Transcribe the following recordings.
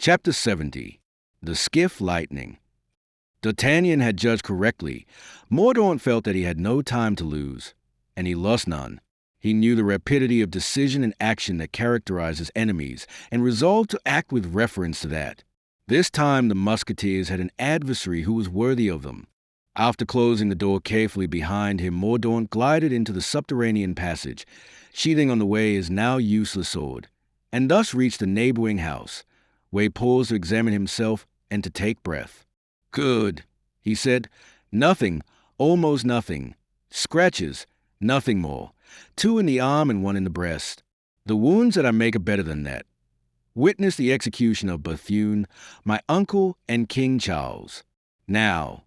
Chapter 70. The Skiff Lightning. D'Artagnan had judged correctly. Mordaunt felt that he had no time to lose, and he lost none. He knew the rapidity of decision and action that characterized his enemies, and resolved to act with reference to that. This time the Musketeers had an adversary who was worthy of them. After closing the door carefully behind him, Mordaunt glided into the subterranean passage, sheathing on the way his now useless sword, and thus reached the neighboring house, where he paused to examine himself and to take breath. "Good," he said. "Nothing, almost nothing. Scratches, nothing more. 2 in the arm and 1 in the breast. The wounds that I make are better than that. Witness the execution of Bethune, my uncle and King Charles. Now,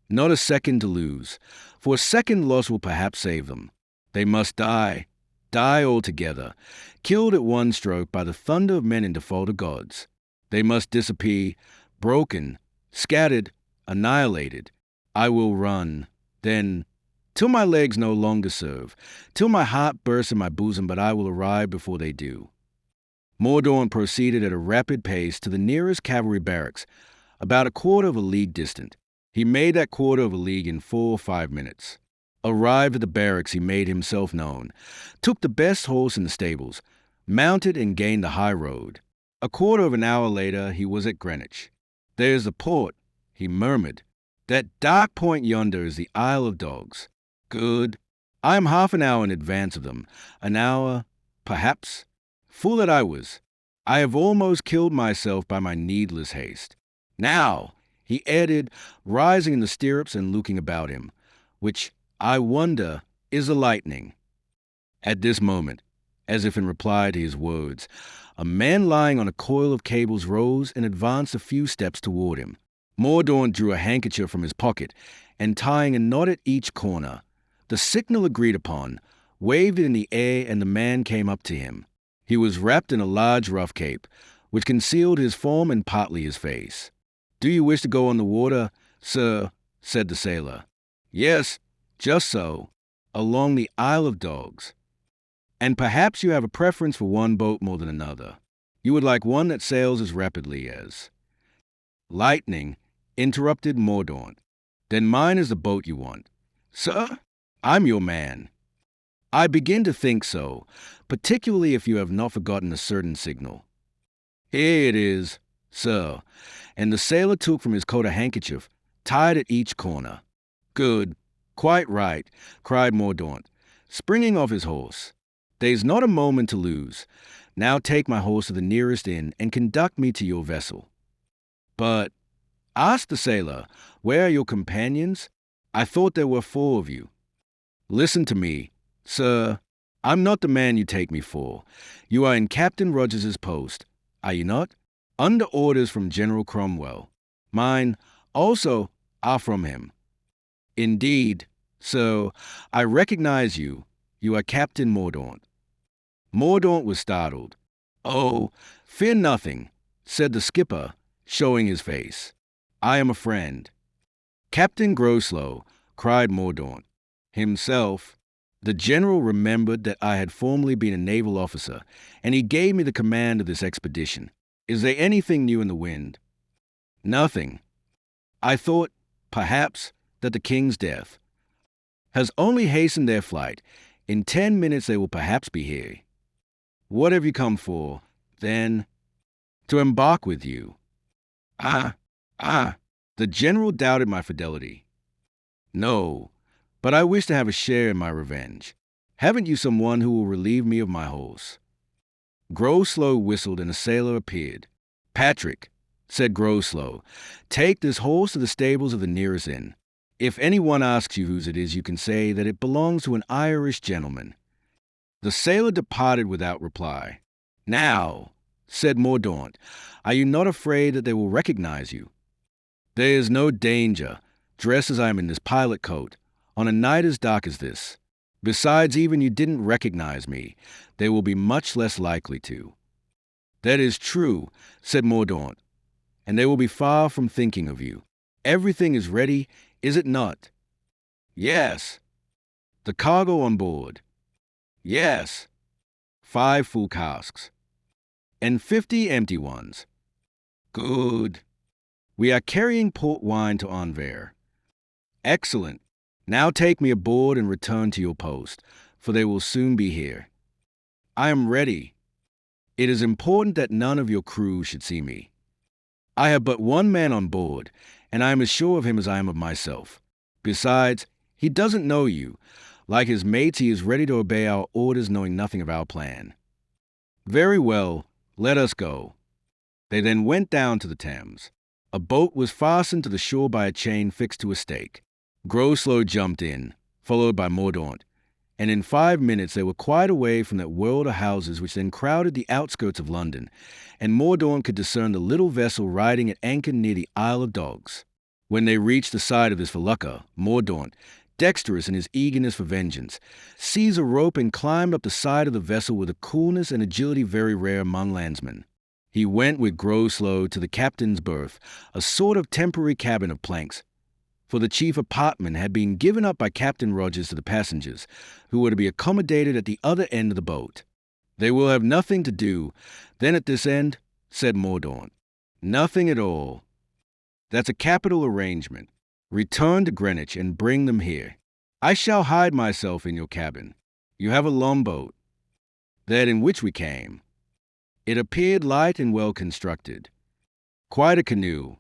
not a second to lose, for a second loss will perhaps save them. They must die altogether, killed at one stroke by the thunder of men in default of gods. They must disappear, broken, scattered, annihilated. I will run, then, till my legs no longer serve, till my heart bursts in my bosom, but I will arrive before they do." Mordaunt proceeded at a rapid pace to the nearest cavalry barracks, about a quarter of a league distant. He made that quarter of a league in 4 or 5 minutes. Arrived at the barracks, he made himself known, took the best horse in the stables, mounted and gained the high road. A quarter of an hour later, he was at Greenwich. "There's the port," he murmured. "That dark point yonder is the Isle of Dogs. Good. I am half an hour in advance of them. An hour, perhaps. Fool that I was. I have almost killed myself by my needless haste. Now," he added, rising in the stirrups and looking about him, "which, I wonder, is the lightning." At this moment, as if in reply to his words, a man lying on a coil of cables rose and advanced a few steps toward him. Mordaunt drew a handkerchief from his pocket, and tying a knot at each corner, the signal agreed upon, waved it in the air, and the man came up to him. He was wrapped in a large rough cape, which concealed his form and partly his face. "Do you wish to go on the water, sir?" said the sailor. "Yes, just so, along the Isle of Dogs. And perhaps you have a preference for one boat more than another. You would like one that sails as rapidly as—" "Lightning," interrupted Mordaunt. "Then mine is the boat you want." "Sir, I'm your man." "I begin to think so, particularly if you have not forgotten a certain signal." "Here it is, sir," and the sailor took from his coat a handkerchief, tied at each corner. "Good, quite right," cried Mordaunt, springing off his horse. "There's not a moment to lose. Now take my horse to the nearest inn and conduct me to your vessel." "But," asked the sailor, "where are your companions? I thought there were 4 of you." "Listen to me, sir. I'm not the man you take me for. You are in Captain Rogers's post, are you not? Under orders from General Cromwell. Mine, also, are from him." "Indeed, sir, I recognize you. You are Captain Mordaunt." Mordaunt was startled. "Oh, fear nothing," said the skipper, showing his face. "I am a friend." "Captain Groslow," cried Mordaunt. "Himself. The general remembered that I had formerly been a naval officer, and he gave me the command of this expedition. Is there anything new in the wind?" "Nothing. I thought, perhaps, that the king's death has only hastened their flight. In 10 minutes they will perhaps be here." "What have you come for, then?" "To embark with you." Ah, the general doubted my fidelity." "No, but I wish to have a share in my revenge. Haven't you someone who will relieve me of my horse?" Groslow whistled, and a sailor appeared. "Patrick," said Groslow, "take this horse to the stables of the nearest inn. If anyone asks you whose it is, you can say that it belongs to an Irish gentleman." The sailor departed without reply. "Now," said Mordaunt, "are you not afraid that they will recognize you?" "There is no danger, dressed as I am in this pilot coat, on a night as dark as this. Besides, even you didn't recognize me, they will be much less likely to." "That is true," said Mordaunt, "and they will be far from thinking of you. Everything is ready, is it not?" "Yes." "The cargo on board?" "Yes." 5 full casks. "And 50 empty ones?" Good. We are carrying port wine to Anvers. Excellent. Now take me aboard and return to your post, for they will soon be here. I am ready. It is important that none of your crew should see me. I have but one man on board, and I am as sure of him as I am of myself. Besides, he doesn't know you. Like his mates, he is ready to obey our orders, knowing nothing of our plan. Very well, let us go. They then went down to the Thames. A boat was fastened to the shore by a chain fixed to a stake. Groslow jumped in, followed by Mordaunt, and in 5 minutes they were quite away from that world of houses which then crowded the outskirts of London, and Mordaunt could discern the little vessel riding at anchor near the Isle of Dogs. When they reached the side of this felucca, Mordaunt, dexterous in his eagerness for vengeance, seized a rope and climbed up the side of the vessel with a coolness and agility very rare among landsmen. He went with Groslow to the captain's berth, a sort of temporary cabin of planks, for the chief apartment had been given up by Captain Rogers to the passengers, who were to be accommodated at the other end of the boat. They will have nothing to do, then at this end, said Mordaunt. Nothing at all. That's a capital arrangement. Return to Greenwich and bring them here. I shall hide myself in your cabin. You have a longboat, that in which we came. It appeared light and well constructed. Quite a canoe.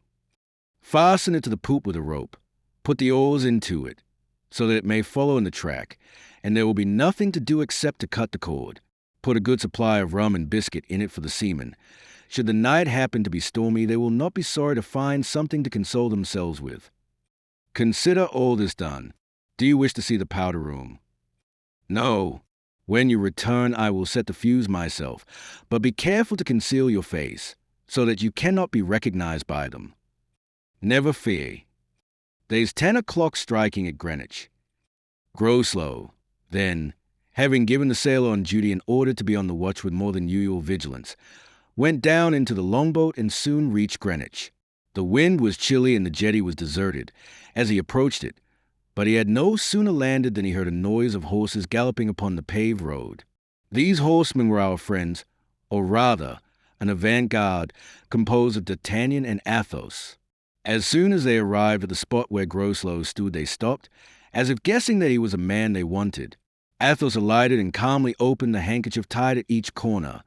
Fasten it to the poop with a rope. Put the oars into it, so that it may follow in the track, and there will be nothing to do except to cut the cord. Put a good supply of rum and biscuit in it for the seamen. Should the night happen to be stormy, they will not be sorry to find something to console themselves with. Consider all this done. Do you wish to see the powder room? No. When you return, I will set the fuse myself, but be careful to conceal your face, so that you cannot be recognized by them. Never fear. There's 10 o'clock striking at Greenwich. Groslow, then, having given the sailor on duty an order to be on the watch with more than usual vigilance, went down into the longboat and soon reached Greenwich. The wind was chilly and the jetty was deserted as he approached it, but he had no sooner landed than he heard a noise of horses galloping upon the paved road. These horsemen were our friends, or rather, an avant-garde composed of D'Artagnan and Athos. As soon as they arrived at the spot where Groslow stood, they stopped, as if guessing that he was a man they wanted. Athos alighted and calmly opened the handkerchief tied at each corner,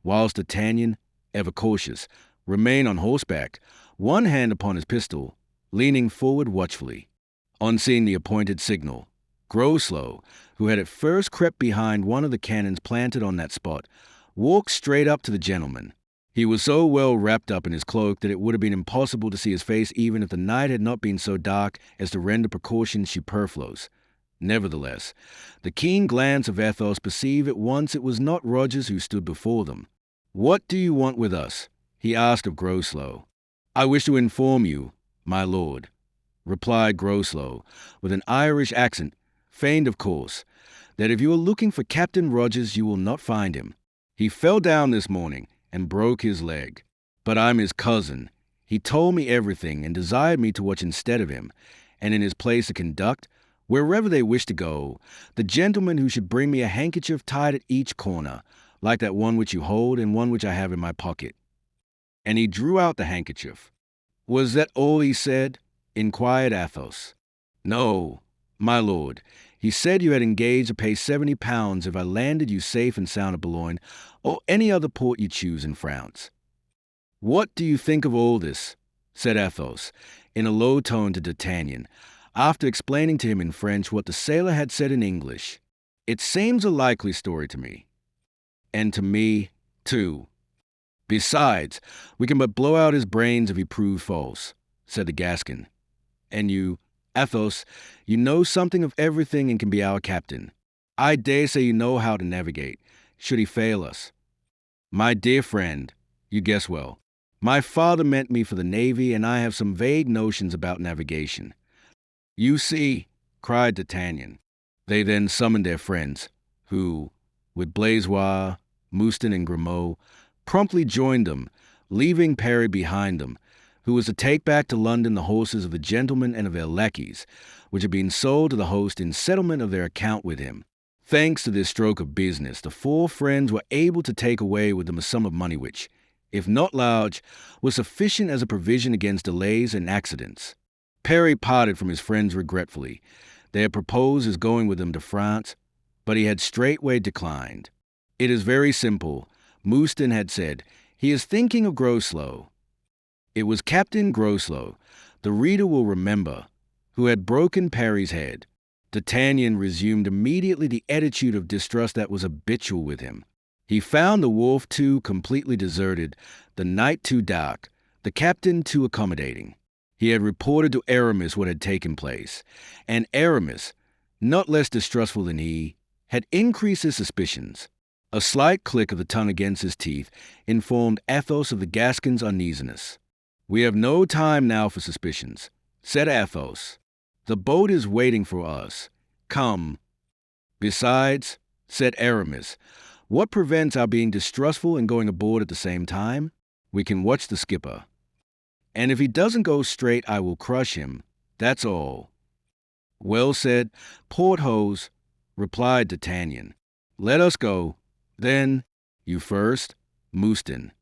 whilst D'Artagnan, ever cautious, remained on horseback, one hand upon his pistol, leaning forward watchfully. On seeing the appointed signal, Groslow, who had at first crept behind one of the cannons planted on that spot, walked straight up to the gentleman. He was so well wrapped up in his cloak that it would have been impossible to see his face even if the night had not been so dark as to render precaution superfluous. Nevertheless, the keen glance of Athos perceived at once it was not Rogers who stood before them. "What do you want with us?" he asked of Groslow. "I wish to inform you, my lord," replied Groslow, with an Irish accent, feigned of course, "that if you are looking for Captain Rogers you will not find him. He fell down this morning and broke his leg. But I'm his cousin. He told me everything and desired me to watch instead of him, and in his place to conduct, wherever they wish to go, the gentleman who should bring me a handkerchief tied at each corner, like that one which you hold and one which I have in my pocket." And he drew out the handkerchief. "Was that all he said?" inquired Athos. "No, my lord. He said you had engaged to pay 70 pounds if I landed you safe and sound at Boulogne, or any other port you choose in France." "What do you think of all this?" said Athos, in a low tone to D'Artagnan, after explaining to him in French what the sailor had said in English. "It seems a likely story to me. And to me, too. Besides, we can but blow out his brains if he proves false," said the Gascon. "And you, Athos, you know something of everything and can be our captain. I dare say you know how to navigate, should he fail us. My dear friend, you guess well. My father meant me for the navy, and I have some vague notions about navigation." "You see," cried D'Artagnan. They then summoned their friends, who, with Blaisois, Mouston, and Grimaud, promptly joined them, leaving Parry behind them, who was to take back to London the horses of the gentlemen and of their lackeys, which had been sold to the host in settlement of their account with him. Thanks to this stroke of business, the four friends were able to take away with them a sum of money which, if not large, was sufficient as a provision against delays and accidents. Perry parted from his friends regretfully. They had proposed his going with them to France, but he had straightway declined. It is very simple, Mouston had said. He is thinking of Groslow. It was Captain Groslow, the reader will remember, who had broken Perry's head. D'Artagnan resumed immediately the attitude of distrust that was habitual with him. He found the wharf too completely deserted, the night too dark, the captain too accommodating. He had reported to Aramis what had taken place, and Aramis, not less distrustful than he, had increased his suspicions. A slight click of the tongue against his teeth informed Athos of the Gascon's uneasiness. "We have no time now for suspicions," said Athos. "The boat is waiting for us. Come." "Besides," said Aramis, "what prevents our being distrustful and going aboard at the same time? We can watch the skipper. And if he doesn't go straight, I will crush him. That's all." "Well said, Porthos," replied D'Artagnan. "Let us go. Then, you first, Mouston."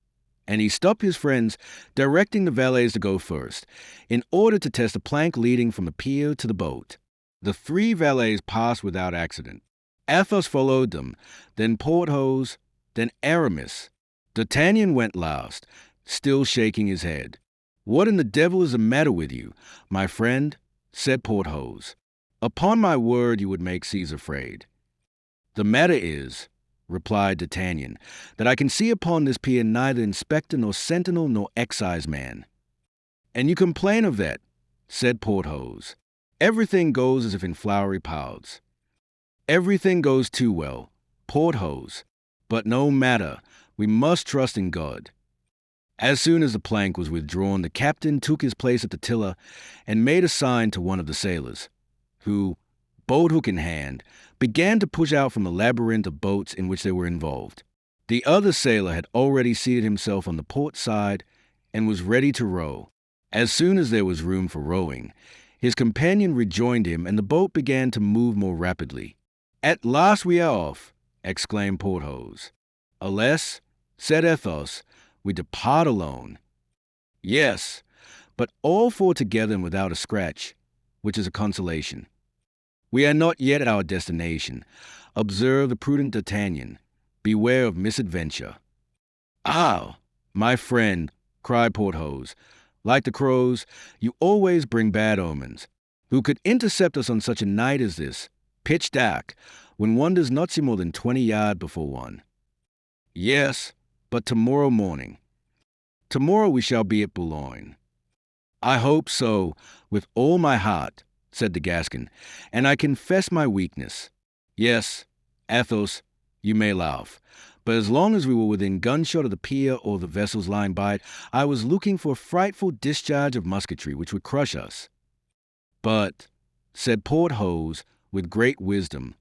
And he stopped his friends, directing the valets to go first, in order to test the plank leading from the pier to the boat. The three valets passed without accident. Athos followed them, then Porthos, then Aramis. D'Artagnan went last, still shaking his head. "What in the devil is the matter with you, my friend?" said Porthos. "Upon my word, you would make Caesar afraid." "The matter is," replied D'Artagnan, "that I can see upon this pier neither inspector nor sentinel nor exciseman." "And you complain of that," said Porthos. "Everything goes as if in flowery paths." "Everything goes too well, Porthos. But no matter, we must trust in God." As soon as the plank was withdrawn, the captain took his place at the tiller and made a sign to one of the sailors, who, boat-hook in hand, began to push out from the labyrinth of boats in which they were involved. The other sailor had already seated himself on the port side and was ready to row. As soon as there was room for rowing, his companion rejoined him and the boat began to move more rapidly. "At last we are off!" exclaimed Porthos. "Alas," said Athos, "we depart alone." "Yes, but all four together and without a scratch, which is a consolation." "We are not yet at our destination," observed the prudent D'Artagnan. "Beware of misadventure." "Ah, my friend," cried Porthos, "like the crows, you always bring bad omens. Who could intercept us on such a night as this, pitch dark, when one does not see more than 20 yards before one?" "Yes, but tomorrow morning." "Tomorrow we shall be at Boulogne." "I hope so, with all my heart," said the Gascon, "and I confess my weakness. Yes, Athos, you may laugh, but as long as we were within gunshot of the pier or the vessels lying by it, I was looking for a frightful discharge of musketry which would crush us." "But," said Porthos with great wisdom,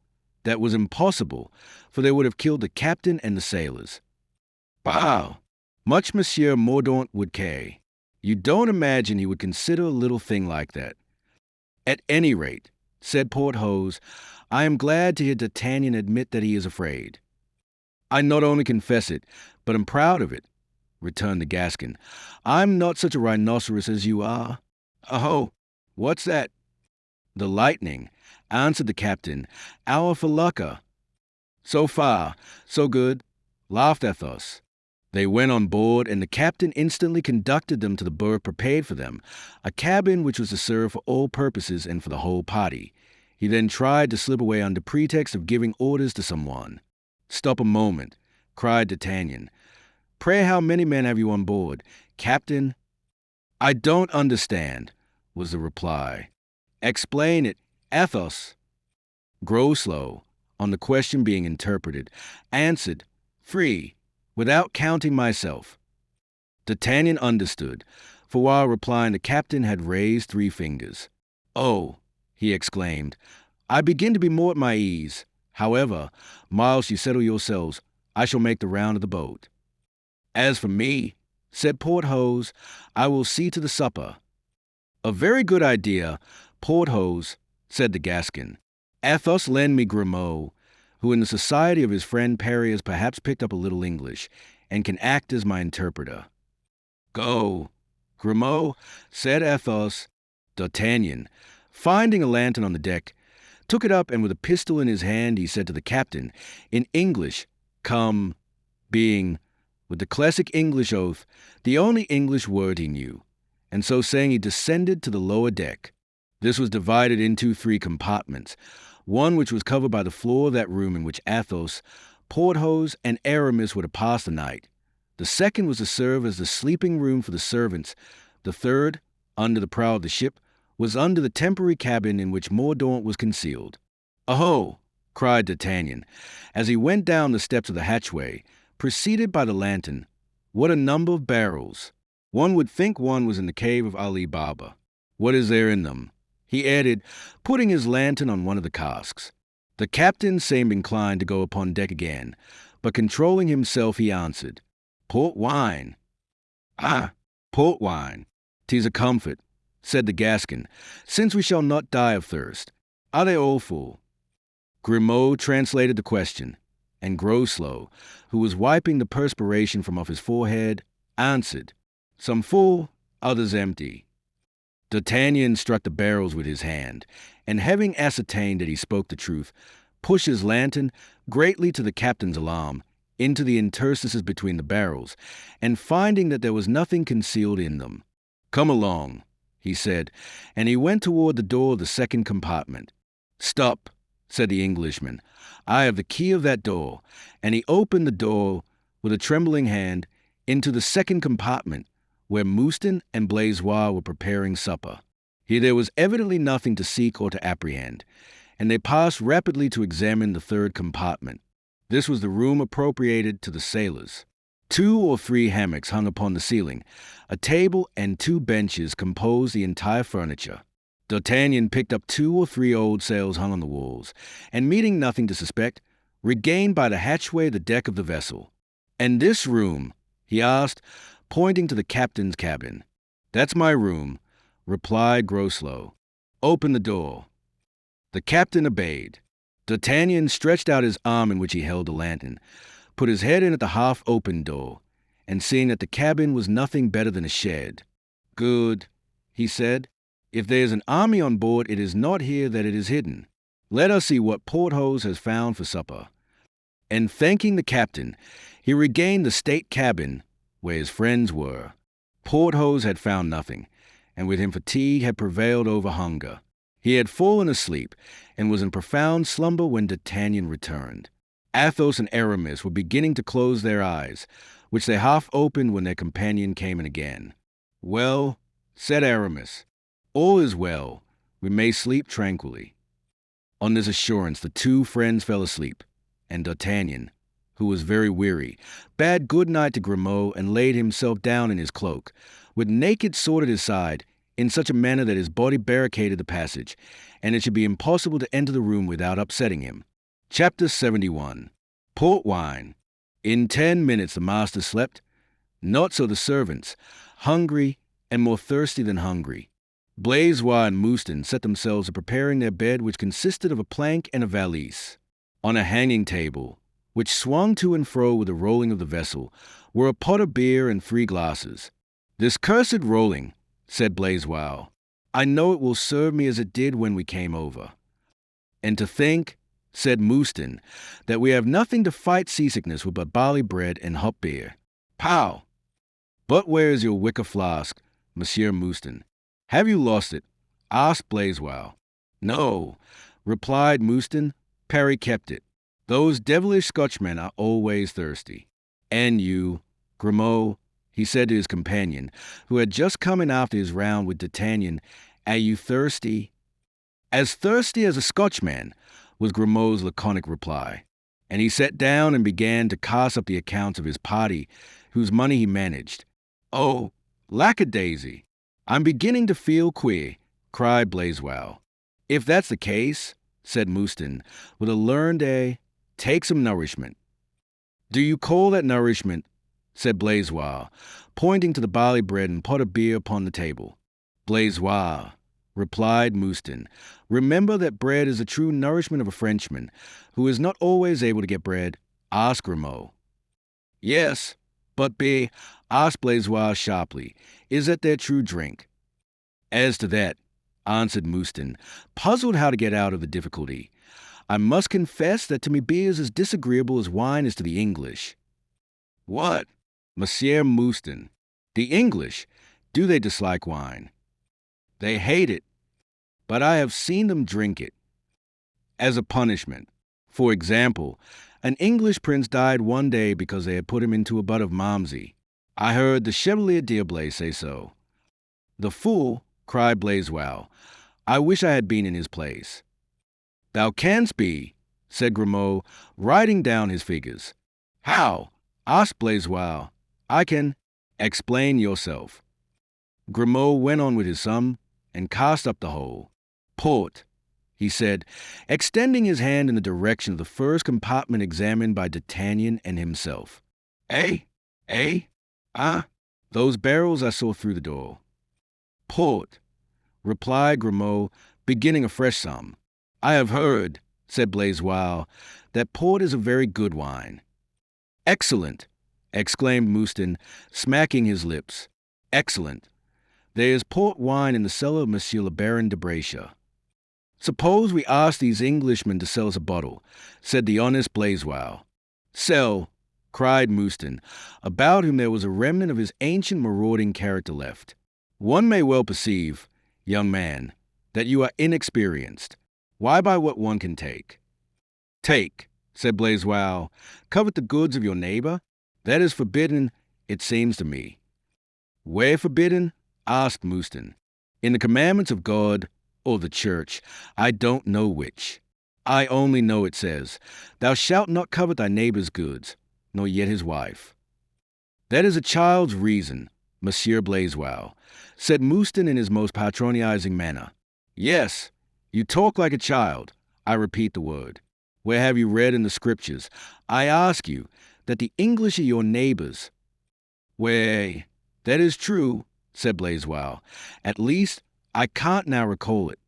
"that was impossible, for they would have killed the captain and the sailors." "Bah! Much Monsieur Mordaunt would care. You don't imagine he would consider a little thing like that." "At any rate," said Porthos, "I am glad to hear D'Artagnan admit that he is afraid." "I not only confess it, but am proud of it," returned the Gascon. "I'm not such a rhinoceros as you are." "Oh, what's that?" "The lightning," answered the captain. "Our felucca." "So far, so good," laughed Athos. They went on board, and the captain instantly conducted them to the berth prepared for them, a cabin which was to serve for all purposes and for the whole party. He then tried to slip away under pretext of giving orders to someone. "Stop a moment," cried D'Artagnan. "Pray, how many men have you on board, Captain?" "I don't understand," was the reply. "Explain it, Athos." Groslow, on the question being interpreted, answered, "Three, without counting myself." D'Artagnan understood, for while replying the captain had raised 3 fingers. "Oh," he exclaimed, "I begin to be more at my ease. However, whilst you settle yourselves, I shall make the round of the boat." "As for me," said Porthos, "I will see to the supper." "A very good idea, Porthos," said the Gascon. "Athos, lend me Grimaud, who in the society of his friend Perry has perhaps picked up a little English, and can act as my interpreter." "Go, Grimaud," said Athos. D'Artagnan, finding a lantern on the deck, took it up, and with a pistol in his hand, he said to the captain, in English, "Come," being, with the classic English oath, the only English word he knew, and so saying he descended to the lower deck. This was divided into 3 compartments, one which was covered by the floor of that room in which Athos, Porthos, and Aramis were to pass the night. The second was to serve as the sleeping room for the servants. The third, under the prow of the ship, was under the temporary cabin in which Mordaunt was concealed. "Aho!" cried D'Artagnan, as he went down the steps of the hatchway, preceded by the lantern. "What a number of barrels! One would think one was in the cave of Ali Baba. What is there in them?" he added, putting his lantern on one of the casks. The captain seemed inclined to go upon deck again, but controlling himself, he answered, "Port wine." "Ah, port wine. 'Tis a comfort," said the Gascon, "since we shall not die of thirst. Are they all full?" Grimaud translated the question, and Groslow, who was wiping the perspiration from off his forehead, answered, "Some full, others empty." D'Artagnan struck the barrels with his hand, and having ascertained that he spoke the truth, pushed his lantern, greatly to the captain's alarm, into the interstices between the barrels, and finding that there was nothing concealed in them. "Come along," he said, and he went toward the door of the second compartment. "Stop," said the Englishman. "I have the key of that door," and he opened the door with a trembling hand into the second compartment, where Mouston and Blaisois were preparing supper. Here there was evidently nothing to seek or to apprehend, and they passed rapidly to examine the third compartment. This was the room appropriated to the sailors. 2 or 3 hammocks hung upon the ceiling. A table and 2 benches composed the entire furniture. D'Artagnan picked up 2 or 3 old sails hung on the walls, and meeting nothing to suspect, regained by the hatchway the deck of the vessel. "And this room?" he asked, pointing to the captain's cabin. "That's my room," replied Groslow. "Open the door." The captain obeyed. D'Artagnan stretched out his arm in which he held the lantern, put his head in at the half-opened door, and seeing that the cabin was nothing better than a shed. "Good," he said. "If there is an army on board, it is not here that it is hidden. Let us see what Porthos has found for supper." And thanking the captain, he regained the state cabin where his friends were. Porthos had found nothing, and with him fatigue had prevailed over hunger. He had fallen asleep, and was in profound slumber when D'Artagnan returned. Athos and Aramis were beginning to close their eyes, which they half opened when their companion came in again. "Well," said Aramis, "all is well. We may sleep tranquilly." On this assurance, the 2 friends fell asleep, and D'Artagnan, who was very weary, bade good night to Grimaud and laid himself down in his cloak, with naked sword at his side, in such a manner that his body barricaded the passage, and it should be impossible to enter the room without upsetting him. Chapter 71. Port wine. In 10 minutes the master slept. Not so the servants, hungry and more thirsty than hungry. Blaisois and Mouston set themselves to preparing their bed, which consisted of a plank and a valise. On a hanging table, which swung to and fro with the rolling of the vessel, were a pot of beer and 3 glasses. "This cursed rolling," said Blaisois. "I know it will serve me as it did when we came over." "And to think," said Mouston, "that we have nothing to fight seasickness with but barley bread and hop beer. Pow! But where is your wicker flask, Monsieur Mouston? Have you lost it?" asked Blaisois. "No," replied Mouston. "Parry kept it. Those devilish Scotchmen are always thirsty. And you, Grimaud," he said to his companion, who had just come in after his round with D'Artagnan, "are you thirsty?" "As thirsty as a Scotchman," was Grimaud's laconic reply, and he sat down and began to cast up the accounts of his party, whose money he managed. "Oh, lackadaisy! I'm beginning to feel queer," cried Blaisois. "If that's the case," said Mouston, with a learned air, "take some nourishment." "Do you call that nourishment?" said Blaisois, pointing to the barley bread and pot of beer upon the table. "Blaisois," replied Mouston, "remember that bread is the true nourishment of a Frenchman, who is not always able to get bread. Ask Grimaud." "Yes," But be, asked Blaisois sharply, is that their true drink? As to that, answered Mouston, puzzled how to get out of the difficulty, I must confess that to me beer is as disagreeable as wine is to the English. What? Monsieur Mouston, the English, do they dislike wine? They hate it, but I have seen them drink it. As a punishment. For example, an English prince died one day because they had put him into a butt of Malmsey. I heard the Chevalier D'Herblay say so. The fool, cried Blaisois, I wish I had been in his place. Thou canst be, said Grimaud, writing down his figures. How? Asked Blaisois. I can. Explain yourself. Grimaud went on with his sum and cast up the whole. Port, he said, extending his hand in the direction of the first compartment examined by D'Artagnan and himself. Eh? Ah, those barrels I saw through the door. Port, replied Grimaud, beginning a fresh sum. I have heard, said Blaisois, that port is a very good wine. Excellent, exclaimed Mouston, smacking his lips. Excellent. There is port wine in the cellar of Monsieur le Baron de Braccia. Suppose we ask these Englishmen to sell us a bottle, said the honest Blaisois. Sell, cried Mouston, about whom there was a remnant of his ancient marauding character left. One may well perceive, young man, that you are inexperienced. Why buy what one can take? Take, said Blaisois, covet the goods of your neighbor? That is forbidden, it seems to me. Where forbidden? Asked Mouston. In the commandments of God or the church, I don't know which. I only know it says, Thou shalt not covet thy neighbor's goods, nor yet his wife. That is a child's reason, Monsieur Blaisois, said Mouston in his most patronizing manner. Yes, you talk like a child. I repeat the word. Where have you read in the scriptures, I ask you, that the English are your neighbors? Why, that is true, said Blaisois. At least, I can't now recall it.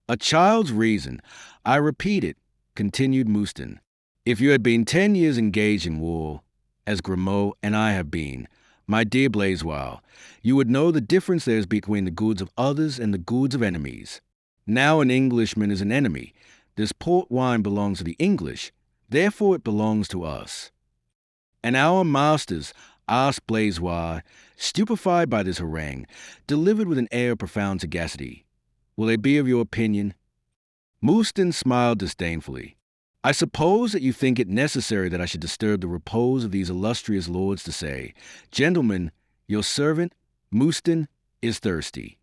A child's reason. I repeat it, continued Mouston. If you had been 10 years engaged in war, as Grimaud and I have been, my dear Blaisois, you would know the difference there is between the goods of others and the goods of enemies. Now an Englishman is an enemy. This port wine belongs to the English, therefore it belongs to us. And our masters, asked Blaisois, stupefied by this harangue, delivered with an air of profound sagacity, will they be of your opinion? Mouston smiled disdainfully. I suppose that you think it necessary that I should disturb the repose of these illustrious lords to say, Gentlemen, your servant, Mouston, is thirsty.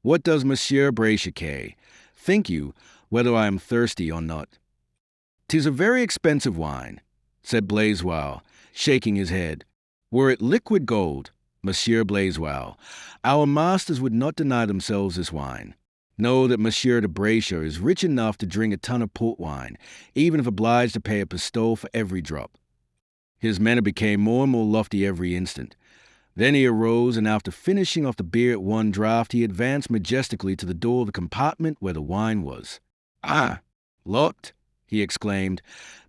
What does Monsieur Braccia care? Think you, whether I am thirsty or not? 'Tis a very expensive wine, said Blaisois, shaking his head. Were it liquid gold, Monsieur Blaisois, our masters would not deny themselves this wine. Know that Monsieur de Braccia is rich enough to drink a ton of port wine, even if obliged to pay a pistole for every drop. His manner became more and more lofty every instant. Then he arose, and after finishing off the beer at one draught, he advanced majestically to the door of the compartment where the wine was. Ah, locked, he exclaimed.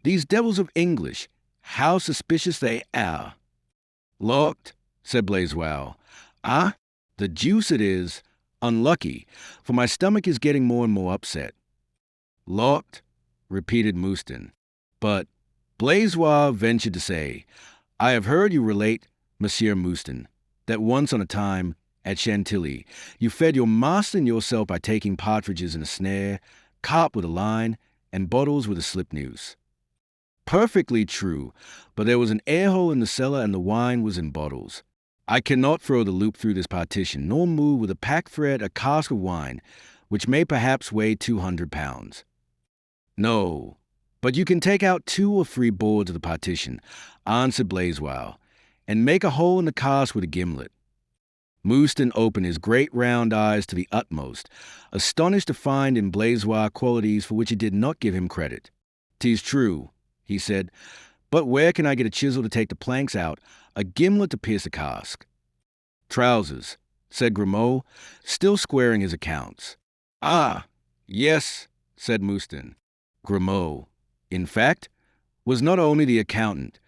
These devils of English, how suspicious they are. Locked, said Blaisois. Ah, the deuce it is. Unlucky, for my stomach is getting more and more upset. Locked, repeated Mouston. But Blaisois ventured to say, I have heard you relate, Monsieur Mouston, that once on a time, at Chantilly, you fed your master and yourself by taking partridges in a snare, carp with a line, and bottles with a slip noose. Perfectly true, but there was an air hole in the cellar and the wine was in bottles. I cannot throw the loop through this partition, nor move with a pack thread a cask of wine, which may perhaps weigh 200 pounds. No, but you can take out 2 or 3 boards of the partition, answered Blaisois, and make a hole in the cask with a gimlet. Mouston opened his great round eyes to the utmost, astonished to find in Blaisois qualities for which he did not give him credit. 'Tis true, he said, but where can I get a chisel to take the planks out, a gimlet to pierce a cask? Trousers, said Grimaud, still squaring his accounts. Ah, yes, said Mouston. Grimaud, in fact, was not only the accountant,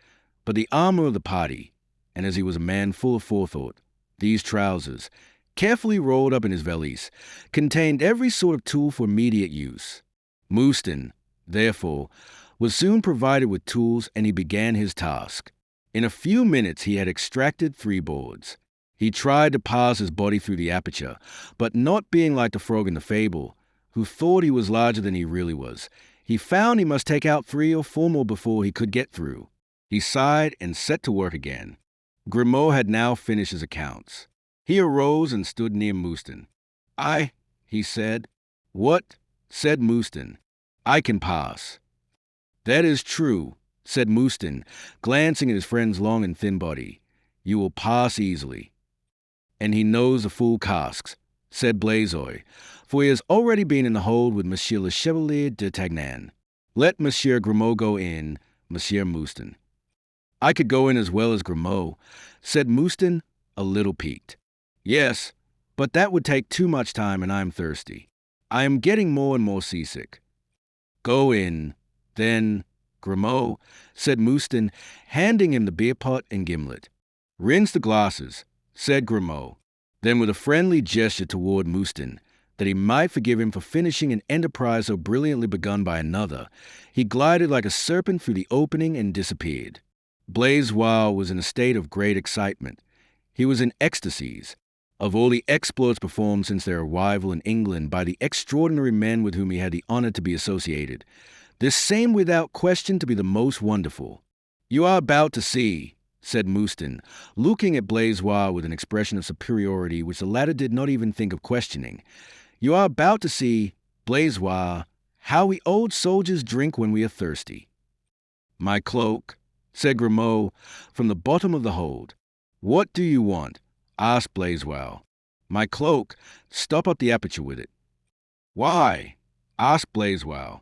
but the armor of the party. and as he was a man full of forethought, these trousers, carefully rolled up in his valise, contained every sort of tool for immediate use. Mouston, therefore, was soon provided with tools, and he began his task. In a few minutes he had extracted 3 boards. He tried to pass his body through the aperture, but not being like the frog in the fable, who thought he was larger than he really was, he found he must take out 3 or 4 more before he could get through. He sighed and set to work again. Grimaud had now finished his accounts. He arose and stood near Mouston. He said. What? Said Mouston. I can pass. That is true, said Mouston, glancing at his friend's long and thin body. You will pass easily. And he knows the full casks, said Blaisois, for he has already been in the hold with Monsieur le Chevalier d'Artagnan. Let Monsieur Grimaud go in, Monsieur Mouston. I could go in as well as Grimaud, said Mouston, a little piqued. Yes, but that would take too much time, and I am thirsty. I am getting more and more seasick. Go in, then, Grimaud, said Mouston, handing him the beer pot and gimlet. Rinse the glasses, said Grimaud. Then with a friendly gesture toward Mouston, that he might forgive him for finishing an enterprise so brilliantly begun by another, he glided like a serpent through the opening and disappeared. Blaisois was in a state of great excitement. He was in ecstasies. Of all the exploits performed since their arrival in England by the extraordinary men with whom he had the honor to be associated, this seemed without question to be the most wonderful. You are about to see, said Mouston, looking at Blaisois with an expression of superiority which the latter did not even think of questioning. You are about to see, Blaisois, how we old soldiers drink when we are thirsty. My cloak, said Grimaud, from the bottom of the hold. What do you want? Asked Blaisois. My cloak. Stop up the aperture with it. Why? Asked Blaisois.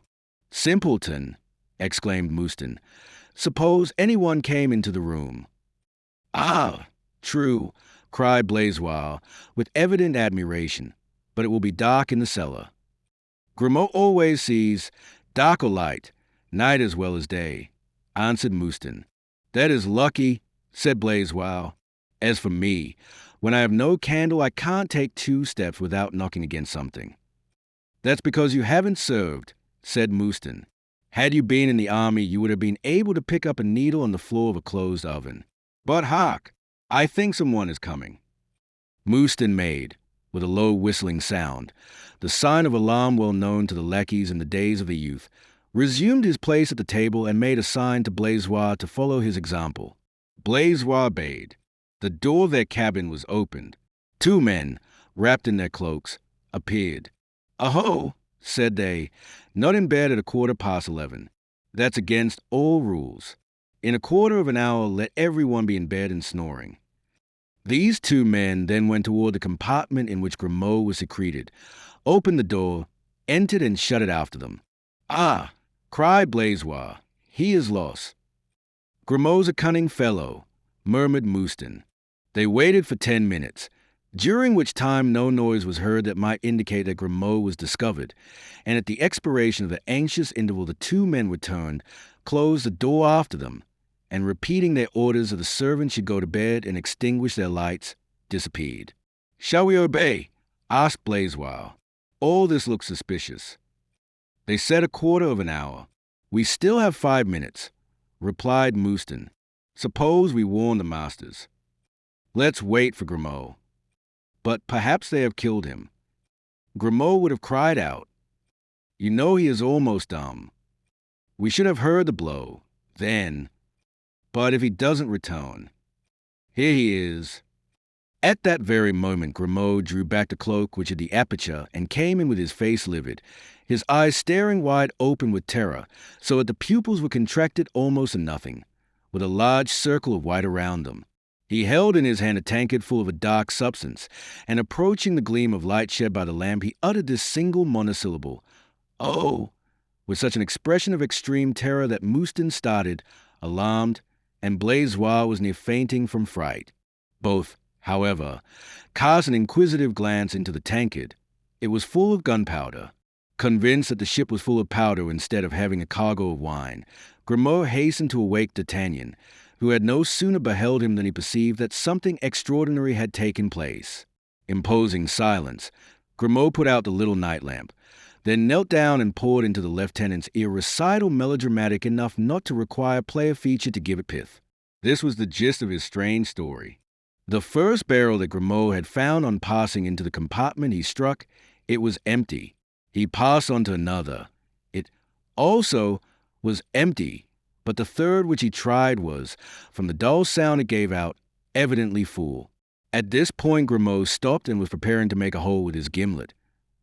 Simpleton, exclaimed Mouston. Suppose anyone came into the room. Ah, true, cried Blaisois, with evident admiration, but it will be dark in the cellar. Grimaud always sees, dark or light, night as well as day, answered Mouston. That is lucky, said Blaisois. As for me, when I have no candle, I can't take 2 steps without knocking against something. That's because you haven't served, said Mouston. Had you been in the army, you would have been able to pick up a needle on the floor of a closed oven. But hark, I think someone is coming. Mouston made, with a low whistling sound, the sign of alarm well known to the lackeys in the days of the youth, resumed his place at the table and made a sign to Blaisois to follow his example. Blaisois obeyed. The door of their cabin was opened. 2 men, wrapped in their cloaks, appeared. Aho, said they, not in bed at 11:15. That's against all rules. In 1/4 of an hour, let everyone be in bed and snoring. These 2 men then went toward the compartment in which Grimaud was secreted, opened the door, entered and shut it after them. Ah, cried Blaisois, he is lost. Grimaud's a cunning fellow, murmured Mouston. They waited for 10 minutes, during which time no noise was heard that might indicate that Grimaud was discovered, and at the expiration of the anxious interval the 2 men returned, closed the door after them, and repeating their orders that the servants should go to bed and extinguish their lights, disappeared. Shall we obey? Asked Blaisois. All this looks suspicious. They said 1/4 of an hour. We still have 5 minutes, replied Mouston. Suppose we warn the masters. Let's wait for Grimaud. But perhaps they have killed him. Grimaud would have cried out. You know he is almost dumb. We should have heard the blow, then. But if he doesn't return. Here he is. At that very moment, Grimaud drew back the cloak which had the aperture and came in with his face livid, his eyes staring wide open with terror, so that the pupils were contracted almost to nothing, with a large circle of white around them. He held in his hand a tankard full of a dark substance, and approaching the gleam of light shed by the lamp, he uttered this single monosyllable, "Oh!" with such an expression of extreme terror that Mouston started, alarmed, and Blaisois was near fainting from fright. Both, however, cast an inquisitive glance into the tankard. It was full of gunpowder. Convinced that the ship was full of powder instead of having a cargo of wine, Grimaud hastened to awake D'Artagnan, who had no sooner beheld him than he perceived that something extraordinary had taken place. Imposing silence, Grimaud put out the little night lamp, then knelt down and poured into the lieutenant's ear recital melodramatic enough not to require player feature to give it pith. This was the gist of his strange story. The first barrel that Grimaud had found on passing into the compartment he struck, it was empty. He passed on to another. It also was empty, but the third which he tried was, from the dull sound it gave out, evidently full. At this point Grimaud stopped and was preparing to make a hole with his gimlet,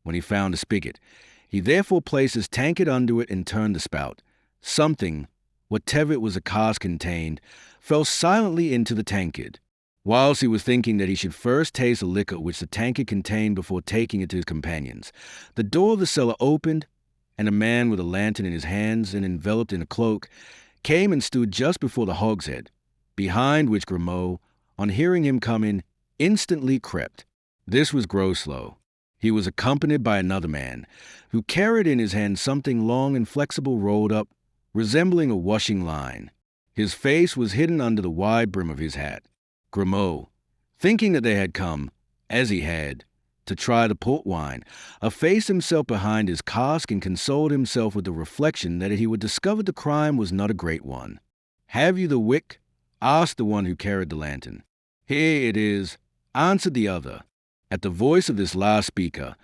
when he found a spigot. He therefore placed his tankard under it and turned the spout. Something, whatever it was a cask contained, fell silently into the tankard. Whilst he was thinking that he should first taste the liquor which the tankard contained before taking it to his companions, the door of the cellar opened, and a man with a lantern in his hands and enveloped in a cloak came and stood just before the hogshead, behind which Grimaud, on hearing him come in, instantly crept. This was Groslow. He was accompanied by another man, who carried in his hand something long and flexible rolled up, resembling a washing line. His face was hidden under the wide brim of his hat. Grimaud, thinking that they had come, as he had, to try the port wine, effaced himself behind his cask and consoled himself with the reflection that he would discover the crime was not a great one. "Have you the wick?" asked the one who carried the lantern. "Here it is," answered the other. At the voice of this last speaker,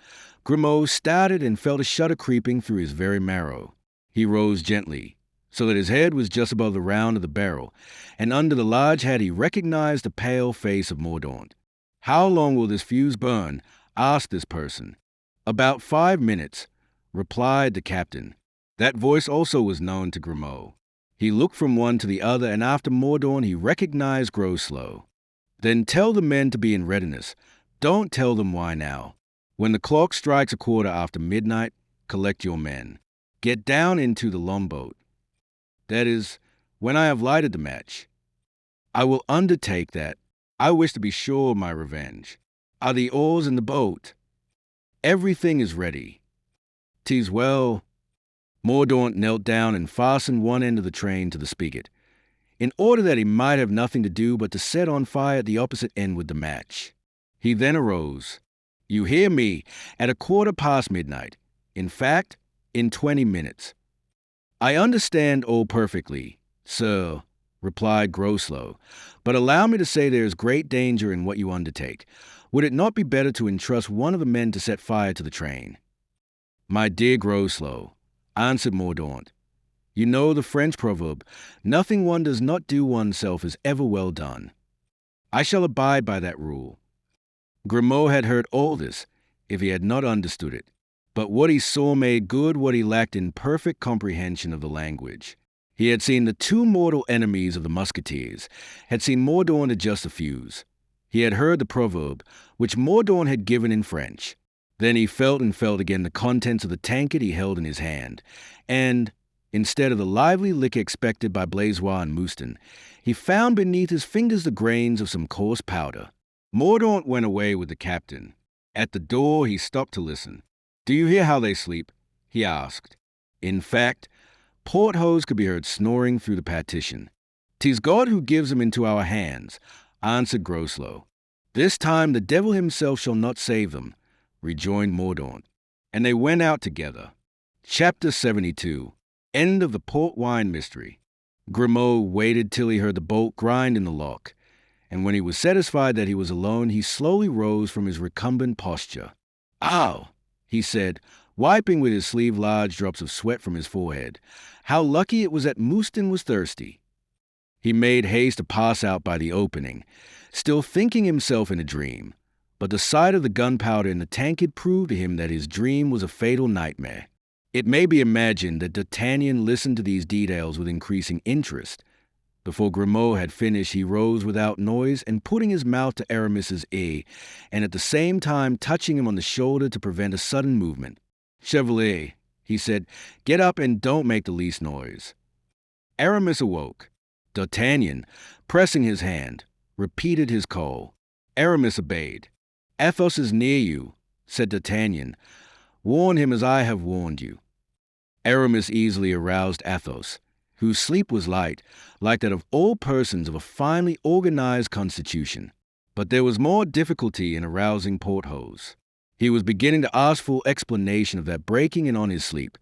Grimaud started and felt a shudder creeping through his very marrow. He rose gently, so that his head was just above the round of the barrel, and under the large hat he recognized the pale face of Mordaunt. "How long will this fuse burn?" asked this person. "About 5 minutes," replied the captain. That voice also was known to Grimaud. He looked from one to the other, and after Mordaunt he recognized Groslow. "Then tell the men to be in readiness. Don't tell them why now. When the clock strikes midnight, collect your men. Get down into the longboat. That is, when I have lighted the match. I will undertake that. I wish to be sure of my revenge. Are the oars in the boat?" "Everything is ready." "'Tis well." Mordaunt knelt down and fastened one end of the train to the spigot, in order that he might have nothing to do but to set on fire at the opposite end with the match. He then arose. "You hear me, at midnight. In fact, in 20 minutes. "I understand all perfectly, sir," replied Groslow, "but allow me to say there is great danger in what you undertake. Would it not be better to entrust one of the men to set fire to the train?" "My dear Groslow," answered Mordaunt, "you know the French proverb, 'Nothing one does not do oneself is ever well done.' I shall abide by that rule." Grimaud had heard all this, if he had not understood it, but what he saw made good what he lacked in perfect comprehension of the language. He had seen the two mortal enemies of the Musketeers, had seen Mordaunt adjust the fuse. He had heard the proverb, which Mordaunt had given in French. Then he felt and felt again the contents of the tankard he held in his hand, and, instead of the lively liquor expected by Blaisois and Mouston, he found beneath his fingers the grains of some coarse powder. Mordaunt went away with the captain. At the door he stopped to listen. "Do you hear how they sleep?" he asked. In fact, Porthos could be heard snoring through the partition. "'Tis God who gives them into our hands," answered Groslow. "This time the devil himself shall not save them," rejoined Mordaunt. And they went out together. Chapter 72. End of the port wine mystery. Grimaud waited till he heard the bolt grind in the lock, and when he was satisfied that he was alone, he slowly rose from his recumbent posture. "Ow!" he said, wiping with his sleeve large drops of sweat from his forehead. "How lucky it was that Mouston was thirsty." He made haste to pass out by the opening, still thinking himself in a dream, but the sight of the gunpowder in the tankard proved to him that his dream was a fatal nightmare. It may be imagined that D'Artagnan listened to these details with increasing interest. Before Grimaud had finished, he rose without noise and putting his mouth to Aramis's ear, and at the same time touching him on the shoulder to prevent a sudden movement. "Chevalier," he said, "get up and don't make the least noise." Aramis awoke. D'Artagnan, pressing his hand, repeated his call. Aramis obeyed. "Athos is near you," said D'Artagnan. "Warn him as I have warned you." Aramis easily aroused Athos, whose sleep was light, like that of all persons of a finely organized constitution. But there was more difficulty in arousing Porthos. He was beginning to ask for explanation of that breaking in on his sleep,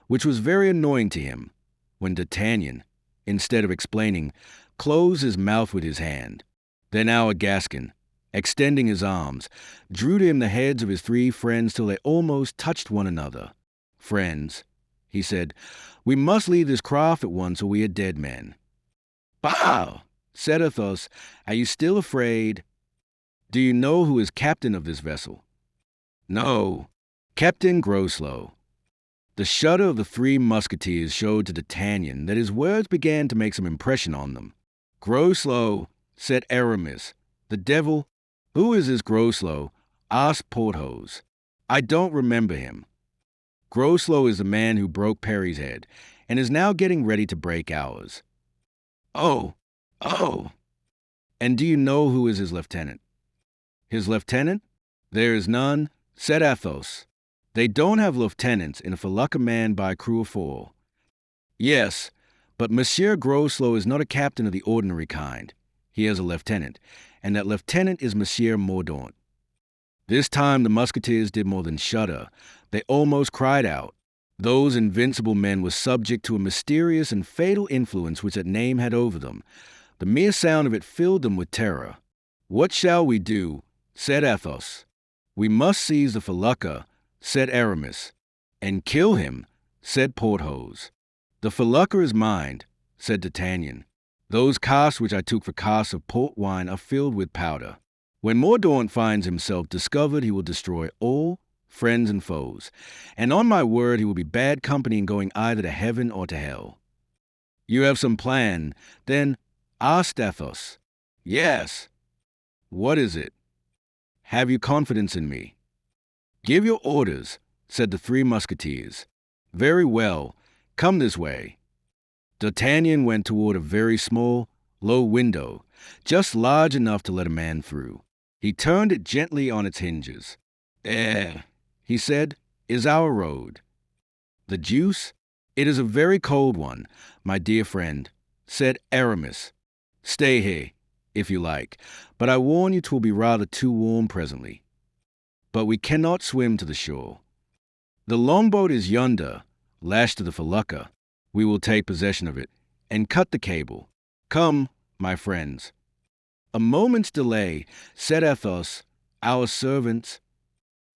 which was very annoying to him, when D'Artagnan, instead of explaining, closed his mouth with his hand. Then our Gascon, extending his arms, drew to him the heads of his three friends till they almost touched one another. "Friends," he said, "we must leave this craft at once or we are dead men." "Bah!" said Athos, "are you still afraid? Do you know who is captain of this vessel?" "No, Captain Groslow." The shudder of the Three Musketeers showed to D'Artagnan that his words began to make some impression on them. "Groslow," said Aramis. "The devil! Who is this Groslow?" asked Porthos. "I don't remember him." "Groslow is the man who broke Perry's head, and is now getting ready to break ours." Oh! And do you know who is his lieutenant?" "His lieutenant? There is none," said Athos. "They don't have lieutenants in a felucca manned by a crew of 4. "Yes, but Monsieur Groslow is not a captain of the ordinary kind. He has a lieutenant, and that lieutenant is Monsieur Mordaunt." This time the Musketeers did more than shudder. They almost cried out. Those invincible men were subject to a mysterious and fatal influence which that name had over them. The mere sound of it filled them with terror. "What shall we do?" said Athos. "We must seize the felucca," said Aramis. "And kill him," said Porthos. "The felucca is mine," said D'Artagnan. "Those casks which I took for casks of port wine are filled with powder. When Mordaunt finds himself discovered, he will destroy all, friends and foes, and on my word he will be bad company in going either to heaven or to hell." "You have some plan, then?" asked Athos. "Yes." "What is it?" "Have you confidence in me?" "Give your orders," said the Three Musketeers. "Very well. Come this way." D'Artagnan went toward a very small, low window, just large enough to let a man through. He turned it gently on its hinges. "There," he said, "is our road." "The deuce? It is a very cold one, my dear friend," said Aramis. "Stay here, if you like, but I warn you 'twill be rather too warm presently. But we cannot swim to the shore. The longboat is yonder, lashed to the felucca. We will take possession of it, and cut the cable. Come, my friends." "A moment's delay," said Athos. "Our servants—"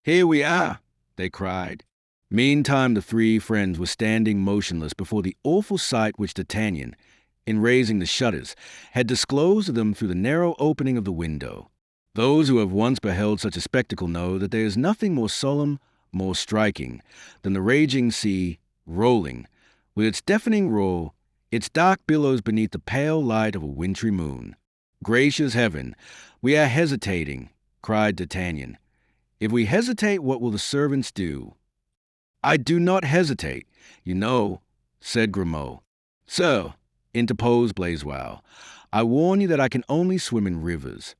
"Here we are," they cried. Meantime the three friends were standing motionless before the awful sight which D'Artagnan, in raising the shutters, had disclosed to them through the narrow opening of the window. Those who have once beheld such a spectacle know that there is nothing more solemn, more striking, than the raging sea, rolling, with its deafening roar, its dark billows beneath the pale light of a wintry moon. "Gracious heaven, we are hesitating," cried D'Artagnan. "If we hesitate, what will the servants do?" "I do not hesitate, you know," said Grimaud. "Sir," interposed Blaisois, "I warn you that I can only swim in rivers."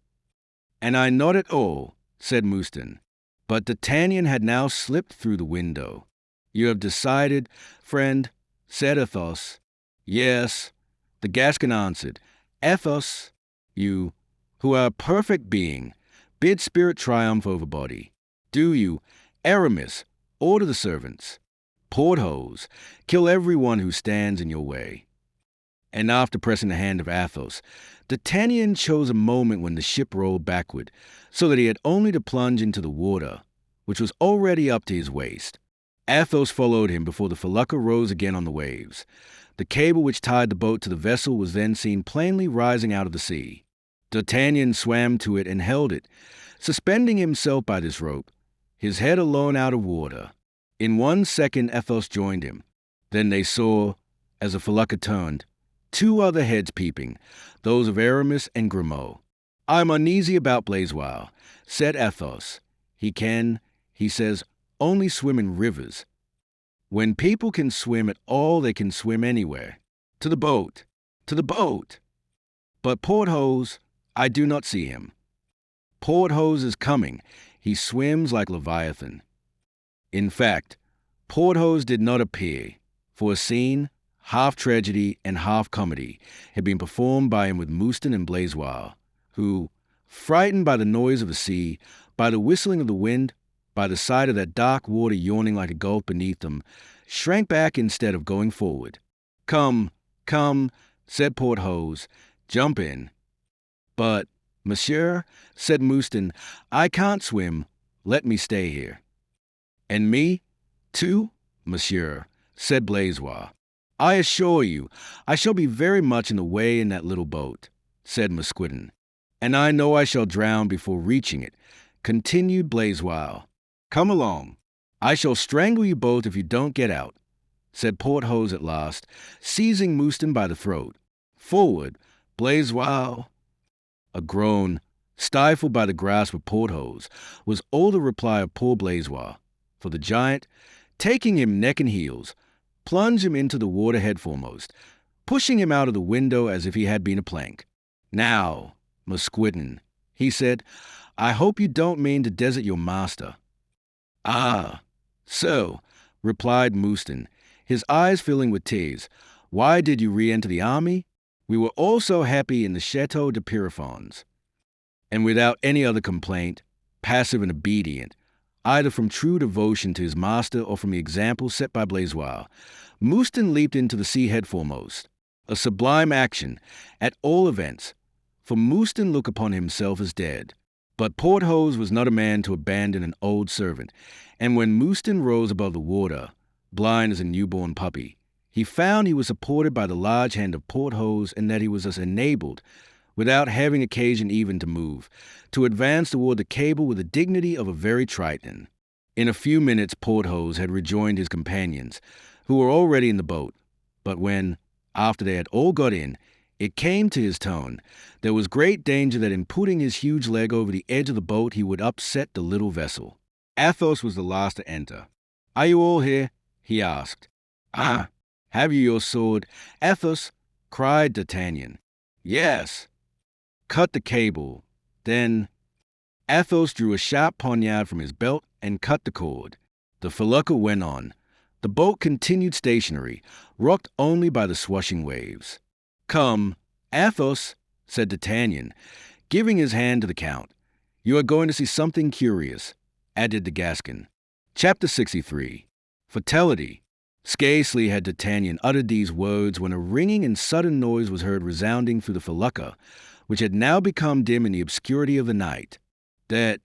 "And I not at all," said Mouston. But D'Artagnan had now slipped through the window. "You have decided, friend?" said Athos. "Yes," the Gascon answered. "Athos, you, who are a perfect being, bid spirit triumph over body. Do you, Aramis, order the servants. Porthos, kill every one who stands in your way." And after pressing the hand of Athos, D'Artagnan chose a moment when the ship rolled backward, so that he had only to plunge into the water, which was already up to his waist. Athos followed him before the felucca rose again on the waves. The cable which tied the boat to the vessel was then seen plainly rising out of the sea. D'Artagnan swam to it and held it, suspending himself by this rope, his head alone out of water. In 1 second Athos joined him. Then they saw, as the felucca turned, 2 other heads peeping, those of Aramis and Grimaud. "I am uneasy about Blaisois," said Athos. He says, only swim in rivers. When people can swim at all, they can swim anywhere. To the boat! To the boat!" "But Porthos, I do not see him." "Porthos is coming. He swims like Leviathan." In fact, Porthos did not appear. For a scene, half tragedy and half comedy, had been performed by him with Mouston and Blaisois, who, frightened by the noise of the sea, by the whistling of the wind, by the sight of that dark water yawning like a gulf beneath them, shrank back instead of going forward. "Come, come," said Porthos, "jump in." "But, monsieur," said Mouston, "I can't swim. Let me stay here." "And me, too, monsieur," said Blaisois. "I assure you, I shall be very much in the way in that little boat," said Mousqueton. "And I know I shall drown before reaching it," continued Blaisois. "Come along. I shall strangle you both if you don't get out," said Porthos at last, seizing Mouston by the throat. "Forward, Blaisois." A groan, stifled by the grasp of Porthos, was all the reply of poor Blaisois, for the giant, taking him neck and heels, plunged him into the water head foremost, pushing him out of the window as if he had been a plank. "Now, Mousqueton," he said, "I hope you don't mean to desert your master." "Ah, so," replied Mouston, his eyes filling with tears, "why did you re-enter the army? We were all so happy in the Chateau de Pierrefonds." And without any other complaint, passive and obedient, either from true devotion to his master or from the example set by Blaisois, Mouston leaped into the sea head foremost. A sublime action, at all events, for Mouston looked upon himself as dead. But Porthos was not a man to abandon an old servant, and when Mouston rose above the water, blind as a newborn puppy, he found he was supported by the large hand of Porthos and that he was thus enabled, without having occasion even to move, to advance toward the cable with the dignity of a very Triton. In a few minutes Porthos had rejoined his companions, who were already in the boat, but when, after they had all got in, it came to his tone, there was great danger that in putting his huge leg over the edge of the boat he would upset the little vessel. Athos was the last to enter. "Are you all here?" he asked. "Ah, have you your sword?" "Athos," cried D'Artagnan. "Yes." "Cut the cable." Then Athos drew a sharp poniard from his belt and cut the cord. The felucca went on. The boat continued stationary, rocked only by the swashing waves. "Come, Athos," said D'Artagnan, giving his hand to the Count. "You are going to see something curious," added the Gascon. Chapter 63. Fatality. Scarcely had D'Artagnan uttered these words when a ringing and sudden noise was heard resounding through the felucca, which had now become dim in the obscurity of the night. "That,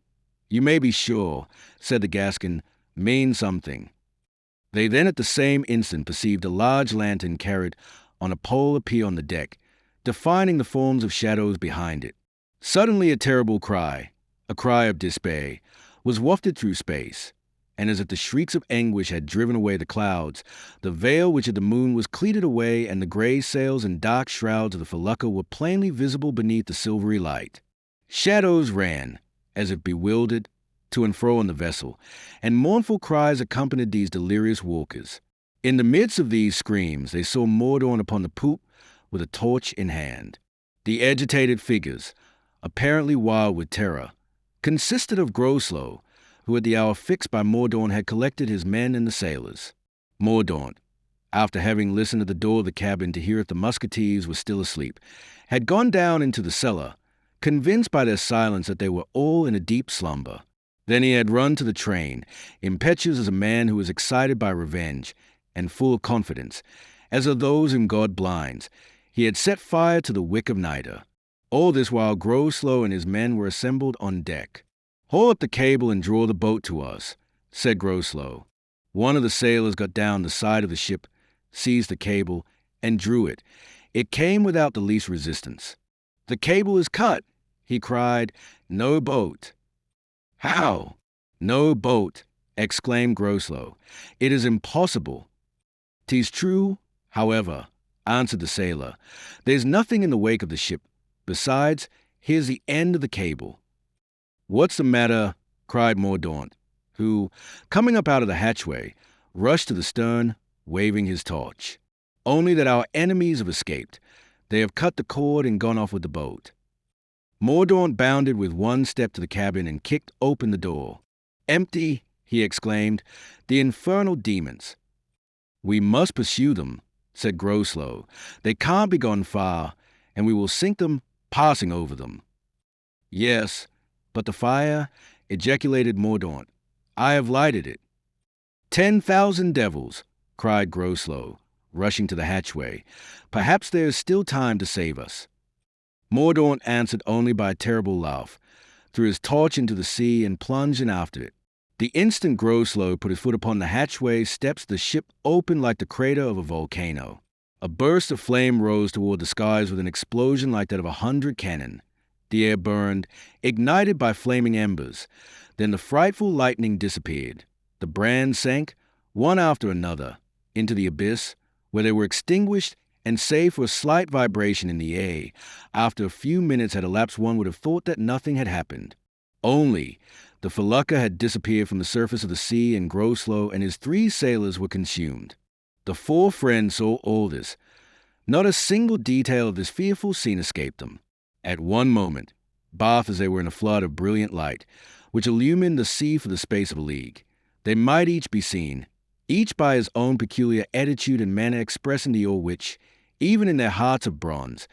you may be sure," said the Gascon, "means something." They then at the same instant perceived a large lantern carried on a pole appear on the deck, defining the forms of shadows behind it. Suddenly a terrible cry, a cry of despair, was wafted through space, and as if the shrieks of anguish had driven away the clouds, the veil which at the moon was cleated away, and the grey sails and dark shrouds of the felucca were plainly visible beneath the silvery light. Shadows ran, as if bewildered, to and fro on the vessel, and mournful cries accompanied these delirious walkers. In the midst of these screams they saw Mordaunt upon the poop with a torch in hand. The agitated figures, apparently wild with terror, consisted of Groslow, who at the hour fixed by Mordaunt had collected his men and the sailors. Mordaunt, after having listened at the door of the cabin to hear if the Musketeers were still asleep, had gone down into the cellar, convinced by their silence that they were all in a deep slumber. Then he had run to the train, impetuous as a man who is excited by revenge, and full of confidence, as of those whom God blinds. He had set fire to the wick of Niter. All this while Groslow and his men were assembled on deck. "Haul up the cable and draw the boat to us," said Groslow. One of the sailors got down the side of the ship, seized the cable, and drew it. It came without the least resistance. "The cable is cut," he cried. "No boat." "How? No boat?" exclaimed Groslow. "It is impossible." "'Tis true, however," answered the sailor. "There's nothing in the wake of the ship. Besides, here's the end of the cable." "What's the matter?" cried Mordaunt, who, coming up out of the hatchway, rushed to the stern, waving his torch. "Only that our enemies have escaped. They have cut the cord and gone off with the boat." Mordaunt bounded with one step to the cabin and kicked open the door. "Empty!" he exclaimed. "The infernal demons!" "We must pursue them," said Groslow. "They can't be gone far, and we will sink them passing over them." "Yes, but the fire," ejaculated Mordaunt. "I have lighted it." 10,000 devils!" cried Groslow, rushing to the hatchway. "Perhaps there is still time to save us." Mordaunt answered only by a terrible laugh, threw his torch into the sea, and plunged in after it. The instant Groslow put his foot upon the hatchway steps, the ship opened like the crater of a volcano. A burst of flame rose toward the skies with an explosion like that of 100 cannon. The air burned, ignited by flaming embers. Then the frightful lightning disappeared. The brands sank, one after another, into the abyss, where they were extinguished, and save for a slight vibration in the air, after a few minutes had elapsed, one would have thought that nothing had happened. Only the felucca had disappeared from the surface of the sea, and Groslow and his 3 sailors were consumed. The 4 friends saw all this. Not a single detail of this fearful scene escaped them. At one moment, bathed as they were in a flood of brilliant light, which illumined the sea for the space of a league, they might each be seen, each by his own peculiar attitude and manner expressing the awe which, even in their hearts of bronze,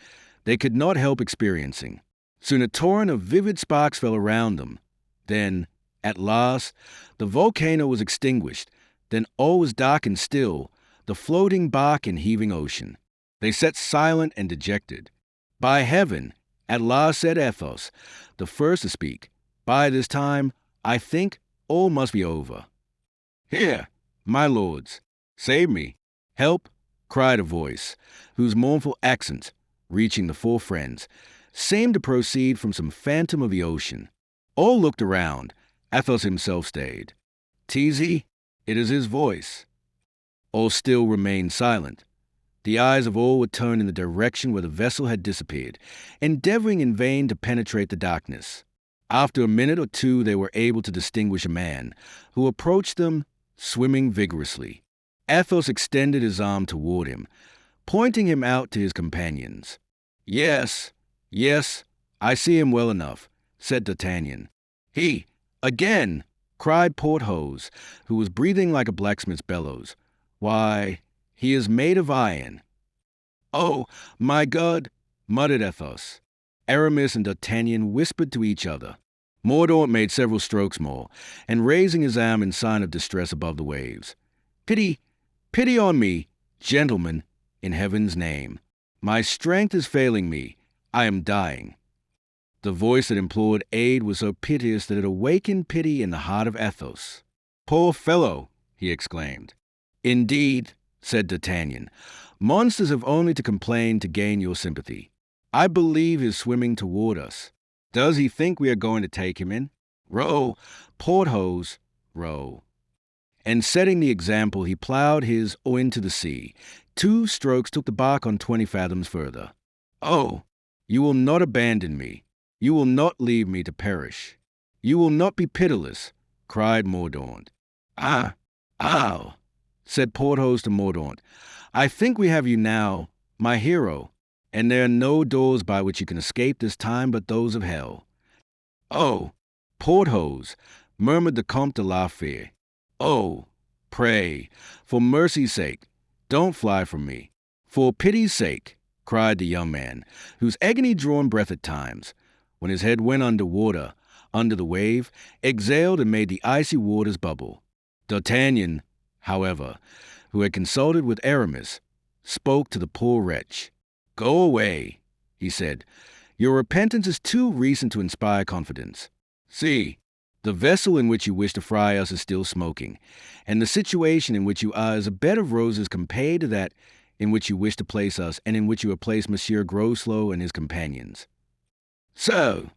they could not help experiencing. Soon a torrent of vivid sparks fell around them. Then, at last, the volcano was extinguished. Then all was dark and still, the floating bark and heaving ocean. They sat silent and dejected. "By heaven," at last said Athos, the first to speak, "by this time, I think, all must be over." "Here, my lords, save me, help," cried a voice, whose mournful accents, reaching the 4 friends, seemed to proceed from some phantom of the ocean. All looked around. Athos himself stayed. "Teasy," it is his voice. All still remained silent. The eyes of all were turned in the direction where the vessel had disappeared, endeavoring in vain to penetrate the darkness. After a minute or two they were able to distinguish a man, who approached them, swimming vigorously. Athos extended his arm toward him, pointing him out to his companions. Yes, I see him well enough," said D'Artagnan. "He, again!" cried Porthos, who was breathing like a blacksmith's bellows. "Why, he is made of iron." "Oh, my God!" muttered Athos. Aramis and D'Artagnan whispered to each other. Mordaunt made several strokes more, and raising his arm in sign of distress above the waves. Pity on me, gentlemen, in heaven's name. My strength is failing me. I am dying." The voice that implored aid was so piteous that it awakened pity in the heart of Athos. "Poor fellow!" he exclaimed. "Indeed," said D'Artagnan, "monsters have only to complain to gain your sympathy. I believe he is swimming toward us. Does he think we are going to take him in? Row, Porthos, row." And setting the example, he plowed his oar into the sea. 2 strokes took the bark on 20 fathoms further. "Oh, you will not abandon me. You will not leave me to perish. You will not be pitiless," cried Mordaunt. "Ah, said Porthos to Mordaunt. "I think we have you now, my hero, and there are no doors by which you can escape this time but those of hell." "Oh, Porthos," murmured the Comte de la Fère. "Oh, pray, for mercy's sake, don't fly from me. For pity's sake," cried the young man, whose agony-drawn breath at times, when his head went under water, under the wave, exhaled and made the icy waters bubble. D'Artagnan, however, who had consulted with Aramis, spoke to the poor wretch. "Go away," he said. "Your repentance is too recent to inspire confidence. See, the vessel in which you wish to fry us is still smoking, and the situation in which you are is a bed of roses compared to that in which you wish to place us and in which you have placed Monsieur Groslow and his companions." "So,"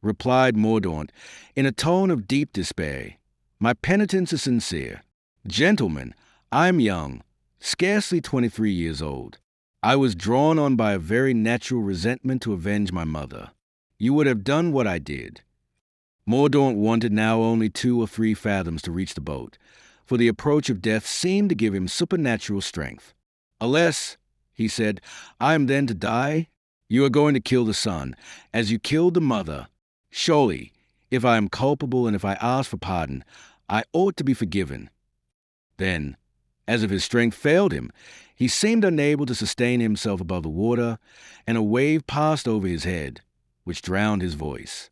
replied Mordaunt, in a tone of deep despair, "my penitence is sincere. Gentlemen, I am young, scarcely 23 years old. I was drawn on by a very natural resentment to avenge my mother. You would have done what I did." Mordaunt wanted now only 2 or 3 fathoms to reach the boat, for the approach of death seemed to give him supernatural strength. "Unless," he said, "I am then to die? You are going to kill the son, as you killed the mother. Surely, if I am culpable and if I ask for pardon, I ought to be forgiven." Then, As if his strength failed him, he seemed unable to sustain himself above the water, and a wave passed over his head, which drowned his voice.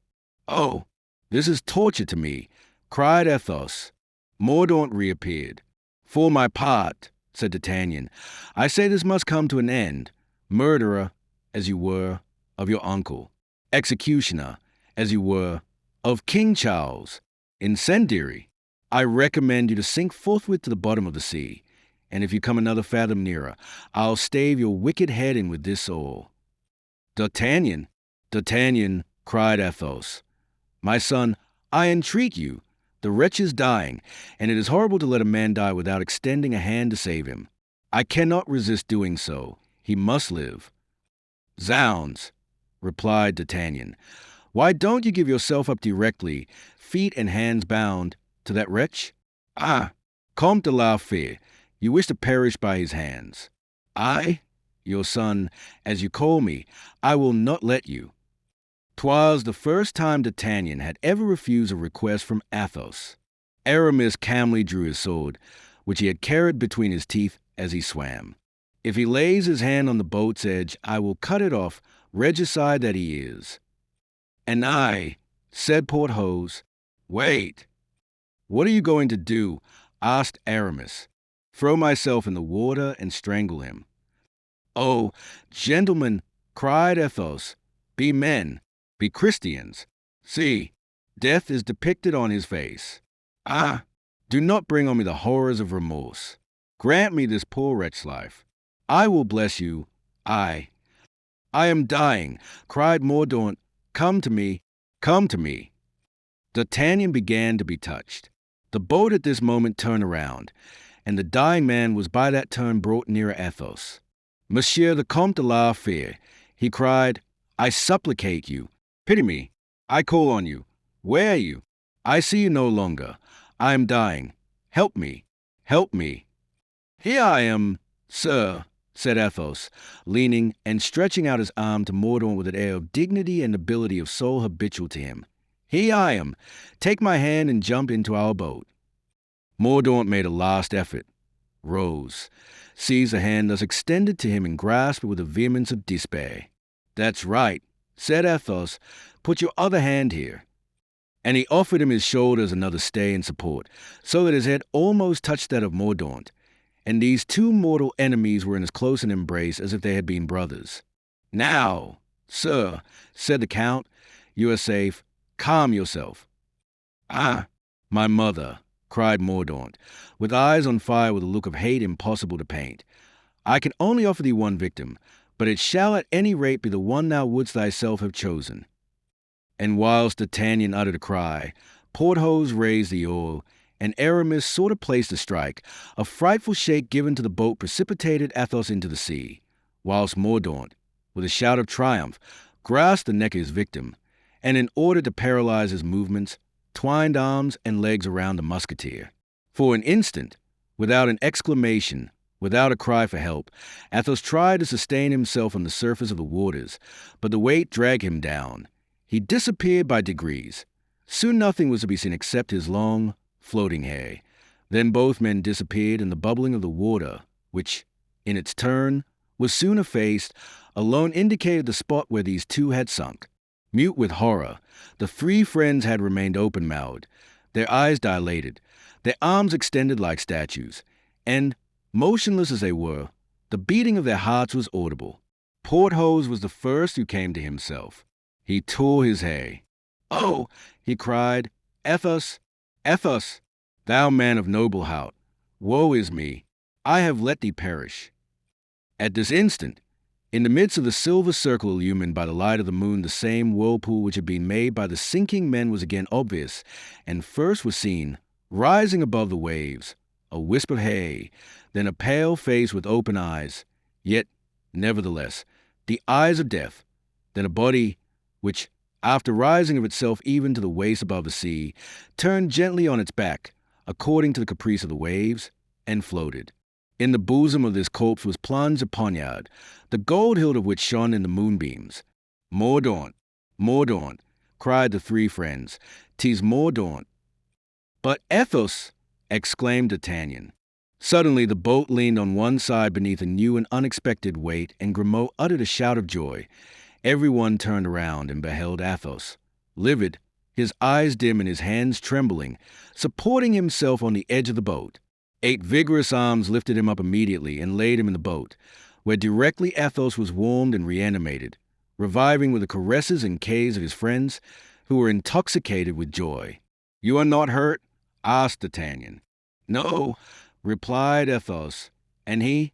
"Oh, this is torture to me," cried Athos. Mordaunt reappeared. "For my part," said D'Artagnan, "I say this must come to an end. Murderer, as you were, of your uncle. Executioner, as you were, of King Charles. Incendiary. I recommend you to sink forthwith to the bottom of the sea, and if you come another fathom nearer, I'll stave your wicked head in with this oar." "D'Artagnan, D'Artagnan," cried Athos. "My son, I entreat you. The wretch is dying, and it is horrible to let a man die without extending a hand to save him. I cannot resist doing so. He must live." "Zounds," replied D'Artagnan, "why don't you give yourself up directly, feet and hands bound, to that wretch? Ah, Comte de la Fère, you wish to perish by his hands. I, your son, as you call me, I will not let you." 'Twas the first time D'Artagnan had ever refused a request from Athos. Aramis calmly drew his sword, which he had carried between his teeth as he swam. "If he lays his hand on the boat's edge, I will cut it off, regicide that he is." "And I," said Porthos. "Wait." "What are you going to do?" asked Aramis. "Throw myself in the water and strangle him." "Oh, gentlemen," cried Athos, "be men, be Christians. See, death is depicted on his face. Ah, do not bring on me the horrors of remorse. Grant me this poor wretch's life. I will bless you. I am dying," cried Mordaunt. "Come to me, come to me." D'Artagnan began to be touched. The boat at this moment turned around, and the dying man was by that turn brought nearer Athos. "Monsieur the Comte de la Fère," he cried, "I supplicate you. Pity me. I call on you. Where are you? I see you no longer. I am dying. Help me. Help me." "Here I am, sir," said Athos, leaning and stretching out his arm to Mordaunt with an air of dignity and nobility of soul habitual to him. "Here I am. Take my hand and jump into our boat." Mordaunt made a last effort, rose, seized the hand thus extended to him and grasped it with the vehemence of despair. "That's right," said Athos. "Put your other hand here." And he offered him his shoulder as another stay and support, so that his head almost touched that of Mordaunt, and these two mortal enemies were in as close an embrace as if they had been brothers. "Now, sir," said the Count, "you are safe. Calm yourself." "Ah, my mother," cried Mordaunt, with eyes on fire with a look of hate impossible to paint. "I can only offer thee one victim, but it shall at any rate be the one thou wouldst thyself have chosen." And whilst D'Artagnan uttered a cry, Porthos raised the oar, and Aramis sought a place to strike. A frightful shake given to the boat precipitated Athos into the sea, whilst Mordaunt, with a shout of triumph, grasped the neck of his victim, and in order to paralyze his movements, twined arms and legs around the musketeer. For an instant, without an exclamation, without a cry for help, Athos tried to sustain himself on the surface of the waters, but the weight dragged him down. He disappeared by degrees. Soon nothing was to be seen except his long, floating hair. Then both men disappeared in the bubbling of the water, which, in its turn, was soon effaced, alone indicated the spot where these two had sunk. Mute with horror, the three friends had remained open-mouthed, their eyes dilated, their arms extended like statues, and, motionless as they were, the beating of their hearts was audible. Porthos was the first who came to himself. He tore his hair. "Oh," he cried, "Athos, Athos, thou man of noble heart, woe is me, I have let thee perish." At this instant, in the midst of the silver circle illumined by the light of the moon, the same whirlpool which had been made by the sinking men was again obvious, and first was seen, rising above the waves, a wisp of hay, then a pale face with open eyes, yet, nevertheless, the eyes of death, then a body which, after rising of itself even to the waist above the sea, turned gently on its back, according to the caprice of the waves, and floated. In the bosom of this corpse was plunged a poniard, the gold hilt of which shone in the moonbeams. "Mordaunt, Mordaunt," cried the three friends, "'tis Mordaunt." "But Athos!" exclaimed D'Artagnan. Suddenly, the boat leaned on one side beneath a new and unexpected weight, and Grimaud uttered a shout of joy. Everyone turned around and beheld Athos, livid, his eyes dim and his hands trembling, supporting himself on the edge of the boat. 8 vigorous arms lifted him up immediately and laid him in the boat, where directly Athos was warmed and reanimated, reviving with the caresses and cays of his friends, who were intoxicated with joy. "You are not hurt?" asked D'Artagnan. "No," replied Athos. "And he?"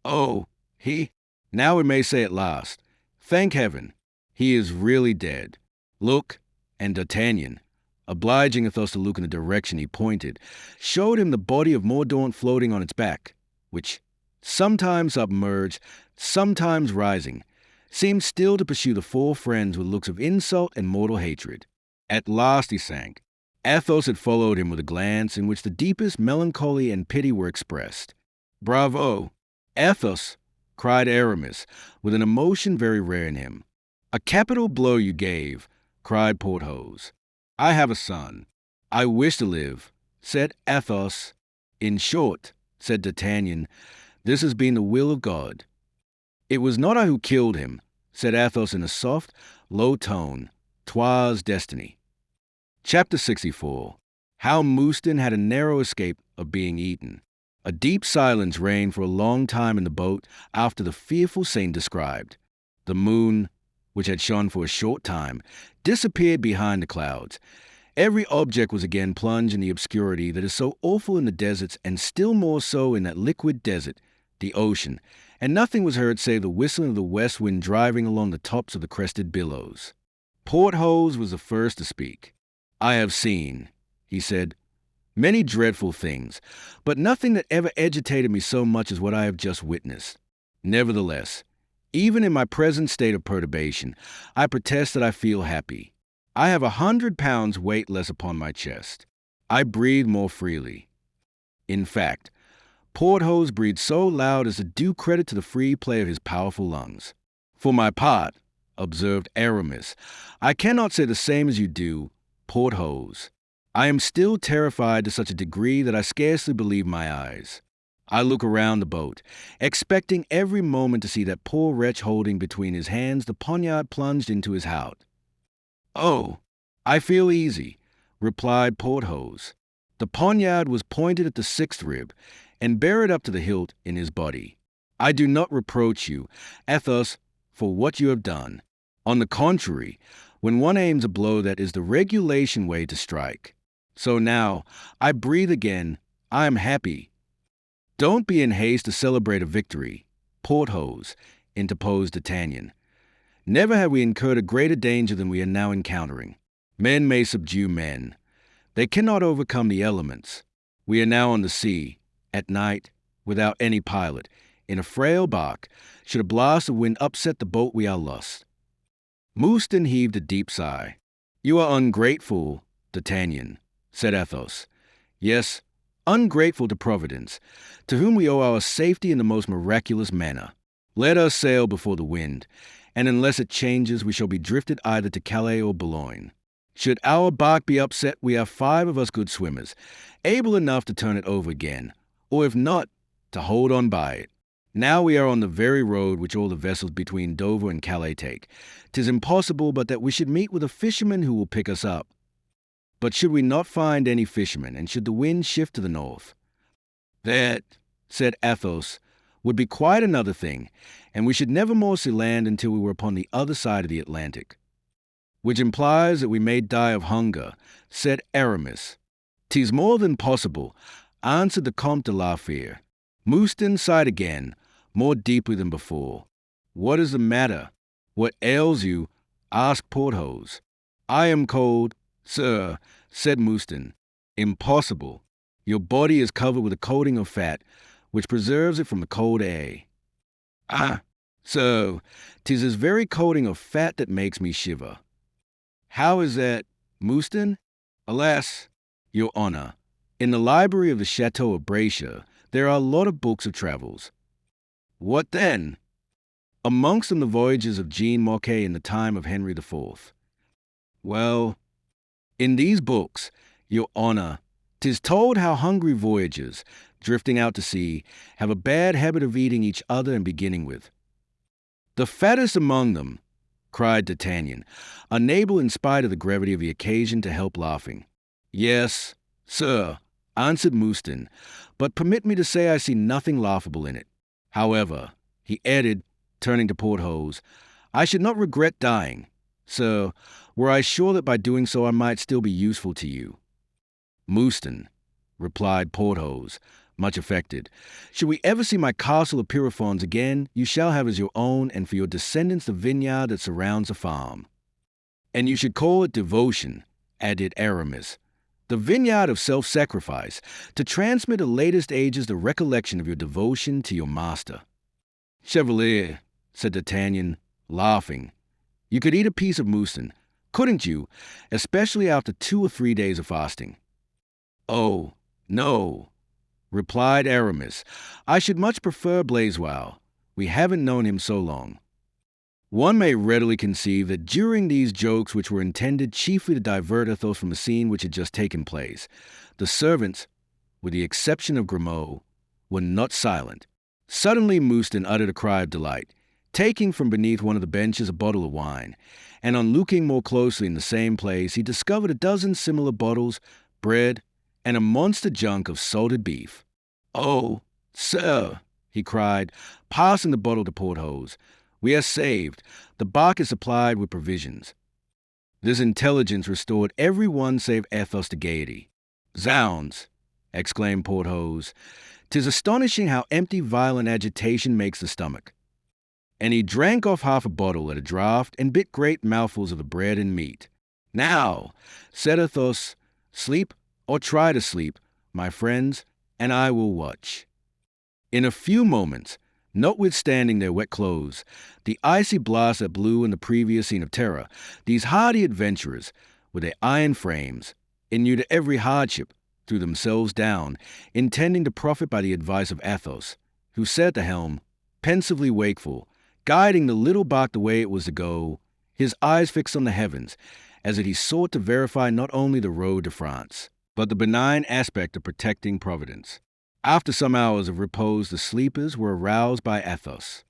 "Oh, he? Now we may say at last, thank heaven, he is really dead. Look," and D'Artagnan, obliging Athos to look in the direction he pointed, showed him the body of Mordaunt floating on its back, which, sometimes submerged, sometimes rising, seemed still to pursue the 4 friends with looks of insult and mortal hatred. At last he sank. Athos had followed him with a glance in which the deepest melancholy and pity were expressed. "Bravo, Athos!" cried Aramis, with an emotion very rare in him. "A capital blow you gave," cried Porthos. "I have a son. I wish to live," said Athos. "In short," said D'Artagnan, "this has been the will of God." "It was not I who killed him," said Athos in a soft, low tone. "'Twas destiny." Chapter 64. How Mouston had a narrow escape of being eaten. A deep silence reigned for a long time in the boat after the fearful scene described. The moon, which had shone for a short time, disappeared behind the clouds. Every object was again plunged in the obscurity that is so awful in the deserts, and still more so in that liquid desert, the ocean, and nothing was heard save the whistling of the west wind driving along the tops of the crested billows. Porthos was the first to speak. "I have seen," he said, "many dreadful things, but nothing that ever agitated me so much as what I have just witnessed. Nevertheless, even in my present state of perturbation, I protest that I feel happy. I have 100 pounds weight less upon my chest. I breathe more freely." In fact, Porthos breathed so loud as to do credit to the free play of his powerful lungs. "For my part," observed Aramis, "I cannot say the same as you do, Porthos. I am still terrified to such a degree that I scarcely believe my eyes. I look around the boat, expecting every moment to see that poor wretch holding between his hands the poniard plunged into his heart." "Oh, I feel easy," replied Porthos. "The poniard was pointed at the 6th rib, and buried up to the hilt in his body. I do not reproach you, Athos, for what you have done. On the contrary, when one aims a blow, that is the regulation way to strike. So now, I breathe again, I am happy." "Don't be in haste to celebrate a victory, Porthos," interposed D'Artagnan. "Never have we incurred a greater danger than we are now encountering. Men may subdue men. They cannot overcome the elements. We are now on the sea, at night, without any pilot, in a frail bark. Should a blast of wind upset the boat, we are lost." Mouston heaved a deep sigh. "You are ungrateful, D'Artagnan," said Athos. "Yes, ungrateful to Providence, to whom we owe our safety in the most miraculous manner. Let us sail before the wind, and unless it changes, we shall be drifted either to Calais or Boulogne. Should our bark be upset, we are 5 of us good swimmers, able enough to turn it over again, or if not, to hold on by it. Now we are on the very road which all the vessels between Dover and Calais take. 'Tis impossible but that we should meet with a fisherman who will pick us up. But should we not find any fisherman, and should the wind shift to the north, that," said Athos, "would be quite another thing, and we should never more see land until we were upon the other side of the Atlantic." "Which implies that we may die of hunger," said Aramis. "'Tis more than possible," answered the Comte de la Fère. Mouston sighed again, more deeply than before. "What is the matter? What ails you?" asked Porthos. "I am cold, sir," said Mouston. "Impossible. Your body is covered with a coating of fat, which preserves it from the cold air." "Ah, so 'tis this very coating of fat that makes me shiver." "How is that, Mouston?" "Alas, your honor, in the library of the Chateau of Bracia, there are a lot of books of travels." "What then?" "Amongst them the voyages of Jean Marquet in the time of Henry IV." "Well, in these books, your honor, 'Tis told how hungry voyagers, drifting out to sea, have a bad habit of eating each other and beginning with. The fattest among them, cried D'Artagnan, unable in spite of the gravity of the occasion to help laughing. Yes, sir, answered Mouston, but permit me to say I see nothing laughable in it. However, he added, turning to Porthos, I should not regret dying, sir, were I sure that by doing so I might still be useful to you. Mouston, replied Porthos, much affected, should we ever see my castle of Pierrefonds again, you shall have as your own, and for your descendants the vineyard that surrounds the farm. And you should call it devotion, added Aramis, the vineyard of self-sacrifice, to transmit to latest ages the recollection of your devotion to your master. Chevalier, said D'Artagnan, laughing, you could eat a piece of Mouston, couldn't you, especially after 2 or 3 days of fasting? Oh, no, replied Aramis. I should much prefer Blaisois. We haven't known him so long. One may readily conceive that during these jokes, which were intended chiefly to divert Athos from the scene which had just taken place, the servants, with the exception of Grimaud, were not silent. Suddenly Mouston uttered a cry of delight, taking from beneath one of the benches a bottle of wine, and on looking more closely in the same place, he discovered a dozen similar bottles, bread, and a monster junk of salted beef. Oh, sir, he cried, passing the bottle to Porthos, we are saved. The bark is supplied with provisions. This intelligence restored every one save Athos to gaiety. Zounds, exclaimed Porthos, 'tis astonishing how empty violent agitation makes the stomach. And he drank off half a bottle at a draught and bit great mouthfuls of the bread and meat. Now, said Athos, sleep or try to sleep, my friends, and I will watch. In a few moments, notwithstanding their wet clothes, the icy blast that blew in the previous scene of terror, these hardy adventurers, with their iron frames, inured to every hardship, threw themselves down, intending to profit by the advice of Athos, who sat at the helm, pensively wakeful, guiding the little bark the way it was to go, his eyes fixed on the heavens, as if he sought to verify not only the road to France, but the benign aspect of protecting Providence. After some hours of repose, the sleepers were aroused by Athos.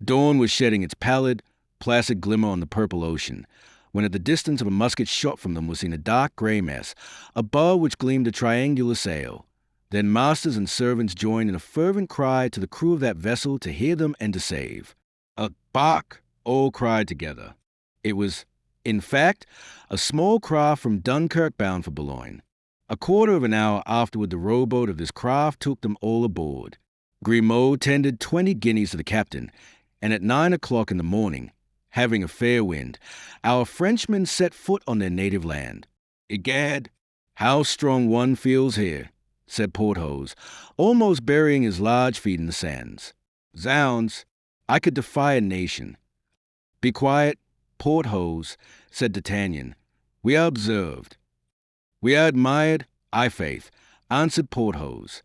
Dawn was shedding its pallid, placid glimmer on the purple ocean, when at the distance of a musket shot from them was seen a dark grey mass, above which gleamed a triangular sail. Then masters and servants joined in a fervent cry to the crew of that vessel to hear them and to save. A bark! All cried together. It was, in fact, a small craft from Dunkirk bound for Boulogne. A quarter of an hour afterward, the rowboat of this craft took them all aboard. Grimaud tendered 20 guineas to the captain, and at 9 o'clock in the morning, having a fair wind, our Frenchmen set foot on their native land. Egad, how strong one feels here, said Porthos, almost burying his large feet in the sands. Zounds, I could defy a nation. Be quiet, Porthos, said D'Artagnan. We are observed. We are admired, I' faith, answered Porthos.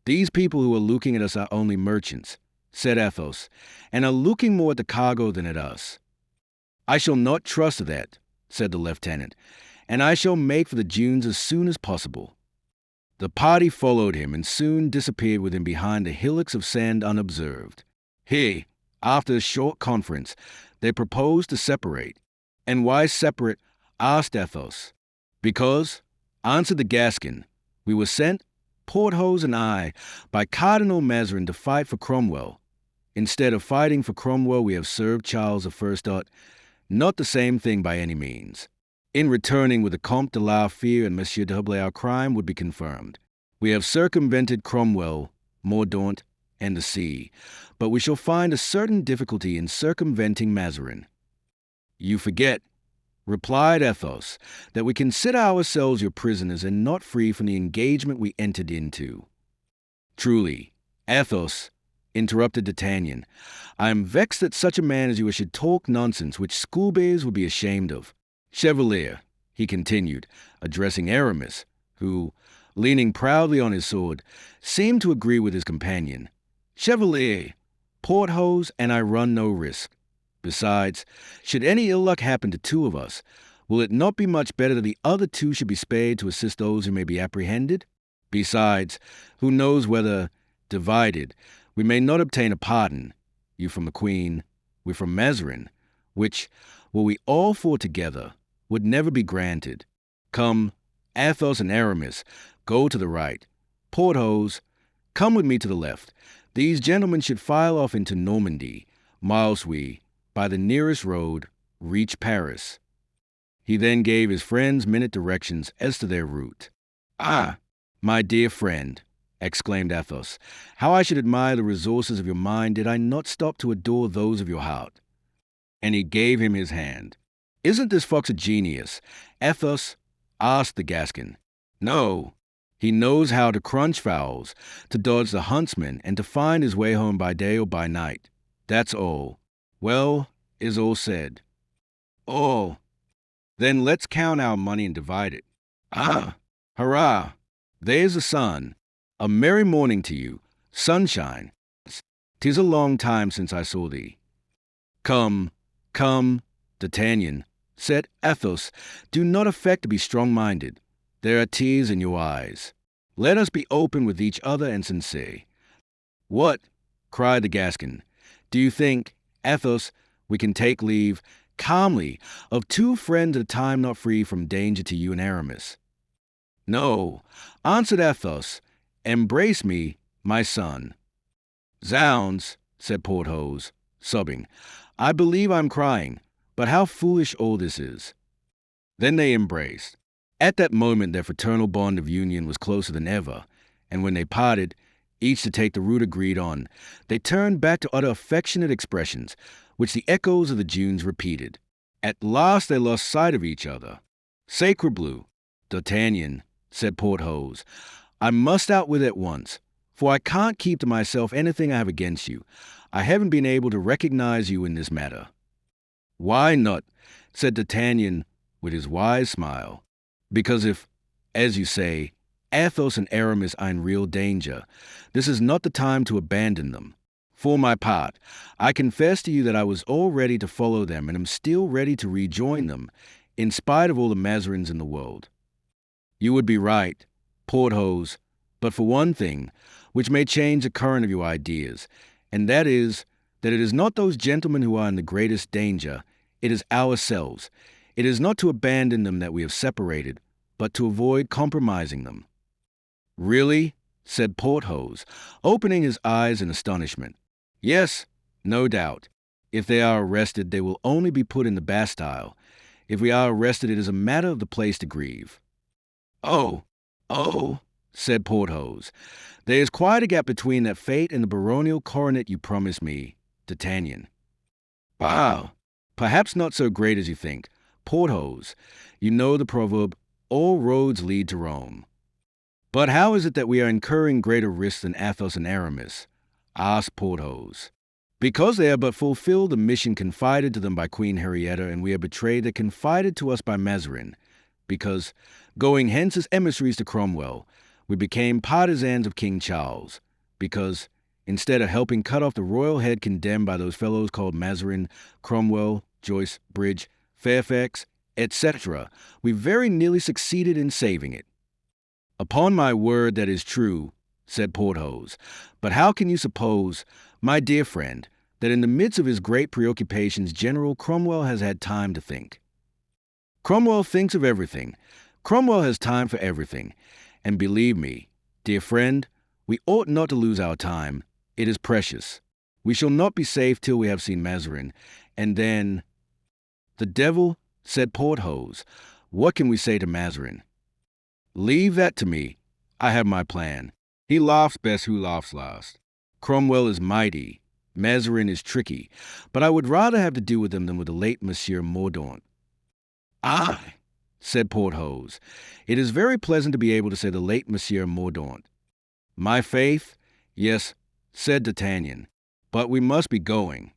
These people who are looking at us are only merchants, said Athos, and are looking more at the cargo than at us. I shall not trust to that, said the lieutenant, and I shall make for the dunes as soon as possible. The party followed him and soon disappeared with him behind the hillocks of sand unobserved. Here, after a short conference, they proposed to separate. And why separate? Asked Athos. Because, answered the Gascon, we were sent, Porthos and I, by Cardinal Mazarin to fight for Cromwell. Instead of fighting for Cromwell, we have served Charles I. Not the same thing by any means. In returning with the Comte de la Fere and Monsieur d'Herblay, our crime would be confirmed. We have circumvented Cromwell, Mordaunt, and the sea, but we shall find a certain difficulty in circumventing Mazarin. You forget, replied Athos, that we consider ourselves your prisoners and not free from the engagement we entered into. Truly, Athos, interrupted D'Artagnan, I am vexed that such a man as you should talk nonsense which schoolboys would be ashamed of. Chevalier, he continued, addressing Aramis, who, leaning proudly on his sword, seemed to agree with his companion. Chevalier, Porthos and I run no risk. Besides, should any ill luck happen to two of us, will it not be much better that the other two should be spared to assist those who may be apprehended? Besides, who knows whether, divided, we may not obtain a pardon, you from the Queen, we from Mazarin, which, were we all four together, would never be granted. Come, Athos and Aramis, go to the right. Porthos, come with me to the left. These gentlemen should file off into Normandy, whilst we, by the nearest road, reach Paris. He then gave his friends minute directions as to their route. "Ah, my dear friend," exclaimed Athos, "how I should admire the resources of your mind did I not stop to adore those of your heart." And he gave him his hand. "Isn't this fox a genius?" Athos asked the Gascon. "No. He knows how to crunch fowls, to dodge the huntsman, and to find his way home by day or by night. That's all. Well, is all said." "All. Then let's count our money and divide it." "Ah, hurrah! There's the sun. A merry morning to you. Sunshine. 'Tis a long time since I saw thee." "Come, come, D'Artagnan," said Athos, "do not affect to be strong-minded. There are tears in your eyes. Let us be open with each other and sincere." "What?" cried the Gascon. "Do you think, Athos, we can take leave, calmly, of two friends at a time not free from danger to you and Aramis?" "No," answered Athos. "Embrace me, my son." "Zounds," said Porthos, sobbing. "I believe I'm crying, but how foolish all this is." Then they embraced. At that moment their fraternal bond of union was closer than ever, and when they parted, each to take the route agreed on, they turned back to utter affectionate expressions, which the echoes of the dunes repeated. At last they lost sight of each other. "Sacre bleu, D'Artagnan," said Porthos, "I must out with it at once, for I can't keep to myself anything I have against you. I haven't been able to recognize you in this matter." "Why not?" said D'Artagnan with his wise smile. "Because if, as you say, Athos and Aramis are in real danger, this is not the time to abandon them. For my part, I confess to you that I was all ready to follow them and am still ready to rejoin them, in spite of all the Mazarins in the world." "You would be right, Porthos, but for one thing, which may change the current of your ideas, and that is, that it is not those gentlemen who are in the greatest danger, it is ourselves. It is not to abandon them that we have separated, but to avoid compromising them." "Really?" said Porthos, opening his eyes in astonishment. "Yes, no doubt. If they are arrested, they will only be put in the Bastille. If we are arrested, it is a matter of the place to grieve." "Oh, oh," said Porthos, "there is quite a gap between that fate and the baronial coronet you promised me, D'Artagnan." "Bah, perhaps not so great as you think. Porthos, you know the proverb, 'All roads lead to Rome.'" "But how is it that we are incurring greater risks than Athos and Aramis?" asked Porthos. "Because they have but fulfilled the mission confided to them by Queen Henrietta, and we have betrayed the confided to us by Mazarin. Because, going hence as emissaries to Cromwell, we became partisans of King Charles. Because, instead of helping cut off the royal head condemned by those fellows called Mazarin, Cromwell, Joyce, Bridge, Fairfax, etc., we very nearly succeeded in saving it." "Upon my word, that is true," said Porthos. "But how can you suppose, my dear friend, that in the midst of his great preoccupations General Cromwell has had time to think?" "Cromwell thinks of everything. Cromwell has time for everything. And believe me, dear friend, we ought not to lose our time. It is precious. We shall not be safe till we have seen Mazarin, and then—" "The devil," said Porthos. "What can we say to Mazarin?" "Leave that to me. I have my plan. He laughs best who laughs last. Cromwell is mighty. Mazarin is tricky. But I would rather have to do with them than with the late Monsieur Mordaunt." "Ah," said Porthos, "it is very pleasant to be able to say the late Monsieur Mordaunt." "My faith, yes," said D'Artagnan, "but we must be going."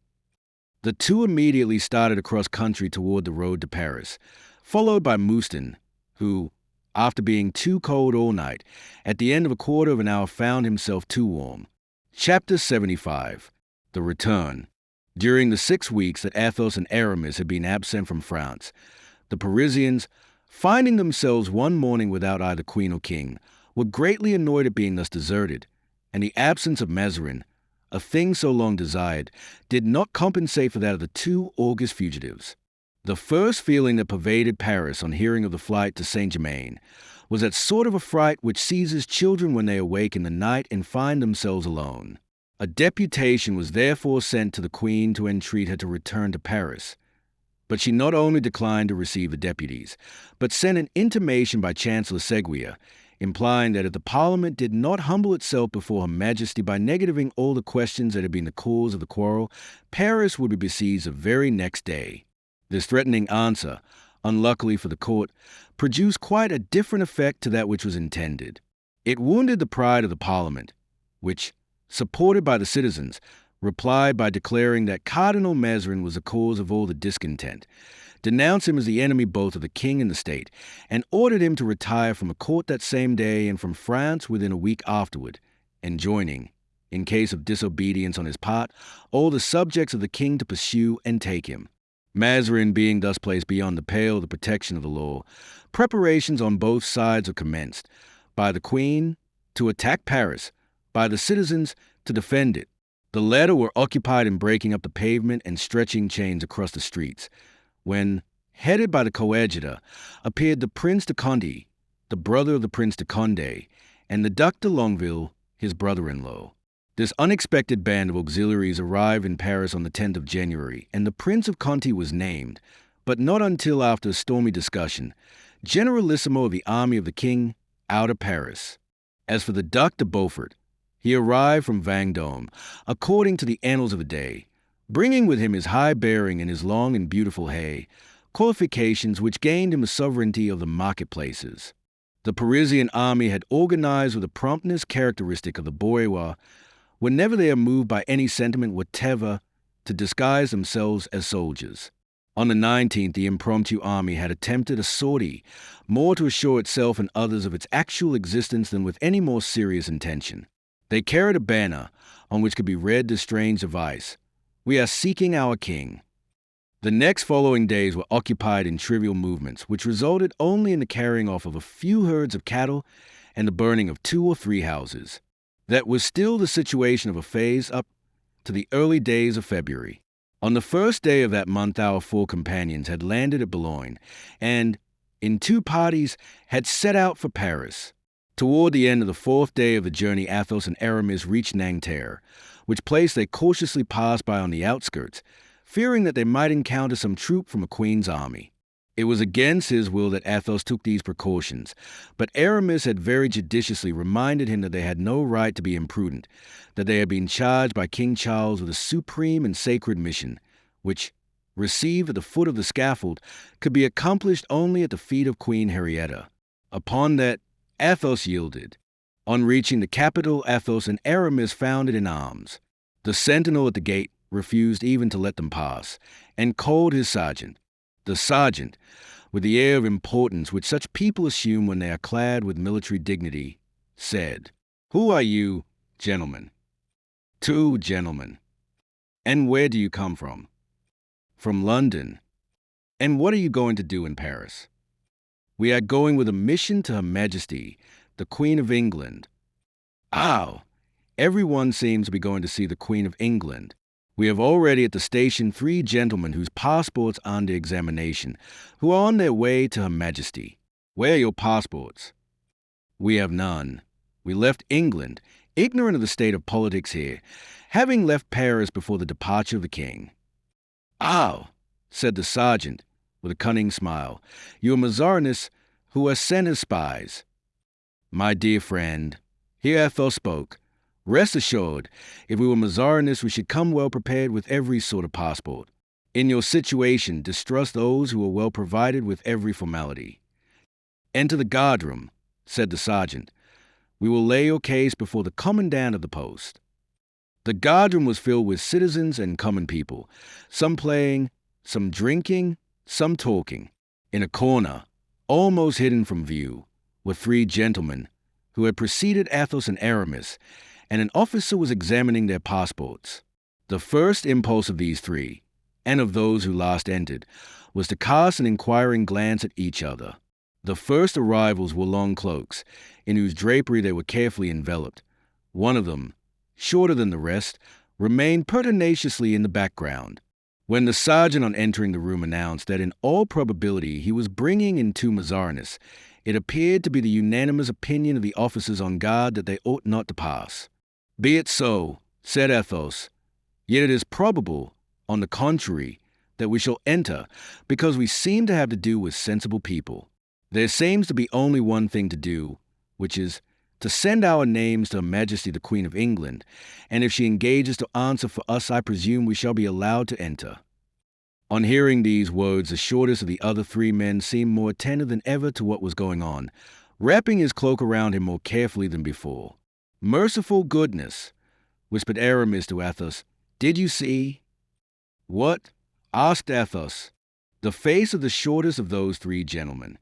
The two immediately started across country toward the road to Paris, followed by Mouston, who, after being too cold all night, at the end of a quarter of an hour found himself too warm. Chapter 75. The Return. During the 6 weeks that Athos and Aramis had been absent from France, the Parisians, finding themselves one morning without either queen or king, were greatly annoyed at being thus deserted, and the absence of Mazarin, a thing so long desired, did not compensate for that of the two august fugitives. The first feeling that pervaded Paris on hearing of the flight to Saint-Germain was that sort of a fright which seizes children when they awake in the night and find themselves alone. A deputation was therefore sent to the Queen to entreat her to return to Paris. But she not only declined to receive the deputies, but sent an intimation by Chancellor Seguier, implying that if the Parliament did not humble itself before Her Majesty by negativing all the questions that had been the cause of the quarrel, Paris would be besieged the very next day. This threatening answer, unluckily for the court, produced quite a different effect to that which was intended. It wounded the pride of the Parliament, which, supported by the citizens, replied by declaring that Cardinal Mazarin was the cause of all the discontent, denounced him as the enemy both of the king and the state, and ordered him to retire from the court that same day and from France within a week afterward, enjoining, in case of disobedience on his part, all the subjects of the king to pursue and take him. Mazarin being thus placed beyond the pale of the protection of the law, preparations on both sides were commenced, by the Queen to attack Paris, by the citizens to defend it. The latter were occupied in breaking up the pavement and stretching chains across the streets, when, headed by the coadjutor, appeared the Prince de Conde, the brother of the Prince de Condé, and the Duc de Longueville, his brother-in-law. This unexpected band of auxiliaries arrived in Paris on the 10th of January, and the Prince of Conti was named, but not until after a stormy discussion, Generalissimo of the army of the king, out of Paris. As for the Duc de Beaufort, he arrived from Vendôme, according to the annals of the day, bringing with him his high bearing and his long and beautiful hay, qualifications which gained him a sovereignty of the marketplaces. The Parisian army had organized with a promptness characteristic of the bourgeois whenever they are moved by any sentiment whatever to disguise themselves as soldiers. On the 19th, the impromptu army had attempted a sortie, more to assure itself and others of its actual existence than with any more serious intention. They carried a banner on which could be read this strange device: "We are seeking our king." The next following days were occupied in trivial movements, which resulted only in the carrying off of a few herds of cattle and the burning of 2 or 3 houses. That was still the situation of affairs up to the early days of February. On the first day of that month our 4 companions had landed at Boulogne, and, in 2 parties, had set out for Paris. Toward the end of the 4th day of the journey, Athos and Aramis reached Nanterre, which place they cautiously passed by on the outskirts, fearing that they might encounter some troop from a queen's army. It was against his will that Athos took these precautions, but Aramis had very judiciously reminded him that they had no right to be imprudent, that they had been charged by King Charles with a supreme and sacred mission, which, received at the foot of the scaffold, could be accomplished only at the feet of Queen Henrietta. Upon that, Athos yielded. On reaching the capital, Athos and Aramis found it in arms. The sentinel at the gate refused even to let them pass, and called his sergeant. The sergeant, with the air of importance which such people assume when they are clad with military dignity, said, "Who are you, gentlemen?" "Two gentlemen." "And where do you come from?" "From London." "And what are you going to do in Paris?" "We are going with a mission to Her Majesty, the Queen of England." "Ah! Everyone seems to be going to see the Queen of England. We have already at the station 3 gentlemen whose passports are under examination, who are on their way to Her Majesty." "Where are your passports?" "We have none. We left England, ignorant of the state of politics here, having left Paris before the departure of the king." "Ah!" said the sergeant, with a cunning smile, "you are Mazarinists who are sent as spies." "My dear friend," here Athos spoke, "rest assured, if we were Mazarinists, we should come well prepared with every sort of passport. In your situation, distrust those who are well provided with every formality." "Enter the guardroom," said the sergeant. "We will lay your case before the commandant of the post." The guardroom was filled with citizens and common people, some playing, some drinking, some talking. In a corner, almost hidden from view, were 3 gentlemen who had preceded Athos and Aramis, and an officer was examining their passports. The first impulse of these 3, and of those who last entered, was to cast an inquiring glance at each other. The first arrivals wore long cloaks, in whose drapery they were carefully enveloped. One of them, shorter than the rest, remained pertinaciously in the background. When the sergeant on entering the room announced that in all probability he was bringing in two Mazarinus, it appeared to be the unanimous opinion of the officers on guard that they ought not to pass. "Be it so," said Athos, "yet it is probable, on the contrary, that we shall enter, because we seem to have to do with sensible people. There seems to be only one thing to do, which is to send our names to Her Majesty the Queen of England, and if she engages to answer for us, I presume we shall be allowed to enter." On hearing these words, the shortest of the other three men seemed more attentive than ever to what was going on, wrapping his cloak around him more carefully than before. "Merciful goodness," whispered Aramis to Athos, "did you see?" "What?" asked Athos. "The face of the shortest of those three gentlemen."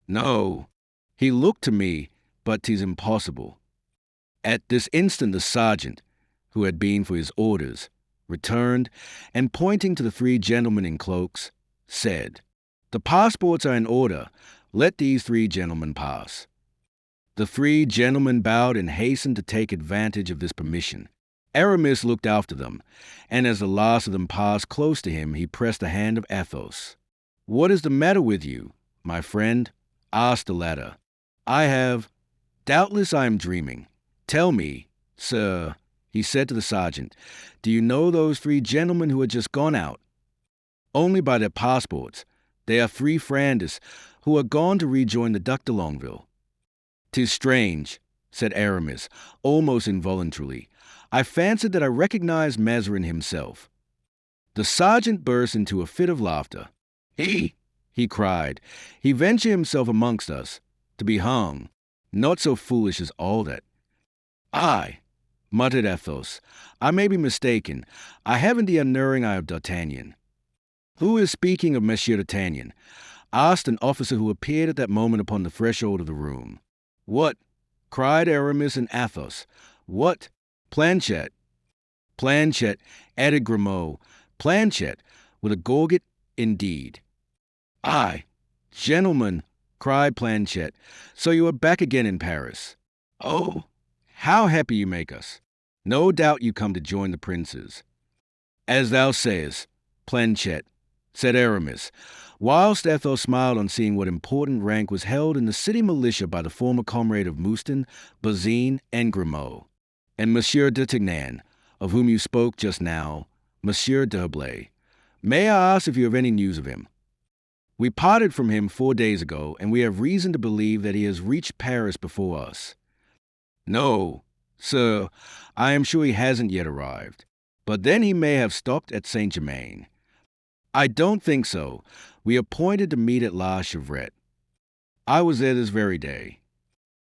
"No, he looked to me, but 'tis impossible." At this instant the sergeant, who had been for his orders, returned, and pointing to the three gentlemen in cloaks, said, "The passports are in order. Let these three gentlemen pass." The three gentlemen bowed and hastened to take advantage of this permission. Aramis looked after them, and as the last of them passed close to him, he pressed the hand of Athos. "What is the matter with you, my friend?" asked the latter. Doubtless I am dreaming. Tell me, sir," he said to the sergeant, "do you know those three gentlemen who had just gone out?" "Only by their passports. They are three Frondists who are gone to rejoin the Duc de Longueville." "'Tis strange," said Aramis, almost involuntarily. "I fancied that I recognized Mazarin himself." The sergeant burst into a fit of laughter. He cried, "he venture himself amongst us, to be hung. Not so foolish as all that." "Aye," muttered Athos, "I may be mistaken. I haven't the unerring eye of D'Artagnan." "Who is speaking of Monsieur D'Artagnan?" asked an officer who appeared at that moment upon the threshold of the room. "What?" cried Aramis and Athos. "What? Planchet." "Planchet," added Grimaud. "Planchet, with a gorget, indeed." "Aye, gentlemen," cried Planchet, "so you are back again in Paris. Oh, how happy you make us. No doubt you come to join the princes." "As thou sayest, Planchet," said Aramis, whilst Athos smiled on seeing what important rank was held in the city militia by the former comrade of Mouston, Bazin, and Grimaud. "And Monsieur d'Artagnan, of whom you spoke just now, Monsieur d'Herblay, may I ask if you have any news of him?" "We parted from him 4 days ago, and we have reason to believe that he has reached Paris before us." "No, sir, I am sure he hasn't yet arrived. But then he may have stopped at Saint-Germain." "I don't think so. We appointed to meet at La Chevrette. I was there this very day."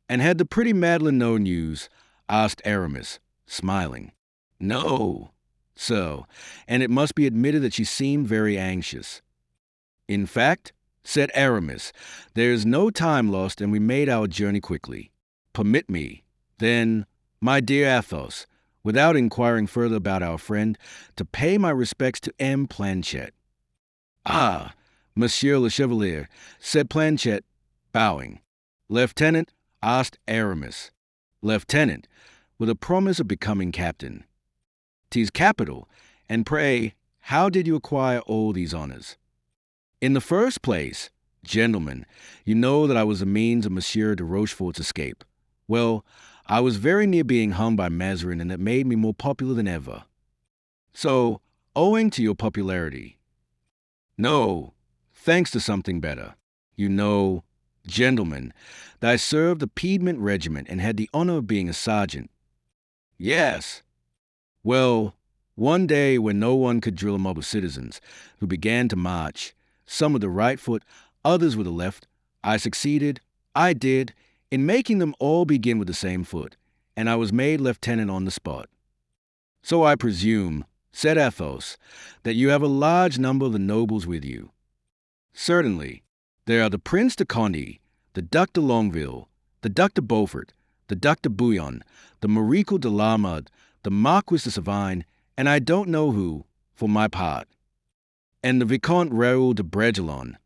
"And had the pretty Madeleine no news?" asked Aramis, smiling. "No, sir, and it must be admitted that she seemed very anxious." "In fact," said Aramis, "there is no time lost, and we made our journey quickly. Permit me, then, my dear Athos, without inquiring further about our friend, to pay my respects to M. Planchet." "Ah, Monsieur le Chevalier," said Planchet, bowing. "Lieutenant?" asked Aramis. "Lieutenant, with a promise of becoming captain." "'Tis capital. And pray, how did you acquire all these honors?" "In the first place, gentlemen, you know that I was the means of Monsieur de Rochefort's escape. Well, I was very near being hung by Mazarin, and that made me more popular than ever." "So, owing to your popularity?" "No, thanks to something better. You know, gentlemen, that I served the Piedmont regiment and had the honor of being a sergeant." "Yes." "Well, one day when no one could drill a mob of citizens, who began to march, some with the right foot, others with the left, I did, in making them all begin with the same foot, and I was made lieutenant on the spot." "So I presume," said Athos, "that you have a large number of the nobles with you." "Certainly. There are the Prince de Conde, the Duc de Longueville, the Duc de Beaufort, the Duc de Bouillon, the Marechal de Lamotte, the Marquis de Savine, and I don't know who, for my part. And the Vicomte Raoul de Bragelonne."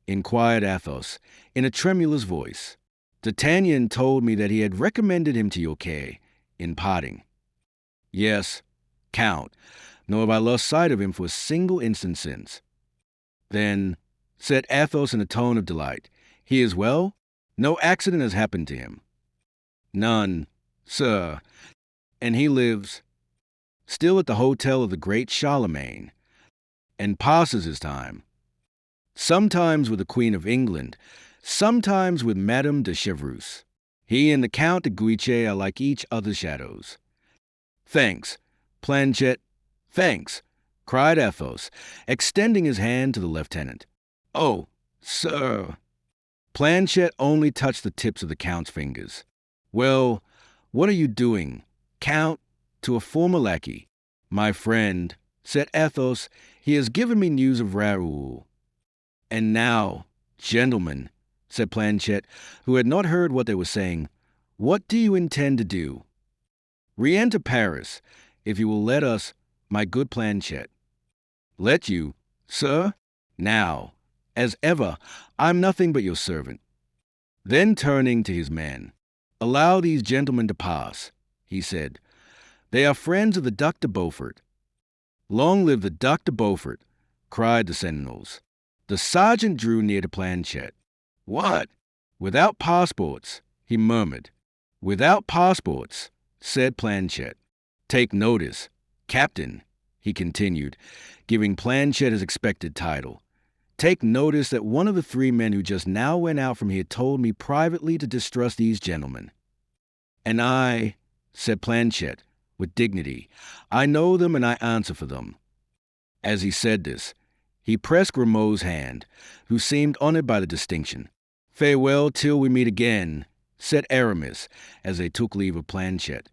inquired Athos, in a tremulous voice. D'Artagnan told me that he had recommended him to your care in parting. Yes, Count, nor have I lost sight of him for a single instant since. Then, said Athos in a tone of delight, he is well? No accident has happened to him? None, sir, and he lives still at the hotel of the great Charlemagne, and passes his time, sometimes with the Queen of England, sometimes with Madame de Chevreuse. He and the Count de Guiche are like each other's shadows. Thanks, Planchet, thanks, cried Athos, extending his hand to the lieutenant. Oh, sir. Planchet only touched the tips of the Count's fingers. Well, what are you doing, Count? To a former lackey. My friend, said Athos, he has given me news of Raoul. And now, gentlemen, said Planchet, who had not heard what they were saying, what do you intend to do? Re-enter Paris, if you will let us, my good Planchet. Let you, sir? Now, as ever, I'm nothing but your servant. Then turning to his men, allow these gentlemen to pass, he said. They are friends of the Duc de Beaufort. Long live the Duc de Beaufort, cried the sentinels. The sergeant drew near to Planchet. What? Without passports, he murmured. Without passports, said Planchet. Take notice, Captain, he continued, giving Planchet his expected title. Take notice that one of the three men who just now went out from here told me privately to distrust these gentlemen. And I, said Planchet, with dignity, I know them and I answer for them. As he said this, he pressed Grimaud's hand, who seemed honored by the distinction. Farewell till we meet again, said Aramis, as they took leave of Planchet.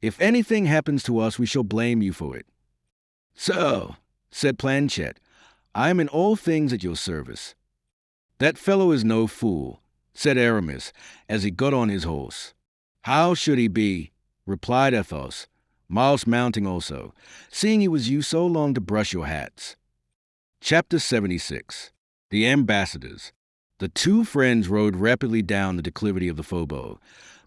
If anything happens to us, we shall blame you for it. So, said Planchet, I am in all things at your service. That fellow is no fool, said Aramis, as he got on his horse. How should he be? Replied Athos, whilst mounting also, seeing he was used so long to brush your hats. Chapter 76. The Ambassadors. The two friends rode rapidly down the declivity of the Faubourg,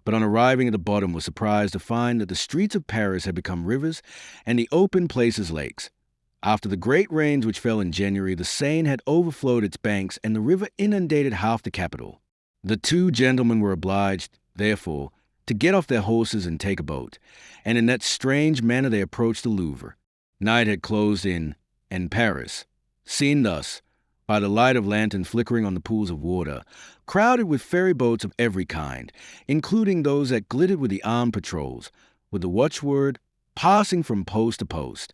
but on arriving at the bottom were surprised to find that the streets of Paris had become rivers and the open places lakes. After the great rains which fell in January, the Seine had overflowed its banks and the river inundated half the capital. The two gentlemen were obliged, therefore, to get off their horses and take a boat, and in that strange manner they approached the Louvre. Night had closed in, and Paris, seen thus, by the light of lanterns flickering on the pools of water, crowded with ferry boats of every kind, including those that glittered with the armed patrols, with the watchword, passing from post to post.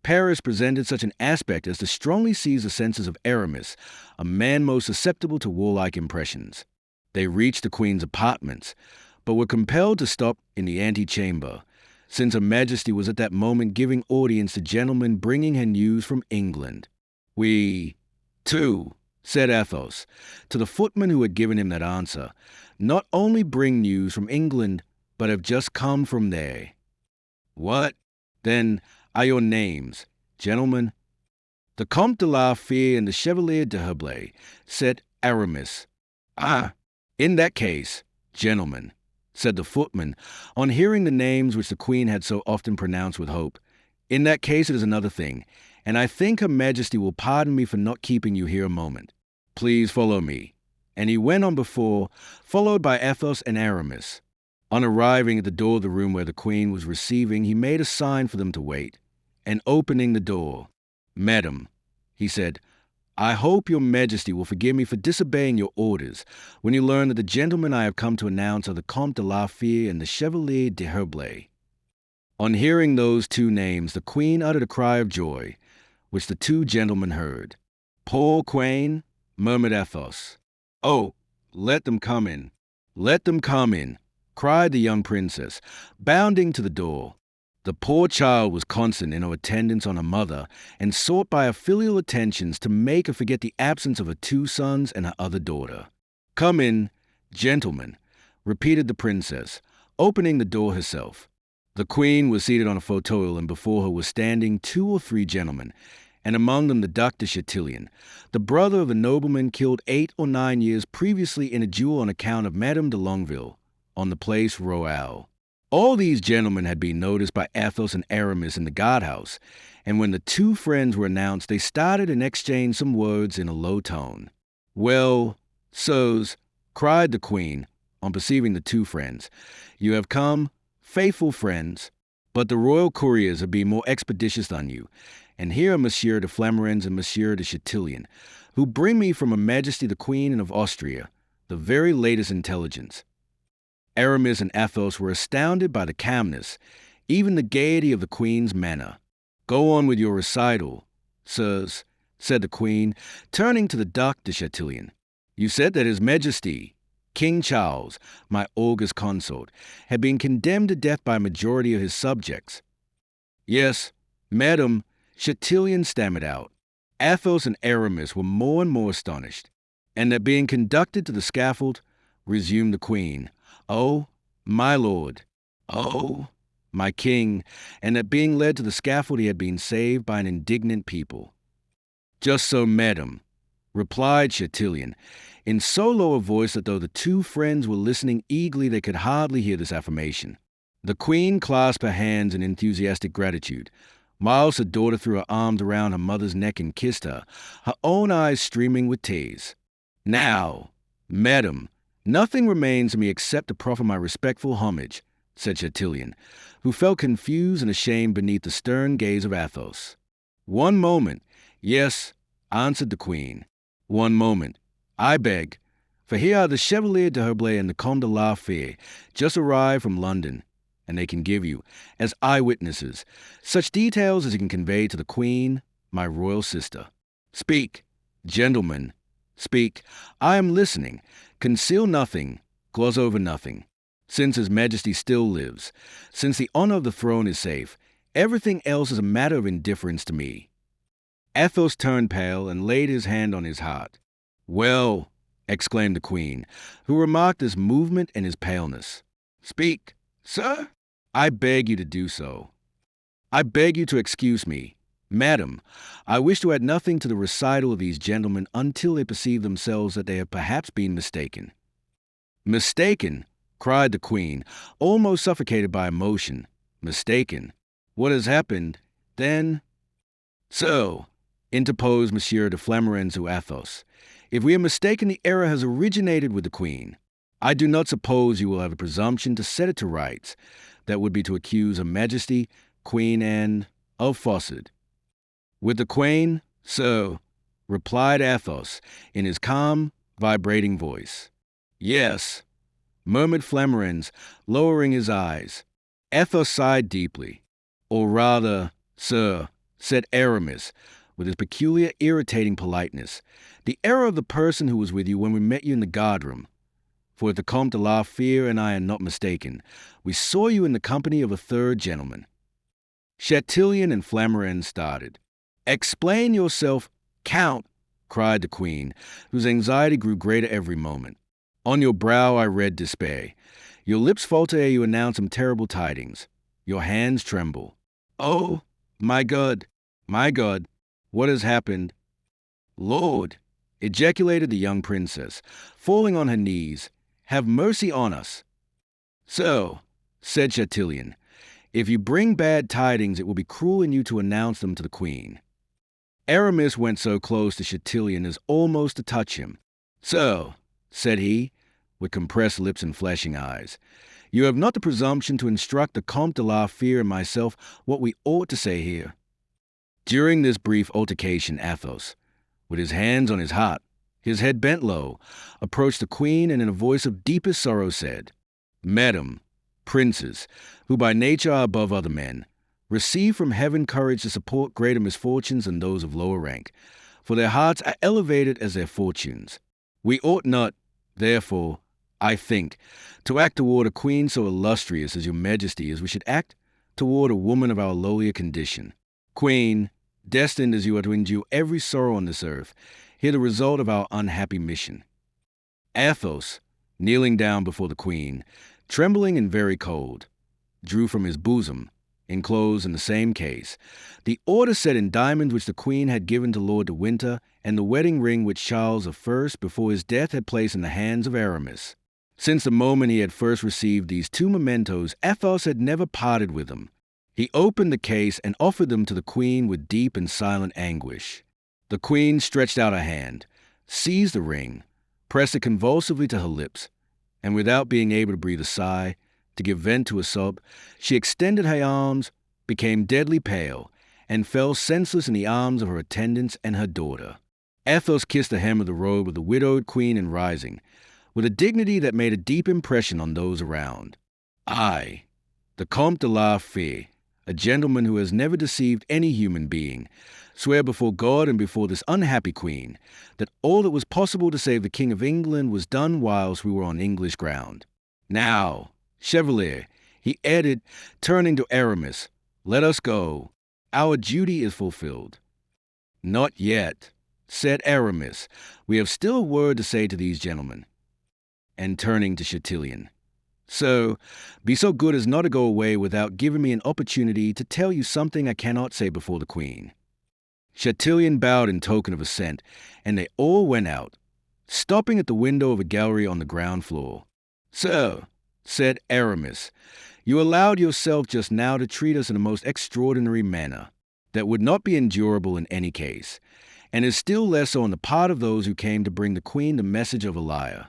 Paris presented such an aspect as to strongly seize the senses of Aramis, a man most susceptible to warlike impressions. They reached the Queen's apartments, but were compelled to stop in the antechamber, since Her Majesty was at that moment giving audience to gentlemen bringing her news from England. We, too, said Athos, to the footman who had given him that answer, not only bring news from England, but have just come from there. What, then, are your names, gentlemen? The Comte de la Fère and the Chevalier de Herblay, said Aramis. Ah, in that case, gentlemen, said the footman, on hearing the names which the Queen had so often pronounced with hope. In that case it is another thing, and I think Her Majesty will pardon me for not keeping you here a moment. Please follow me. And he went on before, followed by Athos and Aramis. On arriving at the door of the room where the Queen was receiving, he made a sign for them to wait, and opening the door, Madam, he said, I hope your Majesty will forgive me for disobeying your orders when you learn that the gentlemen I have come to announce are the Comte de la Fère and the Chevalier de Herblay. On hearing those two names, the Queen uttered a cry of joy, which the two gentlemen heard. Poor Queen, murmured Athos. Oh, let them come in. Let them come in, cried the young princess, bounding to the door. The poor child was constant in her attendance on her mother, and sought by her filial attentions to make her forget the absence of her two sons and her other daughter. Come in, gentlemen, repeated the princess, opening the door herself. The Queen was seated on a fauteuil, and before her were standing 2 or 3 gentlemen, and among them the Duc de Chatillon, the brother of a nobleman killed 8 or 9 years previously in a duel on account of Madame de Longueville, on the Place Royale. All these gentlemen had been noticed by Athos and Aramis in the guardhouse, and when the two friends were announced, they started and exchanged some words in a low tone. "Well, sirs," cried the queen, on perceiving the two friends, "you have come, faithful friends, but the royal couriers have been more expeditious than you, and here are Monsieur de Flamarens and Monsieur de Chatillon, who bring me from Her Majesty the Queen and of Austria the very latest intelligence." Aramis and Athos were astounded by the calmness, even the gaiety of the queen's manner. "Go on with your recital, sirs," said the queen, turning to the Duc de Chatillon. "You said that His Majesty, King Charles, my august consort, had been condemned to death by a majority of his subjects." "Yes, madam," Chatillon stammered out. Athos and Aramis were more and more astonished. "And that being conducted to the scaffold," resumed the queen, "oh, my lord, oh, my king, and that being led to the scaffold he had been saved by an indignant people." "Just so, madam," replied Chatillon, in so low a voice that though the two friends were listening eagerly, they could hardly hear this affirmation. The queen clasped her hands in enthusiastic gratitude, whilst her daughter threw her arms around her mother's neck and kissed her, her own eyes streaming with tears. "Now, madam, nothing remains to me except to proffer my respectful homage," said Chatillon, who felt confused and ashamed beneath the stern gaze of Athos. "One moment." "Yes," answered the queen. "One moment, I beg, for here are the Chevalier d'Herblay and the Comte de la Fère, just arrived from London, and they can give you, as eyewitnesses, such details as you can convey to the queen, my royal sister. Speak, gentlemen, speak. I am listening. Conceal nothing, gloss over nothing. Since His Majesty still lives, since the honor of the throne is safe, everything else is a matter of indifference to me." Athos turned pale and laid his hand on his heart. "Well," exclaimed the queen, who remarked this movement and his paleness. "Speak, sir." "I beg you to do so. I beg you to excuse me. Madam, I wish to add nothing to the recital of these gentlemen until they perceive themselves that they have perhaps been mistaken." "Mistaken?" cried the queen, almost suffocated by emotion. "Mistaken? What has happened, then?" "So," interposed Monsieur de Flamarens to Athos, "if we are mistaken, the error has originated with the queen. I do not suppose you will have the presumption to set it to rights. That would be to accuse Her Majesty, Queen Anne, of falsehood." "With the queen, so," replied Athos, in his calm, vibrating voice. "Yes," murmured Flamarens, lowering his eyes. Athos sighed deeply. "Or rather, sir," said Aramis, with his peculiar irritating politeness, "the error of the person who was with you when we met you in the guardroom. For if the Comte de la Fère and I are not mistaken, we saw you in the company of a third gentleman." Chatillon and Flamarens started. "Explain yourself, Count," cried the queen, whose anxiety grew greater every moment. On your brow I read despair. Your lips falter ere you announce some terrible tidings. Your hands tremble. "Oh, my God, what has happened?" "Lord," ejaculated the young princess, falling on her knees, "have mercy on us." "So," said Chatillon, "if you bring bad tidings, it will be cruel in you to announce them to the queen." Aramis went so close to Chatillon as almost to touch him. "So," said he, with compressed lips and flashing eyes, "you have not the presumption to instruct the Comte de la Fère and myself what we ought to say here." During this brief altercation, Athos, with his hands on his heart, his head bent low, approached the queen and in a voice of deepest sorrow said, "Madam, princes, who by nature are above other men, receive from heaven courage to support greater misfortunes than those of lower rank, for their hearts are elevated as their fortunes. We ought not, therefore, I think, to act toward a queen so illustrious as your Majesty as we should act toward a woman of our lowlier condition. Queen, destined as you are to endure every sorrow on this earth, hear the result of our unhappy mission." Athos, kneeling down before the queen, trembling and very cold, drew from his bosom enclosed in the same case, the order set in diamonds which the Queen had given to Lord de Winter, and the wedding ring which Charles I, before his death, had placed in the hands of Aramis. Since the moment he had first received these two mementos, Athos had never parted with them. He opened the case and offered them to the Queen with deep and silent anguish. The Queen stretched out her hand, seized the ring, pressed it convulsively to her lips, and without being able to breathe a sigh, to give vent to a sob, she extended her arms, became deadly pale, and fell senseless in the arms of her attendants and her daughter. Athos kissed the hem of the robe of the widowed queen in rising, with a dignity that made a deep impression on those around. I, the Comte de la Fère, a gentleman who has never deceived any human being, swear before God and before this unhappy queen that all that was possible to save the King of England was done whilst we were on English ground. Now, Chevalier, he added, turning to Aramis, let us go. Our duty is fulfilled. Not yet, said Aramis. We have still a word to say to these gentlemen. And turning to Chatillon, so, be so good as not to go away without giving me an opportunity to tell you something I cannot say before the Queen. Chatillon bowed in token of assent, and they all went out, stopping at the window of a gallery on the ground floor. Sir, said Aramis, you allowed yourself just now to treat us in a most extraordinary manner, that would not be endurable in any case, and is still less so on the part of those who came to bring the Queen the message of a liar.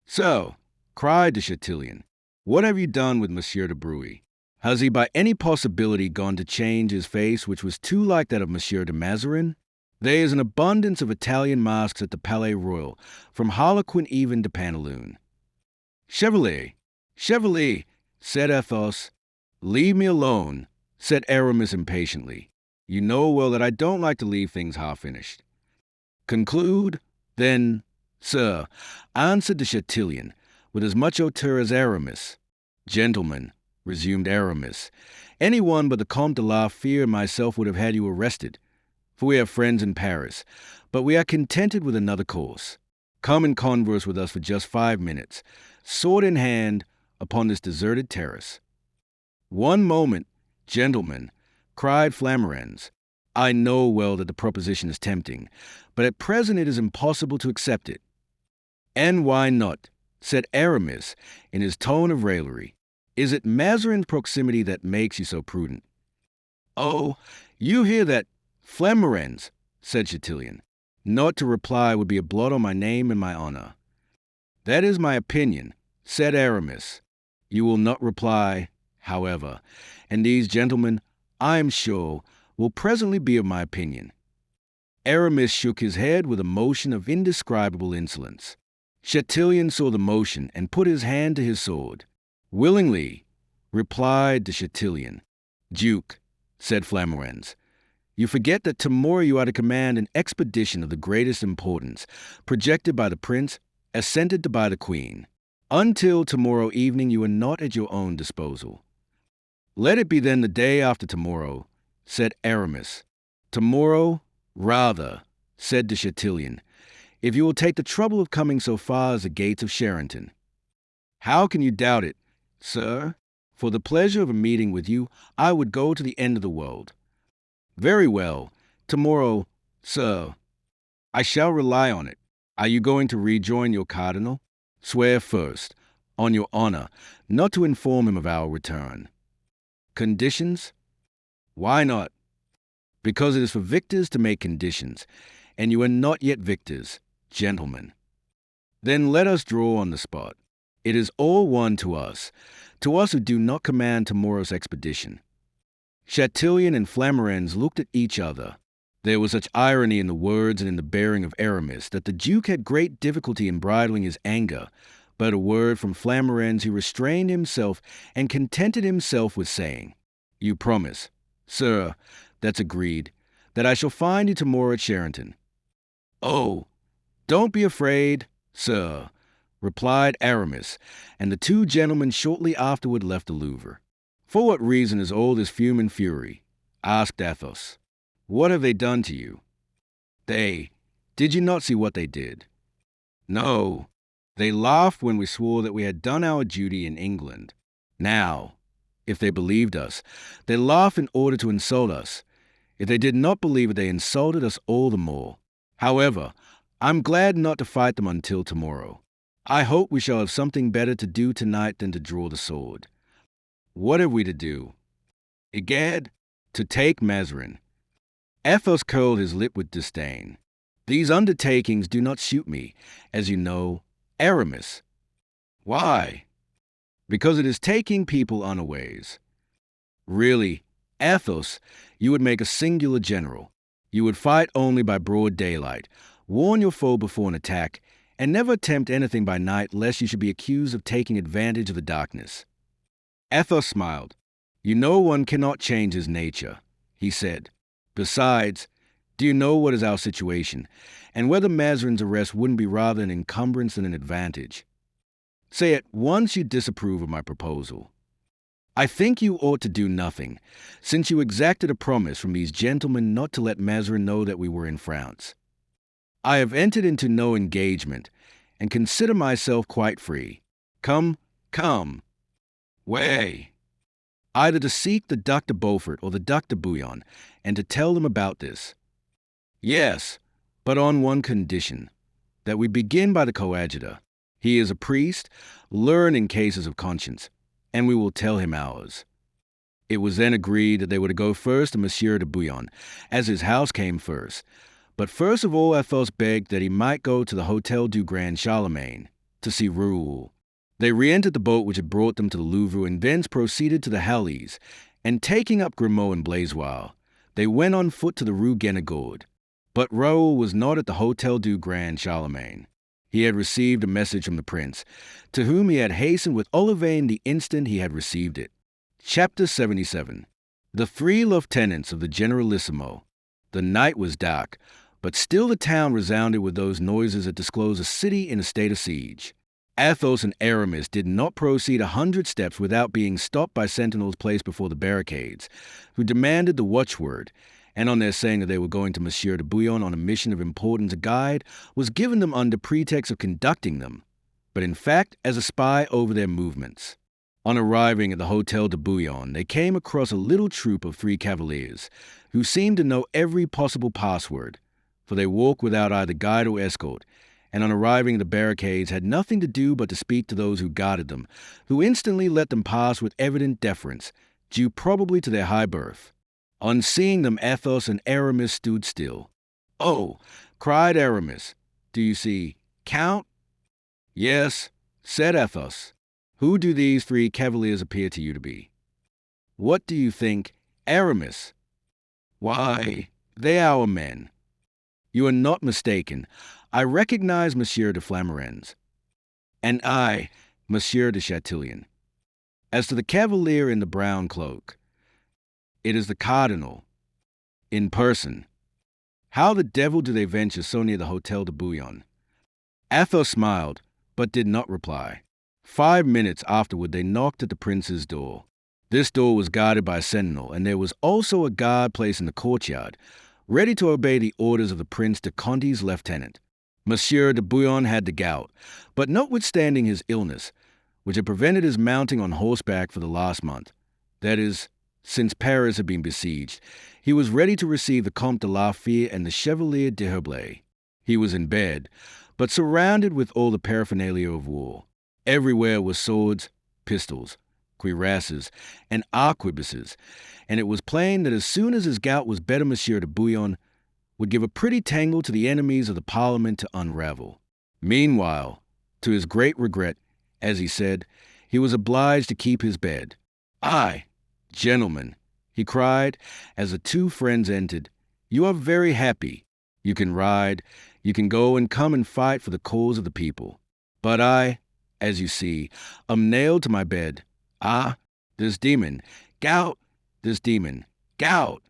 So, cried de Chatillon, what have you done with Monsieur de Bruy? Has he by any possibility gone to change his face, which was too like that of Monsieur de Mazarin? There is an abundance of Italian masks at the Palais Royal, from Harlequin even to Pantaloon. Chevalier, said Athos. Leave me alone, said Aramis impatiently. You know well that I don't like to leave things half-finished. Conclude, then, sir, answered de Chatillon, with as much hauteur as Aramis. Gentlemen, resumed Aramis, anyone but the Comte de la Fère and myself would have had you arrested, for we have friends in Paris, but we are contented with another course. Come and converse with us for just 5 minutes, sword in hand, upon this deserted terrace. One moment, gentlemen, cried Flamarens. I know well that the proposition is tempting, but at present it is impossible to accept it. And why not? Said Aramis, in his tone of raillery. Is it Mazarin's proximity that makes you so prudent? Oh, you hear that, Flamarens, said Chatillon. Not to reply would be a blot on my name and my honor. That is my opinion, said Aramis. You will not reply, however, and these gentlemen, I am sure, will presently be of my opinion. Aramis shook his head with a motion of indescribable insolence. Chatillon saw the motion and put his hand to his sword. Willingly, replied de Chatillon. Duke, said Flamarens, you forget that tomorrow you are to command an expedition of the greatest importance, projected by the prince, assented to by the queen. Until tomorrow evening you are not at your own disposal. Let it be then the day after tomorrow, said Aramis. Tomorrow, rather, said de Chatillon, if you will take the trouble of coming so far as the gates of Charenton. How can you doubt it, sir? For the pleasure of a meeting with you, I would go to the end of the world. Very well. Tomorrow, sir. I shall rely on it. Are you going to rejoin your cardinal? Swear first, on your honor, not to inform him of our return. Conditions? Why not? Because it is for victors to make conditions, and you are not yet victors, gentlemen. Then let us draw on the spot. It is all one to us who do not command tomorrow's expedition. Chatillon and Flamarens looked at each other. There was such irony in the words and in the bearing of Aramis that the Duke had great difficulty in bridling his anger, but at a word from Flamarens he restrained himself and contented himself with saying, You promise, sir, that's agreed, that I shall find you tomorrow at Charenton. Oh, don't be afraid, sir, replied Aramis, and the two gentlemen shortly afterward left the Louvre. For what reason is all this fume and fury? Asked Athos. What have they done to you? Did you not see what they did? No, they laughed when we swore that we had done our duty in England. Now, if they believed us. They laugh in order to insult us. If they did not believe it, they insulted us all the more. However, I'm glad not to fight them until tomorrow. I hope we shall have something better to do tonight than to draw the sword. What have we to do? Egad, to take Mazarin. Athos curled his lip with disdain. These undertakings do not suit me, as you know. Aramis. Why? Because it is taking people unawares. Really, Athos, you would make a singular general. You would fight only by broad daylight, warn your foe before an attack, and never attempt anything by night lest you should be accused of taking advantage of the darkness. Athos smiled. You know one cannot change his nature, he said. Besides, do you know what is our situation, and whether Mazarin's arrest wouldn't be rather an encumbrance than an advantage? Say at once you disapprove of my proposal. I think you ought to do nothing, since you exacted a promise from these gentlemen not to let Mazarin know that we were in France. I have entered into no engagement, and consider myself quite free. Come. Way. Either to seek the Duc de Beaufort or the Duc de Bouillon, and to tell them about this. Yes, but on one condition, that we begin by the coadjutor. He is a priest, learned in cases of conscience, and we will tell him ours. It was then agreed that they were to go first to Monsieur de Bouillon, as his house came first. But first of all, Athos begged that he might go to the Hôtel du Grand Charlemagne to see Raoul. They re-entered the boat which had brought them to the Louvre and thence proceeded to the Halles, and taking up Grimaud and Blaisois, they went on foot to the Rue Guénégaud. But Raoul was not at the Hôtel du Grand Charlemagne. He had received a message from the prince, to whom he had hastened with Olivain the instant he had received it. Chapter 77. The three lieutenants of the Generalissimo. The night was dark, but still the town resounded with those noises that disclose a city in a state of siege. Athos and Aramis did not proceed 100 steps without being stopped by sentinels placed before the barricades, who demanded the watchword, and on their saying that they were going to Monsieur de Bouillon on a mission of importance, a guide was given them under pretext of conducting them, but in fact as a spy over their movements. On arriving at the Hôtel de Bouillon, they came across a little troop of 3 cavaliers, who seemed to know every possible password, for they walked without either guide or escort, and on arriving at the barricades had nothing to do but to speak to those who guarded them, who instantly let them pass with evident deference, due probably to their high birth. On seeing them, Athos and Aramis stood still. "Oh," cried Aramis, "do you see Count?" "Yes," said Athos. "Who do these 3 cavaliers appear to you to be?" "What do you think, Aramis?" "Why, they are our men." "You are not mistaken. I recognize Monsieur de Flamarens." "And I, Monsieur de Chatillon. As to the cavalier in the brown cloak, it is the cardinal, in person. How the devil do they venture so near the Hôtel de Bouillon?" Athos smiled, but did not reply. 5 minutes afterward they knocked at the prince's door. This door was guarded by a sentinel, and there was also a guard placed in the courtyard, ready to obey the orders of the Prince de Conti's lieutenant. Monsieur de Bouillon had the gout, but notwithstanding his illness, which had prevented his mounting on horseback for the last month, that is, since Paris had been besieged, he was ready to receive the Comte de la Fère and the Chevalier d'Herblay. He was in bed, but surrounded with all the paraphernalia of war. Everywhere were swords, pistols, cuirasses, and arquebuses, and it was plain that as soon as his gout was better, Monsieur de Bouillon would give a pretty tangle to the enemies of the Parliament to unravel. Meanwhile, to his great regret, as he said, he was obliged to keep his bed. "Aye, gentlemen," he cried, as the 2 friends entered, "you are very happy. You can ride, you can go and come and fight for the cause of the people. But I, as you see, am nailed to my bed. Ah, this demon, gout, this demon, gout."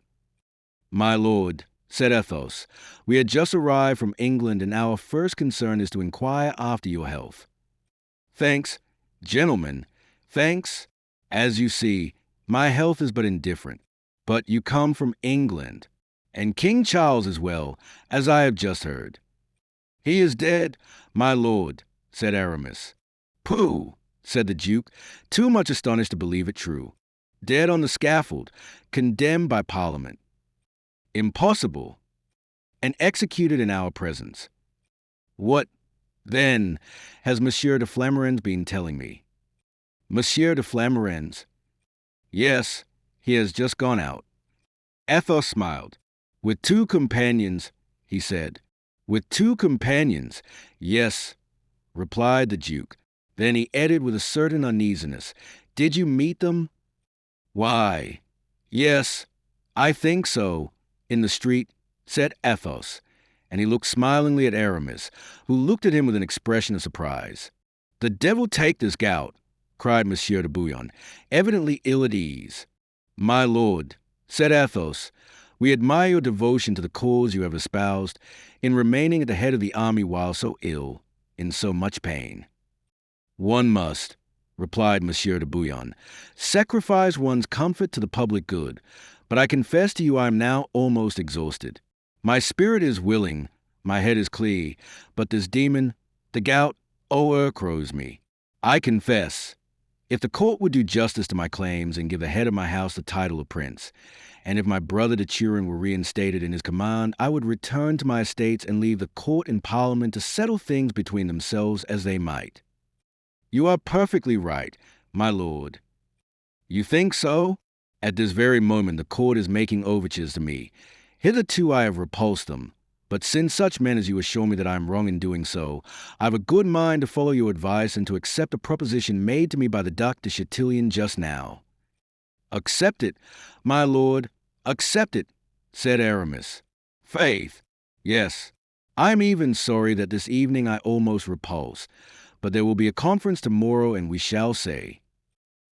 "My lord," said Athos, "we had just arrived from England, and our first concern is to inquire after your health." "Thanks, gentlemen, thanks. As you see, my health is but indifferent. But you come from England, and King Charles is well, as I have just heard." "He is dead, my lord," said Aramis. "Pooh!" said the duke, too much astonished to believe it true. dead on the scaffold, condemned by Parliament. Impossible, and executed in our presence. What, then, has Monsieur de Flamarens been telling me? Monsieur de Flamarens? Yes, he has just gone out. Athos smiled. With 2 companions, he said. With 2 companions, yes, replied the Duke. Then he added with a certain uneasiness, Did you meet them? Why, yes, I think so, in the street, said Athos, and he looked smilingly at Aramis, who looked at him with an expression of surprise. The devil take this gout, cried Monsieur de Bouillon, evidently ill at ease. My lord, said Athos, we admire your devotion to the cause you have espoused in remaining at the head of the army while so ill, in so much pain. One must, replied Monsieur de Bouillon, sacrifice one's comfort to the public good, but I confess to you I am now almost exhausted. My spirit is willing, my head is clear, but this demon, the gout, o'ercrows me. I confess, if the court would do justice to my claims and give the head of my house the title of prince, and if my brother de Turin were reinstated in his command, I would return to my estates and leave the court and parliament to settle things between themselves as they might. You are perfectly right, my lord. You think so? At this very moment the court is making overtures to me. Hitherto I have repulsed them, but since such men as you assure me that I am wrong in doing so, I have a good mind to follow your advice and to accept a proposition made to me by the Duc de Chatillon just now. Accept it, my lord, accept it, said Aramis. Faith, yes, I am even sorry that this evening I almost repulsed, but there will be a conference tomorrow and we shall say.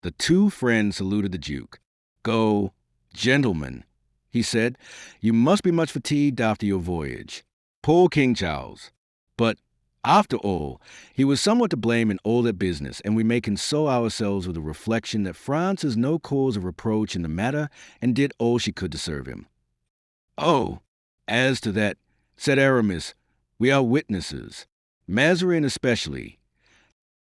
The 2 friends saluted the Duke. Go, gentlemen, he said, you must be much fatigued after your voyage. Poor King Charles. But, after all, he was somewhat to blame in all that business, and we may console ourselves with the reflection that France is no cause of reproach in the matter and did all she could to serve him. Oh, as to that, said Aramis, we are witnesses, Mazarin especially.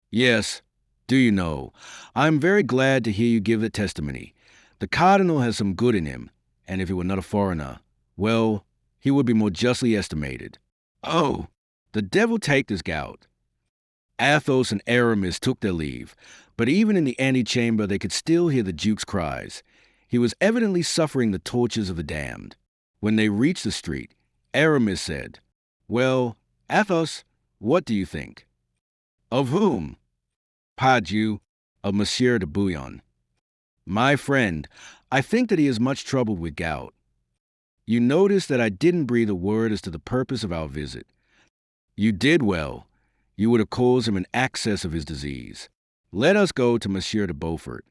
Yes, do you know, I am very glad to hear you give the testimony. The cardinal has some good in him, and if he were not a foreigner, well, he would be more justly estimated. Oh, the devil take this gout. Athos and Aramis took their leave, but even in the antechamber they could still hear the Duke's cries. He was evidently suffering the tortures of the damned. When they reached the street, Aramis said, Well, Athos, what do you think? Of whom? Pardieu, of Monsieur de Bouillon. My friend, I think that he is much troubled with gout. You notice that I didn't breathe a word as to the purpose of our visit. You did well. You would have caused him an access of his disease. Let us go to Monsieur de Beaufort.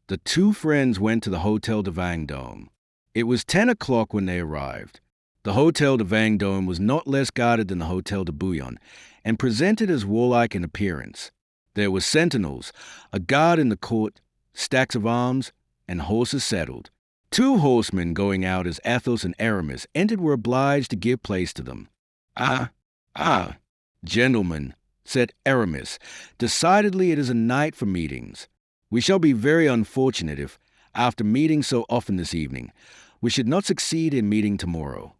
The 2 friends went to the Hôtel de Vendôme. It was 10 o'clock when they arrived. The Hôtel de Vendôme was not less guarded than the Hôtel de Bouillon, and presented as warlike in appearance. There were sentinels, a guard in the court, stacks of arms, and horses saddled. 2 horsemen going out as Athos and Aramis entered were obliged to give place to them. Gentlemen, said Aramis, decidedly it is a night for meetings. We shall be very unfortunate if, after meeting so often this evening, we should not succeed in meeting tomorrow.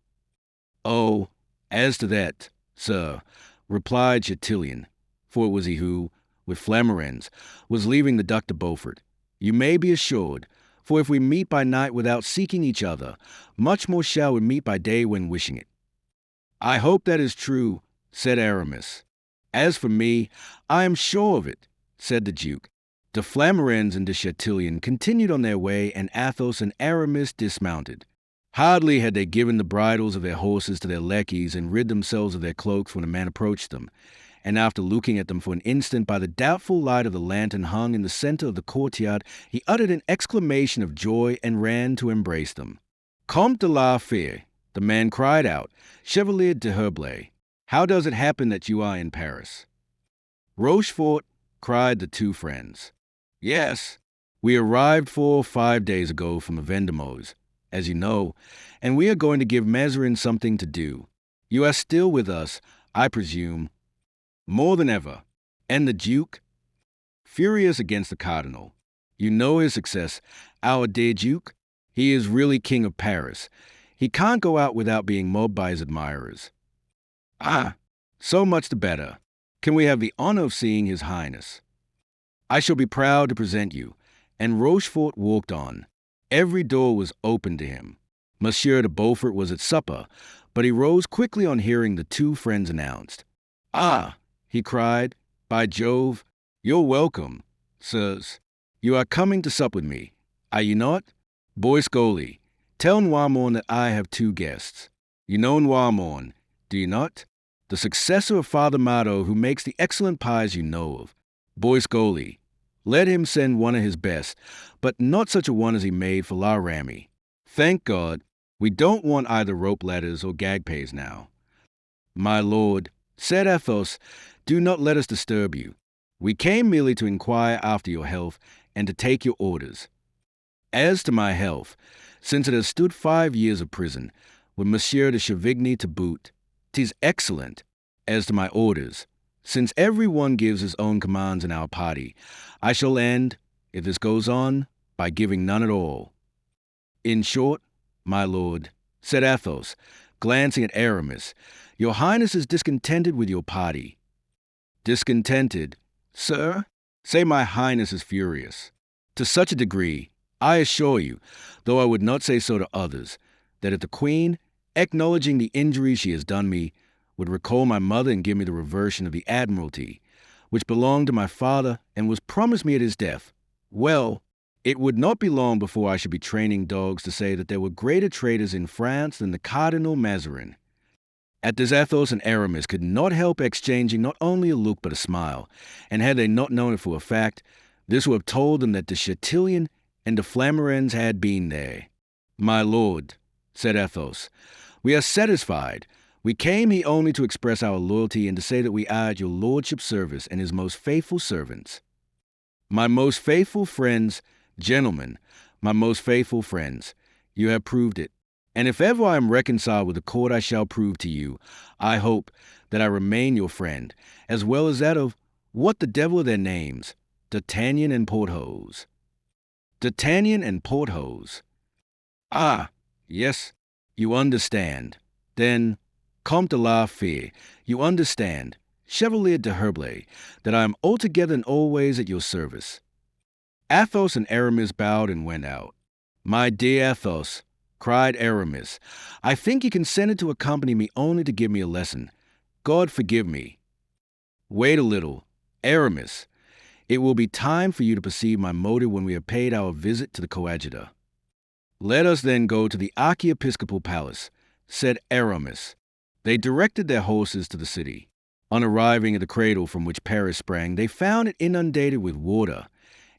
Oh, as to that, sir, replied Chatillon, for it was he who, with Flamarens, was leaving the Duc de Beaufort. You may be assured, for if we meet by night without seeking each other, much more shall we meet by day when wishing it. I hope that is true, said Aramis. As for me, I am sure of it, said the Duke. De Flamarens and de Chatillon continued on their way, and Athos and Aramis dismounted. Hardly had they given the bridles of their horses to their lackeys and rid themselves of their cloaks when a man approached them, and after looking at them for an instant by the doubtful light of the lantern hung in the center of the courtyard, he uttered an exclamation of joy and ran to embrace them. Comte de la Fère, the man cried out, Chevalier de Herblay, how does it happen that you are in Paris? Rochefort, cried the 2 friends. Yes, we arrived 4 or 5 days ago from the Vendômes, as you know, and we are going to give Mazarin something to do. You are still with us, I presume. More than ever. And the Duke? Furious against the cardinal. You know his success. Our dear Duke, he is really king of Paris. He can't go out without being mobbed by his admirers. Ah, so much the better. Can we have the honor of seeing His Highness? I shall be proud to present you. And Rochefort walked on. Every door was open to him. Monsieur de Beaufort was at supper, but he rose quickly on hearing the two friends announced. Ah, he cried, by Jove, you're welcome, sirs. You are coming to sup with me, are you not? Boy Scully, tell Noirmont that I have two guests. You know Noirmont, do you not? The successor of Father Marteau who makes the excellent pies you know of. Boy Scully, let him send one of his best, but not such a one as he made for La Ramee. Thank God, we don't want either rope ladders or gag pays now. My lord, said Athos, do not let us disturb you. We came merely to inquire after your health and to take your orders. As to my health, since it has stood 5 years of prison, with Monsieur de Chavigny to boot, 'tis excellent. As to my orders, since every one gives his own commands in our party, I shall end, if this goes on, by giving none at all. In short, my lord, said Athos, glancing at Aramis, your highness is discontented with your party. Discontented, sir? Say my highness is furious. To such a degree, I assure you, though I would not say so to others, that if the queen, acknowledging the injuries she has done me, would recall my mother and give me the reversion of the admiralty, which belonged to my father and was promised me at his death, well, it would not be long before I should be training dogs to say that there were greater traitors in France than the Cardinal Mazarin. At this Athos and Aramis could not help exchanging not only a look but a smile, and had they not known it for a fact, this would have told them that de Chatillon and de Flamarens had been there. My lord, said Athos, we are satisfied. We came here only to express our loyalty and to say that we are at your lordship's service and his most faithful servants. My most faithful friends, gentlemen, my most faithful friends, you have proved it. And if ever I am reconciled with the court I shall prove to you, I hope that I remain your friend, as well as that of, what the devil are their names, D'Artagnan and Porthos. D'Artagnan and Porthos. Ah, yes, you understand. Then, Comte de la Fere, you understand, Chevalier de Herblay, that I am altogether and always at your service. Athos and Aramis bowed and went out. My dear Athos, cried Aramis, I think you consented to accompany me only to give me a lesson. God forgive me. Wait a little. Aramis, it will be time for you to perceive my motive when we have paid our visit to the coadjutor. Let us then go to the archiepiscopal palace, said Aramis. They directed their horses to the city. On arriving at the cradle from which Paris sprang, they found it inundated with water,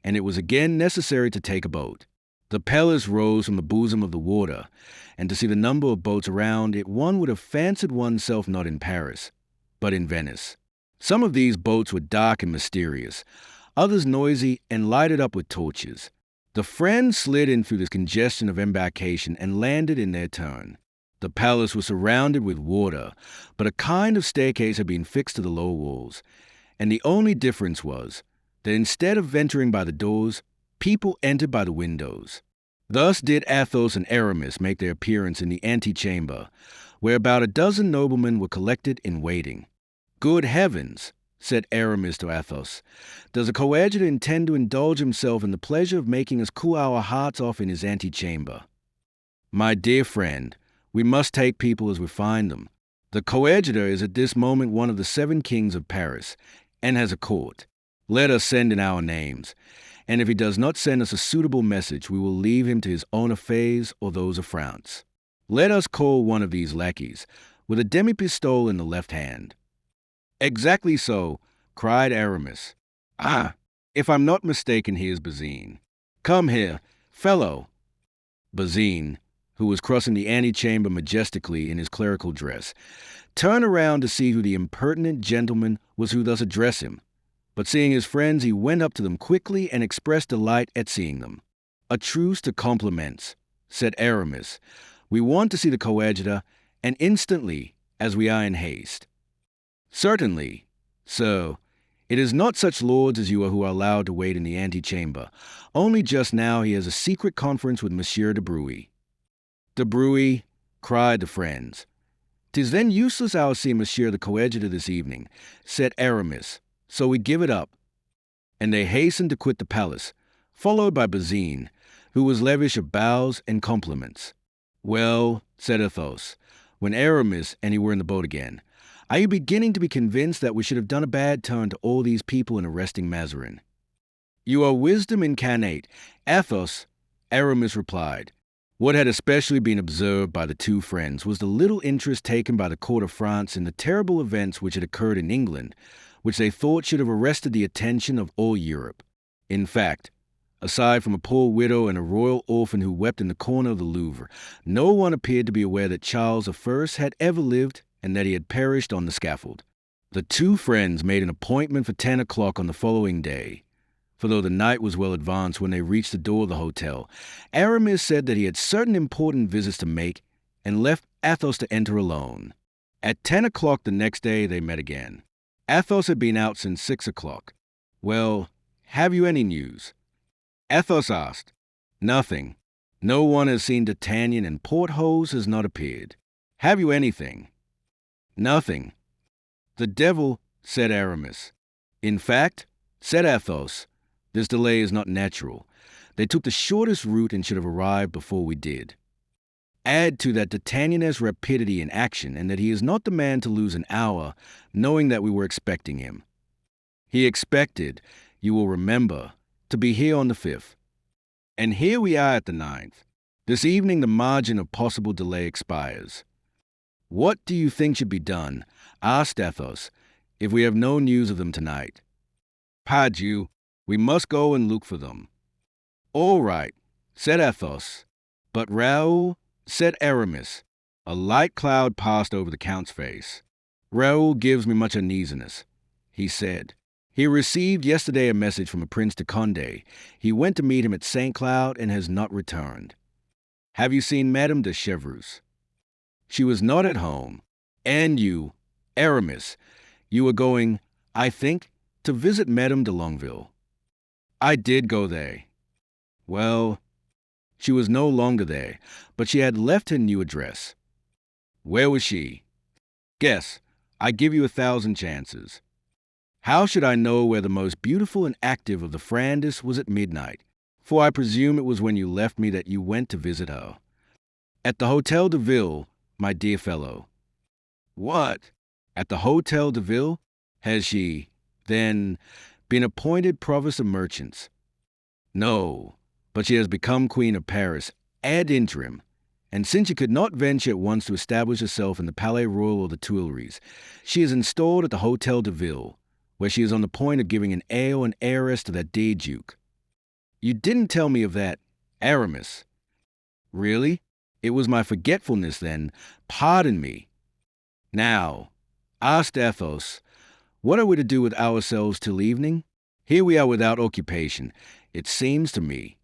and it was again necessary to take a boat. The palace rose from the bosom of the water, and to see the number of boats around it, one would have fancied oneself not in Paris, but in Venice. Some of these boats were dark and mysterious, others noisy and lighted up with torches. The friends slid in through this congestion of embarkation and landed in their turn. The palace was surrounded with water, but a kind of staircase had been fixed to the lower walls, and the only difference was that instead of venturing by the doors, people entered by the windows. Thus did Athos and Aramis make their appearance in the antechamber, where about a dozen noblemen were collected in waiting. Good heavens, said Aramis to Athos, does the coadjutor intend to indulge himself in the pleasure of making us cool our hearts off in his antechamber? My dear friend, we must take people as we find them. The coadjutor is at this moment one of the 7 kings of Paris, and has a court. Let us send in our names, and if he does not send us a suitable message, we will leave him to his own affairs or those of France. Let us call one of these lackeys, with a demi-pistole in the left hand. Exactly so, cried Aramis. Ah, if I'm not mistaken, he is Bazin. Come here, fellow. Bazin, who was crossing the antechamber majestically in his clerical dress, turned around to see who the impertinent gentleman was who thus addressed him. But seeing his friends, he went up to them quickly and expressed delight at seeing them. A truce to compliments, said Aramis. We want to see the coadjutor, and instantly, as we are in haste. Certainly. So, It is not such lords as you are who are allowed to wait in the antechamber. Only just now he has a secret conference with Monsieur de Bruy. De Bruy, cried the friends. "'Tis then useless our see Monsieur the coadjutor this evening," said Aramis, "so we give it up." And they hastened to quit the palace, followed by Bazin, who was lavish of bows and compliments. "Well," said Athos, when Aramis and he were in the boat again, "are you beginning to be convinced that we should have done a bad turn to all these people in arresting Mazarin?" "You are wisdom incarnate, Athos," Aramis replied. What had especially been observed by the two friends was the little interest taken by the court of France in the terrible events which had occurred in England, which they thought should have arrested the attention of all Europe. In fact, aside from a poor widow and a royal orphan who wept in the corner of the Louvre, no one appeared to be aware that Charles I had ever lived and that he had perished on the scaffold. The two friends made an appointment for 10 o'clock on the following day. For though the night was well advanced when they reached the door of the hotel, Aramis said that he had certain important visits to make and left Athos to enter alone. At 10 o'clock the next day they met again. Athos had been out since 6 o'clock. "Well, have you any news?" Athos asked. "Nothing. No one has seen D'Artagnan and Porthos has not appeared. Have you anything?" "Nothing." "The devil," said Aramis. "In fact," said Athos, "this delay is not natural. They took the shortest route and should have arrived before we did. Add to that D'Artagnan has rapidity in action and that he is not the man to lose an hour, knowing that we were expecting him. He expected, you will remember, to be here on the 5th. And here we are at the 9th. This evening the margin of possible delay expires. What do you think should be done," asked Athos, "if we have no news of them tonight?" "Pardieu, we must go and look for them." "All right," said Athos. "But Raoul," said Aramis. A light cloud passed over the Count's face. "Raoul gives me much uneasiness," he said. "He received yesterday a message from a Prince de Condé. He went to meet him at St. Cloud and has not returned. Have you seen Madame de Chevreuse?" "She was not at home. And you, Aramis, you were going, I think, to visit Madame de Longueville." "I did go there." "Well, she was no longer there, but she had left her new address." "Where was she?" "Guess. I give you 1,000 chances." "How should I know where the most beautiful and active of the Frondists was at midnight? For I presume it was when you left me that you went to visit her." "At the Hotel de Ville, my dear fellow." "What? At the Hotel de Ville? Has she, then, been appointed Provost of Merchants?" "No, but she has become Queen of Paris ad interim, and since she could not venture at once to establish herself in the Palais Royal or the Tuileries, she is installed at the Hotel de Ville, where she is on the point of giving an heir and heiress to that dear Duke." "You didn't tell me of that, Aramis." "Really? It was my forgetfulness then. Pardon me." "Now," asked Athos, "what are we to do with ourselves till evening? Here we are without occupation, it seems to me."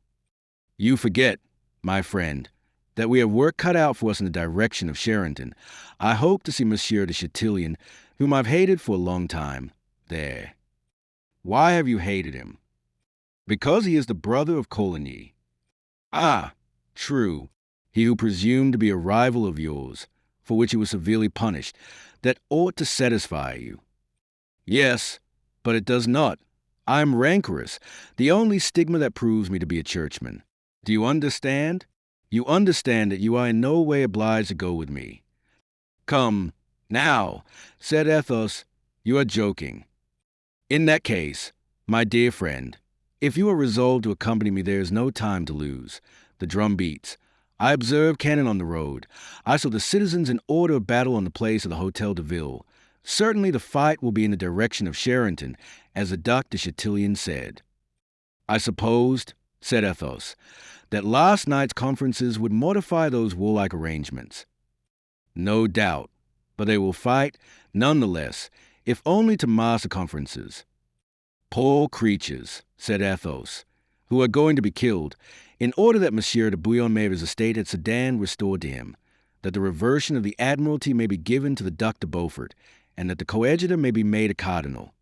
"You forget, my friend, that we have work cut out for us in the direction of Charenton. I hope to see Monsieur de Chatillon, whom I've hated for a long time, there." "Why have you hated him?" "Because he is the brother of Coligny." "Ah, true, he who presumed to be a rival of yours, for which he was severely punished. That ought to satisfy you." "Yes, but it does not. I am rancorous, the only stigma that proves me to be a churchman. Do you understand? You understand that you are in no way obliged to go with me." "Come, now," said Athos, "you are joking." "In that case, my dear friend, if you are resolved to accompany me, there is no time to lose. The drum beats. I observe cannon on the road. I saw the citizens in order of battle on the place of the Hotel de Ville. Certainly the fight will be in the direction of Charenton, as the Duc de Chatillon said." "I supposed," said Athos, "that last night's conferences would modify those warlike arrangements." "No doubt, but they will fight none the less, if only to mask the conferences." "Poor creatures," said Athos, "who are going to be killed, in order that Monsieur de Bouillon may have his estate at Sedan restored to him, that the reversion of the Admiralty may be given to the Duc de Beaufort, and that the coadjutor may be made a cardinal."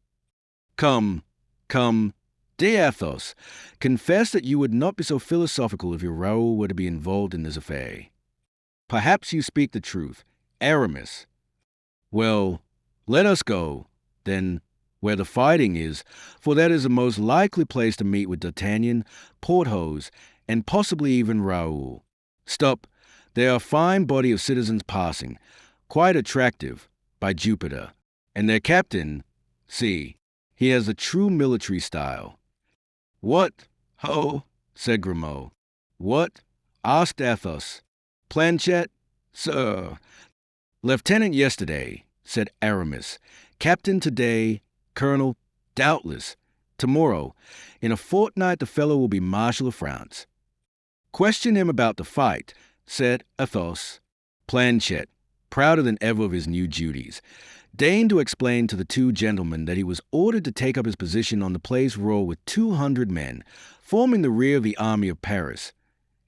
Come, come, dear Athos, confess that you would not be so philosophical if your Raoul were to be involved in this affair. Perhaps you speak the truth, Aramis. Well, let us go, then, where the fighting is, for that is the most likely place to meet with D'Artagnan, Porthos, and possibly even Raoul. Stop, there are a fine body of citizens passing, quite attractive, by Jupiter, and their captain, see, he has a true military style. What? Ho, said Grimaud. What? Asked Athos. Planchet? Sir. Lieutenant yesterday, said Aramis. Captain today, Colonel, doubtless. Tomorrow, in a fortnight the fellow will be Marshal of France. Question him about the fight, said Athos. Planchet, prouder than ever of his new duties, deigned to explain to the two gentlemen that he was ordered to take up his position on the Place Royal with 200 men, forming the rear of the army of Paris,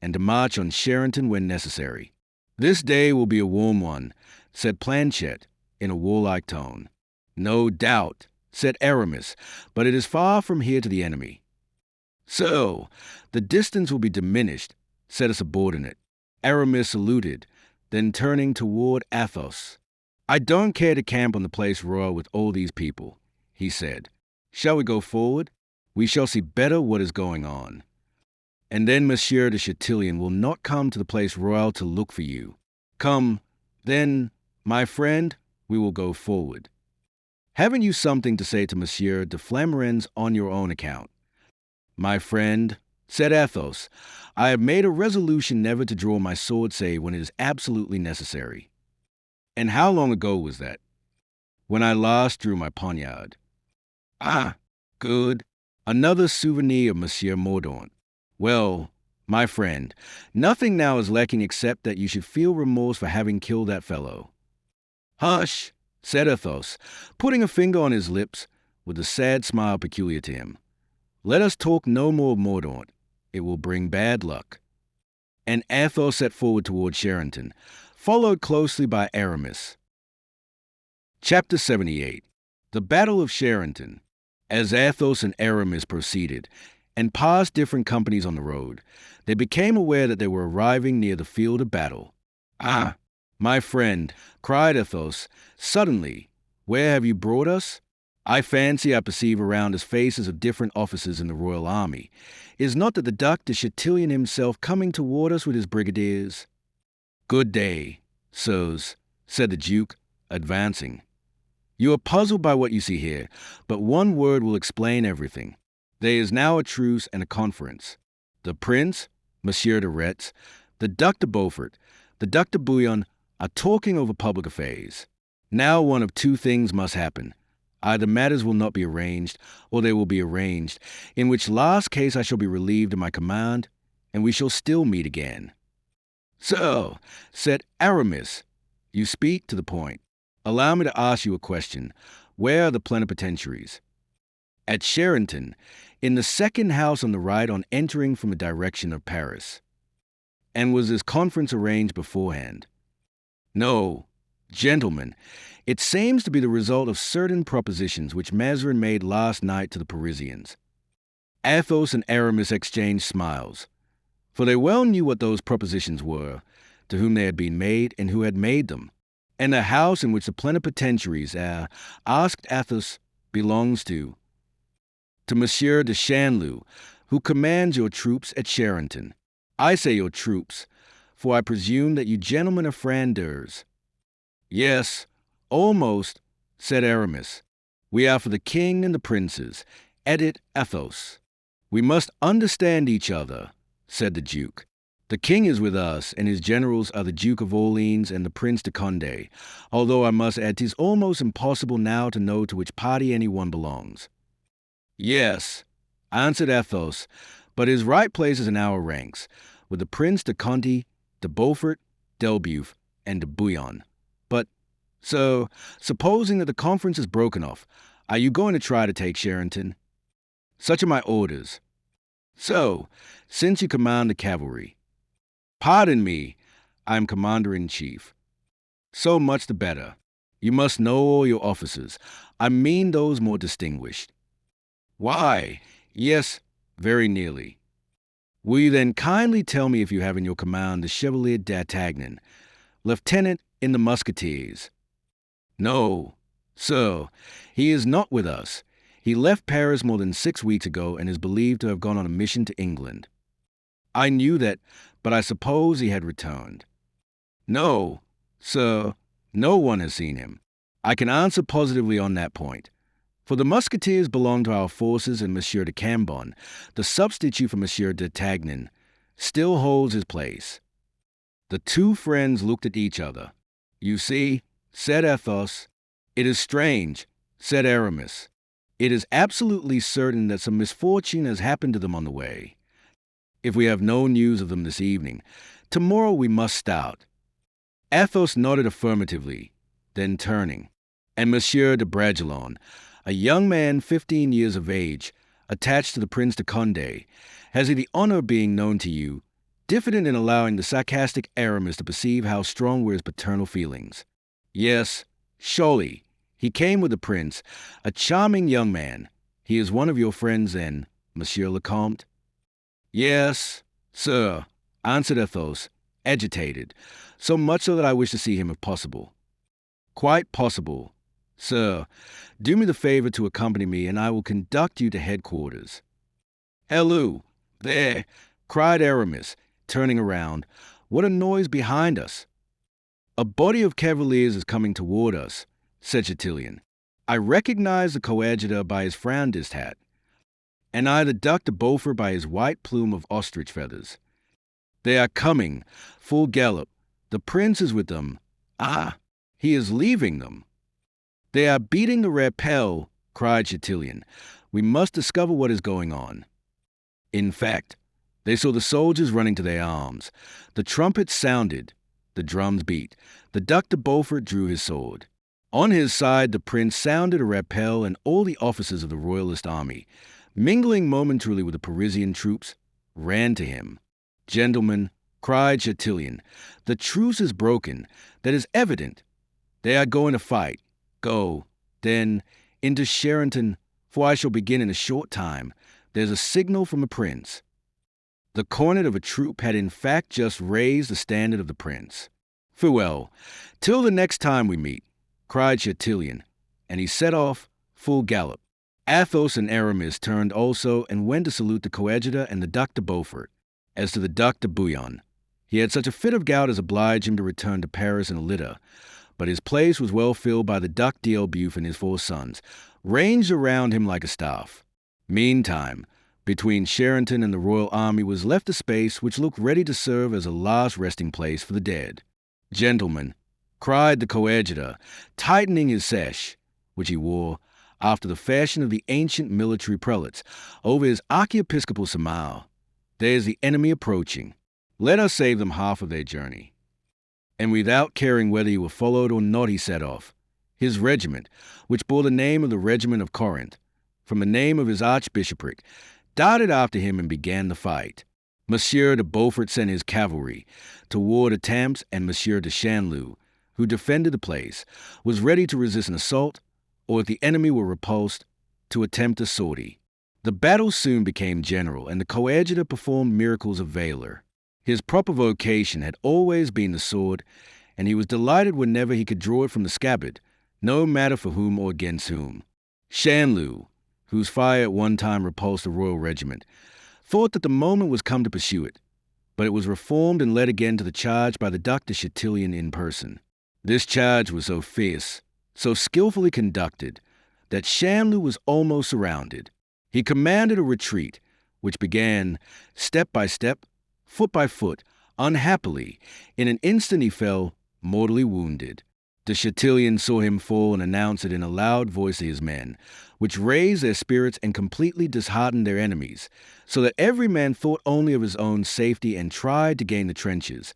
and to march on Charenton when necessary. This day will be a warm one, said Planchet, in a warlike tone. No doubt, said Aramis, but it is far from here to the enemy. So, the distance will be diminished, said a subordinate. Aramis saluted, then turning toward Athos. I don't care to camp on the Place Royal with all these people, he said. Shall we go forward? We shall see better what is going on. And then Monsieur de Chatillon will not come to the Place Royal to look for you. Come, then, my friend, we will go forward. Haven't you something to say to Monsieur de Flamarens on your own account? My friend, said Athos, I have made a resolution never to draw my sword save when it is absolutely necessary. And how long ago was that? When I last drew my poniard. Ah, good. Another souvenir of Monsieur Mordaunt. Well, my friend, nothing now is lacking except that you should feel remorse for having killed that fellow. Hush, said Athos, putting a finger on his lips with the sad smile peculiar to him. Let us talk no more of Mordaunt. It will bring bad luck. And Athos set forward toward Charenton, followed closely by Aramis. Chapter 78. The Battle of Charenton. As Athos and Aramis proceeded, and passed different companies on the road, they became aware that they were arriving near the field of battle. Ah, my friend, cried Athos, suddenly, where have you brought us? I fancy I perceive around us faces of different officers in the royal army. Is not that the Duc de Chatillon himself coming toward us with his brigadiers? Good day, sirs, said the Duke, advancing. You are puzzled by what you see here, but one word will explain everything. There is now a truce and a conference. The Prince, Monsieur de Retz, the Duc de Beaufort, the Duc de Bouillon are talking over public affairs. Now one of two things must happen. Either matters will not be arranged, or they will be arranged, in which last case I shall be relieved of my command, and we shall still meet again. So, said Aramis, you speak to the point. Allow me to ask you a question. Where are the plenipotentiaries? At Charenton, in the second house on the right on entering from the direction of Paris. And was this conference arranged beforehand? No. Gentlemen, it seems to be the result of certain propositions which Mazarin made last night to the Parisians. Athos and Aramis exchanged smiles, for they well knew what those propositions were, to whom they had been made and who had made them. And the house in which the plenipotentiaries asked Athos belongs to Monsieur de Chanleu, who commands your troops at Charenton. I say your troops, for I presume that you gentlemen are Frondeurs. Yes, almost, said Aramis. We are for the king and the princes. Edit Athos. We must understand each other, said the Duke. The king is with us, and his generals are the Duke of Orleans and the Prince de Condé, although I must add 'tis almost impossible now to know to which party anyone belongs. Yes, answered Athos, but his right place is in our ranks, with the Prince de Conti, de Beaufort, d'Elbeuf, and de Bouillon. But, so, supposing that the conference is broken off, are you going to try to take Charenton? Such are my orders. So, since you command the cavalry. Pardon me, I am commander-in-chief. So much the better. You must know all your officers. I mean those more distinguished. Why? Yes, very nearly. Will you then kindly tell me if you have in your command the Chevalier d'Artagnan, lieutenant in the Musketeers? No, sir, he is not with us. He left Paris more than 6 weeks ago and is believed to have gone on a mission to England. I knew that, but I suppose he had returned. No, sir, no one has seen him. I can answer positively on that point. For the Musketeers belong to our forces, and Monsieur de Cambon, the substitute for Monsieur d'Artagnan, still holds his place. The two friends looked at each other. You see, said Athos. It is strange, said Aramis. It is absolutely certain that some misfortune has happened to them on the way. If we have no news of them this evening, tomorrow we must start. Athos nodded affirmatively, then turning, and Monsieur de Bragelonne, a young man 15 years of age, attached to the Prince de Condé, has he the honor of being known to you, diffident in allowing the sarcastic Aramis to perceive how strong were his paternal feelings. Yes, surely, he came with the prince, a charming young man. He is one of your friends, then, Monsieur le Comte? Yes, sir, answered Athos, agitated, so much so that I wish to see him if possible. Quite possible. Sir, do me the favor to accompany me, and I will conduct you to headquarters. Halloo! There! Cried Aramis, turning around. What a noise behind us! A body of cavaliers is coming toward us, said Chatillon. I recognize the coadjutor by his Frondist hat, and I the Duc de Beaufort by his white plume of ostrich feathers. They are coming, full gallop. The prince is with them. Ah, he is leaving them. They are beating the rappel, cried Chatillon. We must discover what is going on. In fact, they saw the soldiers running to their arms. The trumpets sounded. The drums beat. The Duc de Beaufort drew his sword. On his side, the prince sounded a rappel, and all the officers of the royalist army, mingling momentarily with the Parisian troops, ran to him. Gentlemen, cried Chatillon, the truce is broken. That is evident. They are going to fight. Go, then, into Charenton, for I shall begin in a short time. There's a signal from the prince. The cornet of a troop had in fact just raised the standard of the prince. Farewell, till the next time we meet, cried Chatillon, and he set off, full gallop. Athos and Aramis turned also and went to salute the coadjutor and the Duc de Beaufort. As to the Duc de Bouillon, he had such a fit of gout as obliged him to return to Paris in a litter, but his place was well filled by the Duc d'Elbeuf and his 4 sons, ranged around him like a staff. Meantime, between Charenton and the royal army was left a space which looked ready to serve as a last resting place for the dead. Gentlemen, cried the coadjutor, tightening his sash, which he wore, after the fashion of the ancient military prelates, over his archiepiscopal simile, there is the enemy approaching. Let us save them half of their journey. And without caring whether he were followed or not, he set off. His regiment, which bore the name of the Regiment of Corinth, from the name of his archbishopric, darted after him and began the fight. Monsieur de Beaufort sent his cavalry toward Étampes, and Monsieur de Chanleu, who defended the place, was ready to resist an assault, or if the enemy were repulsed, to attempt a sortie. The battle soon became general, and the coadjutor performed miracles of valor. His proper vocation had always been the sword, and he was delighted whenever he could draw it from the scabbard, no matter for whom or against whom. Chanleu, whose fire at one time repulsed the royal regiment, thought that the moment was come to pursue it, but it was reformed and led again to the charge by the Duc de Chatillon in person. This charge was so fierce, so skillfully conducted, that Chanleu was almost surrounded. He commanded a retreat, which began step by step, foot by foot. Unhappily, in an instant he fell, mortally wounded. De Chatillon saw him fall and announced it in a loud voice to his men, which raised their spirits and completely disheartened their enemies, so that every man thought only of his own safety and tried to gain the trenches,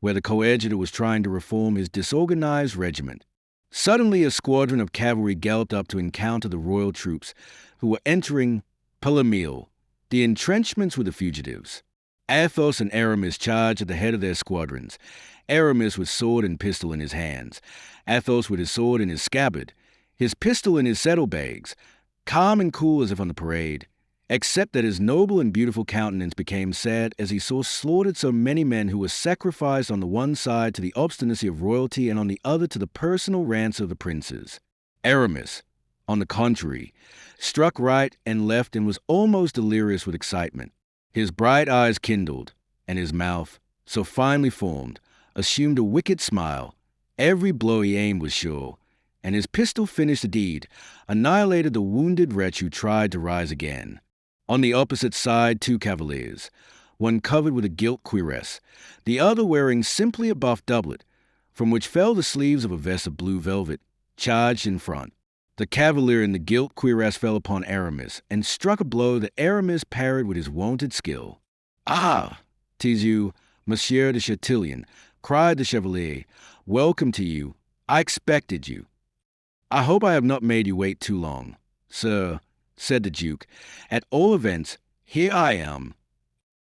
where the coadjutor was trying to reform his disorganized regiment. Suddenly a squadron of cavalry galloped up to encounter the royal troops, who were entering Palamille, the entrenchments with the fugitives. Athos and Aramis charged at the head of their squadrons, Aramis with sword and pistol in his hands, Athos with his sword in his scabbard, his pistol in his saddlebags, calm and cool as if on the parade, except that his noble and beautiful countenance became sad as he saw slaughtered so many men who were sacrificed on the one side to the obstinacy of royalty and on the other to the personal rancour of the princes. Aramis, on the contrary, struck right and left and was almost delirious with excitement. His bright eyes kindled, and his mouth, so finely formed, assumed a wicked smile. Every blow he aimed was sure, and his pistol finished the deed, annihilated the wounded wretch who tried to rise again. On the opposite side, 2 cavaliers, one covered with a gilt cuirass, the other wearing simply a buff doublet, from which fell the sleeves of a vest of blue velvet, charged in front. The cavalier in the gilt cuirass fell upon Aramis, and struck a blow that Aramis parried with his wonted skill. "Ah, 'tis you, Monsieur de Chatillon," cried the chevalier. "Welcome to you. I expected you." "I hope I have not made you wait too long, sir," said the Duke. "At all events, here I am."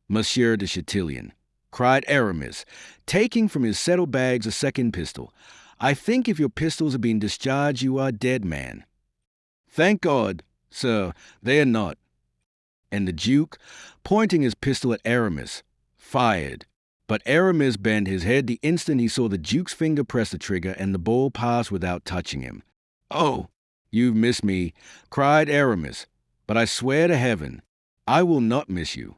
"Monsieur de Chatillon," cried Aramis, taking from his saddlebags a second pistol. "I think if your pistols are being discharged, you are a dead man." "Thank God, sir, they are not." And the Duke, pointing his pistol at Aramis, fired. But Aramis bent his head the instant he saw the Duke's finger press the trigger and the ball pass without touching him. "Oh, you've missed me," cried Aramis, "but I swear to heaven, I will not miss you."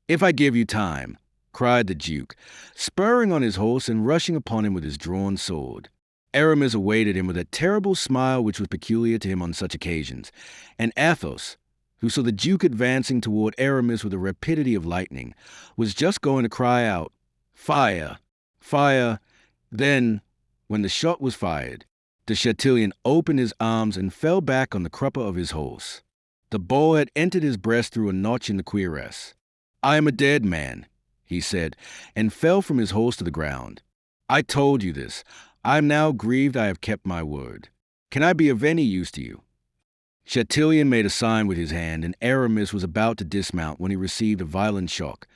"If I give you time," cried the Duke, spurring on his horse and rushing upon him with his drawn sword. Aramis awaited him with that terrible smile which was peculiar to him on such occasions, and Athos, who saw the Duke advancing toward Aramis with the rapidity of lightning, was just going to cry out, "Fire! Fire!" Then, when the shot was fired, de Chatillon opened his arms and fell back on the crupper of his horse. The ball had entered his breast through a notch in the cuirass. "I am a dead man," he said, and fell from his horse to the ground. "I told you this. I am now grieved I have kept my word. Can I be of any use to you?" Chatillon made a sign with his hand, and Aramis was about to dismount when he received a violent shock.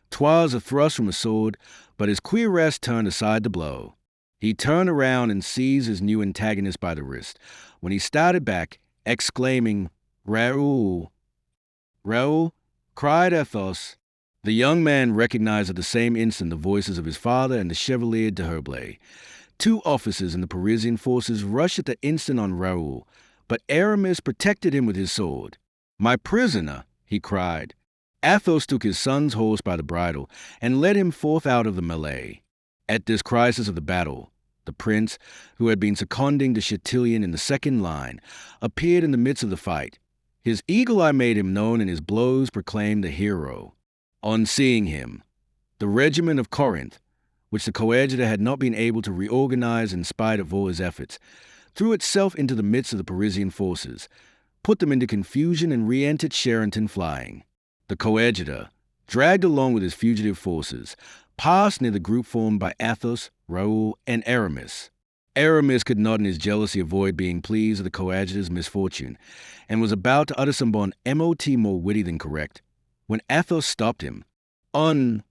'Twas a thrust from a sword, but his cuirass turned aside the blow. He turned around and seized his new antagonist by the wrist, when he started back, exclaiming, "Raoul!" "Raoul!" cried Athos. The young man recognized at the same instant the voices of his father and the Chevalier d'Herblay. 2 officers in the Parisian forces rushed at the instant on Raoul, but Aramis protected him with his sword. "My prisoner!" he cried. Athos took his son's horse by the bridle and led him forth out of the melee. At this crisis of the battle, the prince, who had been seconding de Chatillon in the second line, appeared in the midst of the fight. His eagle eye made him known, and his blows proclaimed the hero. On seeing him, the regiment of Corinth, which the coadjutor had not been able to reorganize in spite of all his efforts, threw itself into the midst of the Parisian forces, put them into confusion, and re-entered Charenton flying. The coadjutor, dragged along with his fugitive forces, passed near the group formed by Athos, Raoul, and Aramis. Aramis could not in his jealousy avoid being pleased with the coadjutor's misfortune, and was about to utter some bon mot more witty than correct, when Athos stopped him. On,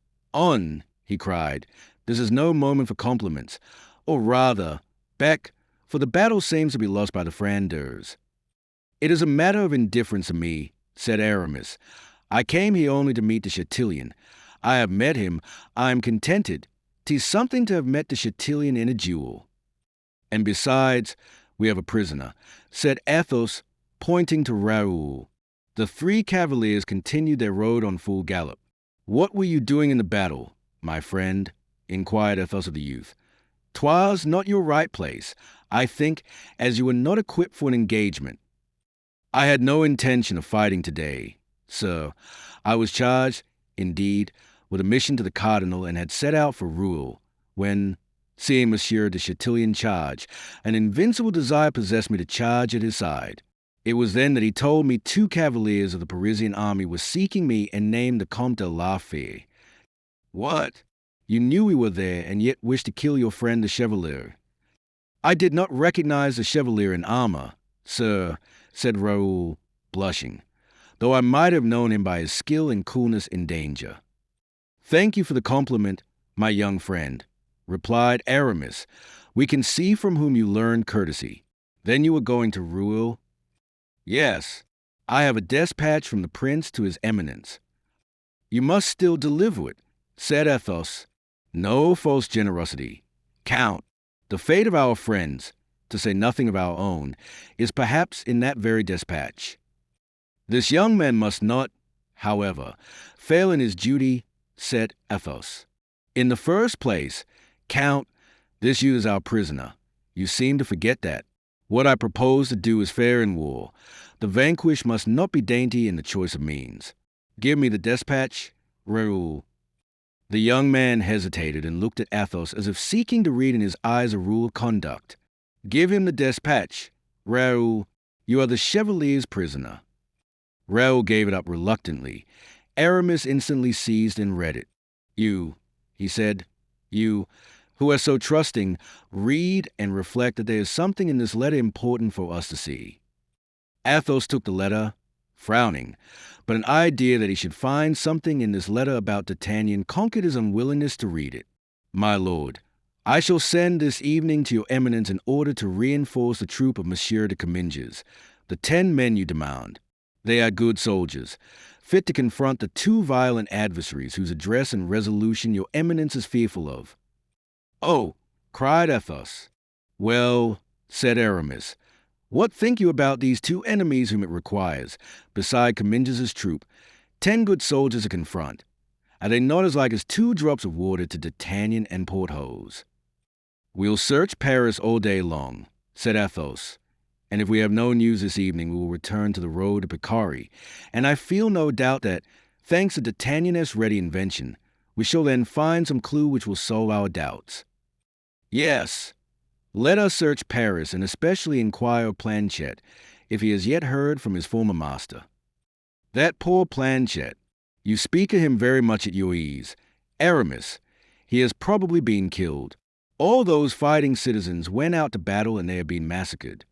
he cried. "This is no moment for compliments. Or rather, back, for the battle seems to be lost by the Frondeurs." "It is a matter of indifference to me," said Aramis. "I came here only to meet de Chatillon. I have met him. I am contented. 'Tis something to have met de Chatillon in a duel." "And besides, we have a prisoner," said Athos, pointing to Raoul. The 3 cavaliers continued their road on full gallop. "What were you doing in the battle, my friend?" inquired Athos of the youth. "'Twas not your right place, I think, as you were not equipped for an engagement." "I had no intention of fighting today, sir. I was charged, indeed, with a mission to the cardinal, and had set out for Rouen, when, seeing Monsieur de Chatillon charge, an invincible desire possessed me to charge at his side. It was then that he told me 2 cavaliers of the Parisian army were seeking me and named the Comte de la Fère." "What? You knew we were there, and yet wished to kill your friend the Chevalier." "I did not recognize the Chevalier in armor, sir," said Raoul, blushing, "though I might have known him by his skill and coolness in danger." "Thank you for the compliment, my young friend," replied Aramis. "We can see from whom you learned courtesy. Then you were going to Rouen?" Yes, I have a despatch from the prince to his eminence. You must still deliver it, said Athos. No false generosity. Count, the fate of our friends, to say nothing of our own, is perhaps in that very despatch. This young man must not, however, fail in his duty, said Athos. In the first place, Count, this youth is our prisoner. You seem to forget that. What I propose to do is fair in war. The vanquished must not be dainty in the choice of means. Give me the despatch, Raoul. The young man hesitated and looked at Athos as if seeking to read in his eyes a rule of conduct. Give him the despatch, Raoul. You are the chevalier's prisoner. Raoul gave it up reluctantly. Aramis instantly seized and read it. You, he said, you, who are so trusting, read and reflect that there is something in this letter important for us to see. Athos took the letter, frowning, but an idea that he should find something in this letter about D'Artagnan conquered his unwillingness to read it. My lord, I shall send this evening to your eminence in order to reinforce the troop of Monsieur de Comminges, the 10 men you demand. They are good soldiers, fit to confront the 2 violent adversaries whose address and resolution your eminence is fearful of. Oh, cried Athos. Well, said Aramis, what think you about these 2 enemies whom it requires, beside Comminges' troop, 10 good soldiers to confront? Are they not as like as 2 drops of water to D'Artagnan and Porthos? We'll search Paris all day long, said Athos, and if we have no news this evening, we will return to the road to Picardy, and I feel no doubt that, thanks to D'Artagnan's ready invention, we shall then find some clue which will solve our doubts. Yes, let us search Paris, and especially inquire of Planchet, if he has yet heard from his former master. That poor Planchet, you speak of him very much at your ease. Aramis, he has probably been killed. All those fighting citizens went out to battle and they have been massacred.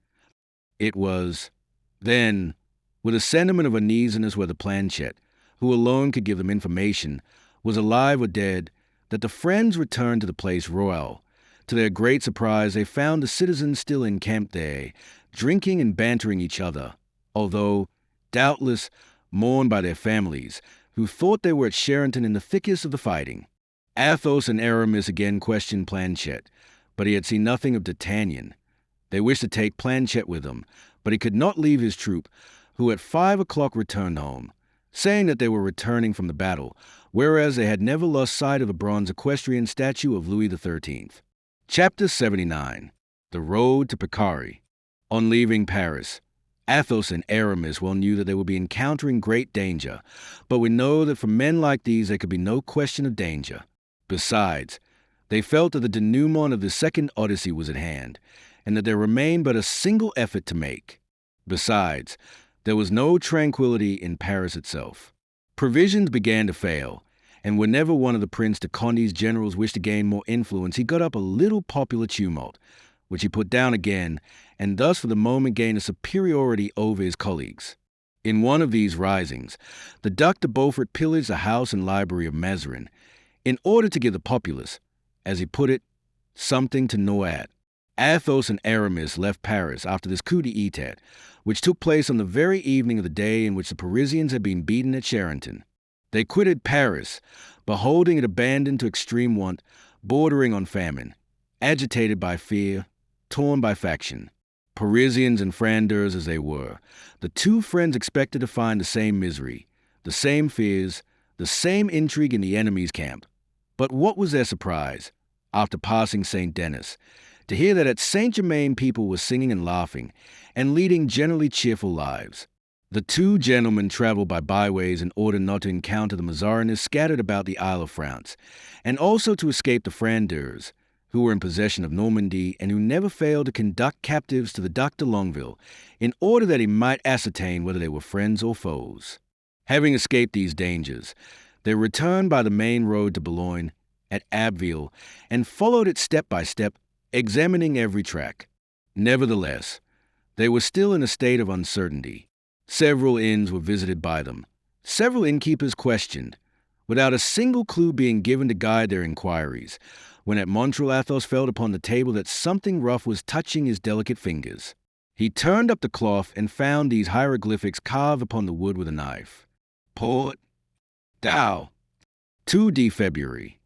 It was, then, with a sentiment of uneasiness whether Planchet, who alone could give them information, was alive or dead, that the friends returned to the Place Royale. To their great surprise, they found the citizens still encamped there, drinking and bantering each other, although, doubtless, mourned by their families, who thought they were at Charenton in the thickest of the fighting. Athos and Aramis again questioned Planchet, but he had seen nothing of D'Artagnan. They wished to take Planchet with them, but he could not leave his troop, who at 5 o'clock returned home, saying that they were returning from the battle, whereas they had never lost sight of the bronze equestrian statue of Louis XIII. Chapter 79. The Road to Picardy. On leaving Paris, Athos and Aramis well knew that they would be encountering great danger, but we know that for men like these there could be no question of danger. Besides, they felt that the denouement of the second Odyssey was at hand, and that there remained but a single effort to make. Besides, there was no tranquility in Paris itself. Provisions began to fail, and whenever one of the Prince de Conde's generals wished to gain more influence, he got up a little popular tumult, which he put down again, and thus for the moment gained a superiority over his colleagues. In one of these risings, the Duc de Beaufort pillaged the house and library of Mazarin, in order to give the populace, as he put it, something to gnaw at. Athos and Aramis left Paris after this coup d'etat, which took place on the very evening of the day in which the Parisians had been beaten at Charenton. They quitted Paris, beholding it abandoned to extreme want, bordering on famine, agitated by fear, torn by faction. Parisians and Frondeurs as they were, the 2 friends expected to find the same misery, the same fears, the same intrigue in the enemy's camp. But what was their surprise, after passing St. Denis, to hear that at Saint-Germain people were singing and laughing, and leading generally cheerful lives. The 2 gentlemen traveled by byways in order not to encounter the Mazarinists scattered about the Isle of France, and also to escape the Frondeurs, who were in possession of Normandy and who never failed to conduct captives to the Duc de Longueville, in order that he might ascertain whether they were friends or foes. Having escaped these dangers, they returned by the main road to Boulogne, at Abbeville, and followed it step by step, examining every track. Nevertheless, they were still in a state of uncertainty. Several inns were visited by them. Several innkeepers questioned, without a single clue being given to guide their inquiries, when at Montreal Athos felt upon the table that something rough was touching his delicate fingers. He turned up the cloth and found these hieroglyphics carved upon the wood with a knife. Port, thou, 2d February.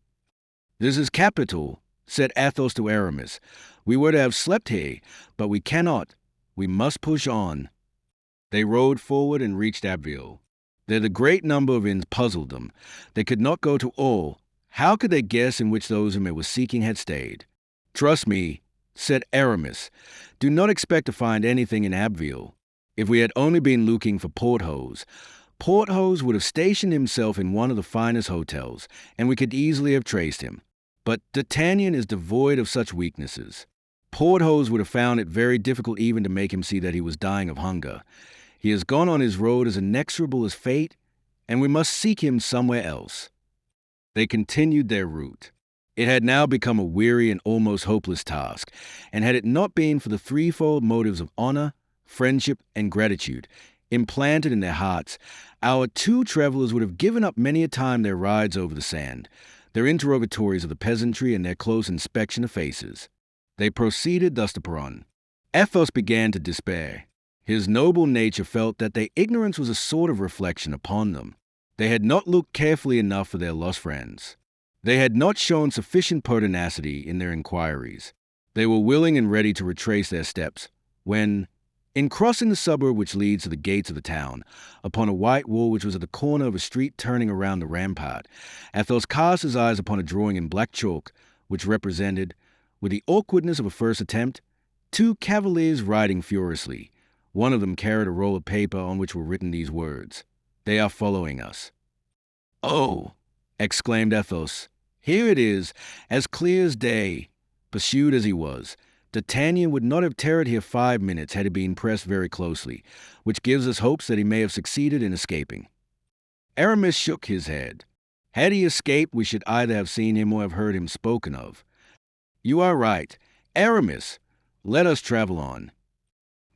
This is capital, said Athos to Aramis. We were to have slept here, but we cannot. We must push on. They rode forward and reached Abbeville. There the great number of inns puzzled them. They could not go to all. How could they guess in which those whom they were seeking had stayed? Trust me, said Aramis. Do not expect to find anything in Abbeville. If we had only been looking for Porthos, Porthos would have stationed himself in one of the finest hotels, and we could easily have traced him. But D'Artagnan is devoid of such weaknesses. Porthos would have found it very difficult even to make him see that he was dying of hunger. He has gone on his road as inexorable as fate, and we must seek him somewhere else. They continued their route. It had now become a weary and almost hopeless task, and had it not been for the threefold motives of honor, friendship, and gratitude implanted in their hearts, our two travelers would have given up many a time their rides over the sand, their interrogatories of the peasantry, and their close inspection of faces. They proceeded thus to Peronne. Athos began to despair. His noble nature felt that their ignorance was a sort of reflection upon them. They had not looked carefully enough for their lost friends. They had not shown sufficient pertinacity in their inquiries. They were willing and ready to retrace their steps, when, in crossing the suburb which leads to the gates of the town, upon a white wall which was at the corner of a street turning around the rampart, Athos cast his eyes upon a drawing in black chalk, which represented, with the awkwardness of a first attempt, two cavaliers riding furiously. One of them carried a roll of paper on which were written these words: "They are following us." "Oh!" exclaimed Athos. "Here it is, as clear as day." Pursued as he was, D'Artagnan would not have tarried here 5 minutes had he been pressed very closely, which gives us hopes that he may have succeeded in escaping. Aramis shook his head. Had he escaped, we should either have seen him or have heard him spoken of. "You are right. Aramis, let us travel on."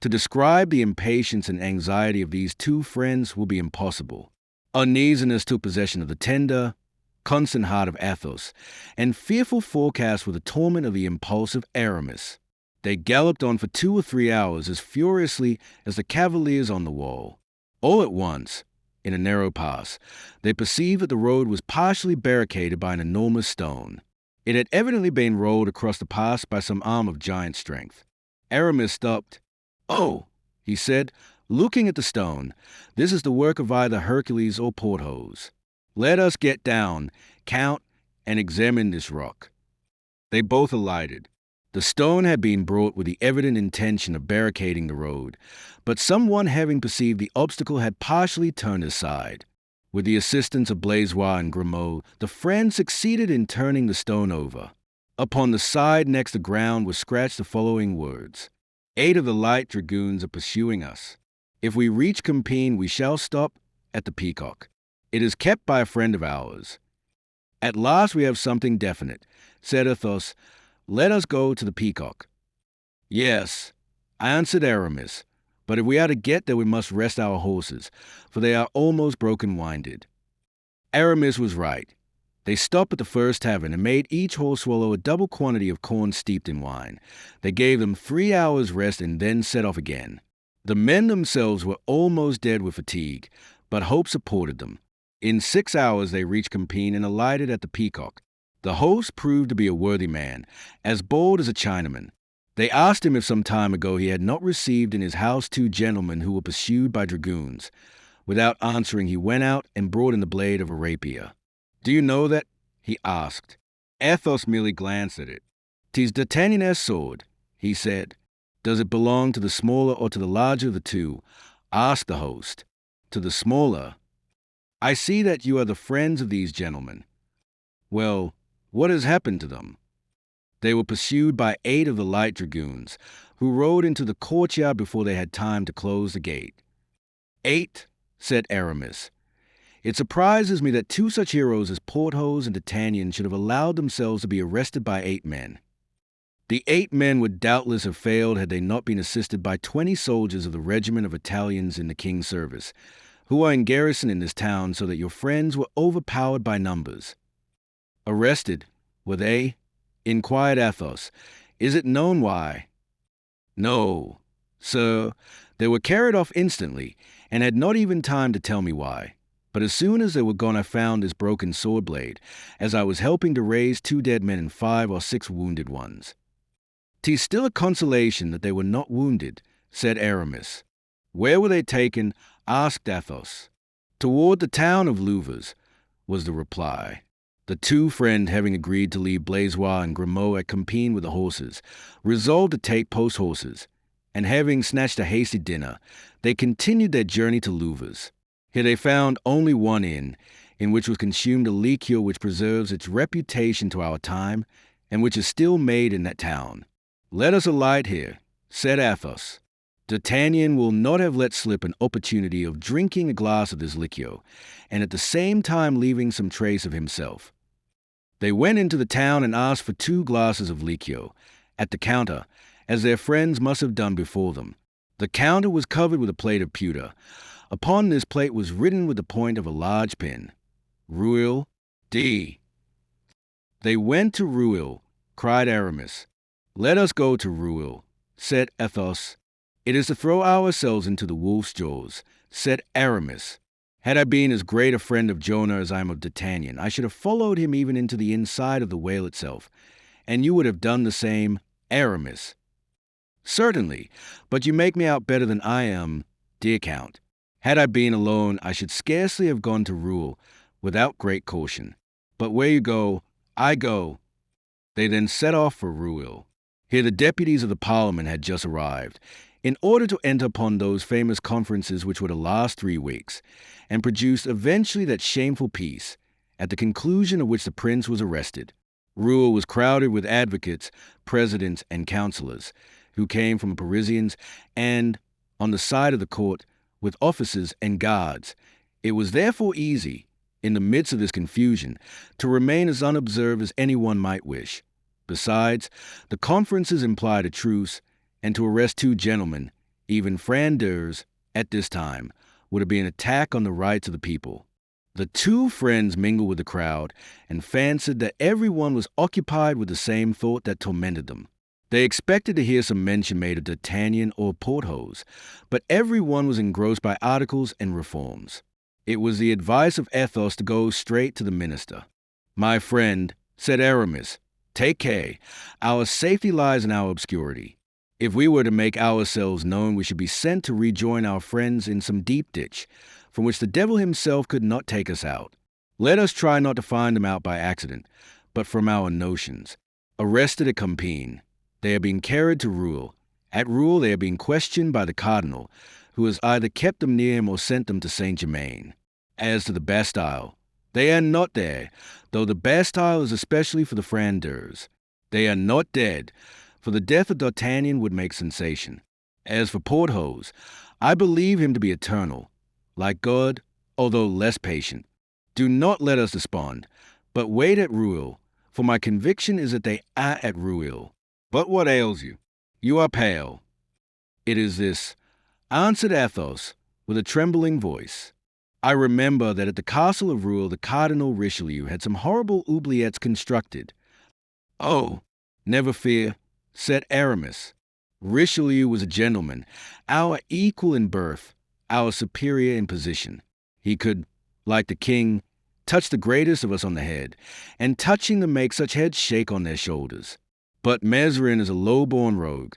To describe the impatience and anxiety of these two friends will be impossible. Uneasiness took possession of the tender, constant heart of Athos, and fearful forecasts were the torment of the impulsive Aramis. They galloped on for 2 or 3 hours as furiously as the cavaliers on the wall. All at once, in a narrow pass, they perceived that the road was partially barricaded by an enormous stone. It had evidently been rolled across the pass by some arm of giant strength. Aramis stopped. "Oh," he said, looking at the stone, "this is the work of either Hercules or Porthos. Let us get down, count, and examine this rock." They both alighted. The stone had been brought with the evident intention of barricading the road, but someone having perceived the obstacle had partially turned aside. With the assistance of Blaisois and Grimaud, the friends succeeded in turning the stone over. Upon the side next the ground was scratched the following words: "8 of the light dragoons are pursuing us. If we reach Compiègne, we shall stop at the Peacock. It is kept by a friend of ours." "At last we have something definite," said Athos. "Let us go to the Peacock." "Yes," answered Aramis, "but if we are to get there we must rest our horses, for they are almost broken-winded." Aramis was right. They stopped at the first tavern and made each horse swallow a double quantity of corn steeped in wine. They gave them 3 hours' rest and then set off again. The men themselves were almost dead with fatigue, but hope supported them. In 6 hours they reached Compiègne and alighted at the Peacock. The host proved to be a worthy man, as bold as a Chinaman. They asked him if some time ago he had not received in his house 2 gentlemen who were pursued by dragoons. Without answering, he went out and brought in the blade of a rapier. "Do you know that?" he asked. Athos merely glanced at it. "'Tis D'Artagnan's sword," he said. "Does it belong to the smaller or to the larger of the two?" asked the host. "To the smaller." "I see that you are the friends of these gentlemen. Well, what has happened to them?" "They were pursued by 8 of the light dragoons, who rode into the courtyard before they had time to close the gate." "8?" said Aramis. "It surprises me that 2 such heroes as Porthos and D'Artagnan should have allowed themselves to be arrested by 8 men. The 8 men would doubtless have failed had they not been assisted by 20 soldiers of the regiment of Italians in the king's service, who are in garrison in this town, so that your friends were overpowered by numbers." "Arrested, were they?" inquired Athos. "Is it known why?" "No," Sir, they were carried off instantly, and had not even time to tell me why. But as soon as they were gone, I found this broken sword blade, as I was helping to raise 2 dead men and 5 or 6 wounded ones. 'Tis still a consolation that they were not wounded, said Aramis. Where were they taken? Asked Athos. Toward the town of Louvres, was the reply. The two friends, having agreed to leave Blaisois and Grimaud at Compiègne with the horses, resolved to take post horses, and having snatched a hasty dinner, they continued their journey to Louvres. Here they found only one inn, in which was consumed a liqueur which preserves its reputation to our time, and which is still made in that town. Let us alight here, said Athos. D'Artagnan will not have let slip an opportunity of drinking a glass of this liqueur, and at the same time leaving some trace of himself. They went into the town and asked for 2 glasses of liqueur, at the counter, as their friends must have done before them. The counter was covered with a plate of pewter. Upon this plate was written with the point of a large pen, Rueil D. They went to Rueil, cried Aramis. Let us go to Rueil, said Athos. It is to throw ourselves into the wolf's jaws, said Aramis. Had I been as great a friend of Jonah as I am of D'Artagnan, I should have followed him even into the inside of the whale itself, and you would have done the same, Aramis. Certainly, but you make me out better than I am, dear Count. Had I been alone, I should scarcely have gone to Rueil without great caution. But where you go, I go. They then set off for Rueil. Here the deputies of the Parliament had just arrived, in order to enter upon those famous conferences which were to last 3 weeks, and produce eventually that shameful peace, at the conclusion of which the prince was arrested. Rueil was crowded with advocates, presidents, and councillors, who came from Parisians, and, on the side of the court, with officers and guards. It was therefore easy, in the midst of this confusion, to remain as unobserved as anyone might wish. Besides, the conferences implied a truce, and to arrest 2 gentlemen, even Frondeurs, at this time, would have been an attack on the rights of the people. The 2 friends mingled with the crowd, and fancied that everyone was occupied with the same thought that tormented them. They expected to hear some mention made of D'Artagnan or Porthos, but everyone was engrossed by articles and reforms. It was the advice of Athos to go straight to the minister. My friend, said Aramis, take care. Our safety lies in our obscurity. If we were to make ourselves known, we should be sent to rejoin our friends in some deep ditch, from which the devil himself could not take us out. Let us try not to find them out by accident, but from our notions. Arrested at Compiègne, they are being carried to Rueil. At Rueil they are being questioned by the cardinal, who has either kept them near him or sent them to Saint-Germain. As to the Bastille, they are not there, though the Bastille is especially for the Frondeurs. They are not dead, for the death of D'Artagnan would make sensation. As for Porthos, I believe him to be eternal, like God, although less patient. Do not let us despond, but wait at Rueil, for my conviction is that they are at Rueil. But what ails you? You are pale. It is this, answered Athos, with a trembling voice. I remember that at the castle of Rueil the Cardinal Richelieu had some horrible oubliettes constructed. Oh, never fear, said Aramis. Richelieu was a gentleman, our equal in birth, our superior in position. He could, like the king, touch the greatest of us on the head, and touching them make such heads shake on their shoulders. But Mazarin is a low-born rogue,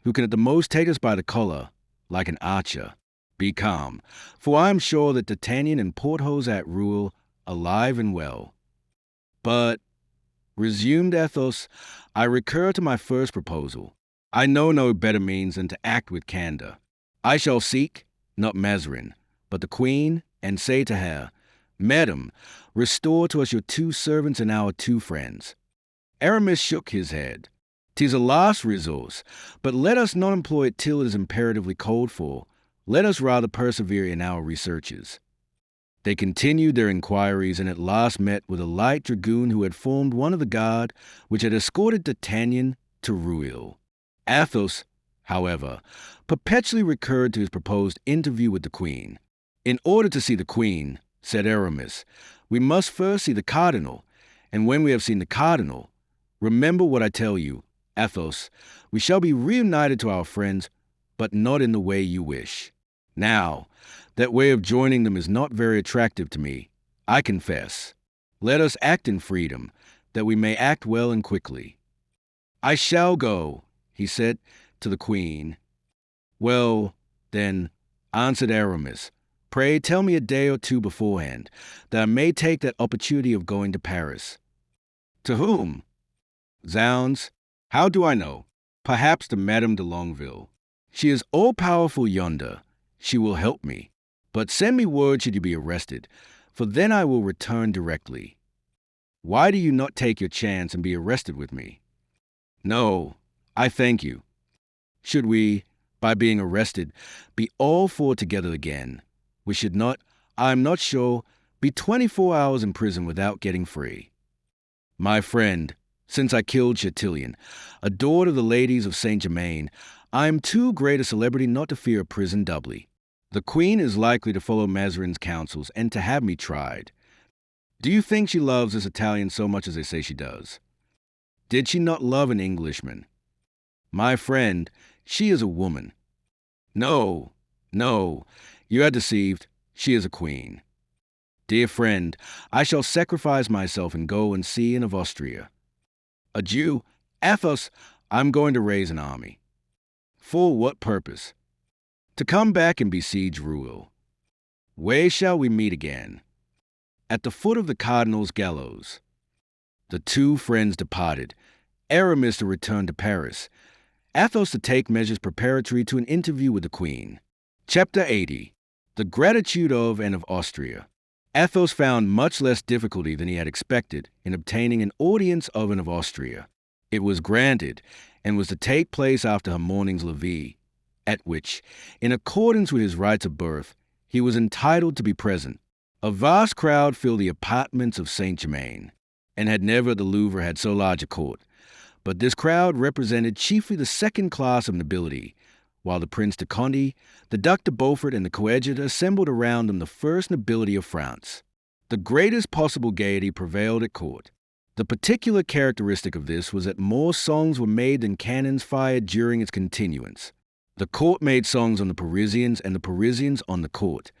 who can at the most take us by the collar, like an archer. Be calm, for I am sure that D'Artagnan and Porthos at Rueil, alive and well. But, resumed Athos, I recur to my first proposal. I know no better means than to act with candor. I shall seek, not Mazarin, but the queen, and say to her, Madam, restore to us your 2 servants and our 2 friends. Aramis shook his head. 'Tis a last resource, but let us not employ it till it is imperatively called for. Let us rather persevere in our researches. They continued their inquiries, and at last met with a light dragoon who had formed one of the guard which had escorted D'Artagnan to Rueil. Athos, however, perpetually recurred to his proposed interview with the queen. In order to see the queen, said Aramis, we must first see the cardinal, and when we have seen the cardinal, remember what I tell you, Athos, we shall be reunited to our friends, but not in the way you wish. Now, that way of joining them is not very attractive to me, I confess. Let us act in freedom, that we may act well and quickly." "I shall go," he said to the queen. "Well, then," answered Aramis, "pray tell me a day or two beforehand, that I may take that opportunity of going to Paris." "To whom?" "Zounds, how do I know? Perhaps to Madame de Longueville. She is all-powerful yonder. She will help me. But send me word should you be arrested, for then I will return directly." "Why do you not take your chance and be arrested with me?" "No, I thank you. Should we, by being arrested, be all four together again, we should not, I am not sure, be 24 hours in prison without getting free. My friend, since I killed Chatillon, adored of the ladies of Saint-Germain, I am too great a celebrity not to fear prison doubly. The queen is likely to follow Mazarin's counsels and to have me tried. Do you think she loves this Italian so much as they say she does? Did she not love an Englishman? My friend, she is a woman. No, no, you are deceived. She is a queen. Dear friend, I shall sacrifice myself and go and see Anne of Austria. Adieu. Athos, I'm going to raise an army. For what purpose? To come back and besiege Rouen. Where shall we meet again? At the foot of the cardinal's gallows. The two friends departed, Aramis to return to Paris, Athos to take measures preparatory to an interview with the queen. Chapter 80. The gratitude of Anne of Austria. Athos found much less difficulty than he had expected in obtaining an audience of Anne of Austria. It was granted, and was to take place after her morning's levee, at which, in accordance with his rights of birth, he was entitled to be present. A vast crowd filled the apartments of Saint-Germain, and had never at the Louvre had so large a court. But this crowd represented chiefly the second class of nobility, while the Prince de Conde, the Duc de Beaufort, and the Coadjutor assembled around them the first nobility of France. The greatest possible gaiety prevailed at court. The particular characteristic of this was that more songs were made than cannons fired during its continuance. The court made songs on the Parisians, and the Parisians on the court,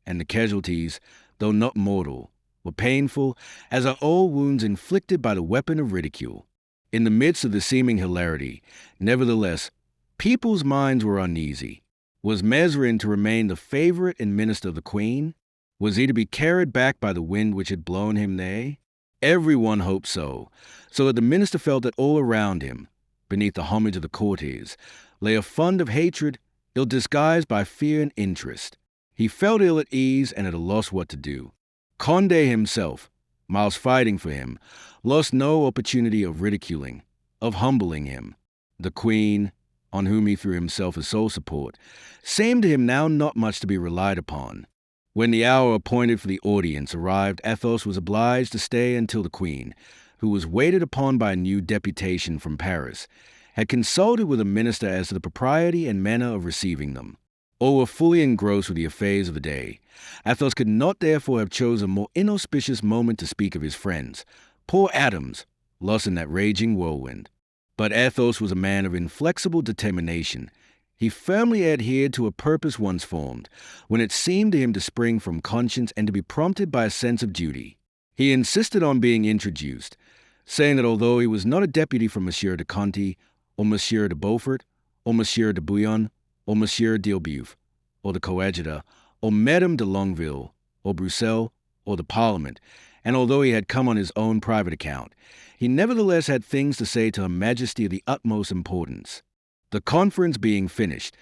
and the casualties, though not mortal, were painful, as are all wounds inflicted by the weapon of ridicule. In the midst of the seeming hilarity, nevertheless, people's minds were uneasy. Was Mazarin to remain the favorite and minister of the queen? Was he to be carried back by the wind which had blown him there? Everyone hoped so that the minister felt that all around him, beneath the homage of the courtiers, lay a fund of hatred, ill disguised by fear and interest. He felt ill at ease and at a loss what to do. Conde himself, whilst fighting for him, lost no opportunity of ridiculing, of humbling him. The queen, on whom he threw himself as sole support, seemed to him now not much to be relied upon. When the hour appointed for the audience arrived, Athos was obliged to stay until the queen, who was waited upon by a new deputation from Paris, had consulted with the minister as to the propriety and manner of receiving them. All were fully engrossed with the affairs of the day. Athos could not therefore have chosen a more inauspicious moment to speak of his friends, poor Adams, lost in that raging whirlwind. But Athos was a man of inflexible determination. He firmly adhered to a purpose once formed, when it seemed to him to spring from conscience and to be prompted by a sense of duty. He insisted on being introduced, saying that although he was not a deputy from Monsieur de Conti, or Monsieur de Beaufort, or Monsieur de Bouillon, or Monsieur d'Elbeuf, or the Coadjutor, or Madame de Longueville, or Broussel, or the Parliament, and although he had come on his own private account, he nevertheless had things to say to Her Majesty of the utmost importance. The conference being finished,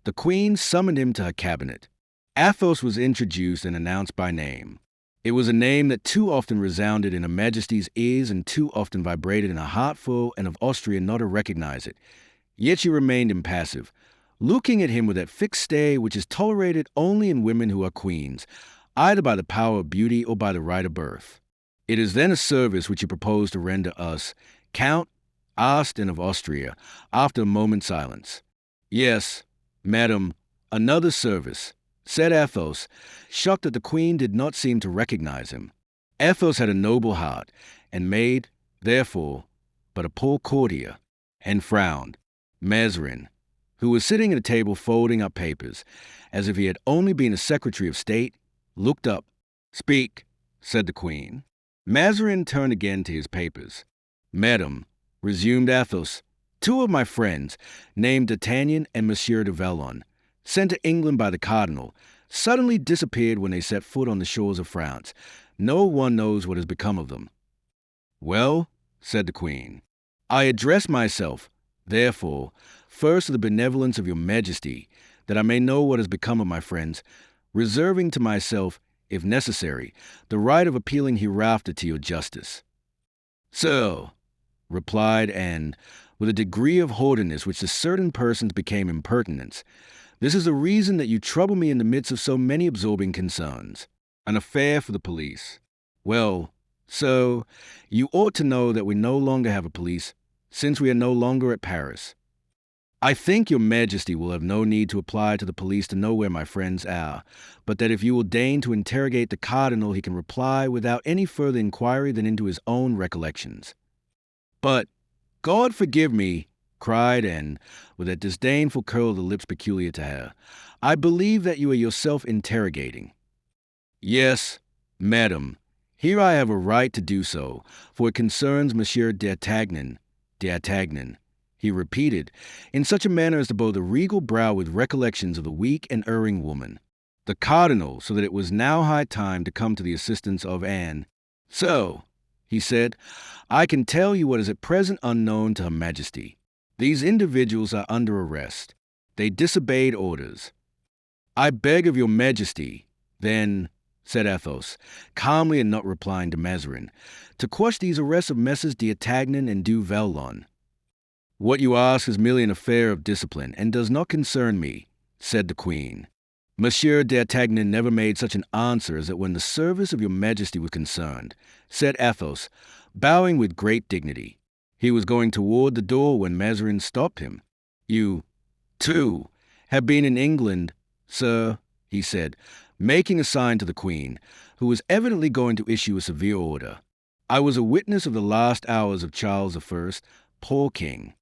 the Queen summoned him to her cabinet. Athos was introduced and announced by name. It was a name that too often resounded in Her Majesty's ears and too often vibrated in a heart full and of Austria not to recognize it. Yet she remained impassive, looking at him with that fixed stare which is tolerated only in women who are queens, either by the power of beauty or by the right of birth. It is then a service which you propose to render us, Count, asked Anne of Austria, after a moment's silence. Yes, madam, another service, said Athos, shocked that the queen did not seem to recognize him. Athos had a noble heart, and made, therefore, but a poor courtier, and frowned. Mazarin, who was sitting at a table folding up papers, as if he had only been a Secretary of State, looked up. "Speak," said the Queen. Mazarin turned again to his papers. "Madame," resumed Athos, "two of my friends, named D'Artagnan and Monsieur de Vallon, sent to England by the cardinal, suddenly disappeared when they set foot on the shores of France. No one knows what has become of them." "Well," said the Queen, "I address myself, therefore, first to the benevolence of your Majesty, that I may know what has become of my friends, reserving to myself, if necessary, the right of appealing hereafter to your justice." "Sir," replied Anne, with a degree of haughtiness which to certain persons became impertinence, "this is the reason that you trouble me in the midst of so many absorbing concerns. An affair for the police. Well, so you ought to know that we no longer have a police, since we are no longer at Paris. I think your Majesty will have no need to apply to the police to know where my friends are, but that if you will deign to interrogate the cardinal, he can reply without any further inquiry than into his own recollections." "But, God forgive me," cried Anne, with that disdainful curl of the lips peculiar to her, "I believe that you are yourself interrogating." "Yes, madam, here I have a right to do so, for it concerns Monsieur d'Artagnan, he repeated, in such a manner as to bow the regal brow with recollections of the weak and erring woman. The cardinal, so that it was now high time to come to the assistance of Anne. "So," he said, "I can tell you what is at present unknown to Her Majesty. These individuals are under arrest. They disobeyed orders." "I beg of your Majesty, then," said Athos, calmly and not replying to Mazarin, "to quash these arrests of Messrs. d'Artagnan and du Vallon." "What you ask is merely an affair of discipline, and does not concern me," said the Queen. "Monsieur d'Artagnan never made such an answer as that when the service of your Majesty was concerned," said Athos, bowing with great dignity. He was going toward the door when Mazarin stopped him. "You, too, have been in England, sir," he said, making a sign to the Queen, who was evidently going to issue a severe order. "I was a witness of the last hours of Charles I, poor king.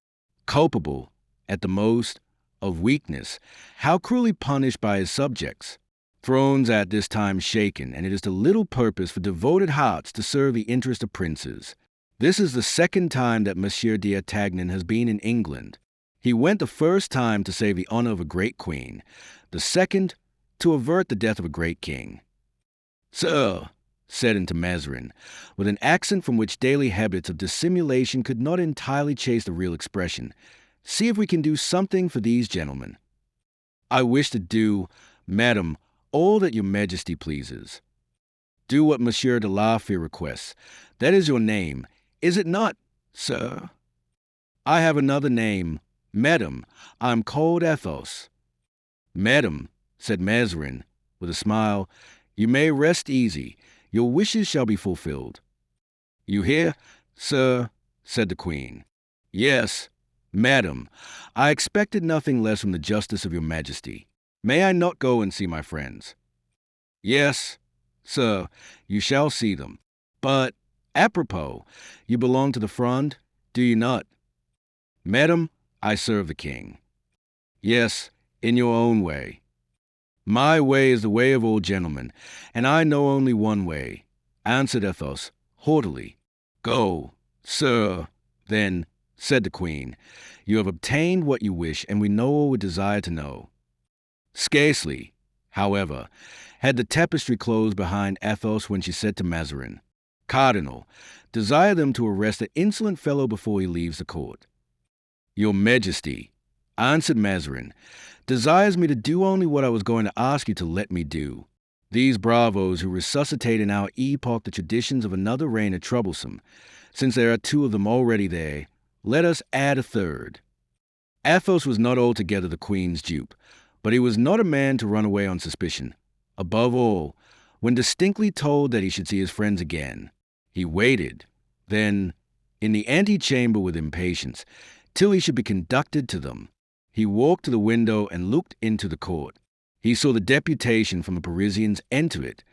Culpable, at the most, of weakness, how cruelly punished by his subjects. Thrones at this time shaken, and it is to little purpose for devoted hearts to serve the interest of princes. This is the second time that Monsieur d'Artagnan has been in England. He went the first time to save the honor of a great queen, the second to avert the death of a great king." "Sir," said into Mazarin, with an accent from which daily habits of dissimulation could not entirely chase the real expression, "see if we can do something for these gentlemen." "I wish to do, madam, all that your Majesty pleases." "Do what Monsieur de la Fère requests. That is your name, is it not, sir?" "I have another name. Madam, I am called Athos." "Madam," said Mazarin, with a smile, "you may rest easy. Your wishes shall be fulfilled." "You hear, sir?" said the Queen. "Yes, madam, I expected nothing less from the justice of your Majesty. May I not go and see my friends?" "Yes, sir, you shall see them. But, apropos, you belong to the Fronde, do you not?" "Madam, I serve the king." "Yes, in your own way." "My way is the way of all gentlemen, and I know only one way," answered Athos, haughtily. "Go, sir, then," said the Queen. "You have obtained what you wish, and we know what we desire to know." Scarcely, however, had the tapestry closed behind Athos when she said to Mazarin, "Cardinal, desire them to arrest that insolent fellow before he leaves the court." "Your Majesty," answered Mazarin, "desires me to do only what I was going to ask you to let me do. These bravos who resuscitate in our epoch the traditions of another reign are troublesome. Since there are two of them already there, let us add a third." Athos was not altogether the Queen's dupe, but he was not a man to run away on suspicion. Above all, when distinctly told that he should see his friends again, he waited, then, in the antechamber with impatience, till he should be conducted to them. He walked to the window and looked into the court. He saw the deputation from the Parisians enter it.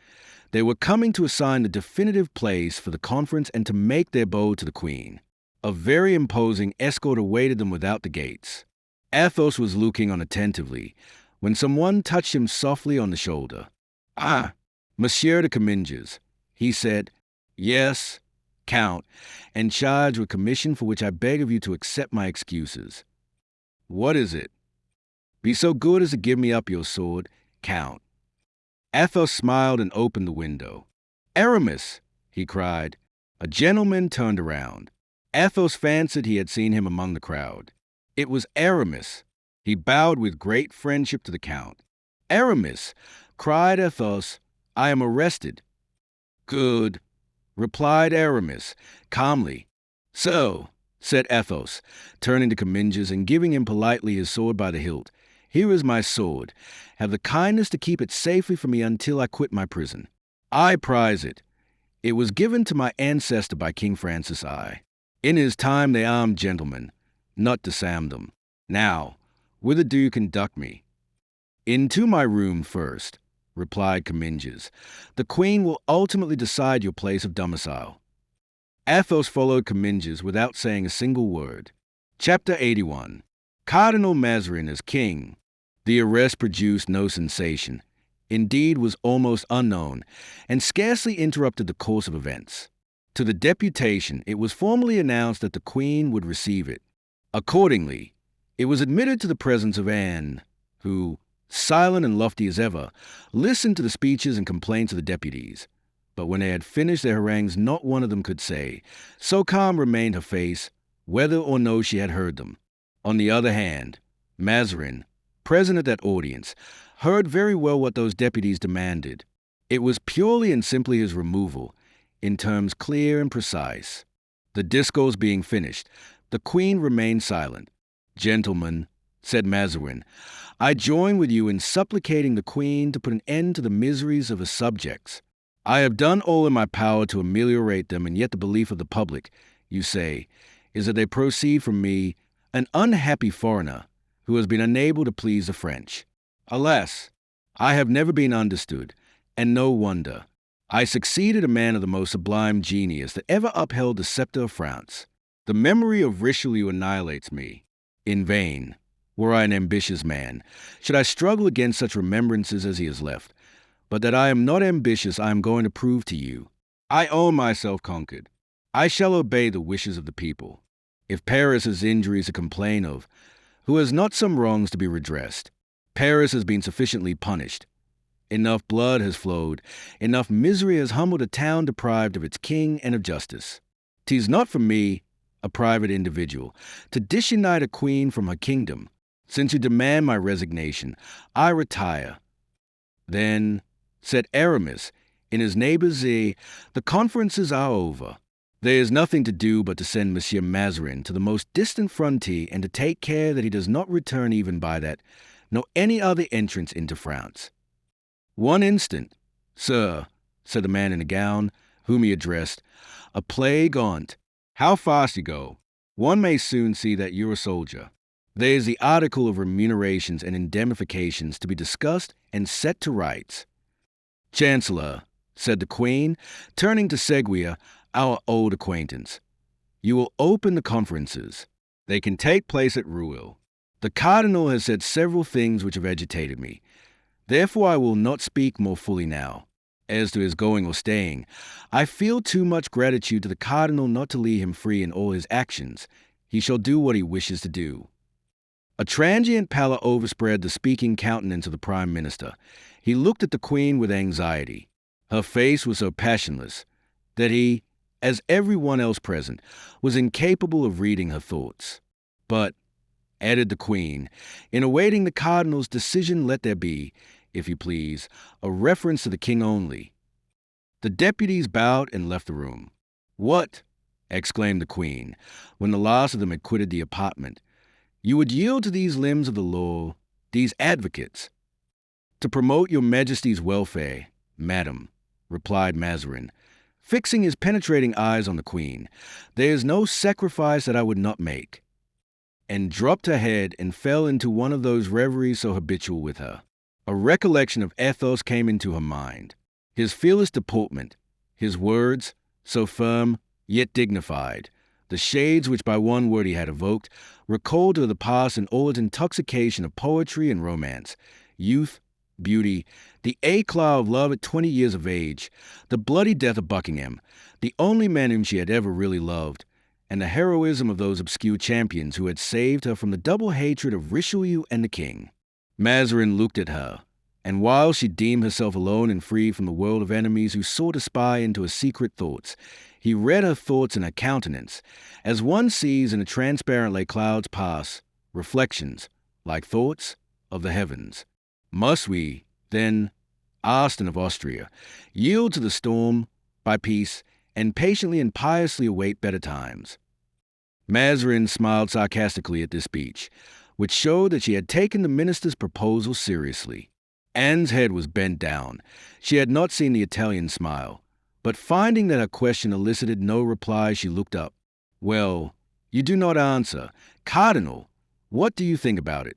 They were coming to assign the definitive place for the conference and to make their bow to the Queen. A very imposing escort awaited them without the gates. Athos was looking on attentively when someone touched him softly on the shoulder. "Ah, Monsieur de Comminges," he said. "Yes, Count, and charged with commission for which I beg of you to accept my excuses." "What is it?" "Be so good as to give me up your sword, Count." Athos smiled and opened the window. "Aramis!" he cried. A gentleman turned around. Athos fancied he had seen him among the crowd. It was Aramis. He bowed with great friendship to the Count. "Aramis!" cried Athos. "I am arrested." "Good," replied Aramis, calmly. "So," said Athos, turning to Comminges and giving him politely his sword by the hilt. "Here is my sword. Have the kindness to keep it safely for me until I quit my prison. I prize it. It was given to my ancestor by King Francis I. In his time they armed gentlemen, not disarmed them. Now, whither do you conduct me?" "Into my room first," replied Comminges. "The Queen will ultimately decide your place of domicile." Athos followed Comminges without saying a single word. Chapter 81. Cardinal Mazarin as king. The arrest produced no sensation. Indeed, was almost unknown, and scarcely interrupted the course of events. To the deputation, it was formally announced that the Queen would receive it. Accordingly, it was admitted to the presence of Anne, who, silent and lofty as ever, listened to the speeches and complaints of the deputies. But when they had finished their harangues, not one of them could say, so calm remained her face, whether or no she had heard them. On the other hand, Mazarin, present at that audience, heard very well what those deputies demanded. It was purely and simply his removal, in terms clear and precise. The discourse being finished, the Queen remained silent. "Gentlemen," said Mazarin, "I join with you in supplicating the Queen to put an end to the miseries of her subjects. I have done all in my power to ameliorate them, and yet the belief of the public, you say, is that they proceed from me, an unhappy foreigner, who has been unable to please the French. Alas, I have never been understood, and no wonder. I succeeded a man of the most sublime genius that ever upheld the scepter of France. The memory of Richelieu annihilates me. In vain, were I an ambitious man, should I struggle against such remembrances as he has left. But that I am not ambitious, I am going to prove to you. I own myself conquered. I shall obey the wishes of the people. If Paris has injuries to complain of, who has not some wrongs to be redressed? Paris has been sufficiently punished. Enough blood has flowed, enough misery has humbled a town deprived of its king and of justice. 'Tis not for me, a private individual, to disunite a queen from her kingdom. Since you demand my resignation, I retire." "Then," said Aramis, in his neighbor's ear, "the conferences are over. There is nothing to do but to send Monsieur Mazarin to the most distant frontier and to take care that he does not return even by that, nor any other entrance into France." "One instant, sir," said the man in the gown, whom he addressed. "A plague on't. How fast you go. One may soon see that you're a soldier. There is the article of remunerations and indemnifications to be discussed and set to rights." "Chancellor," said the Queen, turning to Seguier, our old acquaintance, "you will open the conferences. They can take place at Rueil. The Cardinal has said several things which have agitated me. Therefore I will not speak more fully now. As to his going or staying, I feel too much gratitude to the Cardinal not to leave him free in all his actions. He shall do what he wishes to do." A transient pallor overspread the speaking countenance of the Prime Minister. He looked at the Queen with anxiety. Her face was so passionless that he, as everyone else present, was incapable of reading her thoughts. "But," added the Queen, "in awaiting the Cardinal's decision, let there be, if you please, a reference to the King only." The deputies bowed and left the room. "What?" exclaimed the Queen, when the last of them had quitted the apartment. "You would yield to these limbs of the law, these advocates?" "To promote your Majesty's welfare, madam," replied Mazarin, fixing his penetrating eyes on the Queen. "There is no sacrifice that I would not make," and dropped her head and fell into one of those reveries so habitual with her. A recollection of Athos came into her mind. His fearless deportment, his words, so firm yet dignified, The shades which by one word he had evoked recalled to the past in all its intoxication of poetry and romance, youth, beauty, the éclat of love at 20 years of age, the bloody death of Buckingham, the only man whom she had ever really loved, and the heroism of those obscure champions who had saved her from the double hatred of Richelieu and the king. Mazarin looked at her, and while she deemed herself alone and free from the world of enemies who sought to spy into her secret thoughts, he read her thoughts in her countenance, as one sees in a transparent lake clouds pass, reflections, like thoughts, of the heavens. Must we, then, Austin of Austria, yield to the storm, by peace, and patiently and piously await better times? Mazarin smiled sarcastically at this speech, which showed that she had taken the minister's proposal seriously. Anne's head was bent down. She had not seen the Italian smile, but finding that her question elicited no reply, she looked up. "Well, you do not answer. Cardinal, what do you think about it?"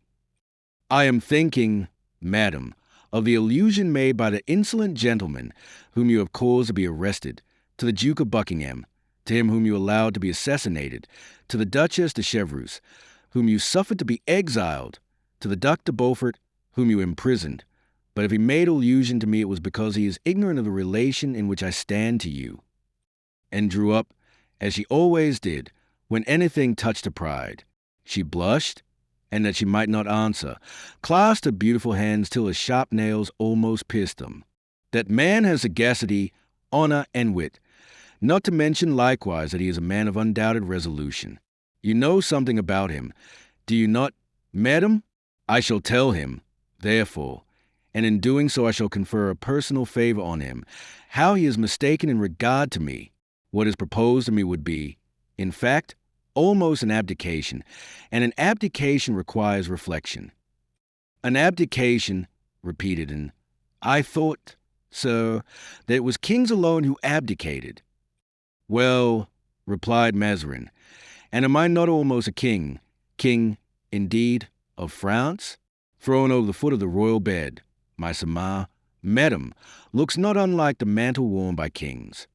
"I am thinking, madam, of the allusion made by the insolent gentleman whom you have caused to be arrested, to the Duke of Buckingham, to him whom you allowed to be assassinated, to the Duchess de Chevreuse, whom you suffered to be exiled, to the Duc de Beaufort, whom you imprisoned. But if he made allusion to me, it was because he is ignorant of the relation in which I stand to you," and drew up, as she always did, when anything touched her pride. She blushed, and that she might not answer, clasped her beautiful hands till her sharp nails almost pierced them. "That man has sagacity, honor, and wit, not to mention likewise that he is a man of undoubted resolution. You know something about him, do you not, madam? I shall tell him, therefore, and in doing so I shall confer a personal favor on him, how he is mistaken in regard to me. What is proposed to me would be, in fact, almost an abdication, and an abdication requires reflection." "An abdication," repeated Anne. "I thought, sir, that it was kings alone who abdicated." "Well," replied Mazarin, "and am I not almost a king, indeed, of France? Thrown over the foot of the royal bed, my samar, madam, looks not unlike the mantle worn by kings."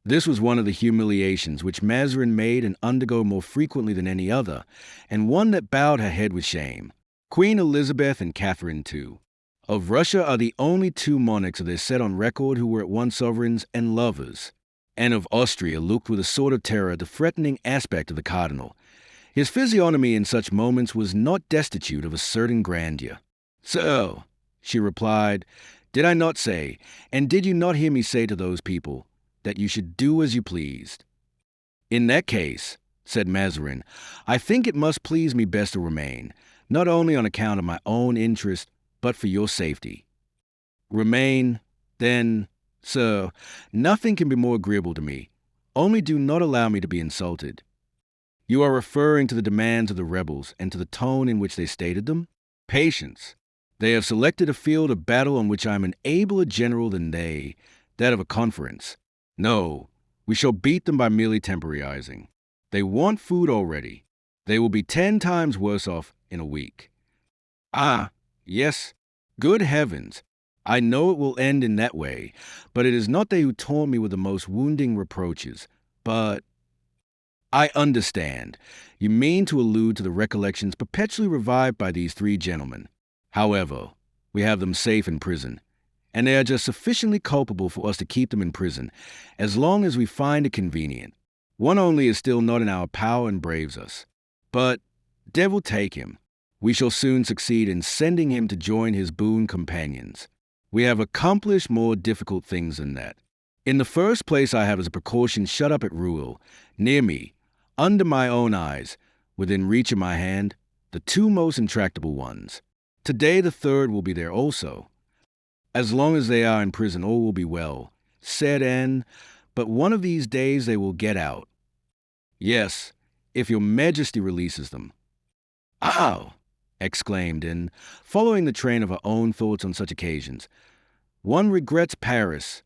This was one of the humiliations which Mazarin made and undergo more frequently than any other, and one that bowed her head with shame. Queen Elizabeth and Catherine, too, of Russia are the only two monarchs of their set on record who were at once sovereigns and lovers. Anne of Austria looked with a sort of terror at the threatening aspect of the cardinal. His physiognomy in such moments was not destitute of a certain grandeur. "So," she replied, "did I not say, and did you not hear me say to those people, that you should do as you pleased?" "In that case," said Mazarin, "I think it must please me best to remain, not only on account of my own interest, but for your safety." "Remain, then, sir. Nothing can be more agreeable to me. Only do not allow me to be insulted." "You are referring to the demands of the rebels and to the tone in which they stated them? Patience. They have selected a field of battle on which I am an abler general than they, that of a conference. No, we shall beat them by merely temporizing. They want food already. They will be 10 times worse off in a week." "Ah, yes. Good heavens. I know it will end in that way, but it is not they who taunt me with the most wounding reproaches, but—" "I understand. You mean to allude to the recollections perpetually revived by these 3 gentlemen. However, we have them safe in prison, and they are just sufficiently culpable for us to keep them in prison, as long as we find it convenient. One only is still not in our power and braves us. But, devil take him, we shall soon succeed in sending him to join his boon companions. We have accomplished more difficult things than that. In the first place, I have as a precaution shut up at Rouen, near me, under my own eyes, within reach of my hand, the 2 most intractable ones. Today the 3rd will be there also. As long as they are in prison, all will be well," said Anne, "but one of these days they will get out." "Yes, if your majesty releases them." "Ow!" exclaimed Anne, following the train of her own thoughts on such occasions. "One regrets Paris."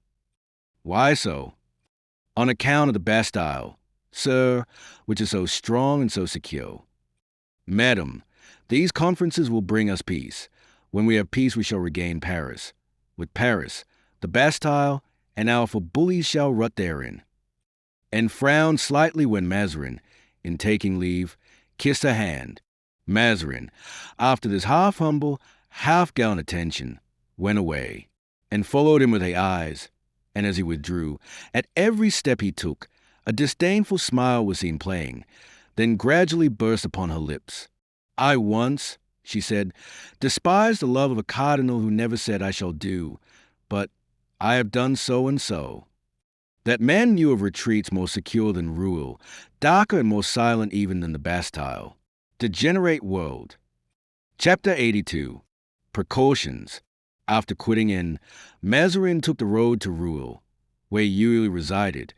"Why so?" "On account of the Bastille, sir, which is so strong and so secure." "Madam, these conferences will bring us peace. When we have peace, we shall regain Paris. With Paris, the Bastille, and our bullies shall rut therein." and frowned slightly when Mazarin, in taking leave, kissed her hand. Mazarin, after this half-humble, half-gallant attention, went away, and followed him with her eyes, and as he withdrew, at every step he took, a disdainful smile was seen playing, then gradually burst upon her lips. "I once," she said, "despised the love of a cardinal who never said I shall do, but I have done so and so." That man knew of retreats more secure than Rouen, darker and more silent even than the Bastille. Degenerate world. Chapter 82. Precautions. After quitting inn, Mazarin took the road to Rouen, where he usually resided.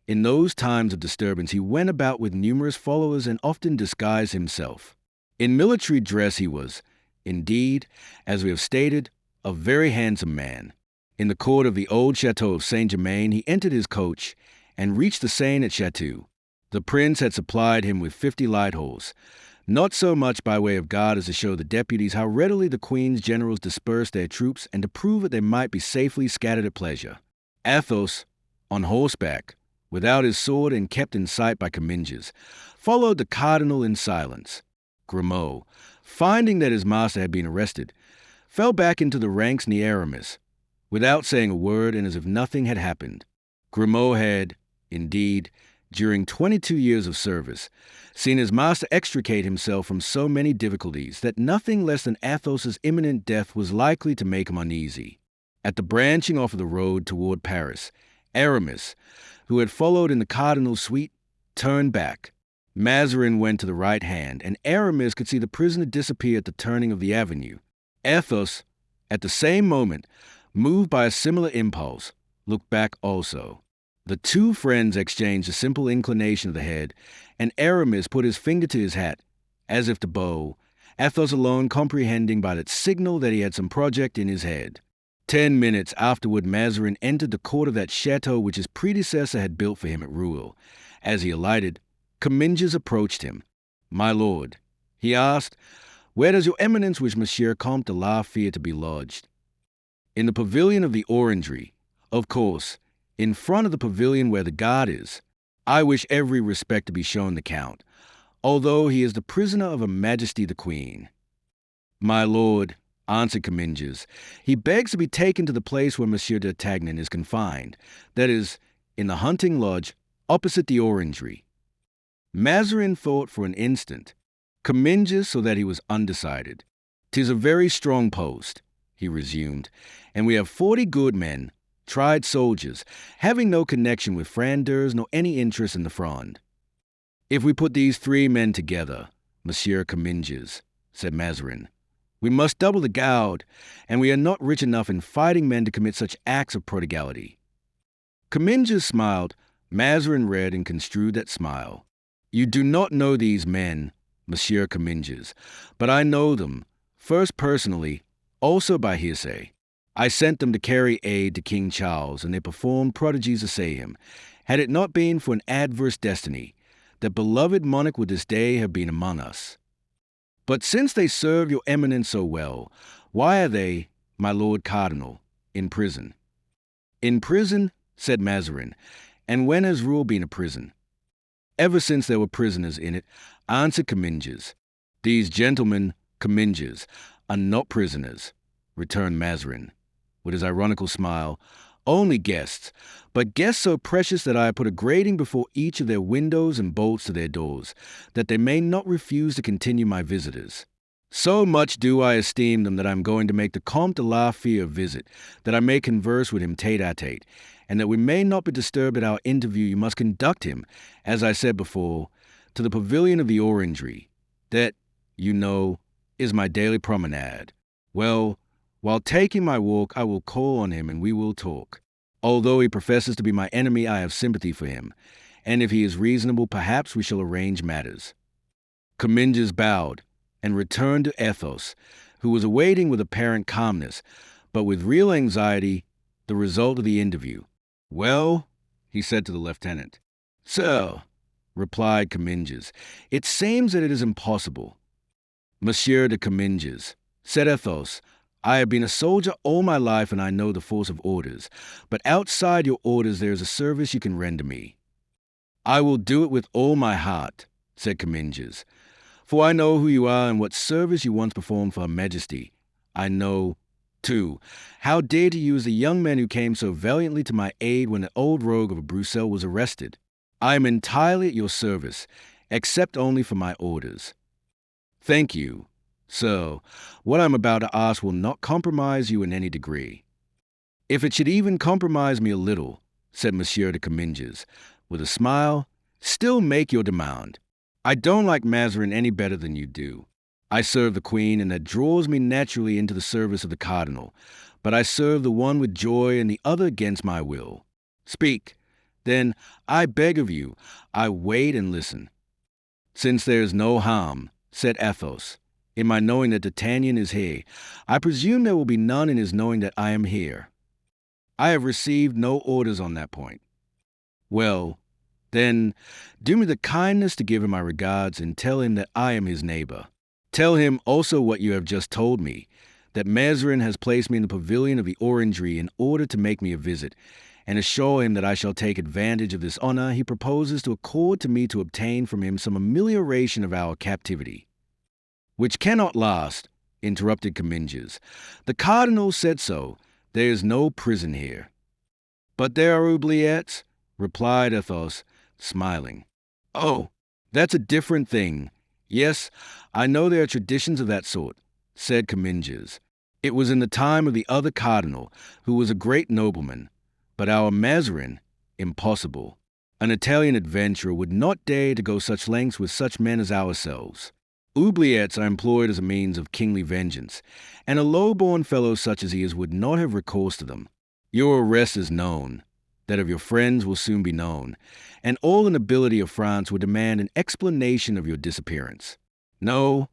In those times of disturbance he went about with numerous followers and often disguised himself. In military dress he was, indeed, as we have stated, a very handsome man. In the court of the old chateau of Saint-Germain he entered his coach and reached the Seine at Chateau. The prince had supplied him with 50 light horse, not so much by way of guard as to show the deputies how readily the queen's generals dispersed their troops and to prove that they might be safely scattered at pleasure. Athos, on horseback, without his sword and kept in sight by Comminges, followed the cardinal in silence. Grimaud, finding that his master had been arrested, fell back into the ranks near Aramis, without saying a word and as if nothing had happened. Grimaud had, indeed, during 22 years of service, seen his master extricate himself from so many difficulties that nothing less than Athos's imminent death was likely to make him uneasy. At the branching off of the road toward Paris, Aramis, who had followed in the cardinal's suite, turned back. Mazarin went to the right hand, and Aramis could see the prisoner disappear at the turning of the avenue. Athos, at the same moment, moved by a similar impulse, looked back also. The two friends exchanged a simple inclination of the head, and Aramis put his finger to his hat, as if to bow, Athos alone comprehending by that signal that he had some project in his head. 10 minutes afterward Mazarin entered the court of that chateau which his predecessor had built for him at Rouen. As he alighted, Comminges approached him. "My lord," he asked, "where does your eminence wish Monsieur Comte de la Fere to be lodged?" "In the pavilion of the Orangery, of course, in front of the pavilion where the guard is. I wish every respect to be shown the Count, although he is the prisoner of Her Majesty the Queen." "My lord," answered Comminges, "he begs to be taken to the place where Monsieur d'Artagnan is confined, that is, in the hunting lodge opposite the Orangery." Mazarin thought for an instant. Comminges saw that he was undecided. "'Tis a very strong post," he resumed, "and we have 40 good men, tried soldiers, having no connection with Frondeurs nor any interest in the Fronde." "If we put these 3 men together, Monsieur Comminges," said Mazarin, "we must double the gaude, and we are not rich enough in fighting men to commit such acts of prodigality." Comminges smiled. Mazarin read and construed that smile. "You do not know these men, Monsieur Comminges, but I know them, first personally, also by hearsay. I sent them to carry aid to King Charles, and they performed prodigies to save him. Had it not been for an adverse destiny, that beloved monarch would this day have been among us. But since they serve your eminence so well, why are they, my lord cardinal, in prison?" "In prison?" said Mazarin. "And when has Rouen been a prison?" "Ever since there were prisoners in it," answered Comminges. "These gentlemen, Comminges, are not prisoners," returned Mazarin, with his ironical smile, "only guests, but guests so precious that I have put a grating before each of their windows and bolts to their doors, that they may not refuse to continue my visitors. So much do I esteem them that I am going to make the Comte de la Fere a visit, that I may converse with him tete-a-tete, and that we may not be disturbed at our interview, you must conduct him, as I said before, to the pavilion of the Orangery. That, you know, is my daily promenade. Well, while taking my walk, I will call on him and we will talk. Although he professes to be my enemy, I have sympathy for him, and if he is reasonable, perhaps we shall arrange matters." Comminges bowed and returned to Athos, who was awaiting with apparent calmness, but with real anxiety, the result of the interview. "Well?" he said to the lieutenant. "Sir," replied Comminges, "it seems that it is impossible." "Monsieur de Comminges," said Athos, "I have been a soldier all my life and I know the force of orders, but outside your orders there is a service you can render me." I will do it with all my heart, said Comminges, for I know who you are and what service you once performed for Her Majesty. I know, too, how dear to you is the young man who came so valiantly to my aid when the old rogue of a Bruxelles was arrested. I am entirely at your service, except only for my orders. Thank you. So, what I'm about to ask will not compromise you in any degree. If it should even compromise me a little, said Monsieur de Comminges, with a smile, still make your demand. I don't like Mazarin any better than you do. I serve the Queen, and that draws me naturally into the service of the Cardinal, but I serve the one with joy and the other against my will. Speak, then, I beg of you, I wait and listen. Since there is no harm, said Athos, in my knowing that D'Artagnan is here, I presume there will be none in his knowing that I am here. I have received no orders on that point. Well, then, do me the kindness to give him my regards and tell him that I am his neighbor. Tell him also what you have just told me, that Mazarin has placed me in the pavilion of the Orangery in order to make me a visit, and assure him that I shall take advantage of this honor he proposes to accord to me to obtain from him some amelioration of our captivity. Which cannot last, interrupted Comminges. The Cardinal said so. There is no prison here. But there are oubliettes, replied Athos, smiling. Oh, that's a different thing. Yes, I know there are traditions of that sort, said Comminges. It was in the time of the other cardinal, who was a great nobleman. But our Mazarin, impossible. An Italian adventurer would not dare to go such lengths with such men as ourselves. Oubliettes are employed as a means of kingly vengeance, and a low-born fellow such as he is would not have recourse to them. Your arrest is known. That of your friends will soon be known, and all the nobility of France would demand an explanation of your disappearance. No,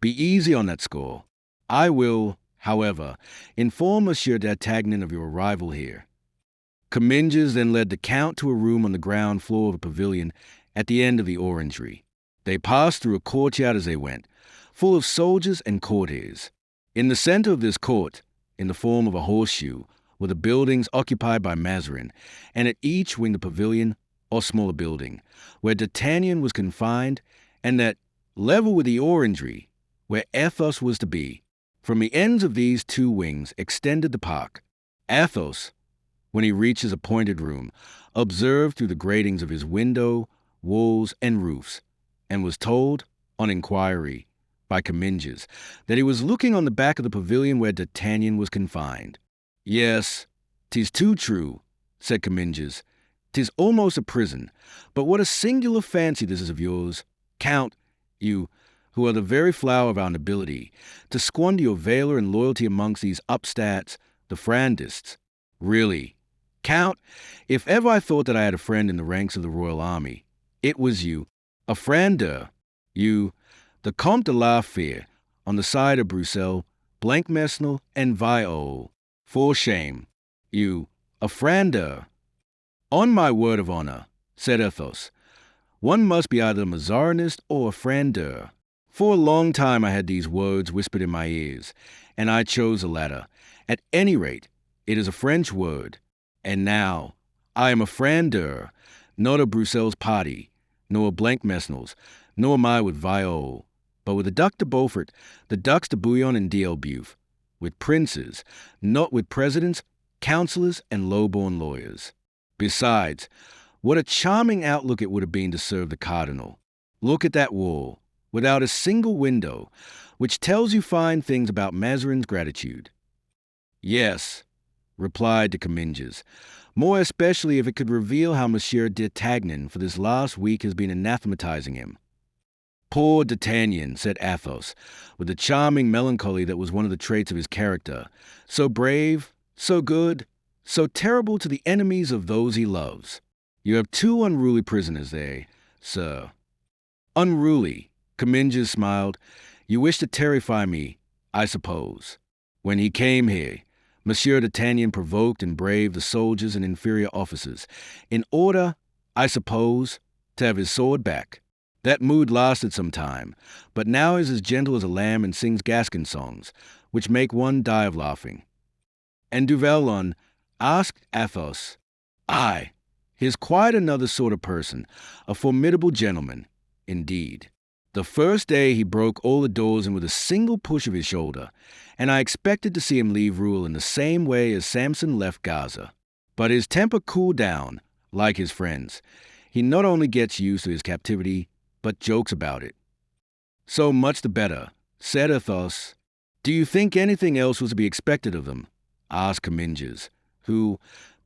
be easy on that score. I will, however, inform Monsieur d'Artagnan of your arrival here. Comminges then led the Count to a room on the ground floor of a pavilion at the end of the Orangery. They passed through a courtyard as they went, full of soldiers and courtiers. In the center of this court, in the form of a horseshoe, were the buildings occupied by Mazarin, and at each wing the pavilion, or smaller building, where D'Artagnan was confined, and that, level with the Orangery, where Athos was to be. From the ends of these two wings extended the park. Athos, when he reached his appointed room, observed through the gratings of his window, walls, and roofs, and was told, on inquiry, by Comminges, that he was looking on the back of the pavilion where D'Artagnan was confined. Yes, 'tis too true, said Comminges. 'Tis almost a prison, but what a singular fancy this is of yours, Count, you, who are the very flower of our nobility, to squander your valor and loyalty amongst these upstarts, the Frondists. Really, Count, if ever I thought that I had a friend in the ranks of the royal army, it was you, a Frondeur, you, the Comte de la Fere, on the side of Bruxelles, Blancmesnil, and Viole. For shame, you, a Frondeur. On my word of honor, said Athos, one must be either a Mazarinist or a Frondeur. For a long time I had these words whispered in my ears, and I chose the latter. At any rate, it is a French word. And now, I am a Frondeur, not a Bruxelles party, nor a Blancmesnil's, nor am I with Viole, but with the Duc de Beaufort, the Ducs de Bouillon and d'Elbeuf, with princes, not with presidents, councillors, and low-born lawyers. Besides, what a charming outlook it would have been to serve the cardinal. Look at that wall, without a single window, which tells you fine things about Mazarin's gratitude. Yes, replied de Comminges, more especially if it could reveal how Monsieur d'Artagnan for this last week has been anathematizing him. Poor D'Artagnan, said Athos, with the charming melancholy that was one of the traits of his character, so brave, so good, so terrible to the enemies of those he loves. You have two unruly prisoners there, sir. Unruly, Comminges smiled. You wish to terrify me, I suppose. When he came here, Monsieur d'Artagnan provoked and braved the soldiers and inferior officers, in order, I suppose, to have his sword back. That mood lasted some time, but now is as gentle as a lamb and sings Gascon songs, which make one die of laughing. And Du Vallon asked Athos, Aye, He is quite another sort of person, a formidable gentleman, indeed. The first day he broke all the doors in with a single push of his shoulder, and I expected to see him leave Rouen in the same way as Samson left Gaza. But his temper cooled down, like his friends. He not only gets used to his captivity, but jokes about it. So much the better, said Athos. Do you think anything else was to be expected of them? Asked Comminges, who,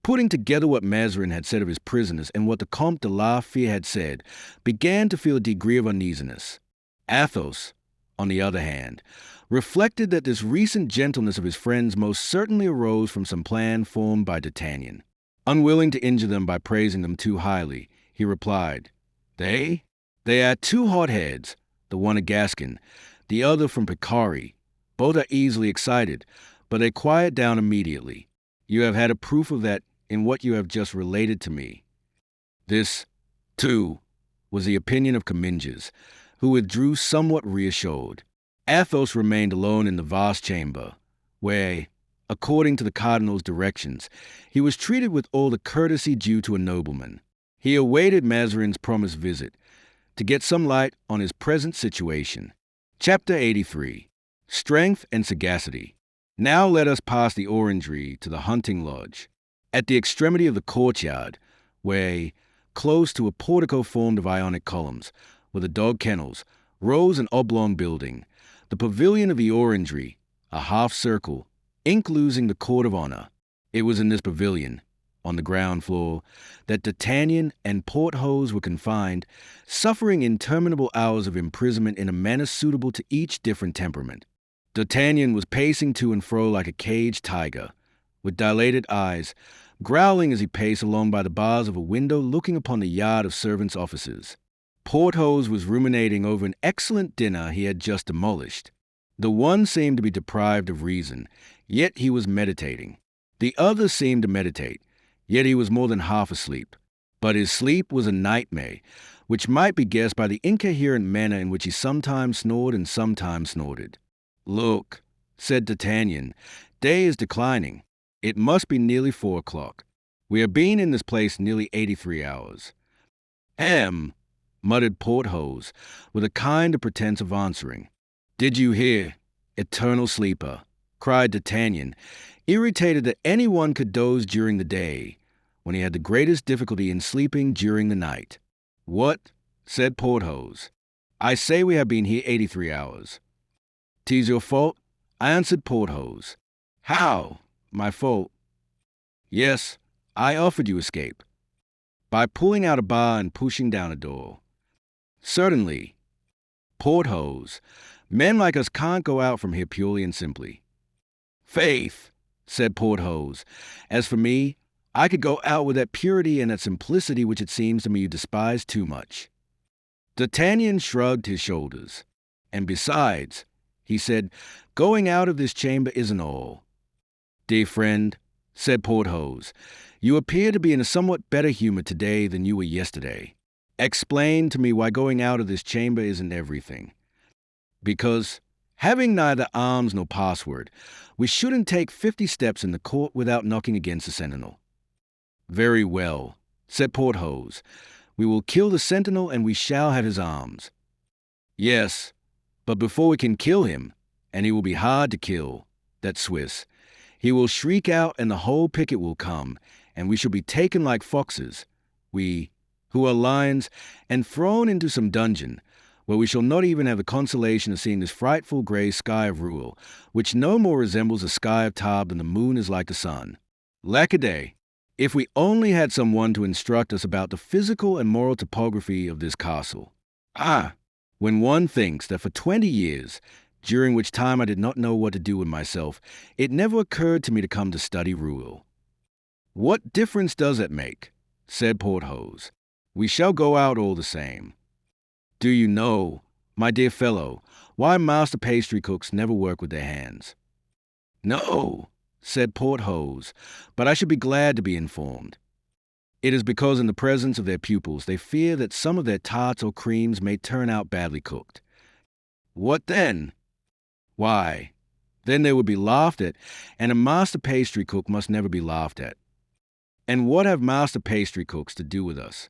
putting together what Mazarin had said of his prisoners and what the Comte de la Fere had said, began to feel a degree of uneasiness. Athos, on the other hand, reflected that this recent gentleness of his friends most certainly arose from some plan formed by D'Artagnan. Unwilling to injure them by praising them too highly, he replied, They are two hotheads, the one a Gascon, the other from Picardy. Both are easily excited, but they quiet down immediately. You have had a proof of that in what you have just related to me. This, too, was the opinion of Comminges, who withdrew somewhat reassured. Athos remained alone in the vast chamber, where, according to the cardinal's directions, he was treated with all the courtesy due to a nobleman. He awaited Mazarin's promised visit, to get some light on his present situation. Chapter 83. Strength and Sagacity. Now let us pass the orangery to the hunting lodge. At the extremity of the courtyard, where, close to a portico formed of Ionic columns, were the dog kennels, rose an oblong building, the pavilion of the orangery, a half-circle, including the court of honor. It was in this pavilion, on the ground floor, that D'Artagnan and Porthos were confined, suffering interminable hours of imprisonment in a manner suitable to each different temperament. D'Artagnan was pacing to and fro like a caged tiger, with dilated eyes, growling as he paced along by the bars of a window looking upon the yard of servants' offices. Porthos was ruminating over an excellent dinner he had just demolished. The one seemed to be deprived of reason, yet he was meditating. The other seemed to meditate, yet he was more than half asleep. But his sleep was a nightmare, which might be guessed by the incoherent manner in which he sometimes snored and sometimes snorted. Look, said D'Artagnan, day is declining. It must be nearly 4 o'clock. We have been in this place nearly 83 hours. Muttered Porthos, with a kind of pretense of answering. Did you hear, eternal sleeper? Cried D'Artagnan, irritated that anyone could doze during the day, when he had the greatest difficulty in sleeping during the night. What? Said Porthos. I say we have been here 83 hours. 'Tis your fault, answered Porthos. How? My fault? Yes, I offered you escape. By pulling out a bar and pushing down a door. Certainly. Porthos, men like us can't go out from here purely and simply. Faith, said Porthos. As for me, I could go out with that purity and that simplicity which it seems to me you despise too much. D'Artagnan shrugged his shoulders. And besides, he said, going out of this chamber isn't all. Dear friend, said Porthos, you appear to be in a somewhat better humor today than you were yesterday. Explain to me why going out of this chamber isn't everything. Because, having neither arms nor password, we shouldn't take 50 steps in the court without knocking against the sentinel. Very well, said Porthos. We will kill the sentinel and we shall have his arms. Yes, but before we can kill him, and he will be hard to kill, that Swiss, he will shriek out and the whole picket will come, and we shall be taken like foxes, we, who are lions, and thrown into some dungeon, where we shall not even have the consolation of seeing this frightful grey sky of Rouen, which no more resembles the sky of Tarbes than the moon is like the sun. Lackaday! If we only had someone to instruct us about the physical and moral topography of this castle. When one thinks that for 20 years, during which time I did not know what to do with myself, it never occurred to me to come to study Rouen. What difference does it make? Said Porthos. We shall go out all the same. Do you know, my dear fellow, why master pastry cooks never work with their hands? No, said Porthos, but I should be glad to be informed. It is because in the presence of their pupils they fear that some of their tarts or creams may turn out badly cooked. What then? Why, then they would be laughed at, and a master pastry cook must never be laughed at. And what have master pastry cooks to do with us?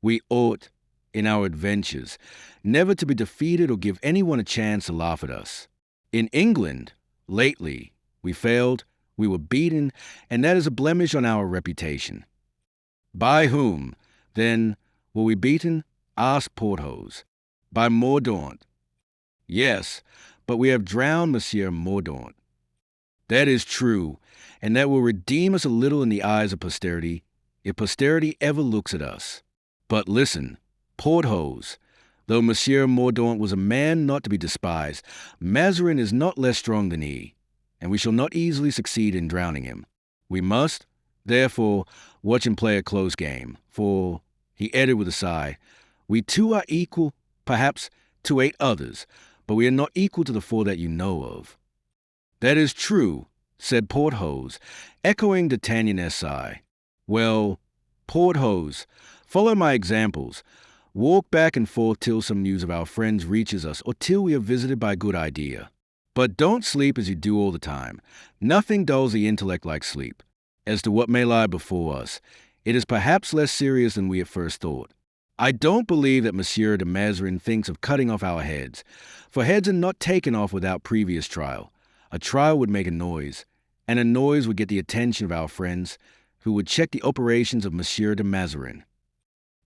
We ought, in our adventures, never to be defeated or give anyone a chance to laugh at us. In England, lately, we failed, we were beaten, and that is a blemish on our reputation. By whom, then, were we beaten? Asked Porthos. By Mordaunt. Yes, but we have drowned Monsieur Mordaunt. That is true, and that will redeem us a little in the eyes of posterity, if posterity ever looks at us. But listen, Porthos, though Monsieur Mordaunt was a man not to be despised, Mazarin is not less strong than he, and we shall not easily succeed in drowning him. We must, therefore, watch him play a close game, for, he added with a sigh, we too are equal, perhaps, to 8 others, but we are not equal to the 4 that you know of. That is true, said Porthos, echoing D'Artagnan's sigh. Well, Porthos, follow my examples. Walk back and forth till some news of our friends reaches us, or till we are visited by good idea. But don't sleep as you do all the time. Nothing dulls the intellect like sleep. As to what may lie before us, it is perhaps less serious than we at first thought. I don't believe that Monsieur de Mazarin thinks of cutting off our heads, for heads are not taken off without previous trial. A trial would make a noise, and a noise would get the attention of our friends, who would check the operations of Monsieur de Mazarin.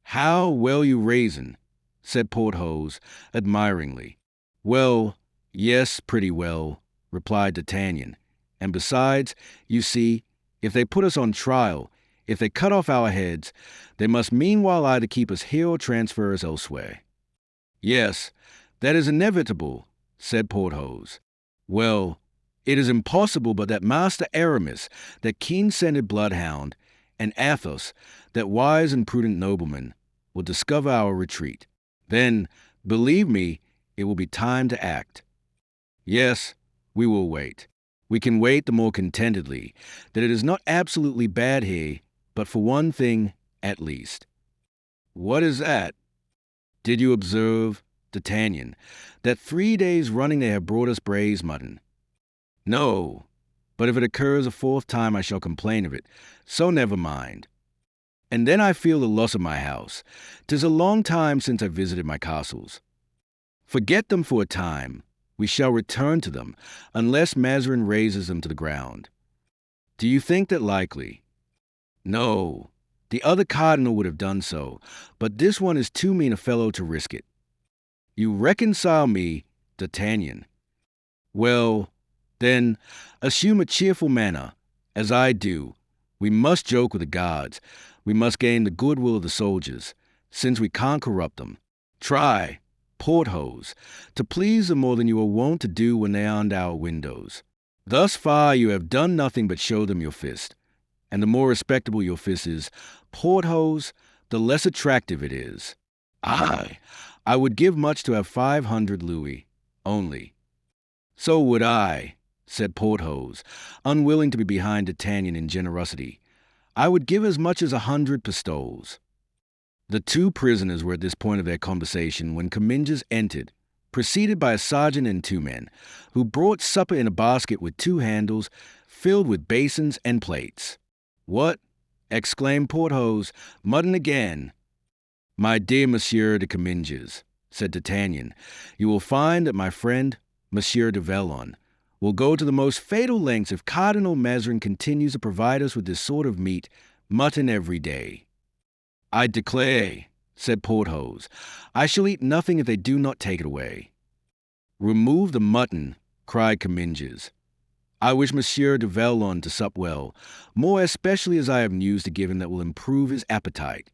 How well you reason, said Porthos, admiringly. Well, yes, pretty well, replied D'Artagnan. And besides, you see, if they put us on trial, if they cut off our heads, they must meanwhile either keep us here or transfer us elsewhere. Yes, that is inevitable, said Porthos. Well, it is impossible but that Master Aramis, that keen-scented bloodhound, and Athos, that wise and prudent nobleman, will discover our retreat. Then, believe me, it will be time to act. Yes, we will wait. We can wait the more contentedly that it is not absolutely bad here, but for one thing, at least. What is that? Did you observe, D'Artagnan, that 3 days running they have brought us braised mutton? No, but if it occurs a 4th time I shall complain of it, so never mind. And then I feel the loss of my house. 'Tis a long time since I visited my castles. Forget them for a time. We shall return to them, unless Mazarin razes them to the ground. Do you think that likely? No, the other cardinal would have done so, but this one is too mean a fellow to risk it. You reconcile me, D'Artagnan. Well, then, assume a cheerful manner, as I do. We must joke with the gods. We must gain the goodwill of the soldiers, since we can't corrupt them. Try, Porthos, to please them more than you are wont to do when they are under our windows. Thus far you have done nothing but show them your fist. And the more respectable your fist is, Porthos, the less attractive it is. I would give much to have 500 louis, only. So would I, said Porthos, unwilling to be behind D'Artagnan in generosity. I would give as much as 100 pistoles. The 2 prisoners were at this point of their conversation when Comminges entered, preceded by a sergeant and 2 men, who brought supper in a basket with 2 handles, filled with basins and plates. What? Exclaimed Porthos. Mutton again. My dear Monsieur de Comminges, said D'Artagnan, you will find that my friend, Monsieur de Vallon, will go to the most fatal lengths if Cardinal Mazarin continues to provide us with this sort of meat, mutton every day. I declare, said Porthos, I shall eat nothing if they do not take it away. Remove the mutton, cried Comminges. I wish Monsieur de Vallon to sup well, more especially as I have news to give him that will improve his appetite.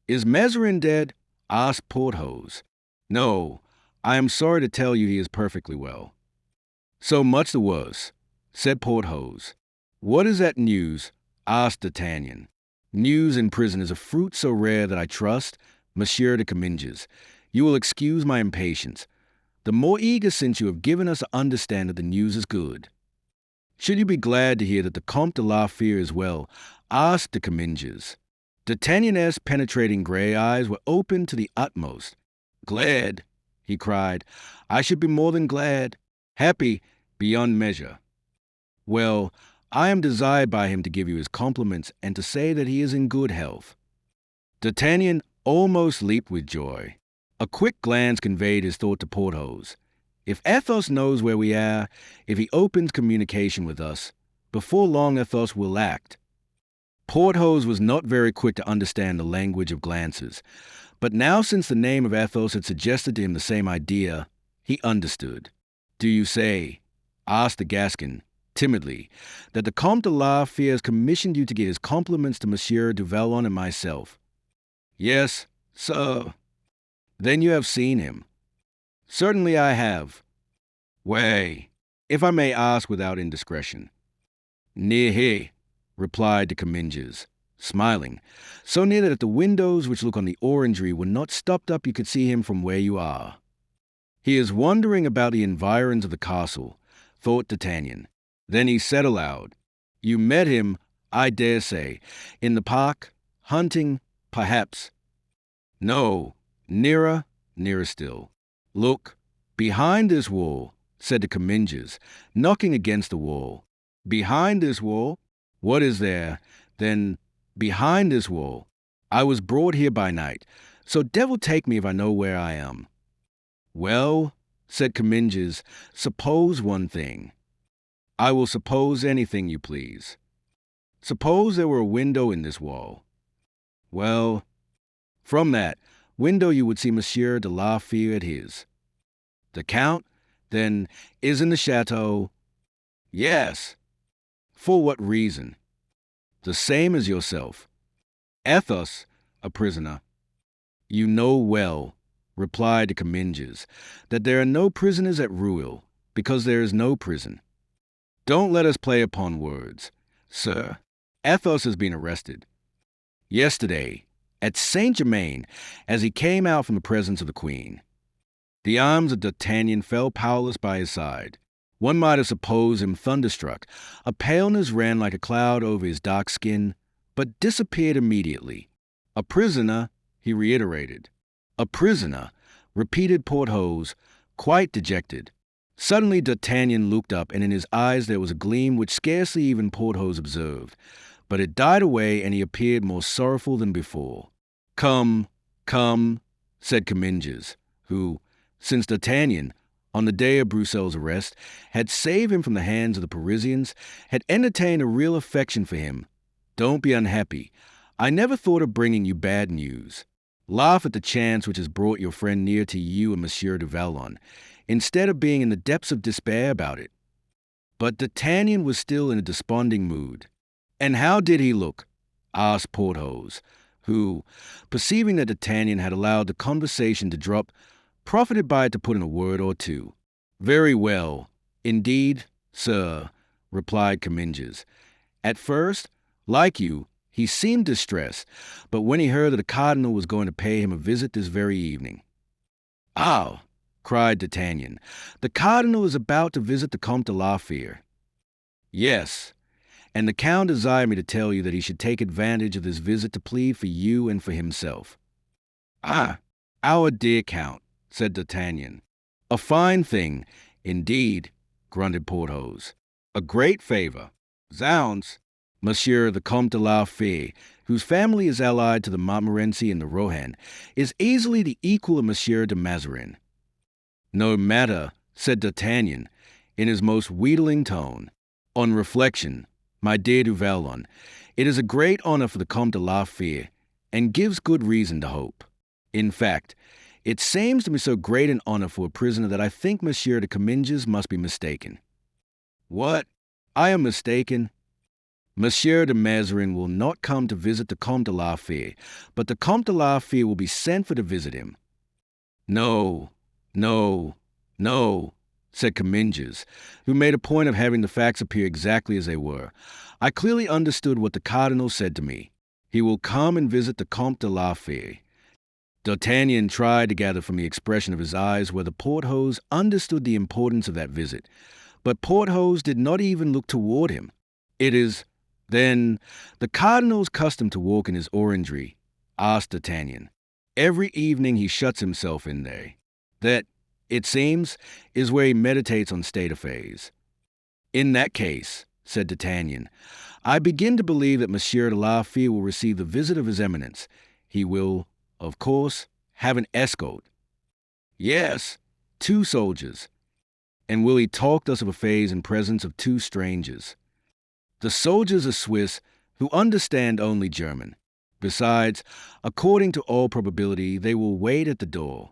Is Mazarin dead? Asked Porthos. No, I am sorry to tell you he is perfectly well. So much the worse, said Porthos. What is that news? Asked D'Artagnan. News in prison is a fruit so rare that I trust, Monsieur de Comminges, you will excuse my impatience, the more eager since you have given us to understand that the news is good. Should you be glad to hear that the Comte de la Fere is well? Asked de Comminges. D'Artagnan's penetrating grey eyes were open to the utmost. Glad, he cried. I should be more than glad. Happy beyond measure. Well, I am desired by him to give you his compliments and to say that he is in good health." D'Artagnan almost leaped with joy. A quick glance conveyed his thought to Porthos. If Athos knows where we are, if he opens communication with us, before long Athos will act. Porthos was not very quick to understand the language of glances, but now since the name of Athos had suggested to him the same idea, he understood. "Do you say," asked the Gascon, timidly, "that the Comte de la Fère has commissioned you to give his compliments to Monsieur du Vallon and myself?" "Yes, sir." "Then you have seen him?" "Certainly I have." "Where, if I may ask without indiscretion?" "Near here," replied de Comminges, smiling, "so near that if the windows which look on the orangery were not stopped up you could see him from where you are." "He is wandering about the environs of the castle," thought D'Artagnan. Then he said aloud, "You met him, I dare say, in the park, hunting, perhaps." "No, nearer still. Look, behind this wall," said the Comminges, knocking against the wall. "Behind this wall? What is there, then, behind this wall? I was brought here by night, so devil take me if I know where I am." "Well," said Comminges, "suppose one thing." "I will suppose anything you please." "Suppose there were a window in this wall." "Well, from that window you would see Monsieur de la Fère at his." "The Count, then, is in the chateau?" "Yes." "For what reason?" "The same as yourself." "Athos, a prisoner." "You know well," replied the Comminges, "that there are no prisoners at Rueil, because there is no prison." "Don't let us play upon words, sir. Athos has been arrested. Yesterday, at Saint-Germain, as he came out from the presence of the Queen." The arms of D'Artagnan fell powerless by his side. One might have supposed him thunderstruck. A paleness ran like a cloud over his dark skin, but disappeared immediately. "A prisoner," he reiterated. "A prisoner," repeated Porthos, quite dejected. Suddenly D'Artagnan looked up, and in his eyes there was a gleam which scarcely even Porthos observed. But it died away, and he appeared more sorrowful than before. Come," said Comminges, who, since D'Artagnan, on the day of Broussel's arrest, had saved him from the hands of the Parisians, had entertained a real affection for him. "Don't be unhappy. I never thought of bringing you bad news. Laugh at the chance which has brought your friend near to you and Monsieur du Vallon, instead of being in the depths of despair about it." But D'Artagnan was still in a desponding mood. "And how did he look?" asked Porthos, who, perceiving that D'Artagnan had allowed the conversation to drop, profited by it to put in a word or two. "Very well, indeed, sir," replied Comminges. "At first, like you, he seemed distressed, but when he heard that the cardinal was going to pay him a visit this very evening—" "Ah!" cried D'Artagnan, "the cardinal is about to visit the Comte de la Fère." "Yes, and the Count desired me to tell you that he should take advantage of this visit to plead for you and for himself." "Ah, our dear Count," said D'Artagnan. "A fine thing, indeed," grunted Porthos. "A great favor. Zounds! Monsieur the Comte de la Fère, whose family is allied to the Montmorency and the Rohan, is easily the equal of Monsieur de Mazarin." "No matter," said D'Artagnan, in his most wheedling tone. "On reflection, my dear du Vallon, it is a great honor for the Comte de la Fère, and gives good reason to hope. In fact, it seems to me so great an honor for a prisoner that I think Monsieur de Comminges must be mistaken." "What? I am mistaken?" "Monsieur de Mazarin will not come to visit the Comte de la Fère, but the Comte de la Fère will be sent for to visit him." No, said Comminges, who made a point of having the facts appear exactly as they were. "I clearly understood what the cardinal said to me. He will come and visit the Comte de la Fère." D'Artagnan tried to gather from the expression of his eyes whether Porthos understood the importance of that visit, but Porthos did not even look toward him. "It is, then, the cardinal's custom to walk in his orangery?" asked D'Artagnan. "Every evening he shuts himself in there. That, it seems, is where he meditates on state affairs." "In that case," said D'Artagnan. "I begin to believe that Monsieur de la Fère will receive the visit of His Eminence. He will, of course, have an escort." "Yes, 2 soldiers." "And will he talk thus of affairs in presence of 2 strangers?" "The soldiers are Swiss, who understand only German. Besides, according to all probability, they will wait at the door."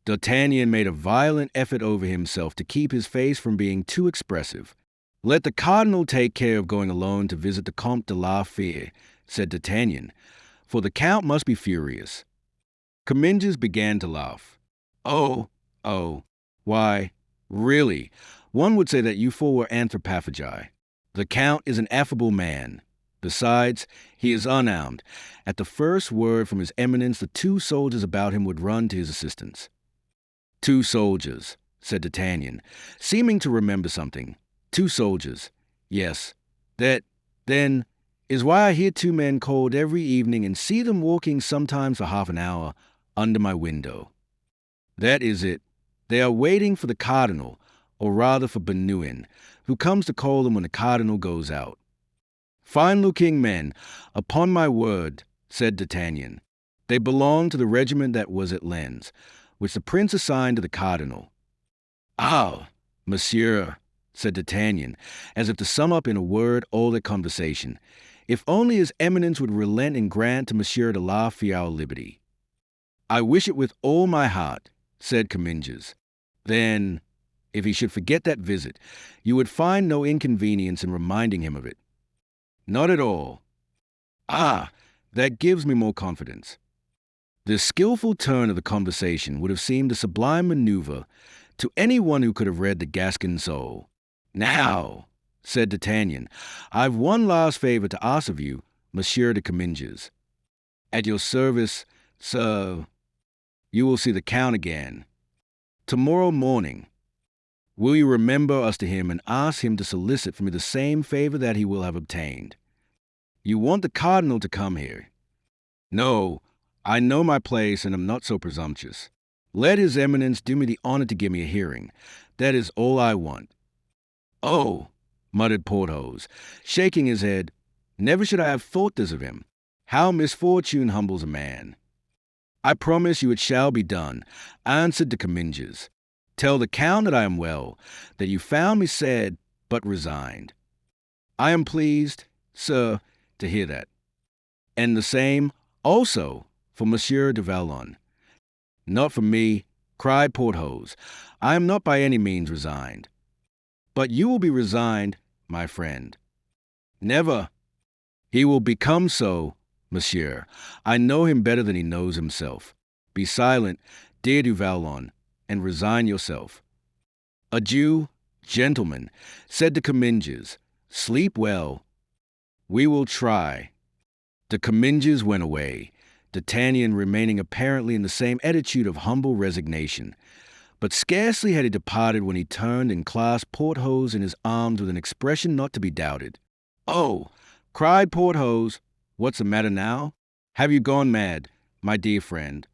D'Artagnan made a violent effort over himself to keep his face from being too expressive. "Let the cardinal take care of going alone to visit the Comte de la Fère," said D'Artagnan, "for the count must be furious." Comminges began to laugh. Oh, why, really, one would say that you 4 were anthropophagi. The count is an affable man. Besides, he is unarmed. At the first word from His Eminence, the 2 soldiers about him would run to his assistance. "2 soldiers," said D'Artagnan, seeming to remember something. "2 soldiers. Yes, that, then, is why I hear 2 men called every evening and see them walking sometimes for half an hour under my window. That is it. They are waiting for the cardinal, or rather for Bernouin, who comes to call them when the cardinal goes out." "Fine-looking men, upon my word," said D'Artagnan. "They belong to the regiment that was at Lens, which the prince assigned to the cardinal." "Ah, monsieur," said D'Artagnan, as if to sum up in a word all their conversation, "if only His Eminence would relent and grant to Monsieur de la Fère our liberty." "I wish it with all my heart," said Comminges. "Then, if he should forget that visit, you would find no inconvenience in reminding him of it." "Not at all." "Ah, that gives me more confidence." This skillful turn of the conversation would have seemed a sublime maneuver to anyone who could have read the Gascon soul. "Now," said D'Artagnan, "I've one last favor to ask of you, Monsieur de Comminges." "At your service, sir." "You will see the Count again tomorrow morning. Will you remember us to him and ask him to solicit for me the same favor that he will have obtained? You want the cardinal to come here." "No, I know my place and am not so presumptuous. Let His Eminence do me the honor to give me a hearing. That is all I want." "Oh," muttered Porthos, shaking his head, "never should I have thought this of him. How misfortune humbles a man." "I promise you it shall be done," answered de Comminges. "Tell the Count that I am well, that you found me sad but resigned." "I am pleased, sir, to hear that." "And the same, also, for Monsieur de Vallon." "Not for me," cried Porthos. "I am not by any means resigned." "But you will be resigned, my friend." "Never." "He will become so, monsieur. I know him better than he knows himself. Be silent, dear du Vallon, and resign yourself." "Adieu, gentlemen," said de Comminges. "Sleep well." "We will try." De Comminges went away, D'Artagnan remaining apparently in the same attitude of humble resignation. But scarcely had he departed when he turned and clasped Porthos in his arms with an expression not to be doubted. "Oh," cried Porthos, "what's the matter now? Have you gone mad, my dear friend?"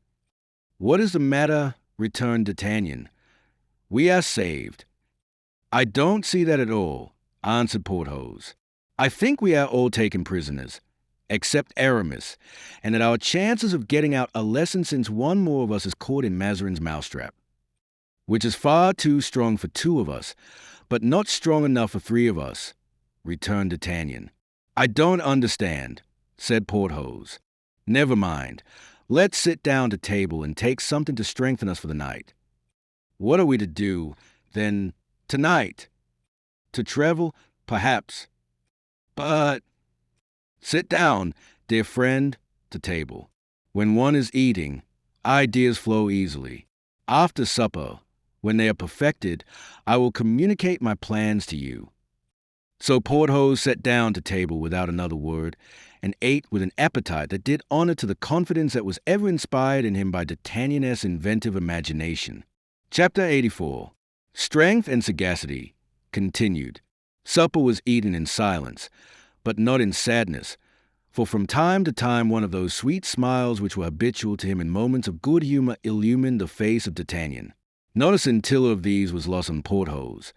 "What is the matter?" returned D'Artagnan. "We are saved." "I don't see that at all," answered Porthos. "I think we are all taken prisoners, except Aramis, and that our chances of getting out are lessened since one more of us is caught in Mazarin's mousetrap, which is far too strong for 2 of us, but not strong enough for 3 of us," returned D'Artagnan. "I don't understand," said Porthos. "Never mind. Let's sit down to table and take something to strengthen us for the night." "What are we to do, then, tonight?" "To travel, perhaps. But—" "Sit down, dear friend, to table. When one is eating, ideas flow easily. After supper, when they are perfected, I will communicate my plans to you." So Porthos sat down to table without another word, and ate with an appetite that did honor to the confidence that was ever inspired in him by D'Artagnan's inventive imagination. Chapter 84. Strength and Sagacity continued. Supper was eaten in silence, but not in sadness, for from time to time one of those sweet smiles which were habitual to him in moments of good humor illumined the face of D'Artagnan. Not a scintilla of these was lost on Porthos,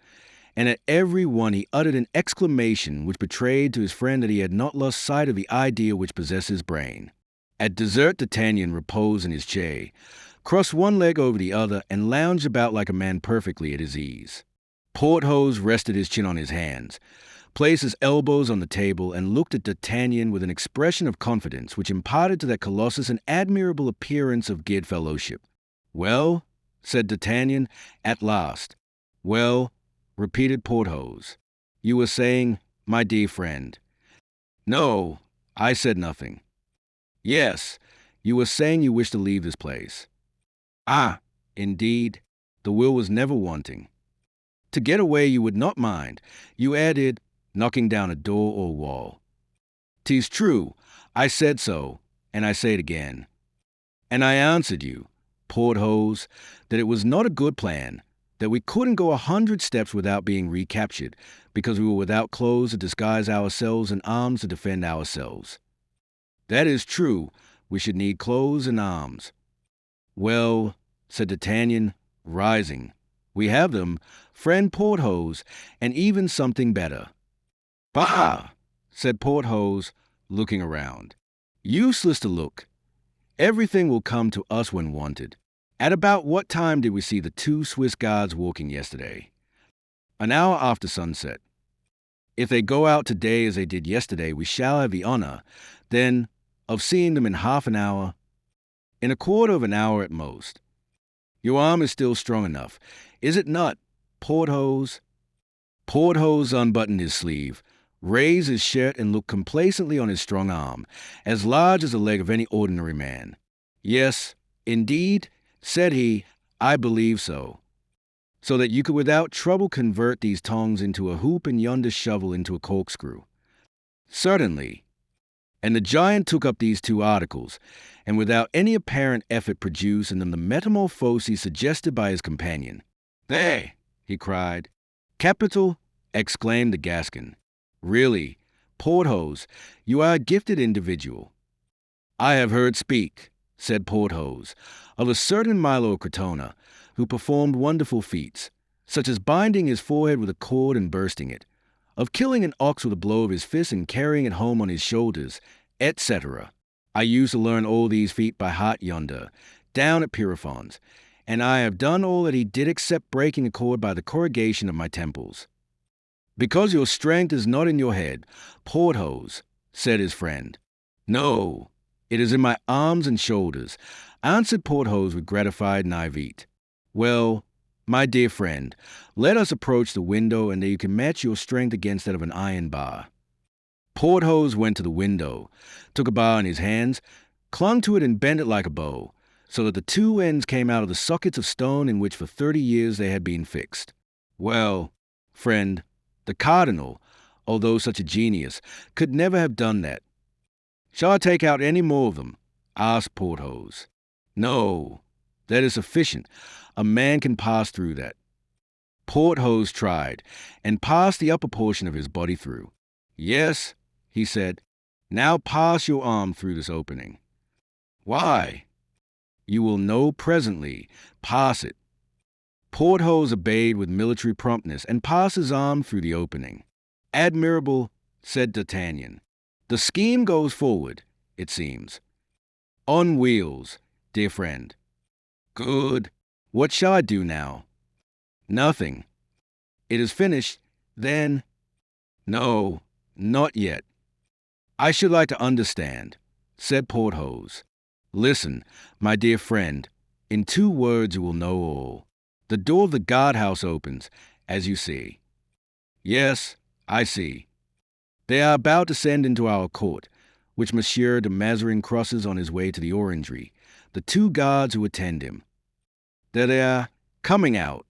and at every one he uttered an exclamation which betrayed to his friend that he had not lost sight of the idea which possessed his brain. At dessert, D'Artagnan reposed in his chair, crossed one leg over the other, and lounged about like a man perfectly at his ease. Porthos rested his chin on his hands, placed his elbows on the table, and looked at D'Artagnan with an expression of confidence which imparted to that colossus an admirable appearance of good fellowship. "Well?" said D'Artagnan, at last. "Well?" repeated Porthos. "You were saying, my dear friend." "No, I said nothing." "Yes, you were saying you wished to leave this place." "Ah, indeed, the will was never wanting." "To get away you would not mind," you added, knocking down a door or wall. "'Tis true, I said so, and I say it again. And I answered you, Porthos, that it was not a good plan, that we couldn't go 100 steps without being recaptured, because we were without clothes to disguise ourselves and arms to defend ourselves." "That is true, we should need clothes and arms." "Well," said D'Artagnan, rising, "we have them, friend Porthos, and even something better." "Bah!" said Porthos, looking around. "Useless to look. Everything will come to us when wanted. At about what time did we see the 2 Swiss guards walking yesterday?" "An hour after sunset." "If they go out today as they did yesterday, we shall have the honor, then, of seeing them in half an hour, in a quarter of an hour at most. Your arm is still strong enough, is it not, Porthos?" Porthos unbuttoned his sleeve, raised his shirt, and looked complacently on his strong arm, as large as the leg of any ordinary man. "Yes, indeed," said he, "I believe so. So that you could without trouble convert these tongs into a hoop and yonder shovel into a corkscrew." "Certainly." And the giant took up these 2 articles, and without any apparent effort produced in them the metamorphoses suggested by his companion. "There!" he cried. "Capital!" exclaimed the Gascon. "Really, Porthos, you are a gifted individual." "I have heard speak," said Porthos, "of a certain Milo Crotona, who performed wonderful feats, such as binding his forehead with a cord and bursting it, of killing an ox with a blow of his fist and carrying it home on his shoulders, etc. I used to learn all these feats by heart yonder, down at Pierrefonds, and I have done all that he did except breaking a cord by the corrugation of my temples." "Because your strength is not in your head, Porthos," said his friend. "No, it is in my arms and shoulders," answered Porthos with gratified naivete. "Well, my dear friend, let us approach the window, and there you can match your strength against that of an iron bar." Porthos went to the window, took a bar in his hands, clung to it and bent it like a bow, so that the 2 ends came out of the sockets of stone in which for 30 years they had been fixed. "Well, friend, the cardinal, although such a genius, could never have done that." "Shall I take out any more of them?" asked Porthos. "No, that is sufficient. A man can pass through that." Porthos tried, and passed the upper portion of his body through. "Yes," he said, "now pass your arm through this opening." "Why?" "You will know presently. Pass it." Porthos obeyed with military promptness, and passed his arm through the opening. "Admirable," said D'Artagnan. "The scheme goes forward, it seems." "On wheels, dear friend." "Good. What shall I do now?" "Nothing." "It is finished, then?" "No, not yet." "I should like to understand," said Porthos. "Listen, my dear friend. In 2 words you will know all. The door of the guardhouse opens, as you see." "Yes, I see." "They are about to send into our court, which Monsieur de Mazarin crosses on his way to the orangery, the 2 guards who attend him. There they are, coming out.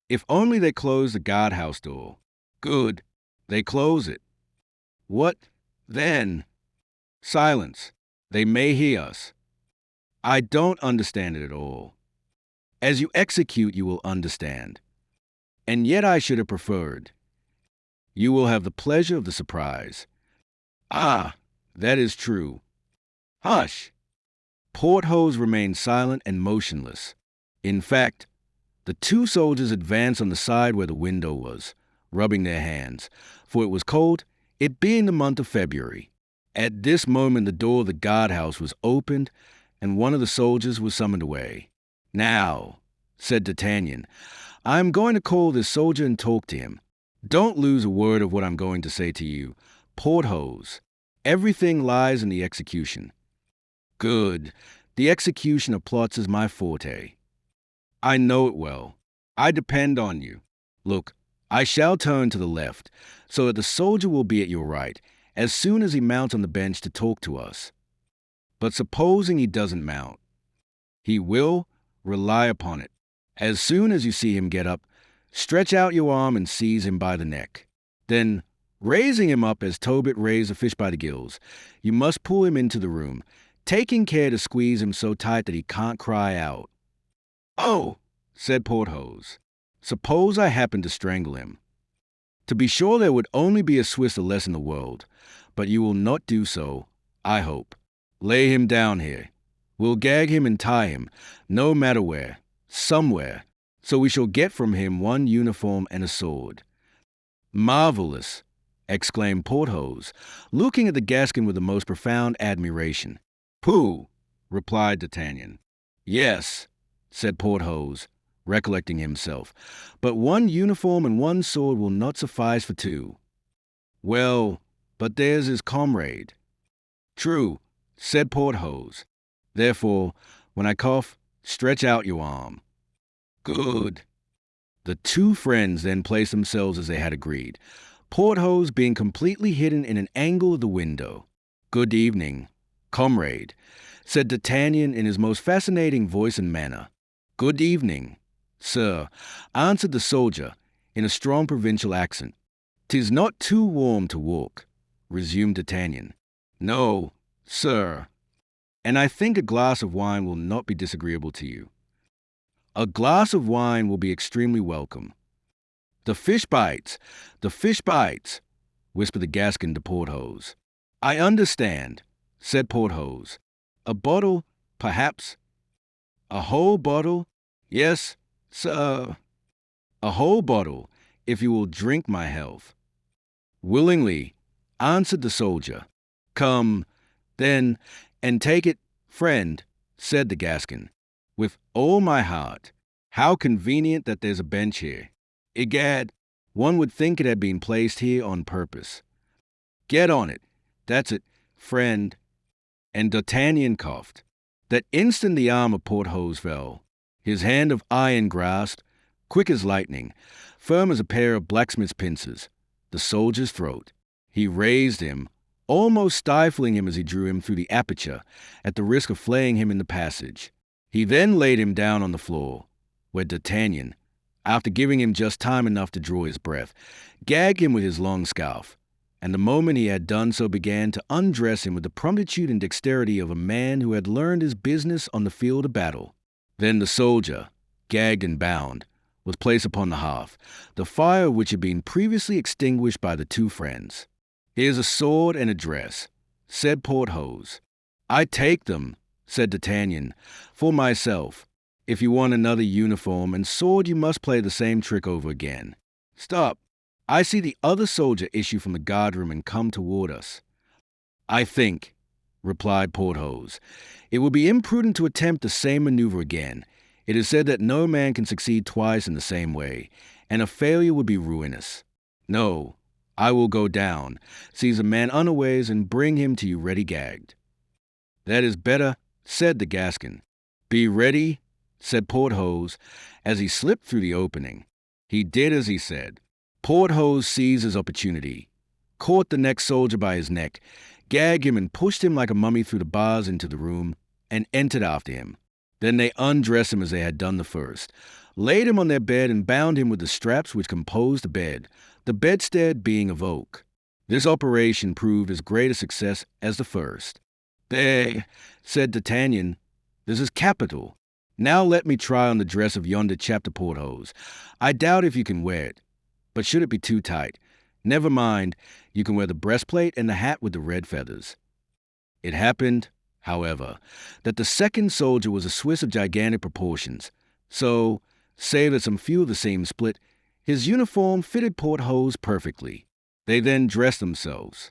If only they close the guardhouse door." "Good. They close it." "What then?" "Silence. They may hear us." "I don't understand it at all." "As you execute, you will understand. And yet I should have preferred. You will have the pleasure of the surprise." "Ah, that is true." "Hush!" Porthos remained silent and motionless. In fact, the 2 soldiers advanced on the side where the window was, rubbing their hands, for it was cold, it being the month of February. At this moment the door of the guardhouse was opened, and one of the soldiers was summoned away. "Now," said D'Artagnan, "I am going to call this soldier and talk to him. Don't lose a word of what I'm going to say to you. Porthos, everything lies in the execution." "Good. The execution of plots is my forte." "I know it well. I depend on you. Look, I shall turn to the left, so that the soldier will be at your right, as soon as he mounts on the bench to talk to us. But supposing he doesn't mount, he will, rely upon it. As soon as you see him get up, stretch out your arm and seize him by the neck. Then, raising him up as Tobit raised a fish by the gills, you must pull him into the room, taking care to squeeze him so tight that he can't cry out." "Oh," said Porthos, "suppose I happen to strangle him." "To be sure there would only be a Swiss the less in the world, but you will not do so, I hope. Lay him down here. We'll gag him and tie him, no matter where, somewhere, so we shall get from him one uniform and a sword." "Marvelous!" exclaimed Porthos, looking at the Gascon with the most profound admiration. "Pooh!" replied D'Artagnan. "Yes," said Porthos, recollecting himself, "but one uniform and one sword will not suffice for two." "Well, but there's his comrade." "True," said Porthos. "Therefore, when I cough, stretch out your arm." "Good." The two friends then placed themselves as they had agreed, Porthos being completely hidden in an angle of the window. "Good evening, comrade," said D'Artagnan in his most fascinating voice and manner. "Good evening, sir," answered the soldier in a strong provincial accent. "'Tis not too warm to walk," resumed D'Artagnan. "No, sir. And I think a glass of wine will not be disagreeable to you." "A glass of wine will be extremely welcome." "The fish bites! The fish bites!" whispered the Gascon to Porthos. "I understand," said Porthos. "A bottle, perhaps?" "A whole bottle? Yes, sir. A whole bottle, if you will drink my health." "Willingly," answered the soldier. "Come, then, and take it, friend," said the Gascon. "With all my heart. How convenient that there's a bench here. Egad, one would think it had been placed here on purpose. Get on it. That's it, friend." And D'Artagnan coughed. That instant the arm of Porthos fell. His hand of iron grasped, quick as lightning, firm as a pair of blacksmith's pincers, the soldier's throat. He raised him, almost stifling him as he drew him through the aperture, at the risk of flaying him in the passage. He then laid him down on the floor, where D'Artagnan, after giving him just time enough to draw his breath, gagged him with his long scarf, and the moment he had done so began to undress him with the promptitude and dexterity of a man who had learned his business on the field of battle. Then the soldier, gagged and bound, was placed upon the hearth, the fire of which had been previously extinguished by the two friends. "Here's a sword and a dress," said Porthos. "I take them," said D'Artagnan, "for myself. If you want another uniform and sword, you must play the same trick over again. Stop! I see the other soldier issue from the guardroom and come toward us." "I think," replied Porthos, "it would be imprudent to attempt the same maneuver again. It is said that no man can succeed twice in the same way, and a failure would be ruinous. No, I will go down, seize a man unawares, and bring him to you ready gagged." "That is better," said the Gascon. "Be ready," said Porthos, as he slipped through the opening. He did as he said. Porthos seized his opportunity, caught the next soldier by his neck, gagged him and pushed him like a mummy through the bars into the room, and entered after him. Then they undressed him as they had done the first, laid him on their bed and bound him with the straps which composed the bedstead being of oak. This operation proved as great a success as the first. "There," said D'Artagnan, "this is capital. Now let me try on the dress of yonder chap to Porthos. I doubt if you can wear it. But should it be too tight, never mind, you can wear the breastplate and the hat with the red feathers." It happened, however, that the second soldier was a Swiss of gigantic proportions, so, save that some few of the seams split, His uniform fitted Porthos perfectly. They then dressed themselves.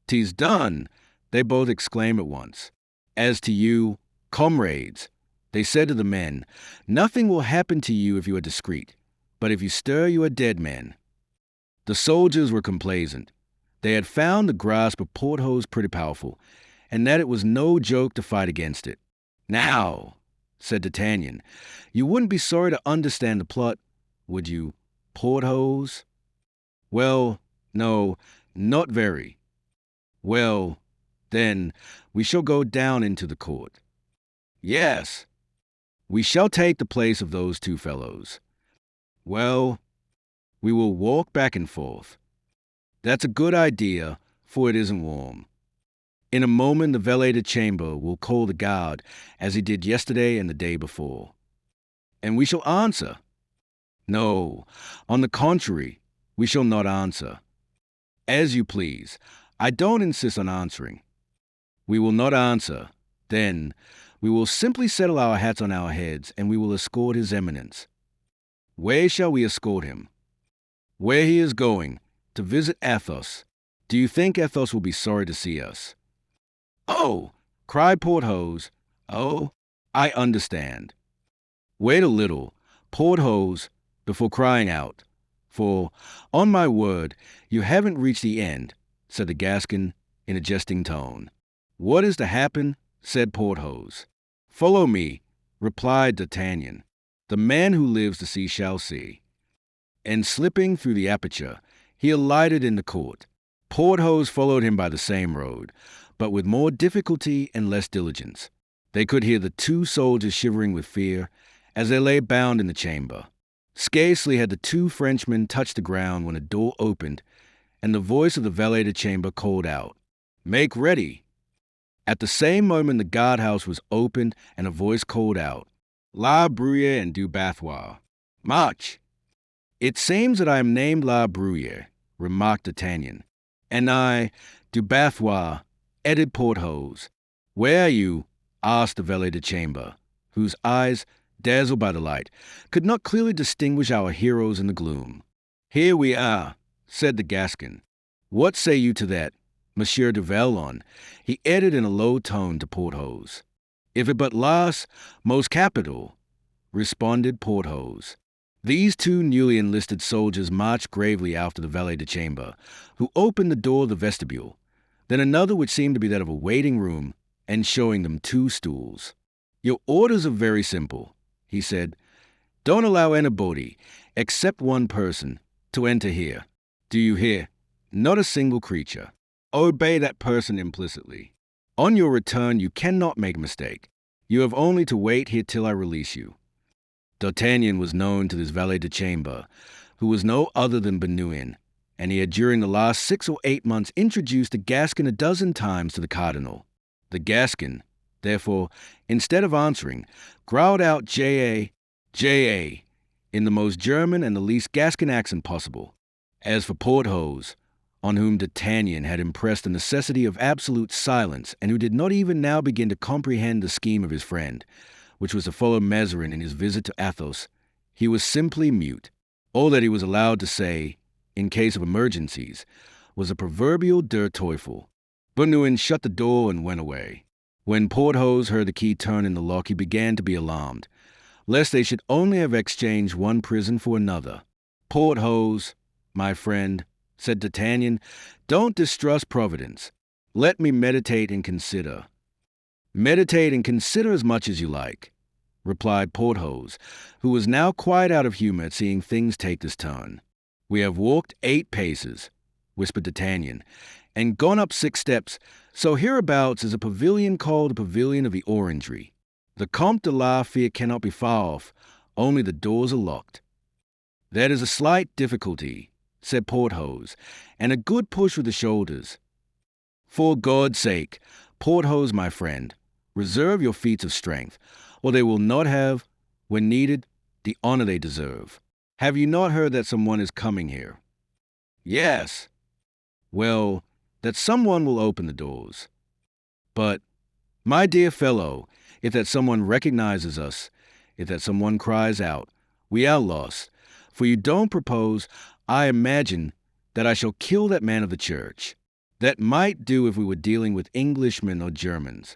"'Tis done!" they both exclaimed at once. "As to you, comrades," they said to the men, "nothing will happen to you if you are discreet, but if you stir, you are dead men." The soldiers were complacent. They had found the grasp of Porthos pretty powerful, and that it was no joke to fight against it. "Now," said D'Artagnan, "you wouldn't be sorry to understand the plot, would you, Porthos?" "Well, no, not very." "Well, then, we shall go down into the court." "Yes." "We shall take the place of those two fellows." "Well, we will walk back and forth." "That's a good idea, for it isn't warm. In a moment the valet de chambre will call the guard, as he did yesterday and the day before." "And we shall answer." "No, on the contrary, we shall not answer." "As you please. I don't insist on answering." "We will not answer. Then we will simply settle our hats on our heads, and we will escort His Eminence." "Where shall we escort him?" "Where he is going, to visit Athos. Do you think Athos will be sorry to see us?" "Oh!" cried Porthos. "Oh, I understand." "Wait a little, Porthos, before crying out, for, on my word, you haven't reached the end," said the Gascon in a jesting tone. "What is to happen?" said Porthos. "Follow me," replied D'Artagnan. "The man who lives to see shall see." And slipping through the aperture, he alighted in the court. Porthos followed him by the same road, but with more difficulty and less diligence. They could hear the two soldiers shivering with fear as they lay bound in the chamber. Scarcely had the two Frenchmen touched the ground when a door opened, and the voice of the valet de chambre called out, "Make ready!" At the same moment the guardhouse was opened, and a voice called out, "La Bruyere and du Bathois, march!" "It seems that I am named La Bruyere," remarked D'Artagnan. "And I, du Bathois," added Porthos. "Where are you?" asked the valet de chambre, whose eyes, dazzled by the light, could not clearly distinguish our heroes in the gloom. "Here we are," said the Gascon. "What say you to that, Monsieur de Vallon?" he added in a low tone to Porthos. "If it but lasts, most capital," responded Porthos. These two newly enlisted soldiers marched gravely after the valet de chambre, who opened the door of the vestibule, then another which seemed to be that of a waiting room, and showing them two stools. "Your orders are very simple," he said. "Don't allow anybody, except one person, to enter here. Do you hear? Not a single creature. Obey that person implicitly. On your return you cannot make a mistake. You have only to wait here till I release you." D'Artagnan was known to this valet de chambre, who was no other than Bernouin, and he had during the last 6 or 8 months introduced the Gascon a dozen times to the cardinal. The Gascon, therefore, instead of answering, growled out J.A., J.A., in the most German and the least Gascon accent possible. As for Porthos, on whom D'Artagnan had impressed the necessity of absolute silence, and who did not even now begin to comprehend the scheme of his friend, which was to follow Mazarin in his visit to Athos, he was simply mute. All that he was allowed to say, in case of emergencies, was a proverbial der Teufel. Bernouin shut the door and went away. When Porthos heard the key turn in the lock, he began to be alarmed, lest they should only have exchanged one prison for another. "Porthos, my friend," said D'Artagnan, "don't distrust Providence. Let me meditate and consider." "Meditate and consider as much as you like," replied Porthos, who was now quite out of humor at seeing things take this turn. "We have walked 8 paces," whispered D'Artagnan, "and gone up 6 steps, so hereabouts is a pavilion called the Pavilion of the Orangery. The Comte de la Fere cannot be far off, only the doors are locked." "That is a slight difficulty," said Porthos, "and a good push with the shoulders. For God's sake, Porthos, my friend, reserve your feats of strength, or they will not have, when needed, the honor they deserve. Have you not heard that someone is coming here?" "Yes." "Well, that someone will open the doors." "But, my dear fellow, if that someone recognizes us, if that someone cries out, we are lost, For you don't propose, I imagine, that I shall kill that man of the church. That might do if we were dealing with Englishmen or Germans.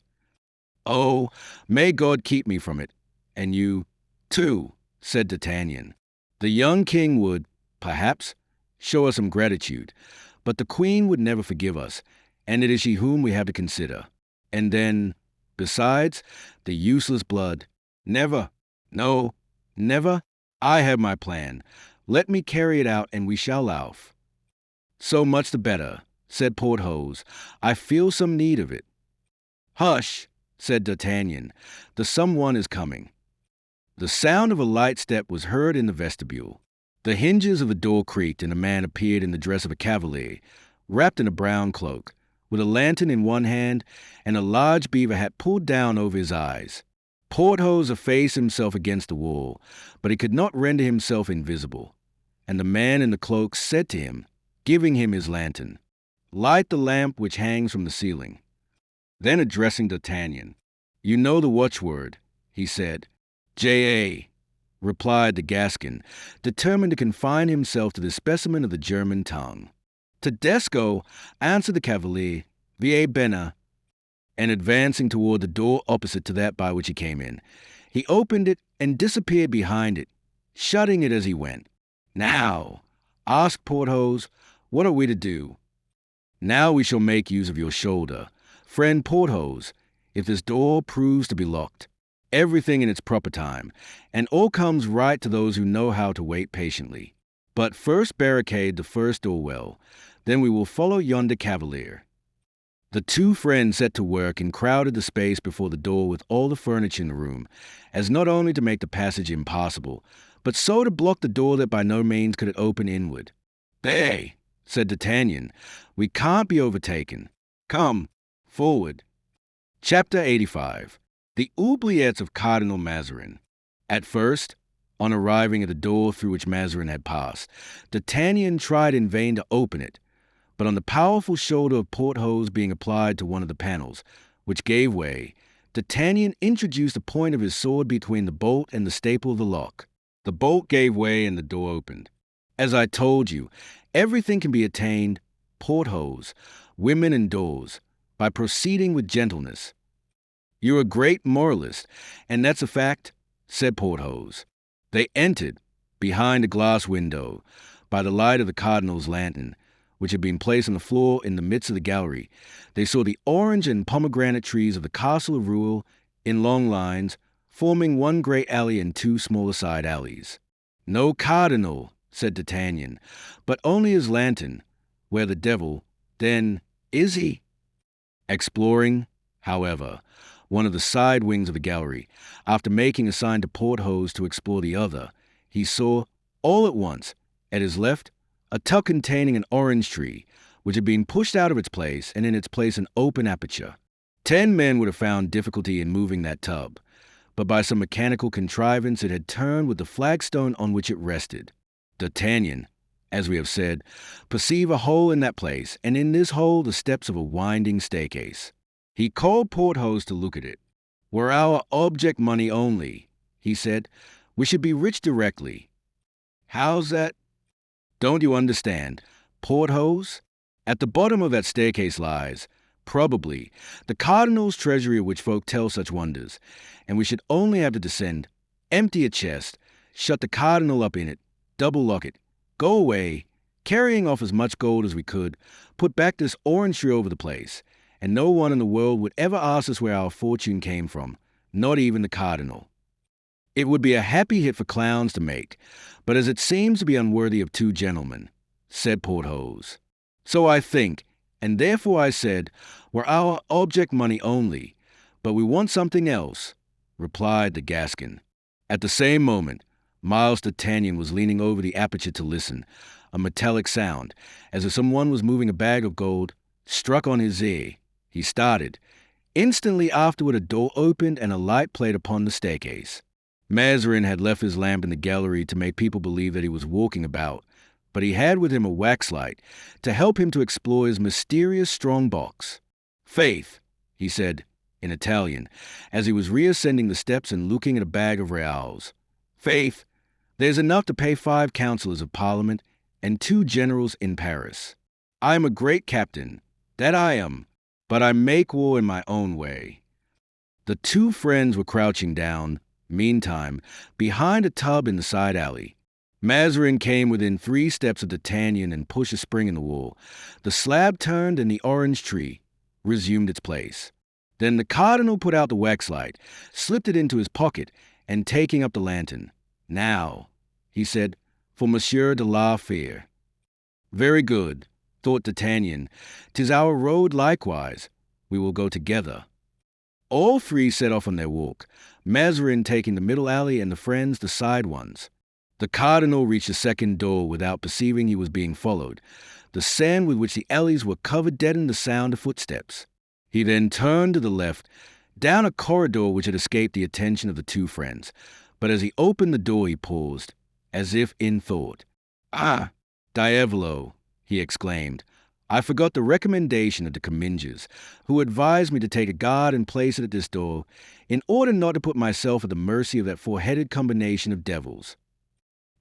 Oh, may God keep me from it. And you, too, said D'Artagnan. The young king would, perhaps, show us some gratitude, but the queen would never forgive us, and it is she whom we have to consider. And then, besides, the useless blood. Never. No, never. I have my plan. Let me carry it out, and we shall laugh. So much the better, said Porthos. I feel some need of it. Hush, said D'Artagnan. The someone is coming. The sound of a light step was heard in the vestibule. The hinges of the door creaked, and a man appeared in the dress of a cavalier, wrapped in a brown cloak, with a lantern in one hand and a large beaver hat pulled down over his eyes. Porthos effaced himself against the wall, but he could not render himself invisible. And the man in the cloak said to him, giving him his lantern, "Light the lamp which hangs from the ceiling." Then addressing D'Artagnan, "You know the watchword," he said. "J.A.," replied the Gascon, determined to confine himself to this specimen of the German tongue. "Tedesco," answered the cavalier, "vie bene," and advancing toward the door opposite to that by which he came in, he opened it and disappeared behind it, shutting it as he went. "Now," asked Porthos, "what are we to do?" "Now we shall make use of your shoulder, friend Porthos, if this door proves to be locked. Everything in its proper time, and all comes right to those who know how to wait patiently. But first barricade the first door well, then we will follow yonder cavalier." The two friends set to work and crowded the space before the door with all the furniture in the room, as not only to make the passage impossible, but so to block the door that by no means could it open inward. "There," said D'Artagnan, "we can't be overtaken. Come, forward." Chapter 85. The oubliettes of Cardinal Mazarin. At first, on arriving at the door through which Mazarin had passed, D'Artagnan tried in vain to open it, but on the powerful shoulder of Porthos being applied to one of the panels, which gave way, D'Artagnan introduced the point of his sword between the bolt and the staple of the lock. The bolt gave way and the door opened. As I told you, everything can be attained, Porthos, women and doors, by proceeding with gentleness. "You're a great moralist, and that's a fact," said Porthos. They entered, behind a glass window, by the light of the cardinal's lantern, which had been placed on the floor in the midst of the gallery. They saw the orange and pomegranate trees of the castle of Rouen in long lines, forming one great alley and two smaller side alleys. "No cardinal," said D'Artagnan, "but only his lantern. Where the devil, then, is he?" Exploring, however, one of the side wings of the gallery, after making a sign to Porthos to explore the other, he saw, all at once, at his left, a tub containing an orange tree, which had been pushed out of its place, and in its place an open aperture. 10 men would have found difficulty in moving that tub, but by some mechanical contrivance it had turned with the flagstone on which it rested. D'Artagnan, as we have said, perceived a hole in that place, and in this hole the steps of a winding staircase. He called Porthos to look at it. "Were our object money only," he said, "we should be rich directly." "How's that?" "Don't you understand? Porthos, at the bottom of that staircase lies, probably, the cardinal's treasury of which folk tell such wonders, and we should only have to descend, empty a chest, shut the cardinal up in it, double lock it, go away, carrying off as much gold as we could, put back this orange tree over the place, and no one in the world would ever ask us where our fortune came from, not even the cardinal. It would be a happy hit for clowns to make, but as it seems to be unworthy of two gentlemen," said Porthos. "So I think, and therefore I said, were our object money only, but we want something else," replied the Gascon. At the same moment, Miles D'Artagnan was leaning over the aperture to listen. A metallic sound, as if someone was moving a bag of gold, struck on his ear. He started. Instantly afterward a door opened and a light played upon the staircase. Mazarin had left his lamp in the gallery to make people believe that he was walking about, but he had with him a waxlight to help him to explore his mysterious strong box. "Faith," he said, in Italian, as he was reascending the steps and looking at a bag of reals. "Faith, There's enough to pay 5 councillors of Parliament and 2 generals in Paris. I am a great captain, that I am, but I make war in my own way." The 2 friends were crouching down, meantime, behind a tub in the side alley. Mazarin came within 3 steps of D'Artagnan and pushed a spring in the wall. The slab turned and the orange tree resumed its place. Then the cardinal put out the waxlight, slipped it into his pocket, and taking up the lantern, "Now," he said, "for Monsieur de la Fère." "Very good," thought D'Artagnan. "'Tis our road likewise. We will go together." All 3 set off on their walk, Mazarin taking the middle alley and the friends the side ones. The cardinal reached the second door without perceiving he was being followed. The sand with which the alleys were covered deadened the sound of footsteps. He then turned to the left, down a corridor which had escaped the attention of the 2 friends. But as he opened the door he paused, as if in thought. "Ah, diavolo," he exclaimed. "I forgot the recommendation of the Comminges, who advised me to take a guard and place it at this door, in order not to put myself at the mercy of that 4-headed combination of devils."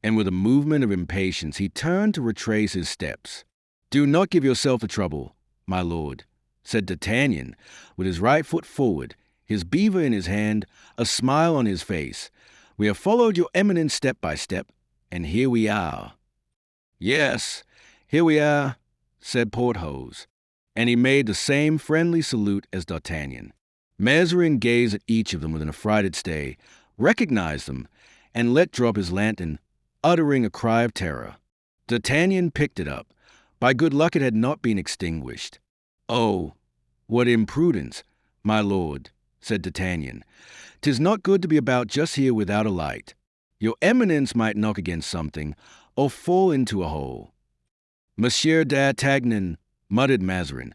And with a movement of impatience he turned to retrace his steps. "Do not give yourself the trouble, my lord," said D'Artagnan, with his right foot forward, his beaver in his hand, a smile on his face. "We have followed your eminence step by step, and here we are." "Yes, here we are," said Porthos, and he made the same friendly salute as D'Artagnan. Mazarin gazed at each of them with an affrighted stare, recognized them, and let drop his lantern, uttering a cry of terror. D'Artagnan picked it up. By good luck it had not been extinguished. "Oh, what imprudence, my lord," said D'Artagnan. "'Tis not good to be about just here without a light. Your eminence might knock against something, or fall into a hole." "Monsieur d'Artagnan," muttered Mazarin,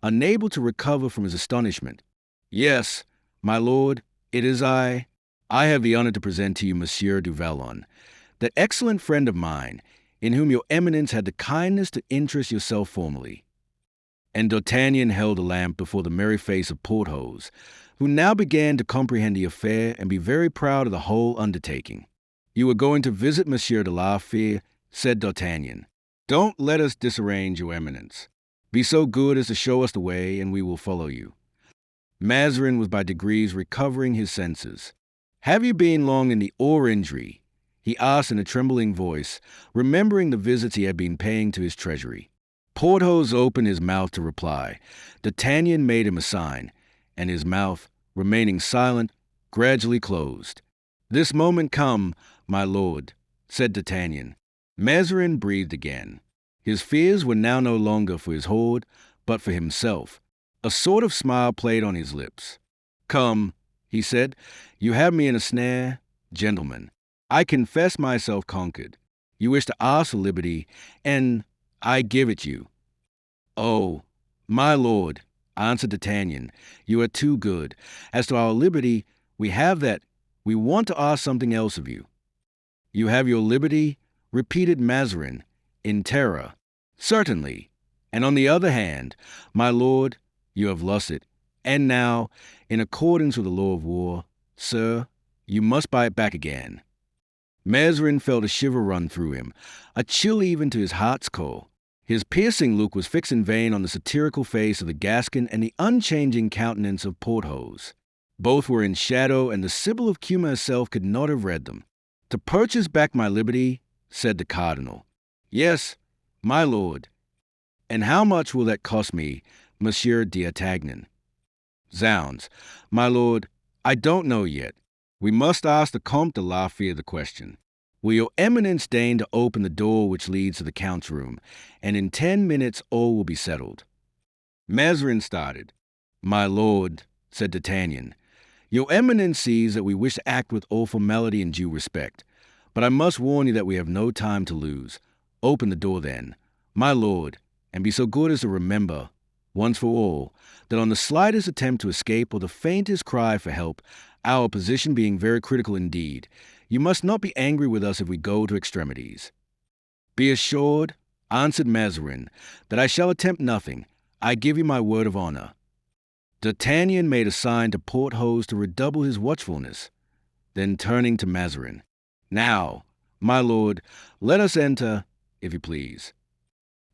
unable to recover from his astonishment. "Yes, my lord, it is I. I have the honor to present to you Monsieur du Vallon, that excellent friend of mine, in whom your eminence had the kindness to interest yourself formerly." And D'Artagnan held a lamp before the merry face of Porthos, who now began to comprehend the affair and be very proud of the whole undertaking. "You were going to visit Monsieur de la Fère," said D'Artagnan. "Don't let us disarrange your eminence. Be so good as to show us the way, and we will follow you." Mazarin was by degrees recovering his senses. "Have you been long in the orangery?" he asked in a trembling voice, remembering the visits he had been paying to his treasury. Porthos opened his mouth to reply. D'Artagnan made him a sign, and his mouth, remaining silent, gradually closed. "This moment come, my lord," said D'Artagnan. Mazarin breathed again. His fears were now no longer for his hoard, but for himself. A sort of smile played on his lips. "Come," he said, "you have me in a snare. Gentlemen, I confess myself conquered. You wish to ask for liberty, and I give it you." "Oh, my lord," answered D'Artagnan, "you are too good. As to our liberty, we have that. We want to ask something else of you." "You have your liberty?" repeated Mazarin, in terror. "Certainly. And on the other hand, my lord, you have lost it. And now, in accordance with the law of war, sir, you must buy it back again." Mazarin felt a shiver run through him, a chill even to his heart's core. His piercing look was fixed in vain on the satirical face of the Gascon and the unchanging countenance of Porthos. Both were in shadow, and the Sibyl of Cumae herself could not have read them. "To purchase back my liberty," said the cardinal. "Yes, my lord. And how much will that cost me, Monsieur d'Artagnan?" "Zounds, my lord, I don't know yet. We must ask the Comte de la Fère the question. Will your eminence deign to open the door which leads to the count's room, and in 10 minutes all will be settled." Mazarin started. "My lord," said D'Artagnan, "your eminence sees that we wish to act with all formality and due respect. But I must warn you that we have no time to lose. Open the door then, my lord, and be so good as to remember, once for all, that on the slightest attempt to escape or the faintest cry for help, our position being very critical indeed, you must not be angry with us if we go to extremities." "Be assured," answered Mazarin, "that I shall attempt nothing. I give you my word of honor." D'Artagnan made a sign to Porthos to redouble his watchfulness. Then turning to Mazarin, "Now, My lord, let us enter, if you please.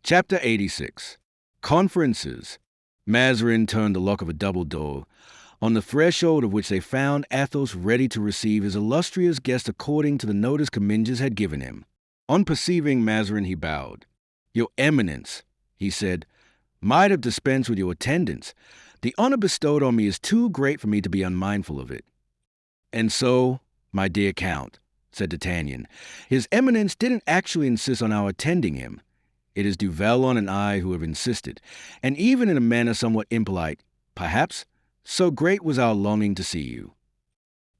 Chapter 86. Conferences. Mazarin turned the lock of a double door, on the threshold of which they found Athos ready to receive his illustrious guest according to the notice Comminges had given him. On perceiving Mazarin, he bowed. "Your Eminence," he said, "might have dispensed with your attendance. The honor bestowed on me is too great for me to be unmindful of it." "And so, my dear Count," said D'Artagnan, "His Eminence didn't actually insist on our attending him. It is Du Vallon and I who have insisted, and even in a manner somewhat impolite, perhaps, so great was our longing to see you."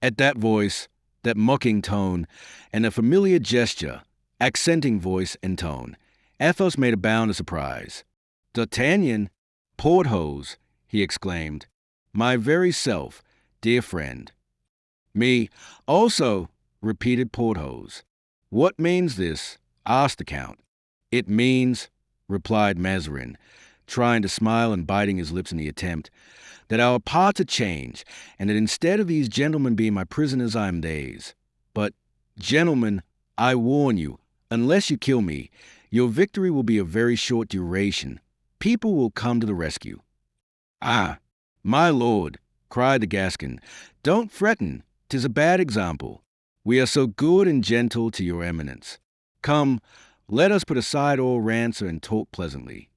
At that voice, that mocking tone, and the familiar gesture, accenting voice and tone, Athos made a bound of surprise. "D'Artagnan, Porthos," he exclaimed, "my very self, dear friend." "Me also," repeated Porthos. "What means this?" asked the Count. "It means," replied Mazarin, trying to smile and biting his lips in the attempt, "that our parts are changed, and that instead of these gentlemen being my prisoners, I am theirs. But, gentlemen, I warn you, unless you kill me, your victory will be of very short duration. People will come to the rescue." "Ah, my lord," cried the Gascon, "don't threaten. 'Tis a bad example. We are so good and gentle to your Eminence. Come, let us put aside all rancour and talk pleasantly."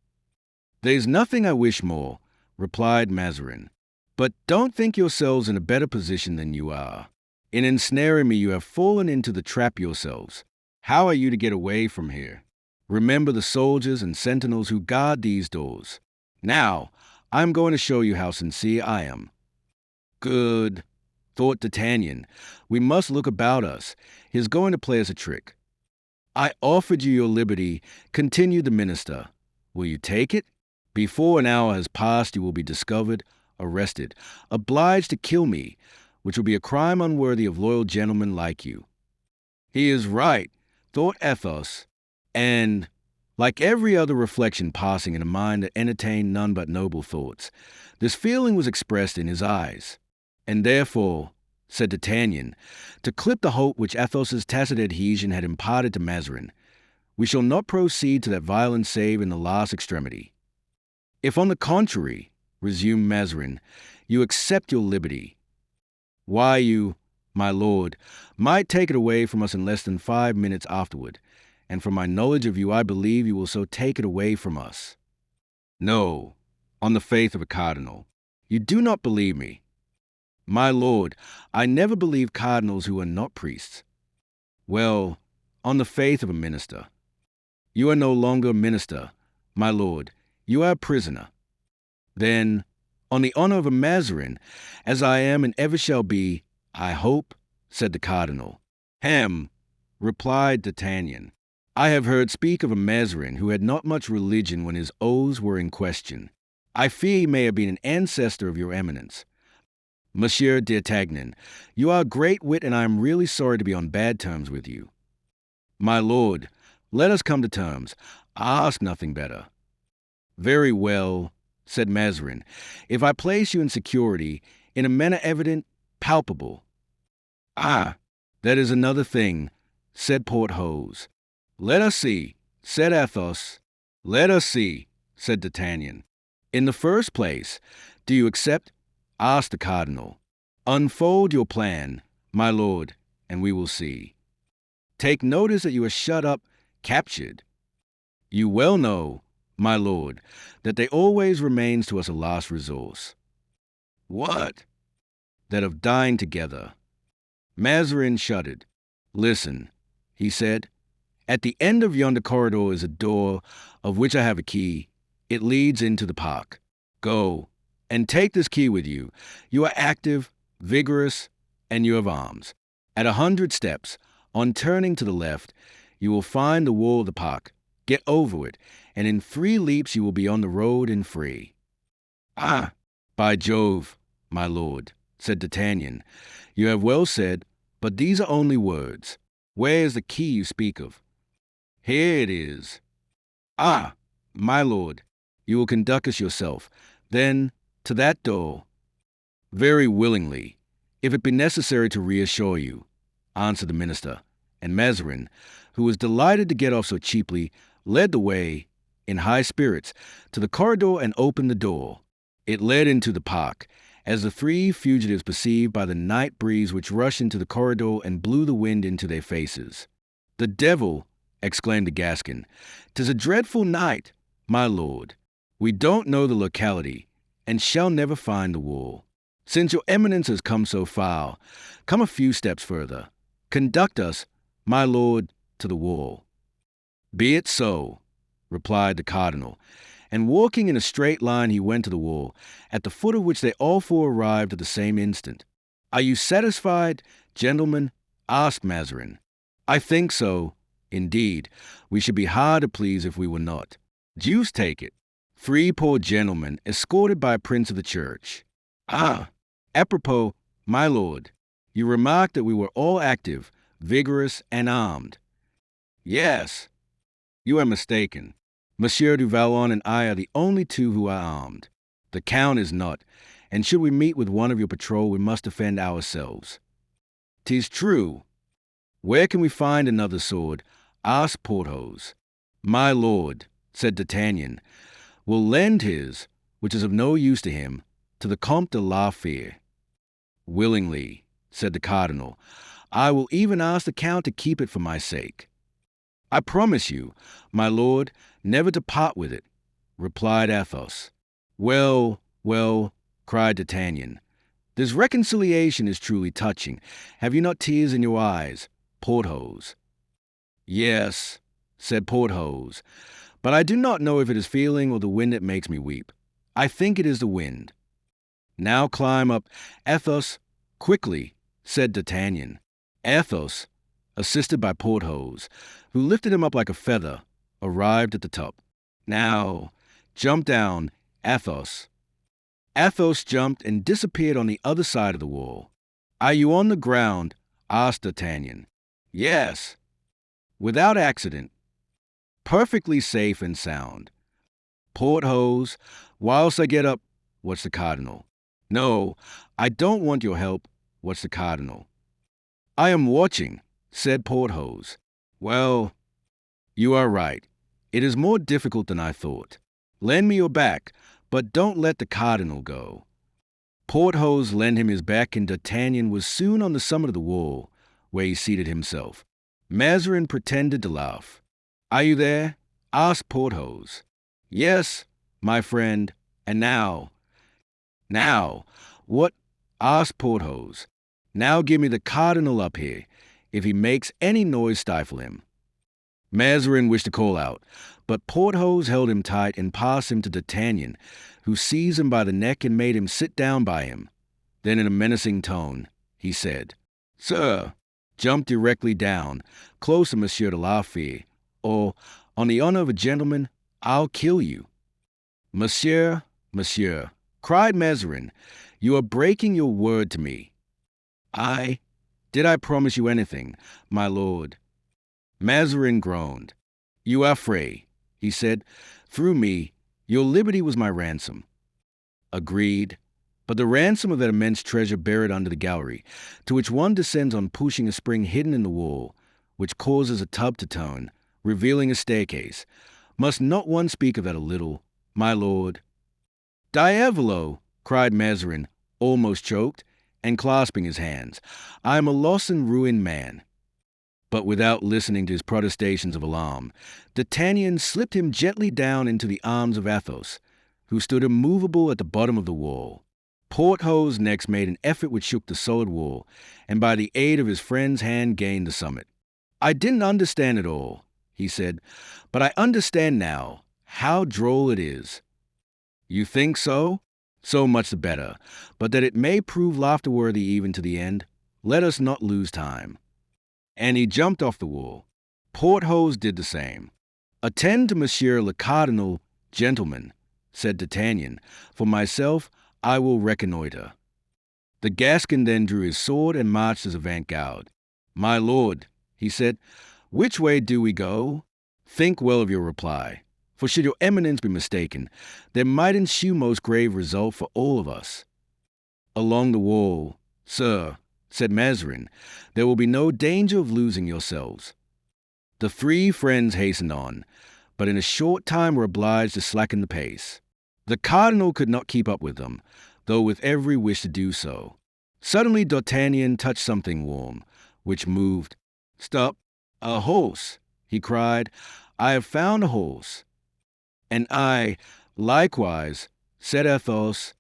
"There's nothing I wish more," replied Mazarin. "But don't think yourselves in a better position than you are. In ensnaring me, you have fallen into the trap yourselves. How are you to get away from here? Remember the soldiers and sentinels who guard these doors. Now, I'm going to show you how sincere I am." "Good," thought D'Artagnan. "We must look about us. He's going to play us a trick." "I offered you your liberty," continued the minister. "Will you take it? Before an hour has passed, you will be discovered, arrested, obliged to kill me, which will be a crime unworthy of loyal gentlemen like you." "He is right," thought Athos, and, like every other reflection passing in a mind that entertained none but noble thoughts, this feeling was expressed in his eyes. "And therefore," said D'Artagnan, to clip the hope which Athos's tacit adhesion had imparted to Mazarin, "we shall not proceed to that violence save in the last extremity." "If, on the contrary," resumed Mazarin, "you accept your liberty, why you, my lord, might take it away from us in less than 5 minutes afterward, and from my knowledge of you I believe you will so take it away from us." "No, on the faith of a cardinal. You do not believe me." "My lord, I never believe cardinals who are not priests." "Well, on the faith of a minister." "You are no longer a minister, my lord. You are a prisoner." "Then, on the honor of a Mazarin, as I am and ever shall be, I hope," said the cardinal. "Hem," replied D'Artagnan. "I have heard speak of a Mazarin who had not much religion when his oaths were in question. I fear he may have been an ancestor of your Eminence. Monsieur D'Artagnan, you are a great wit, and I am really sorry to be on bad terms with you." "My lord, let us come to terms. I ask nothing better." "Very well," said Mazarin, "if I place you in security, in a manner evident, palpable." "Ah, that is another thing," said Porthos. "Let us see," said Athos. "Let us see," said D'Artagnan. "In the first place, do you accept?" asked the cardinal. "Unfold your plan, my lord, and we will see." "Take notice that you are shut up, captured. You well know, my lord, that there always remains to us a last resource." "What?" "That of dying together." Mazarin shuddered. "Listen," he said. "At the end of yonder corridor is a door, of which I have a key. It leads into the park. Go, and take this key with you. You are active, vigorous, and you have arms. At 100 steps, on turning to the left, you will find the wall of the park. Get over it, and in 3 leaps you will be on the road and free." "Ah, by Jove, my lord," said D'Artagnan, "you have well said, but these are only words. Where is the key you speak of?" "Here it is." "Ah, my lord, you will conduct us yourself, then, to that door." "Very willingly, if it be necessary to reassure you," answered the minister, and Mazarin, who was delighted to get off so cheaply, led the way, in high spirits, to the corridor and opened the door. It led into the park, as the three fugitives perceived by the night breeze which rushed into the corridor and blew the wind into their faces. "The devil!" exclaimed the Gascon. "'Tis a dreadful night, my lord. We don't know the locality, and shall never find the wall. Since your eminence has come so far, come a few steps further. Conduct us, my lord, to the wall." "Be it so," replied the cardinal, and walking in a straight line he went to the wall, at the foot of which they all four arrived at the same instant. "Are you satisfied, gentlemen?" asked Mazarin. "I think so. Indeed, we should be hard to please if we were not. Deuce take it. Three poor gentlemen, escorted by a prince of the church. Ah, apropos, my lord, you remarked that we were all active, vigorous, and armed." "Yes, you are mistaken. Monsieur du Vallon and I are the only two who are armed. The Count is not, and should we meet with one of your patrol, we must defend ourselves." "'Tis true. Where can we find another sword?" asked Porthos. "My lord," said D'Artagnan, "will lend his, which is of no use to him, to the Comte de la Fère." "Willingly," said the cardinal. "I will even ask the Count to keep it for my sake." "I promise you, my lord, never to part with it," replied Athos. "Well, well," cried D'Artagnan, "this reconciliation is truly touching. Have you not tears in your eyes, Porthos?" "Yes," said Porthos, "but I do not know if it is feeling or the wind that makes me weep. I think it is the wind." "Now climb up, Athos, quickly," said D'Artagnan. Athos, assisted by Porthos, who lifted him up like a feather, arrived at the top. "Now, jump down, Athos." Athos jumped and disappeared on the other side of the wall. "Are you on the ground?" asked D'Artagnan. "Yes." "Without accident?" "Perfectly safe and sound." "Porthos, whilst I get up—" "What's the cardinal?" "No, I don't want your help." "What's the cardinal?" "I am watching," said Porthos. "Well, you are right. It is more difficult than I thought. Lend me your back, but don't let the cardinal go." Porthos lent him his back, and D'Artagnan was soon on the summit of the wall, where he seated himself. Mazarin pretended to laugh. "Are you there?" asked Porthos. "Yes, my friend. And now—" "Now, what?" asked Porthos. "Now give me the cardinal up here. If he makes any noise, stifle him." Mazarin wished to call out, but Porthos held him tight and passed him to D'Artagnan, who seized him by the neck and made him sit down by him. Then in a menacing tone, he said, "Sir, jump directly down, close to Monsieur de la Fère, or, on the honor of a gentleman, I'll kill you." "Monsieur, monsieur," cried Mazarin, "you are breaking your word to me." Did I promise you anything, my lord?" Mazarin groaned. "You are free," he said. "Through me, your liberty was my ransom." "Agreed. But the ransom of that immense treasure buried under the gallery, to which one descends on pushing a spring hidden in the wall, which causes a tub to turn, revealing a staircase. Must not one speak of that a little, my lord?" "Diavolo!" cried Mazarin, almost choked, and clasping his hands. "I am a lost and ruined man." But without listening to his protestations of alarm, D'Artagnan slipped him gently down into the arms of Athos, who stood immovable at the bottom of the wall. Porthos next made an effort which shook the solid wall, and by the aid of his friend's hand gained the summit. "I didn't understand it all," he said, "but I understand now. How droll it is." "You think so? So much the better. But that it may prove laughter-worthy even to the end, let us not lose time." And he jumped off the wall. Porthos did the same. "Attend to Monsieur le Cardinal, gentlemen," said D'Artagnan. "For myself, I will reconnoiter." The Gascon then drew his sword and marched as avant-garde. "My lord," he said, "which way do we go? Think well of your reply, for should your eminence be mistaken, there might ensue most grave result for all of us." "Along the wall, sir," said Mazarin. "There will be no danger of losing yourselves." The three friends hastened on, but in a short time were obliged to slacken the pace. The cardinal could not keep up with them, though with every wish to do so. Suddenly D'Artagnan touched something warm, which moved. "Stop! A horse!" he cried. "I have found a horse." "And I, likewise," said Athos.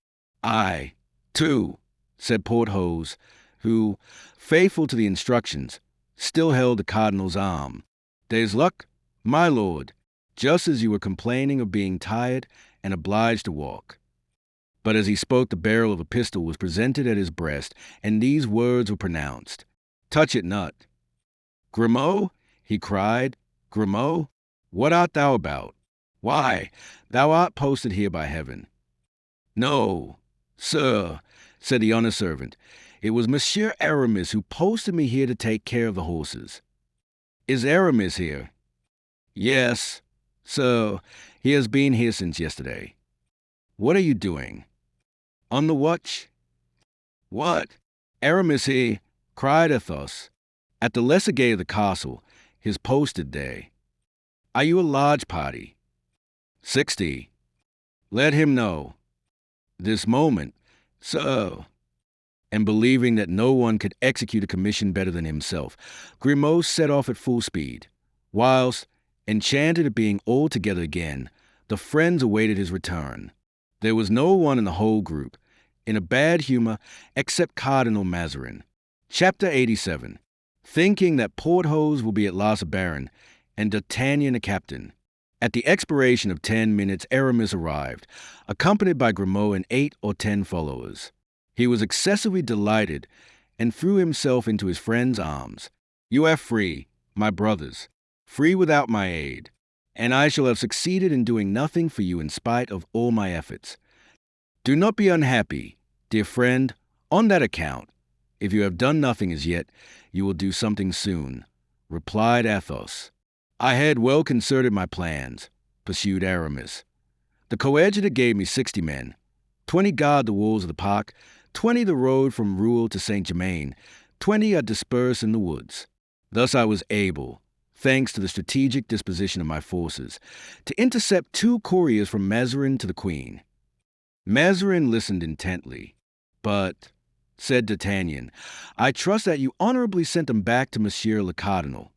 "I, too," said Porthos, who, faithful to the instructions, still held the cardinal's arm. "There's luck, my lord, just as you were complaining of being tired and obliged to walk." But as he spoke, the barrel of a pistol was presented at his breast, and these words were pronounced: "Touch it not." "Grimaud," he cried, "Grimaud, what art thou about? Why, thou art posted here by heaven." "No, sir," said the honest servant. "It was Monsieur Aramis who posted me here to take care of the horses." "Is Aramis here?" "Yes, sir, he has been here since yesterday." "What are you doing?" "On the watch." "What? Aramis here?" cried Athos. "At the lesser gate of the castle, his posted day." "Are you a large party?" 60. "Let him know." "This moment, sir." And believing that no one could execute a commission better than himself, Grimaud set off at full speed, whilst, enchanted at being all together again, the friends awaited his return. There was no one in the whole group in a bad humor except Cardinal Mazarin. Chapter 87. Thinking that Porthos will be at last a baron, and D'Artagnan a captain. At the expiration of 10 minutes, Aramis arrived, accompanied by Grimaud and 8 or 10 followers. He was excessively delighted, and threw himself into his friend's arms. "You are free, my brothers, free without my aid, and I shall have succeeded in doing nothing for you in spite of all my efforts. Do not be unhappy, dear friend, on that account. If you have done nothing as yet, you will do something soon," replied Athos. "I had well concerted my plans," pursued Aramis. "The coadjutor gave me 60 men, 20 guard the walls of the park, 20 the road from Rouen to Saint-Germain, 20 are dispersed in the woods. Thus I was able, thanks to the strategic disposition of my forces, to intercept 2 couriers from Mazarin to the queen." Mazarin listened intently. "But," said D'Artagnan, "I trust that you honorably sent them back to Monsieur le Cardinal."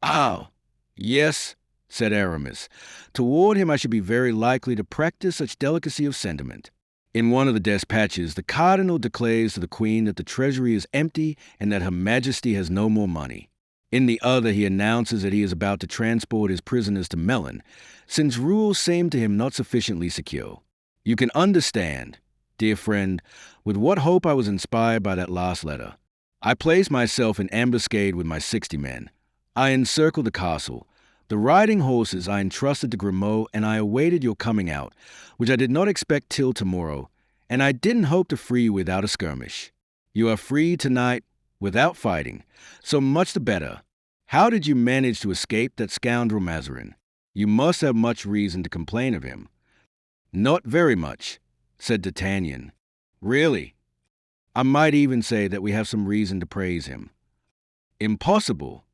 "Ah, yes," said Aramis. "Toward him I should be very likely to practice such delicacy of sentiment. In one of the despatches, the cardinal declares to the queen that the treasury is empty and that her majesty has no more money. In the other, he announces that he is about to transport his prisoners to Melun, since Rouen seemed to him not sufficiently secure. You can understand, dear friend, with what hope I was inspired by that last letter. I placed myself in ambuscade with my 60 men. I encircled the castle. The riding horses I entrusted to Grimaud, and I awaited your coming out, which I did not expect till tomorrow, and I didn't hope to free you without a skirmish. You are free tonight, without fighting, so much the better. How did you manage to escape that scoundrel Mazarin? You must have much reason to complain of him." "Not very much," said D'Artagnan. "Really? I might even say that we have some reason to praise him." "Impossible."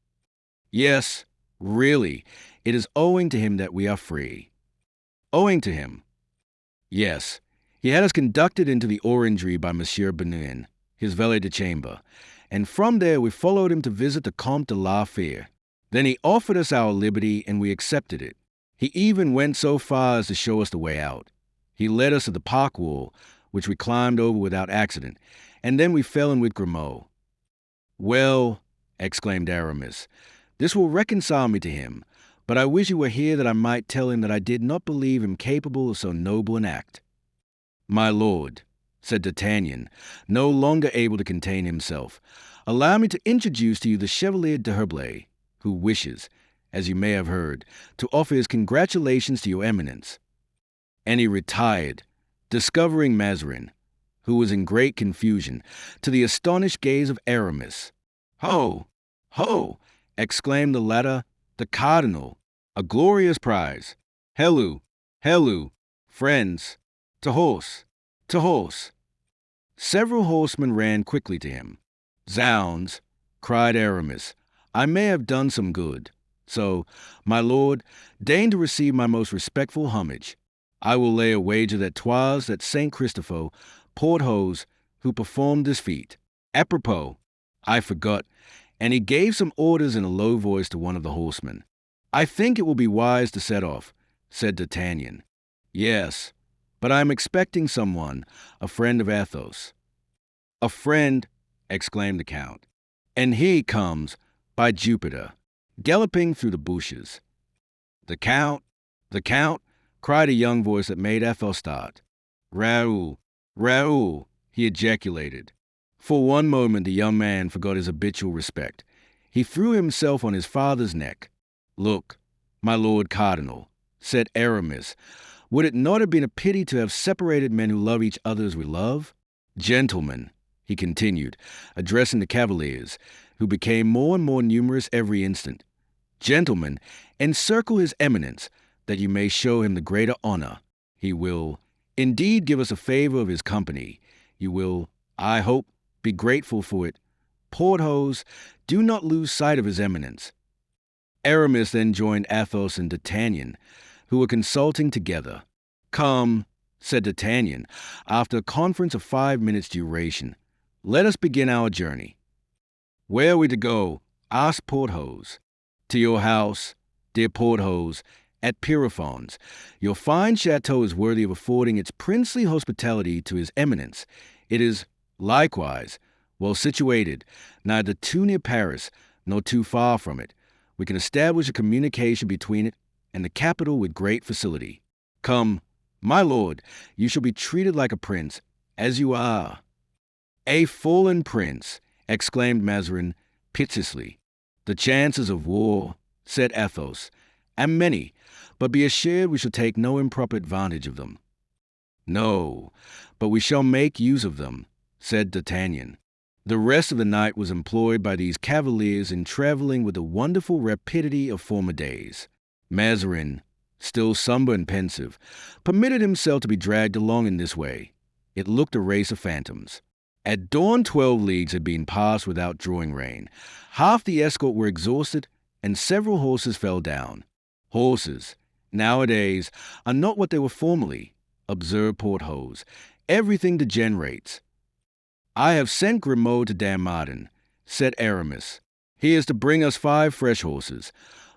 "Yes, really, it is owing to him that we are free." "Owing to him?" "Yes. He had us conducted into the orangery by Monsieur Bernouin, his valet de chambre, and from there we followed him to visit the Comte de la Fere. Then he offered us our liberty, and we accepted it. He even went so far as to show us the way out. He led us to the park wall, which we climbed over without accident, and then we fell in with Grimaud." "Well," exclaimed Aramis, "this will reconcile me to him, but I wish you were here that I might tell him that I did not believe him capable of so noble an act." "My lord," said D'Artagnan, no longer able to contain himself, "allow me to introduce to you the Chevalier d'Herblay, who wishes, as you may have heard, to offer his congratulations to your eminence." And he retired, discovering Mazarin, who was in great confusion, to the astonished gaze of Aramis. "Ho! Ho!" exclaimed the latter. "The cardinal! A glorious prize! Halloo! Halloo! Friends! To horse! To horse!" Several horsemen ran quickly to him. Zounds, cried Aramis, I may have done some good. So, my lord, deign to receive my most respectful homage. I will lay a wager that 'twas that Saint Christopher, Porthos, who performed this feat. Apropos, I forgot, and he gave some orders in a low voice to one of the horsemen. I think it will be wise to set off, said D'Artagnan. Yes, but I am expecting someone, a friend of Athos. A friend, exclaimed the Count, and he comes, by Jupiter, galloping through the bushes. The Count, cried a young voice that made Athos start. Raoul, Raoul, he ejaculated. For one moment the young man forgot his habitual respect. He threw himself on his father's neck. Look, my Lord Cardinal, said Aramis, would it not have been a pity to have separated men who love each other as we love? Gentlemen, he continued, addressing the cavaliers, who became more and more numerous every instant. Gentlemen, encircle his eminence, that you may show him the greater honor. He will, indeed, give us a favor of his company. You will, I hope, be grateful for it. Porthos, do not lose sight of his eminence. Aramis then joined Athos and D'Artagnan, who were consulting together. Come, said D'Artagnan, after a conference of 5 minutes' duration, let us begin our journey. Where are we to go? Asked Porthos. To your house, dear Porthos, at Pierrefonds. Your fine chateau is worthy of affording its princely hospitality to his eminence. It is, likewise, well situated, neither too near Paris nor too far from it. We can establish a communication between it and the capital with great facility. Come, my lord, you shall be treated like a prince, as you are. A fallen prince, exclaimed Mazarin piteously. The chances of war, said Athos, are many, but be assured we shall take no improper advantage of them. No, but we shall make use of them, said D'Artagnan. The rest of the night was employed by these cavaliers in traveling with the wonderful rapidity of former days. Mazarin, still somber and pensive, permitted himself to be dragged along in this way. It looked a race of phantoms. At dawn 12 leagues had been passed without drawing rein. Half the escort were exhausted, and several horses fell down. Horses, nowadays, are not what they were formerly, observed Porthos. Everything degenerates. I have sent Grimaud to Dammartin, said Aramis. He is to bring us 5 fresh horses,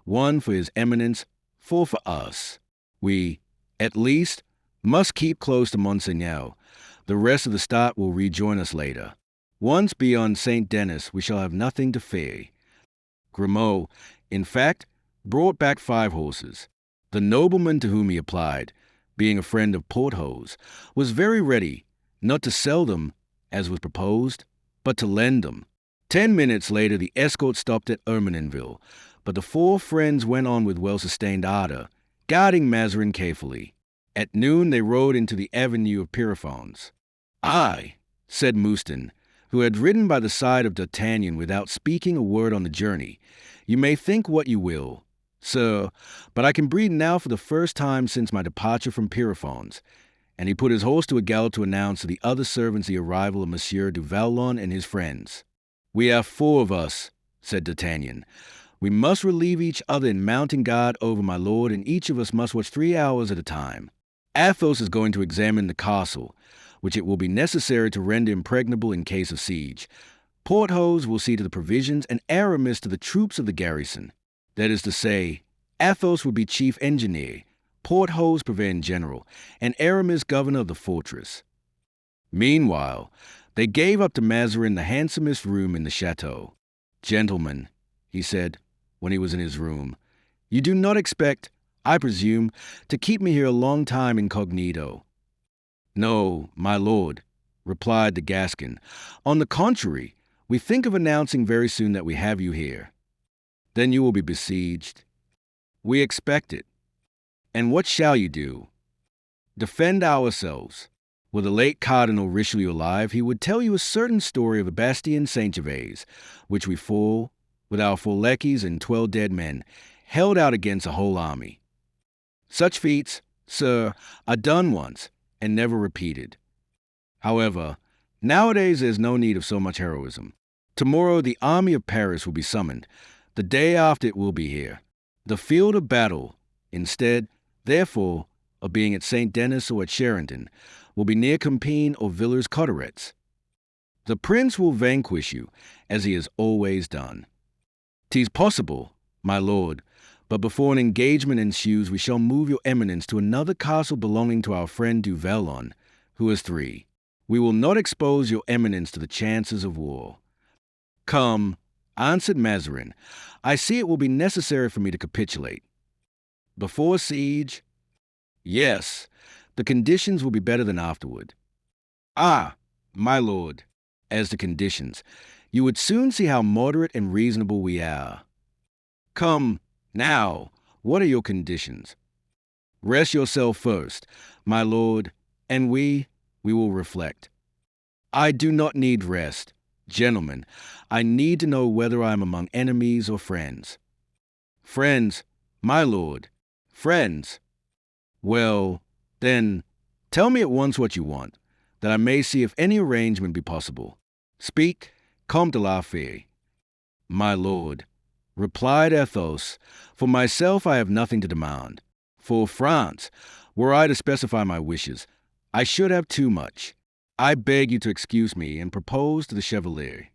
1 for his eminence, 4 for us. We, at least, must keep close to Monseigneur. The rest of the start will rejoin us later. Once beyond St. Denis, we shall have nothing to fear. Grimaud, in fact, brought back 5 horses. The nobleman to whom he applied, being a friend of Porthos, was very ready, not to sell them, as was proposed, but to lend them. 10 minutes later the escort stopped at Ermenonville, but the 4 friends went on with well-sustained ardor, guarding Mazarin carefully. At noon they rode into the avenue of Pierrefonds. I, said Mouston, who had ridden by the side of D'Artagnan without speaking a word on the journey, you may think what you will, sir, but I can breathe now for the first time since my departure from Pierrefonds. And he put his horse to a gallop to announce to the other servants the arrival of Monsieur du Vallon and his friends. We are 4 of us, said D'Artagnan. We must relieve each other in mounting guard over my lord, and each of us must watch 3 hours at a time. Athos is going to examine the castle, which it will be necessary to render impregnable in case of siege. Porthos will see to the provisions, and Aramis to the troops of the garrison. That is to say, Athos will be chief engineer, Porthos purveyor general, and Aramis governor of the fortress. Meanwhile, they gave up to Mazarin the handsomest room in the chateau. Gentlemen, he said, when he was in his room, you do not expect, I presume, to keep me here a long time incognito. No, my lord, replied the Gascon. On the contrary, we think of announcing very soon that we have you here. Then you will be besieged. We expect it. And what shall you do? Defend ourselves. Were the late Cardinal Richelieu alive, he would tell you a certain story of the Bastien Saint-Gervais, which we 4, with our 4 lackeys and 12 dead men, held out against a whole army. Such feats, sir, are done once, and never repeated. However, nowadays there's no need of so much heroism. Tomorrow the army of Paris will be summoned. The day after it will be here. The field of battle, instead, therefore, of being at St. Denis or at Charenton, will be near Compiègne or Villers-Cotterets. The prince will vanquish you, as he has always done. 'Tis possible, my lord, but before an engagement ensues, we shall move your eminence to another castle belonging to our friend Du Vallon, who has 3. We will not expose your eminence to the chances of war. Come, answered Mazarin, I see it will be necessary for me to capitulate. Before siege? Yes, the conditions will be better than afterward. Ah, my lord, as to conditions, you would soon see how moderate and reasonable we are. Come, now, what are your conditions? Rest yourself first, my lord, and we will reflect. I do not need rest. Gentlemen, I need to know whether I am among enemies or friends. Friends, my lord, friends. Well, then, tell me at once what you want, that I may see if any arrangement be possible. Speak, Comte de la Fère. My lord, replied Athos, for myself I have nothing to demand. For France, were I to specify my wishes, I should have too much. I beg you to excuse me and propose to the Chevalier.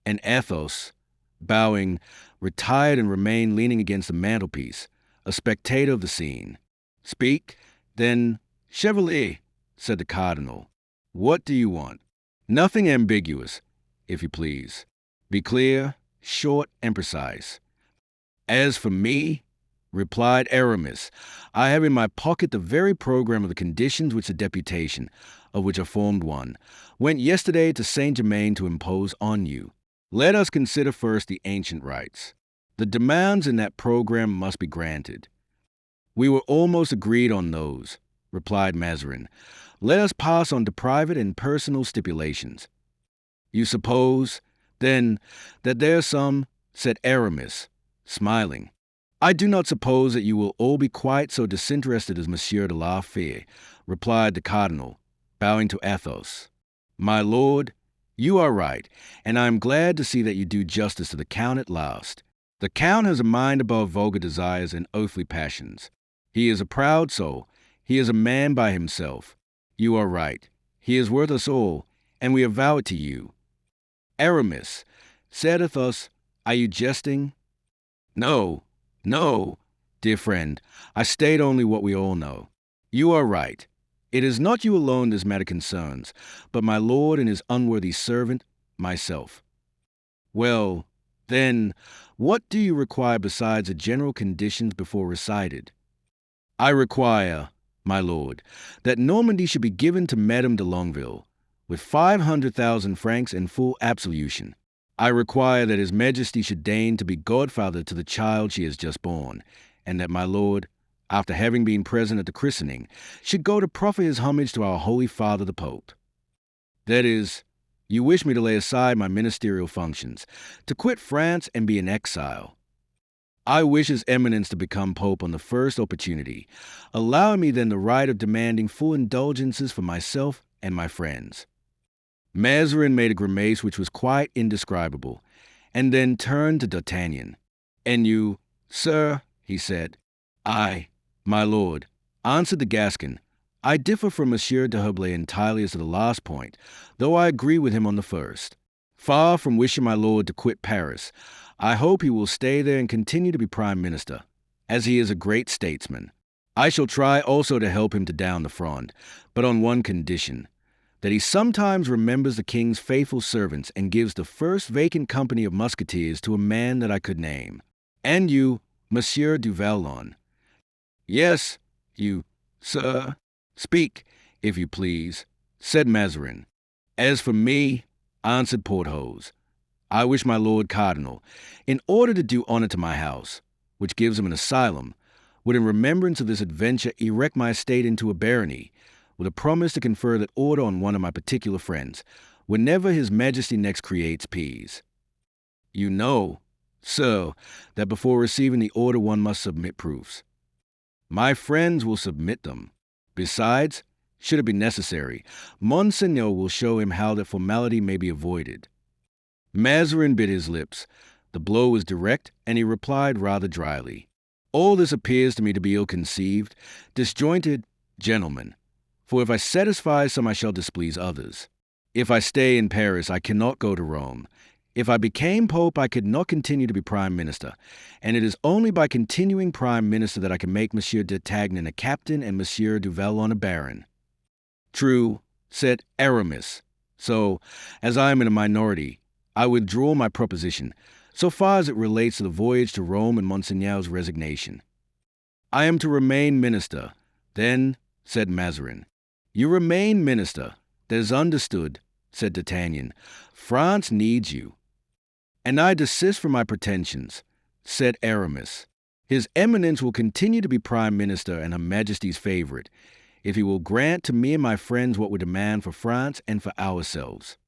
And Athos, bowing, retired and remained leaning against the mantelpiece, a spectator of the scene. Speak, then, Chevalier, said the cardinal. What do you want? Nothing ambiguous, if you please. Be clear, short, and precise. As for me, replied Aramis, I have in my pocket the very program of the conditions which the deputation, of which I formed one, went yesterday to Saint-Germain to impose on you. Let us consider first the ancient rights. The demands in that program must be granted. We were almost agreed on those, replied Mazarin. Let us pass on to private and personal stipulations. You suppose, then, that there are some, said Aramis, smiling. I do not suppose that you will all be quite so disinterested as Monsieur de la Fère, replied the cardinal, bowing to Athos. My lord, you are right, and I am glad to see that you do justice to the Count at last. The Count has a mind above vulgar desires and earthly passions. He is a proud soul. He is a man by himself. You are right. He is worth us all, and we avow it to you. Aramis, said Athos, are you jesting? No, dear friend, I state only what we all know. You are right. It is not you alone this matter concerns, but my lord and his unworthy servant, myself. Well, then, what do you require besides the general conditions before recited? I require, my lord, that Normandy should be given to Madame de Longueville, with 500,000 francs and full absolution. I require that His Majesty should deign to be godfather to the child she has just born, and that my lord, after having been present at the christening, should go to proffer his homage to our Holy Father the Pope. That is, you wish me to lay aside my ministerial functions, to quit France and be in exile. I wish His Eminence to become Pope on the first opportunity, allowing me then the right of demanding full indulgences for myself and my friends. Mazarin made a grimace which was quite indescribable, and then turned to D'Artagnan. And you, sir, he said. I, my lord, answered the Gascon. I differ from Monsieur d'Herblay entirely as to the last point, though I agree with him on the first. Far from wishing my lord to quit Paris, I hope he will stay there and continue to be prime minister, as he is a great statesman. I shall try also to help him to down the Fronde, but on one condition, that he sometimes remembers the king's faithful servants and gives the first vacant company of musketeers to a man that I could name. And you, Monsieur du Vallon. Yes, you, sir. Speak, if you please, said Mazarin. As for me, answered Porthos, I wish my lord cardinal, in order to do honor to my house, which gives him an asylum, would in remembrance of this adventure erect my estate into a barony, with a promise to confer that order on one of my particular friends, whenever His Majesty next creates peace. You know, sir, that before receiving the order one must submit proofs. My friends will submit them. Besides, should it be necessary, Monseigneur will show him how that formality may be avoided. Mazarin bit his lips. The blow was direct, and he replied rather dryly. All this appears to me to be ill-conceived, disjointed, gentlemen. For if I satisfy some, I shall displease others. If I stay in Paris, I cannot go to Rome. If I became Pope, I could not continue to be Prime Minister, and it is only by continuing Prime Minister that I can make Monsieur d'Artagnan a captain and Monsieur du Vallon a baron. True, said Aramis. So, as I am in a minority, I withdraw my proposition, so far as it relates to the voyage to Rome and Monseigneur's resignation. I am to remain minister. Then, said Mazarin. You remain minister. That is understood, said D'Artagnan. France needs you. And I desist from my pretensions, said Aramis. His Eminence will continue to be Prime Minister and Her Majesty's favorite, if he will grant to me and my friends what we demand for France and for ourselves.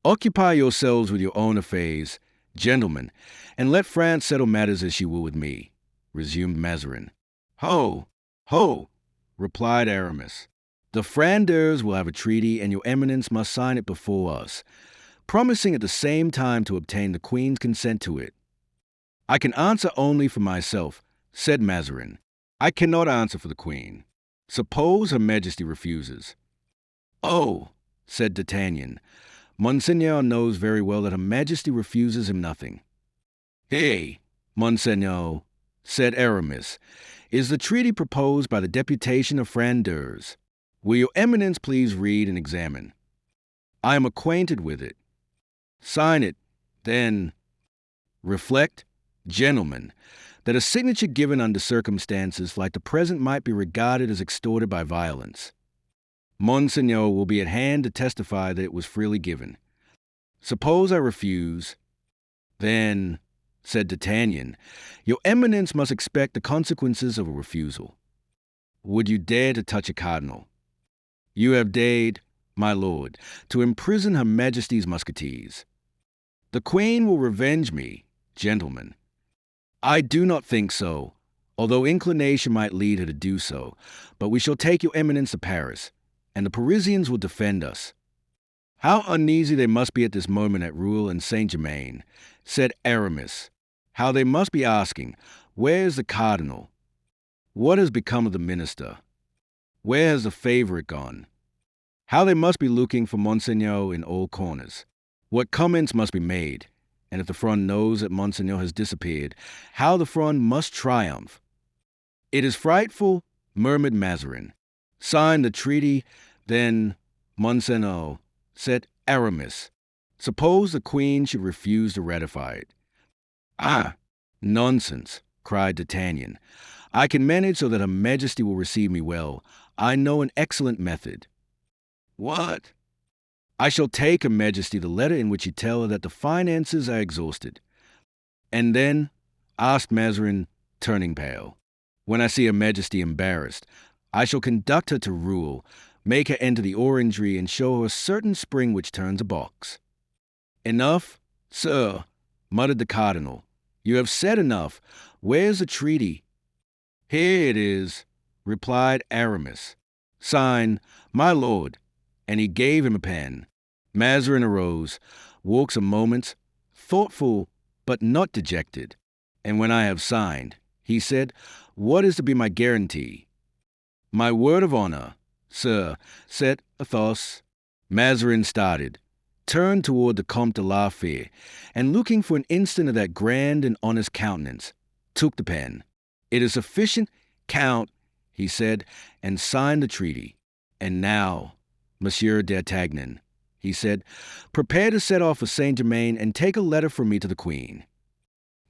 Occupy yourselves with your own affairs, gentlemen, and let France settle matters as she will with me, resumed Mazarin. Ho, ho, replied Aramis. The Frondeurs will have a treaty, and your Eminence must sign it before us, promising at the same time to obtain the Queen's consent to it. I can answer only for myself, said Mazarin. I cannot answer for the Queen. Suppose Her Majesty refuses. Oh, said D'Artagnan, Monseigneur knows very well that Her Majesty refuses him nothing. Hey, Monseigneur, said Aramis, is the treaty proposed by the deputation of Frondeurs. Will your Eminence please read and examine? I am acquainted with it. Sign it, then. Reflect, gentlemen, that a signature given under circumstances like the present might be regarded as extorted by violence. Monseigneur will be at hand to testify that it was freely given. Suppose I refuse, then, said D'Artagnan, your Eminence must expect the consequences of a refusal. Would you dare to touch a cardinal? You have dared, my lord, to imprison Her Majesty's Musketeers. The Queen will revenge me, gentlemen. I do not think so, although inclination might lead her to do so, but we shall take your Eminence to Paris, and the Parisians will defend us. How uneasy they must be at this moment at Rouen and Saint-Germain, said Aramis. How they must be asking, where is the cardinal? What has become of the minister? Where has the favorite gone? How they must be looking for Monseigneur in all corners. What comments must be made, and if the Fronde knows that Monseigneur has disappeared, how the Fronde must triumph. It is frightful, murmured Mazarin. Sign the treaty, then, Monseigneur, said Aramis. Suppose the Queen should refuse to ratify it. Ah, nonsense, cried D'Artagnan. I can manage so that Her Majesty will receive me well. I know an excellent method. What? I shall take Her Majesty the letter in which you tell her that the finances are exhausted. And then, asked Mazarin, turning pale, when I see Her Majesty embarrassed, I shall conduct her to Rouen, make her enter the orangery, and show her a certain spring which turns a box. Enough, sir, muttered the cardinal. You have said enough. Where's the treaty? Here it is, replied Aramis. Sign, my lord, and he gave him a pen. Mazarin arose, walked some moments, thoughtful but not dejected. And when I have signed, he said, what is to be my guarantee? My word of honor, sir, said Athos. Mazarin started, turned toward the Comte de la Fère, and looking for an instant of that grand and honest countenance, took the pen. It is sufficient, Count, he said, and signed the treaty. And now, Monsieur d'Artagnan, he said, prepare to set off for Saint-Germain and take a letter from me to the Queen.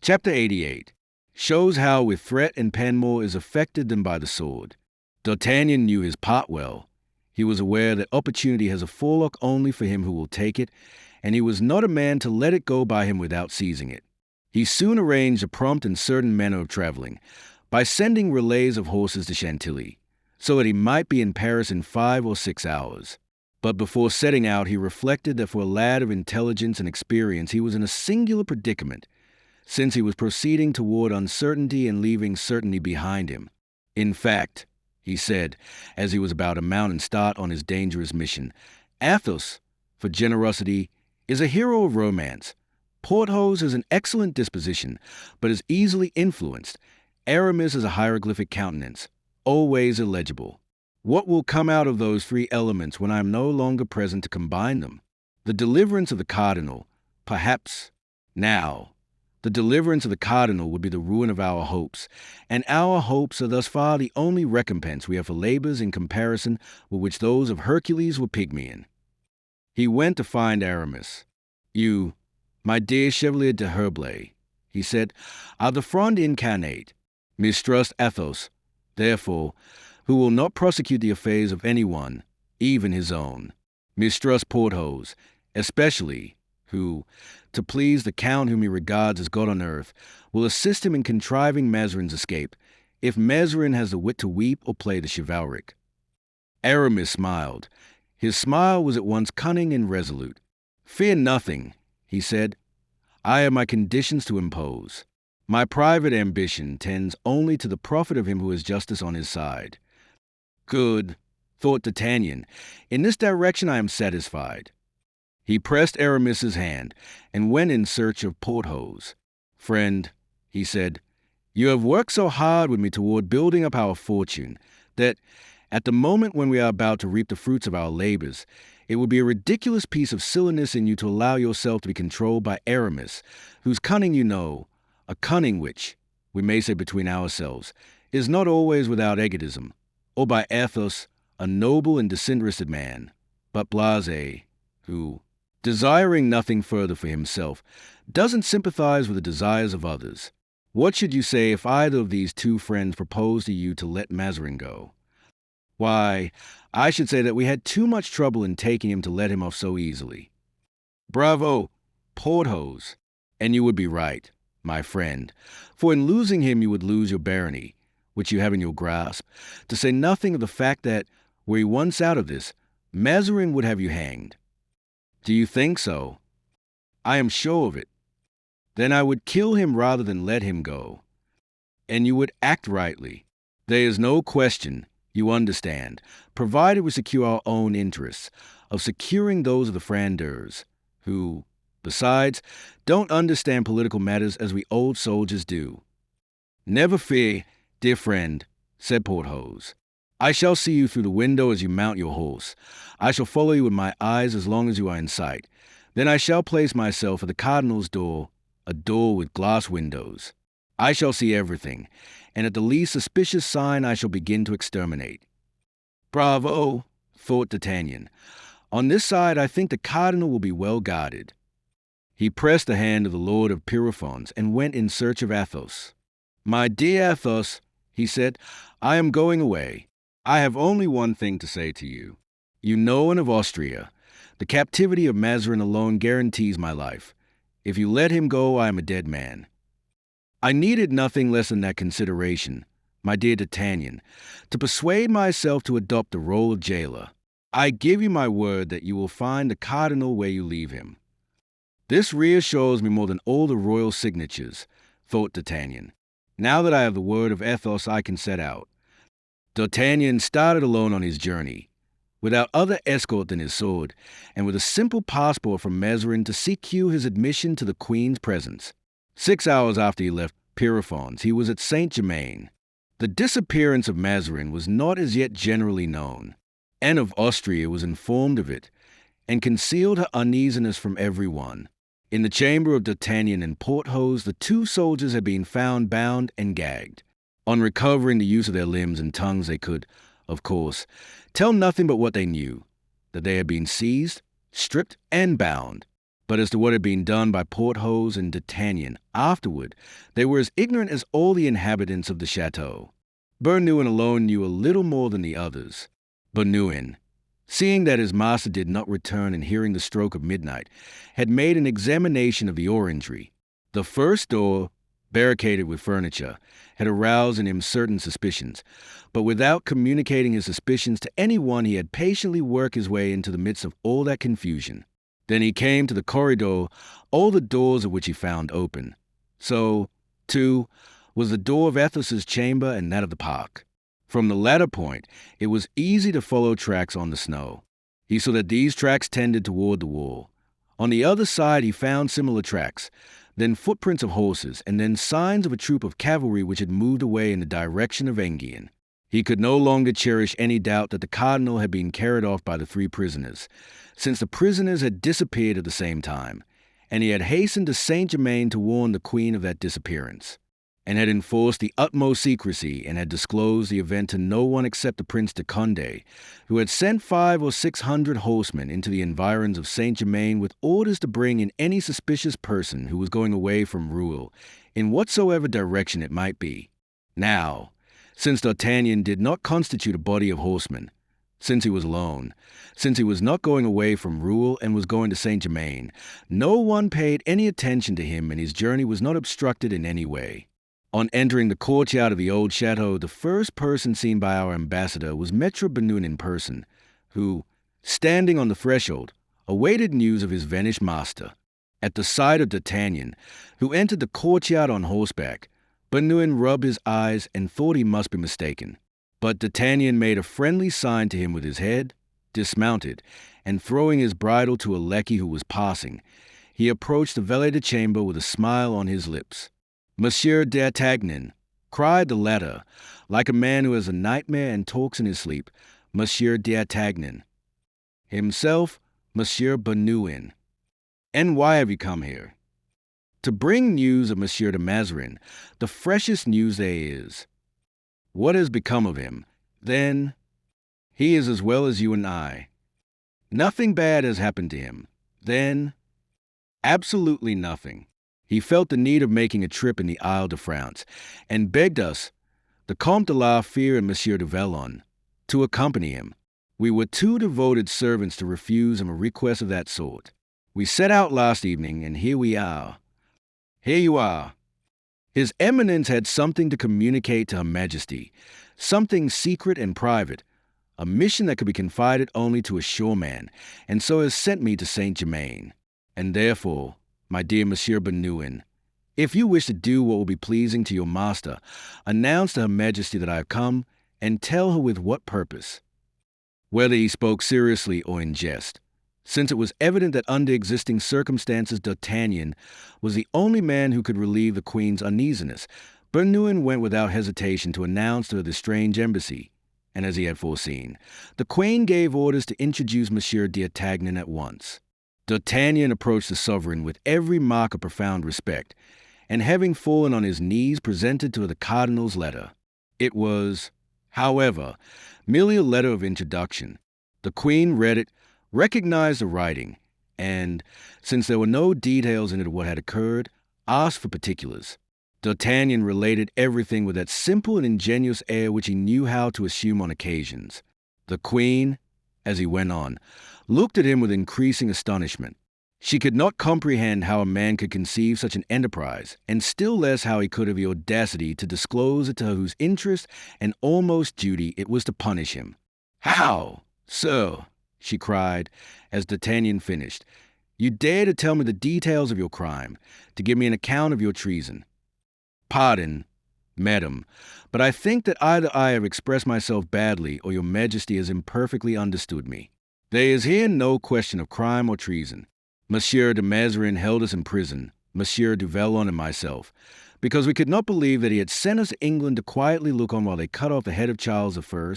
Chapter 88 shows how with threat and pen more is effected than by the sword. D'Artagnan knew his part well. He was aware that opportunity has a forelock only for him who will take it, and he was not a man to let it go by him without seizing it. He soon arranged a prompt and certain manner of traveling, by sending relays of horses to Chantilly, so that he might be in Paris in 5 or 6 hours. But before setting out, he reflected that for a lad of intelligence and experience he was in a singular predicament, since he was proceeding toward uncertainty and leaving certainty behind him. In fact, he said, as he was about to mount and start on his dangerous mission, Athos, for generosity, is a hero of romance. Porthos has an excellent disposition, but is easily influenced. Aramis has a hieroglyphic countenance, always illegible. What will come out of those three elements when I am no longer present to combine them? The deliverance of the cardinal, perhaps. Now, the deliverance of the cardinal would be the ruin of our hopes, and our hopes are thus far the only recompense we have for labors in comparison with which those of Hercules were pygmean. He went to find Aramis. You, my dear Chevalier de Herblay, he said, are the Fronde incarnate. Mistrust Athos, therefore, who will not prosecute the affairs of anyone, even his own. Mistrust Porthos, especially, who, to please the Count whom he regards as God on earth, will assist him in contriving Mazarin's escape, if Mazarin has the wit to weep or play the chivalric. Aramis smiled. His smile was at once cunning and resolute. Fear nothing, he said. I have my conditions to impose. My private ambition tends only to the profit of him who has justice on his side. Good, thought D'Artagnan. In this direction I am satisfied. He pressed Aramis's hand and went in search of Porthos. Friend, he said, you have worked so hard with me toward building up our fortune that, at the moment when we are about to reap the fruits of our labors, it would be a ridiculous piece of silliness in you to allow yourself to be controlled by Aramis, whose cunning you know, a cunning which, we may say between ourselves, is not always without egotism, or by Athos, a noble and disinterested man, but blasé, who, desiring nothing further for himself, doesn't sympathize with the desires of others. What should you say if either of these two friends proposed to you to let Mazarin go? Why, I should say that we had too much trouble in taking him to let him off so easily. Bravo, Porthos! And you would be right, my friend, for in losing him you would lose your barony, which you have in your grasp, to say nothing of the fact that, were he once out of this, Mazarin would have you hanged. Do you think so? I am sure of it. Then I would kill him rather than let him go. And you would act rightly. There is no question, you understand, provided we secure our own interests, of securing those of the Frondeurs, who, besides, don't understand political matters as we old soldiers do. Never fear, dear friend, said Porthos. I shall see you through the window as you mount your horse. I shall follow you with my eyes as long as you are in sight. Then I shall place myself at the cardinal's door, a door with glass windows. I shall see everything, and at the least suspicious sign I shall begin to exterminate. Bravo, thought D'Artagnan. On this side I think the cardinal will be well guarded. He pressed the hand of the Lord of Pierrefonds and went in search of Athos. My dear Athos, he said, I am going away. I have only one thing to say to you. You know one of Austria. The captivity of Mazarin alone guarantees my life. If you let him go, I am a dead man. I needed nothing less than that consideration, my dear D'Artagnan, to persuade myself to adopt the role of jailer. I give you my word that you will find the cardinal where you leave him. This reassures me more than all the royal signatures, thought D'Artagnan. Now that I have the word of Athos, I can set out. D'Artagnan started alone on his journey, without other escort than his sword, and with a simple passport from Mazarin to secure his admission to the Queen's presence. 6 hours after he left Pierrefonds, he was at Saint-Germain. The disappearance of Mazarin was not as yet generally known. Anne of Austria was informed of it, and concealed her uneasiness from everyone. In the chamber of D'Artagnan and Porthos, the two soldiers had been found bound and gagged. On recovering the use of their limbs and tongues, they could, of course, tell nothing but what they knew, that they had been seized, stripped, and bound. But as to what had been done by Porthos and D'Artagnan afterward, they were as ignorant as all the inhabitants of the chateau. Bernouin alone knew a little more than the others. Bernouin, seeing that his master did not return and hearing the stroke of midnight, had made an examination of the orangery. The first door, barricaded with furniture, had aroused in him certain suspicions, but without communicating his suspicions to anyone, he had patiently worked his way into the midst of all that confusion. Then he came to the corridor, all the doors of which he found open. So, too, was the door of Athos's chamber and that of the park. From the latter point, it was easy to follow tracks on the snow. He saw that these tracks tended toward the wall. On the other side he found similar tracks, then footprints of horses, and then signs of a troop of cavalry which had moved away in the direction of Enghien. He could no longer cherish any doubt that the cardinal had been carried off by the three prisoners, since the prisoners had disappeared at the same time, and he had hastened to Saint-Germain to warn the queen of that disappearance, and had enforced the utmost secrecy and had disclosed the event to no one except the Prince de Condé, who had sent 500 or 600 horsemen into the environs of Saint-Germain with orders to bring in any suspicious person who was going away from Rouen, in whatsoever direction it might be. Now, since D'Artagnan did not constitute a body of horsemen, since he was alone, since he was not going away from Rouen and was going to Saint-Germain, no one paid any attention to him and his journey was not obstructed in any way. On entering the courtyard of the old chateau, the first person seen by our ambassador was Maître Bernouin in person, who, standing on the threshold, awaited news of his vanished master. At the sight of D'Artagnan, who entered the courtyard on horseback, Bernouin rubbed his eyes and thought he must be mistaken. But D'Artagnan made a friendly sign to him with his head, dismounted, and throwing his bridle to a lackey who was passing, he approached the valet-de-chamber with a smile on his lips. "Monsieur D'Artagnan," cried the latter, like a man who has a nightmare and talks in his sleep, "Monsieur D'Artagnan." Himself, Monsieur Bernouin. "And why have you come here?" "To bring news of Monsieur de Mazarin, the freshest news there is." "What has become of him?" "Then, he is as well as you and I." "Nothing bad has happened to him." "Then, absolutely nothing. He felt the need of making a trip in the Isle de France, and begged us, the Comte de la Fère and Monsieur de Vallon, to accompany him. We were too devoted servants to refuse him a request of that sort. We set out last evening, and here we are." "Here you are." "His Eminence had something to communicate to Her Majesty, something secret and private, a mission that could be confided only to a sure man, and so has sent me to Saint-Germain. And therefore, my dear Monsieur Bernouin, if you wish to do what will be pleasing to your master, announce to Her Majesty that I have come, and tell her with what purpose." Whether he spoke seriously or in jest, since it was evident that under existing circumstances D'Artagnan was the only man who could relieve the queen's uneasiness, Bernouin went without hesitation to announce to her the strange embassy, and as he had foreseen, the queen gave orders to introduce Monsieur D'Artagnan at once. D'Artagnan approached the sovereign with every mark of profound respect, and having fallen on his knees, presented to her the cardinal's letter. It was, however, merely a letter of introduction. The queen read it, recognized the writing, and, since there were no details in it of what had occurred, asked for particulars. D'Artagnan related everything with that simple and ingenuous air which he knew how to assume on occasions. The queen, as he went on, looked at him with increasing astonishment. She could not comprehend how a man could conceive such an enterprise, and still less how he could have the audacity to disclose it to her whose interest and almost duty it was to punish him. "How, sir," she cried, as D'Artagnan finished, "you dare to tell me the details of your crime, to give me an account of your treason? Pardon, madam, but I think that either I have expressed myself badly or your Majesty has imperfectly understood me. There is here no question of crime or treason. Monsieur de Mazarin held us in prison, Monsieur du Vallon and myself, because we could not believe that he had sent us to England to quietly look on while they cut off the head of Charles I,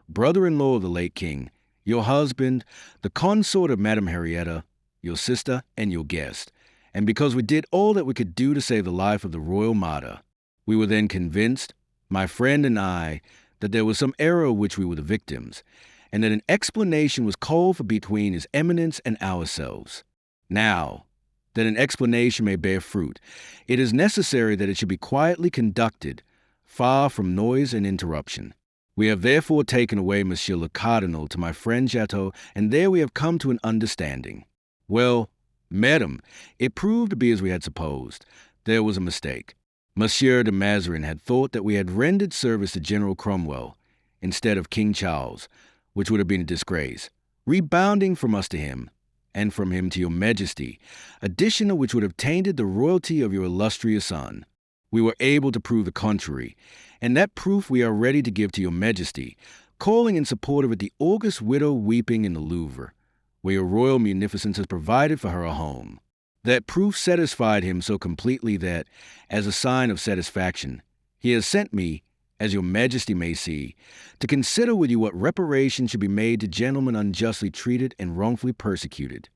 brother-in-law of the late king, your husband, the consort of Madame Henrietta, your sister, and your guest, and because we did all that we could do to save the life of the royal martyr. We were then convinced, my friend and I, that there was some error of which we were the victims, and that an explanation was called for between His Eminence and ourselves. Now, that an explanation may bear fruit, it is necessary that it should be quietly conducted, far from noise and interruption. We have therefore taken away Monsieur le Cardinal to my friend's chateau, and there we have come to an understanding. Well, madam, it proved to be as we had supposed. There was a mistake. Monsieur de Mazarin had thought that we had rendered service to General Cromwell, instead of King Charles, which would have been a disgrace, rebounding from us to him, and from him to your Majesty, addition of which would have tainted the royalty of your illustrious son. We were able to prove the contrary, and that proof we are ready to give to your Majesty, calling in support of it the august widow weeping in the Louvre, where your royal munificence has provided for her a home. That proof satisfied him so completely that, as a sign of satisfaction, he has sent me, as your majesty may see, to consider with you what reparation should be made to gentlemen unjustly treated and wrongfully persecuted.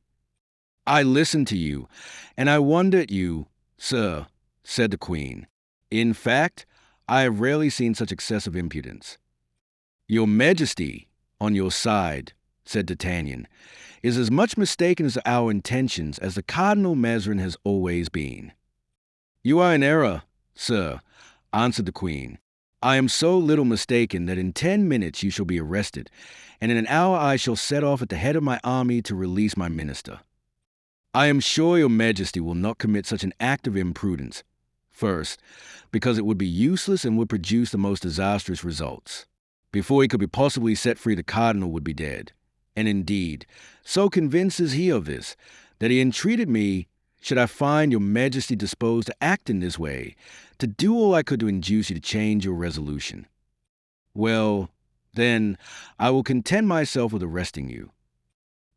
I listen to you, and I wonder at you, sir, said the queen. In fact, I have rarely seen such excessive impudence. Your majesty, on your side, said D'Artagnan, is as much mistaken as our intentions as the Cardinal Mazarin has always been. You are in error, sir, answered the queen. I am so little mistaken that in 10 minutes you shall be arrested, and in an hour I shall set off at the head of my army to release my minister. I am sure your majesty will not commit such an act of imprudence. First, because it would be useless and would produce the most disastrous results. Before he could be possibly set free, the cardinal would be dead. And indeed, so convinced is he of this, that he entreated me, should I find your majesty disposed to act in this way, to do all I could to induce you to change your resolution. Well, then, I will content myself with arresting you.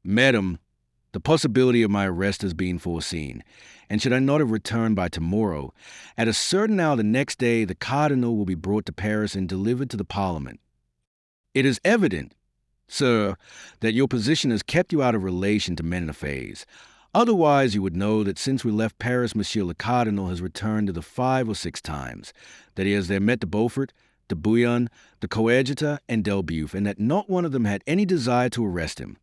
Madam, the possibility of my arrest has been foreseen, and should I not have returned by tomorrow, at a certain hour the next day the cardinal will be brought to Paris and delivered to the Parliament. It is evident, sir, that your position has kept you out of relation to men and affairs. Otherwise you would know that since we left Paris, Monsieur le Cardinal has returned to the 5 or 6 times, that he has there met de Beaufort, de Bouillon, the coadjutor, and d'Elbeuf, and that not one of them had any desire to arrest him.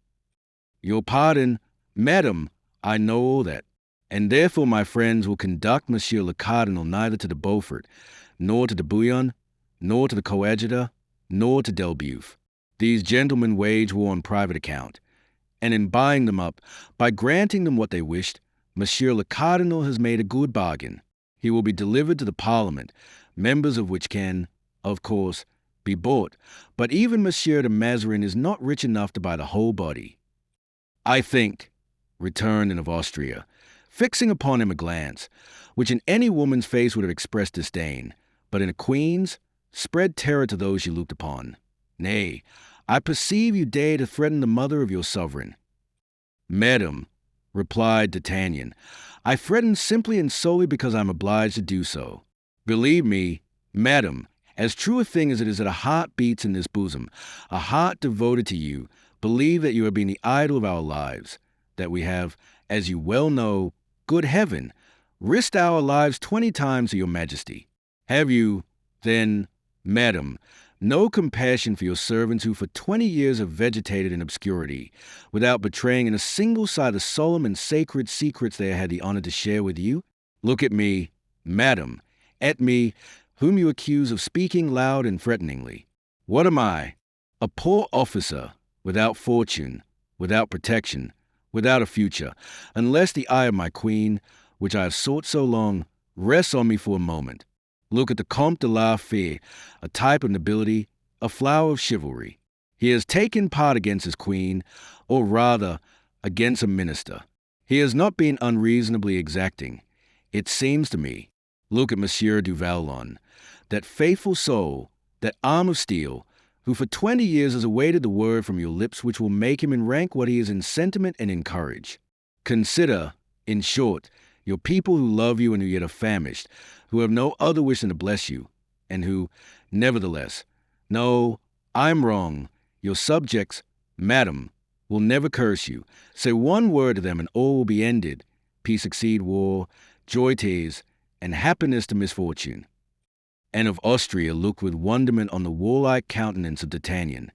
Your pardon, madam, I know all that, and therefore my friends will conduct Monsieur le Cardinal neither to de Beaufort, nor to de Bouillon, nor to the coadjutor, nor to d'Elbeuf. These gentlemen wage war on private account, and in buying them up, by granting them what they wished, Monsieur le Cardinal has made a good bargain. He will be delivered to the Parliament, members of which can, of course, be bought, but even Monsieur de Mazarin is not rich enough to buy the whole body. I think, returned Anne of Austria, fixing upon him a glance, which in any woman's face would have expressed disdain, but in a queen's, spread terror to those she looked upon. Nay, I perceive you dare to threaten the mother of your sovereign. Madam, replied D'Artagnan, I threaten simply and solely because I am obliged to do so. Believe me, madam, as true a thing as it is that a heart beats in this bosom, a heart devoted to you, believe that you have been the idol of our lives, that we have, as you well know, good heaven, risked our lives 20 times to your majesty. Have you, then, madam, no compassion for your servants who for 20 years have vegetated in obscurity, without betraying in a single sigh the solemn and sacred secrets they had the honor to share with you? Look at me, madam, at me, whom you accuse of speaking loud and threateningly. What am I? A poor officer, without fortune, without protection, without a future, unless the eye of my queen, which I have sought so long, rests on me for a moment. Look at the Comte de la Fère, a type of nobility, a flower of chivalry. He has taken part against his queen, or rather, against a minister. He has not been unreasonably exacting. It seems to me, look at Monsieur du Vallon, that faithful soul, that arm of steel, who for 20 years has awaited the word from your lips which will make him in rank what he is in sentiment and in courage. Consider, in short, your people who love you and who yet are famished, who have no other wish than to bless you, and who, nevertheless, no, I'm wrong, your subjects, madam, will never curse you. Say one word to them and all will be ended. Peace succeed war, joy tears, and happiness to misfortune. Anne of Austria looked with wonderment on the warlike countenance of D'Artagnan,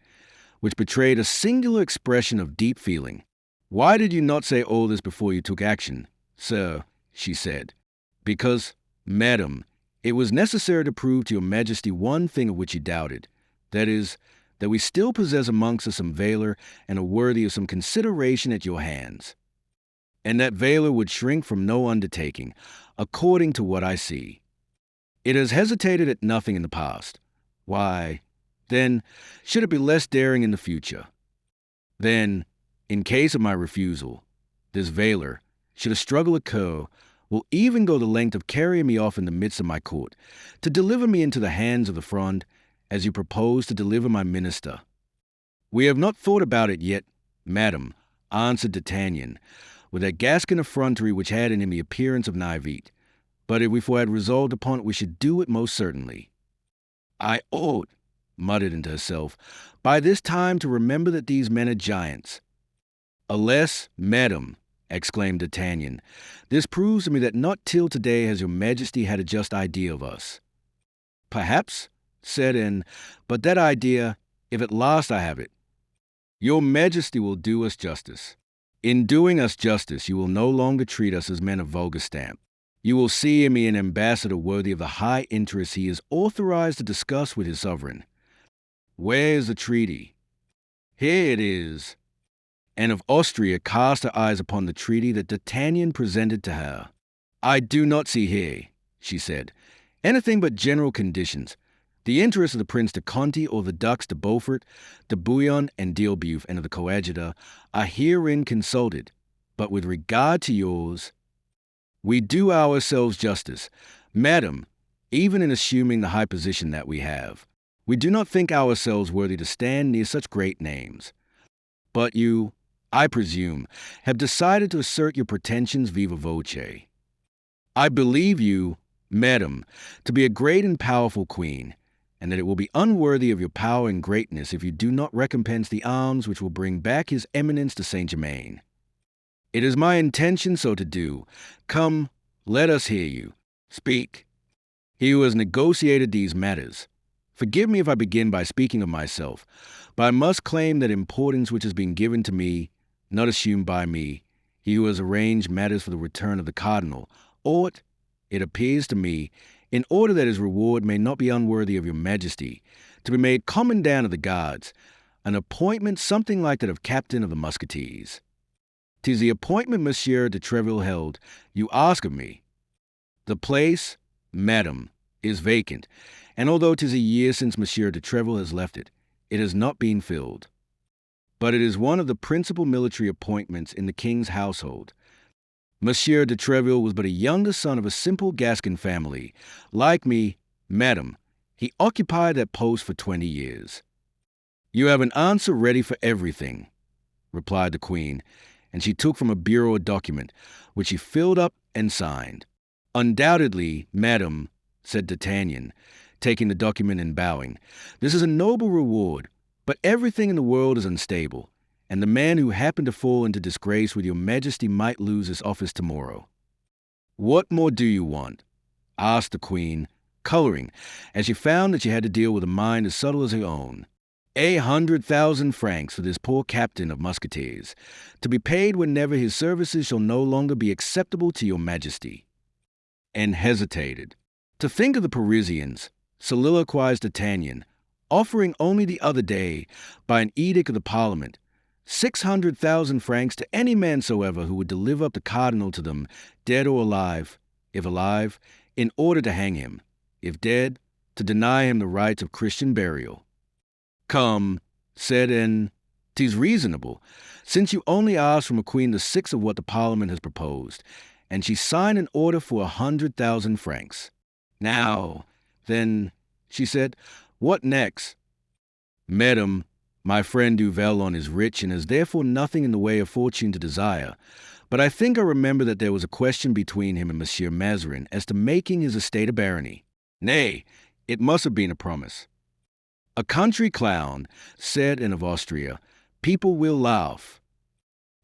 which betrayed a singular expression of deep feeling. Why did you not say all this before you took action, sir? She said. Because, madam, it was necessary to prove to your majesty one thing of which you doubted, that is, that we still possess amongst us some valor and are worthy of some consideration at your hands. And that valor would shrink from no undertaking, according to what I see. It has hesitated at nothing in the past. Why, then, should it be less daring in the future? Then, in case of my refusal, this valor, should a struggle occur, will even go the length of carrying me off in the midst of my court, to deliver me into the hands of the Fronde, as you propose to deliver my minister. We have not thought about it yet, madam. answered D'Artagnan, with that Gascon effrontery which had in him the appearance of naivete. But if we had resolved upon it, we should do it most certainly. I ought, muttered into herself, by this time to remember that these men are giants. Alas, madam, exclaimed D'Artagnan, this proves to me that not till today has your majesty had a just idea of us. Perhaps, said Anne, but that idea, if at last I have it, your majesty will do us justice. In doing us justice, you will no longer treat us as men of vulgar stamp. You will see in me an ambassador worthy of the high interests he is authorized to discuss with his sovereign. Where is the treaty? Here it is. Anne of Austria cast her eyes upon the treaty that D'Artagnan presented to her. I do not see here, she said, anything but general conditions. The interests of the Prince de Conti or the Ducs de Beaufort, de Bouillon and d'Elbeuf and of the coadjutor are herein consulted. But with regard to yours, we do ourselves justice. Madam, even in assuming the high position that we have, we do not think ourselves worthy to stand near such great names. But you, I presume, have decided to assert your pretensions viva voce. I believe you, madam, to be a great and powerful queen, and that it will be unworthy of your power and greatness if you do not recompense the alms which will bring back his eminence to Saint-Germain. It is my intention so to do. Come, let us hear you. Speak. He who has negotiated these matters. Forgive me if I begin by speaking of myself, but I must claim that importance which has been given to me, not assumed by me, he who has arranged matters for the return of the cardinal, ought, it appears to me, in order that his reward may not be unworthy of your majesty, to be made commandant of the guards, an appointment something like that of captain of the Musketeers. 'Tis the appointment Monsieur de Treville held, you ask of me. The place, madam, is vacant, and although 'tis a year since Monsieur de Treville has left it, it has not been filled. But it is one of the principal military appointments in the king's household. Monsieur de Treville was but a younger son of a simple Gascon family. Like me, madam, he occupied that post for 20 years. You have an answer ready for everything, replied the queen, and she took from a bureau a document, which she filled up and signed. Undoubtedly, madam, said D'Artagnan, taking the document and bowing, this is a noble reward, but everything in the world is unstable, and the man who happened to fall into disgrace with your majesty might lose his office tomorrow. What more do you want? Asked the queen, coloring, as she found that she had to deal with a mind as subtle as her own. 100,000 francs for this poor captain of musketeers, to be paid whenever his services shall no longer be acceptable to your majesty. And hesitated. To think of the Parisians, soliloquized D'Artagnan, offering only the other day, by an edict of the Parliament, 600,000 francs to any man soever who would deliver up the cardinal to them, dead or alive, if alive, in order to hang him, if dead, to deny him the rights of Christian burial. Come, said Anne, 'tis reasonable, since you only ask from a queen the sixth of what the Parliament has proposed, and she signed an order for 100,000 francs. Now, then, she said, what next? Madam, my friend du Vallon is rich and has therefore nothing in the way of fortune to desire, but I think I remember that there was a question between him and Monsieur Mazarin as to making his estate a barony. Nay, it must have been a promise. A country clown, said Anne of Austria, people will laugh.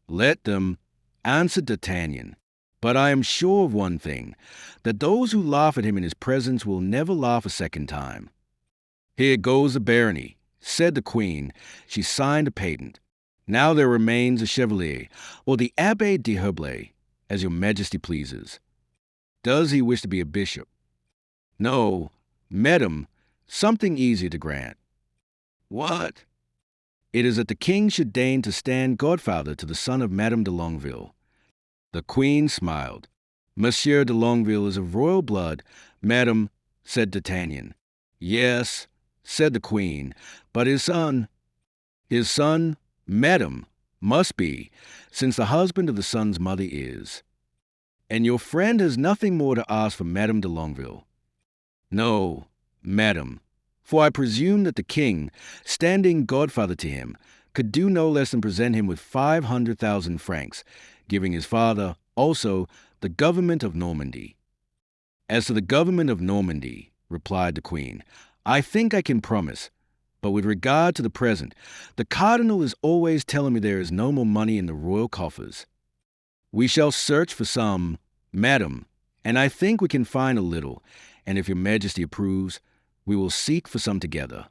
Let them, answered D'Artagnan, but I am sure of one thing, that those who laugh at him in his presence will never laugh a second time. Here goes the barony, said the queen. She signed a patent. Now there remains a chevalier, or the Abbé d'Herblay, as your majesty pleases. Does he wish to be a bishop? No, madam, something easier to grant. What? It is that the king should deign to stand godfather to the son of Madame de Longueville. The queen smiled. Monsieur de Longueville is of royal blood, madam, said D'Artagnan. Yes, said the queen, but his son, madam, must be, since the husband of the son's mother is. And your friend has nothing more to ask for Madame de Longueville. No, madam, for I presume that the king, standing godfather to him, could do no less than present him with 500,000 francs, giving his father also the government of Normandy. As to the government of Normandy, replied the queen, I think I can promise, but with regard to the present, the cardinal is always telling me there is no more money in the royal coffers. We shall search for some, madam, and I think we can find a little, and if your majesty approves, we will seek for some together.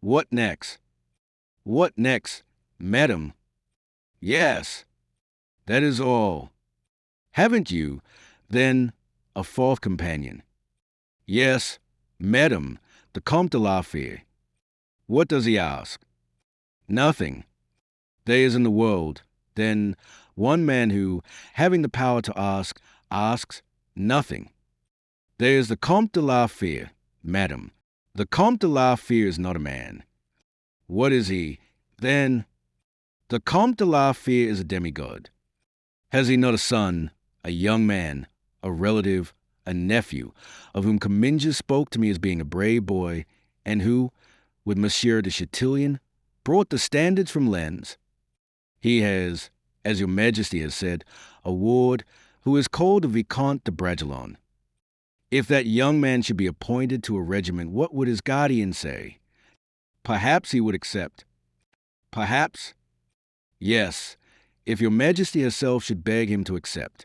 What next? What next, madam? Yes, that is all. Haven't you, then, a fourth companion? Yes, madam, the Comte de la Fere. What does he ask? Nothing. There is in the world, then, one man who, having the power to ask, asks nothing. There is the Comte de la Fere, madam. The Comte de la Fere is not a man. What is he, then? The Comte de la Fere is a demigod. Has he not a son, a young man, a relative, a nephew, of whom Comminges spoke to me as being a brave boy, and who, with Monsieur de Chatillon, brought the standards from Lens? He has, as your majesty has said, a ward who is called the Vicomte de Bragelonne. If that young man should be appointed to a regiment, what would his guardian say? Perhaps he would accept. Perhaps? Yes, if your majesty herself should beg him to accept.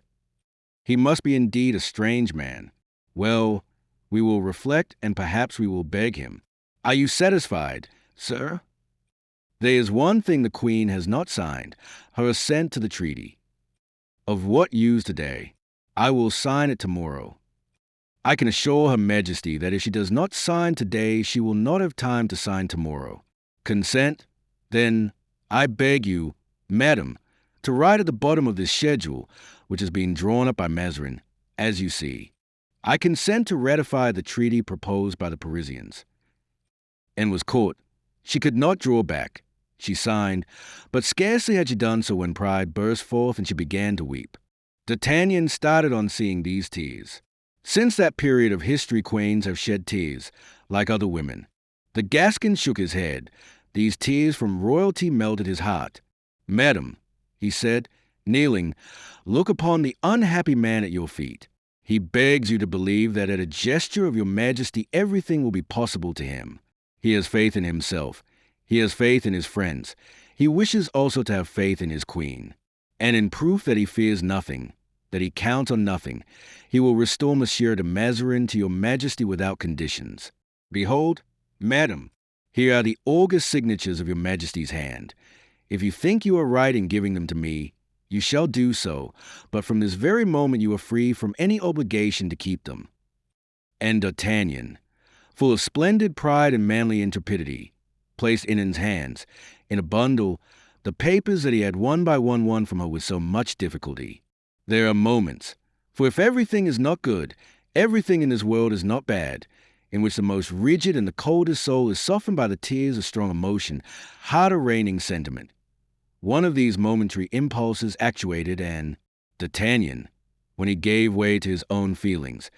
He must be indeed a strange man. Well, we will reflect, and perhaps we will beg him. Are you satisfied, sir? There is one thing the queen has not signed, her assent to the treaty. Of what use today? I will sign it tomorrow. I can assure her majesty that if she does not sign today, she will not have time to sign tomorrow. Consent? Then, I beg you, madam, to write at the bottom of this schedule, which is being drawn up by Mazarin, as you see. I consent to ratify the treaty proposed by the Parisians. And was caught. She could not draw back. She signed, but scarcely had she done so when pride burst forth and she began to weep. D'Artagnan started on seeing these tears. Since that period of history, queens have shed tears, like other women. The Gascon shook his head. These tears from royalty melted his heart. Madam, he said, kneeling, look upon the unhappy man at your feet. He begs you to believe that at a gesture of your majesty everything will be possible to him. He has faith in himself. He has faith in his friends. He wishes also to have faith in his queen. And in proof that he fears nothing, that he counts on nothing, he will restore Monsieur de Mazarin to your majesty without conditions. Behold, madam, here are the august signatures of your majesty's hand. If you think you are right in giving them to me, you shall do so, but from this very moment you are free from any obligation to keep them. And D'Artagnan, full of splendid pride and manly intrepidity, placed in his hands, in a bundle, the papers that he had one by one won from her with so much difficulty. There are moments, for if everything is not good, everything in this world is not bad, in which the most rigid and the coldest soul is softened by the tears of strong emotion, heart reigning sentiment. One of these momentary impulses actuated, and D'Artagnan, when he gave way to his own feelings,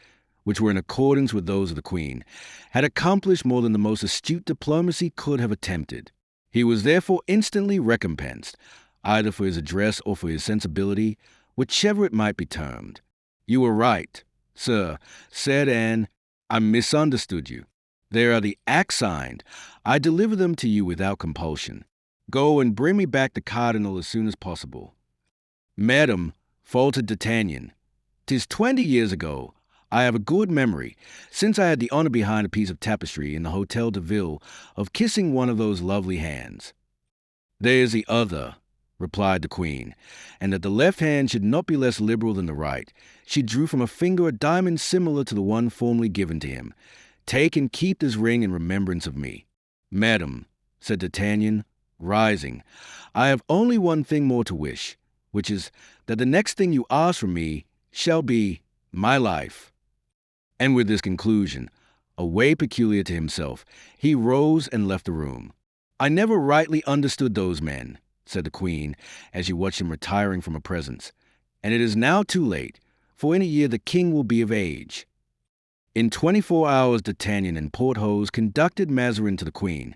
which were in accordance with those of the queen, had accomplished more than the most astute diplomacy could have attempted. He was therefore instantly recompensed, either for his address or for his sensibility, whichever it might be termed. You were right, sir, said Anne. I misunderstood you. There are the acts signed. I deliver them to you without compulsion. Go and bring me back the cardinal as soon as possible. Madam, faltered D'Artagnan, 'tis 20 years ago. I have a good memory, since I had the honor behind a piece of tapestry in the Hôtel de Ville, of kissing one of those lovely hands. There is the other, replied the queen, and that the left hand should not be less liberal than the right. She drew from a finger a diamond similar to the one formerly given to him. Take and keep this ring in remembrance of me. Madam, said D'Artagnan, rising, I have only one thing more to wish, which is that the next thing you ask from me shall be my life. And with this conclusion, a way peculiar to himself, he rose and left the room. I never rightly understood those men, said the queen, as she watched him retiring from her presence, and it is now too late, for in a year the king will be of age. In 24 hours D'Artagnan and Porthos conducted Mazarin to the queen,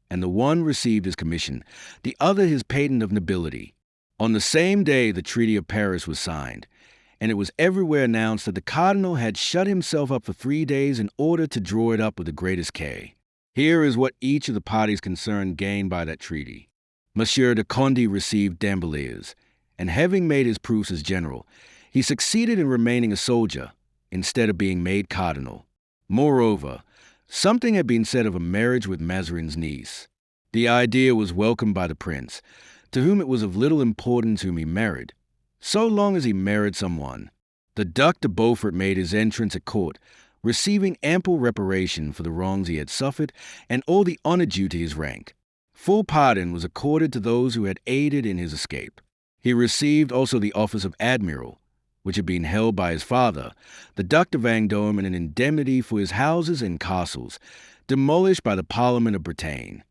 and the one received his commission, the other his patent of nobility. On the same day, the Treaty of Paris was signed, and it was everywhere announced that the cardinal had shut himself up for 3 days in order to draw it up with the greatest care. Here is what each of the parties concerned gained by that treaty. Monsieur de Condé received Dambiliers, and having made his proofs as general, he succeeded in remaining a soldier instead of being made cardinal. Moreover, something had been said of a marriage with Mazarin's niece. The idea was welcomed by the prince, to whom it was of little importance whom he married, so long as he married someone. The Duc de Beaufort made his entrance at court, receiving ample reparation for the wrongs he had suffered and all the honor due to his rank. Full pardon was accorded to those who had aided in his escape. He received also the office of admiral, which had been held by his father, the Duc de Vendôme, and an indemnity for his houses and castles, demolished by the Parliament of Bretagne.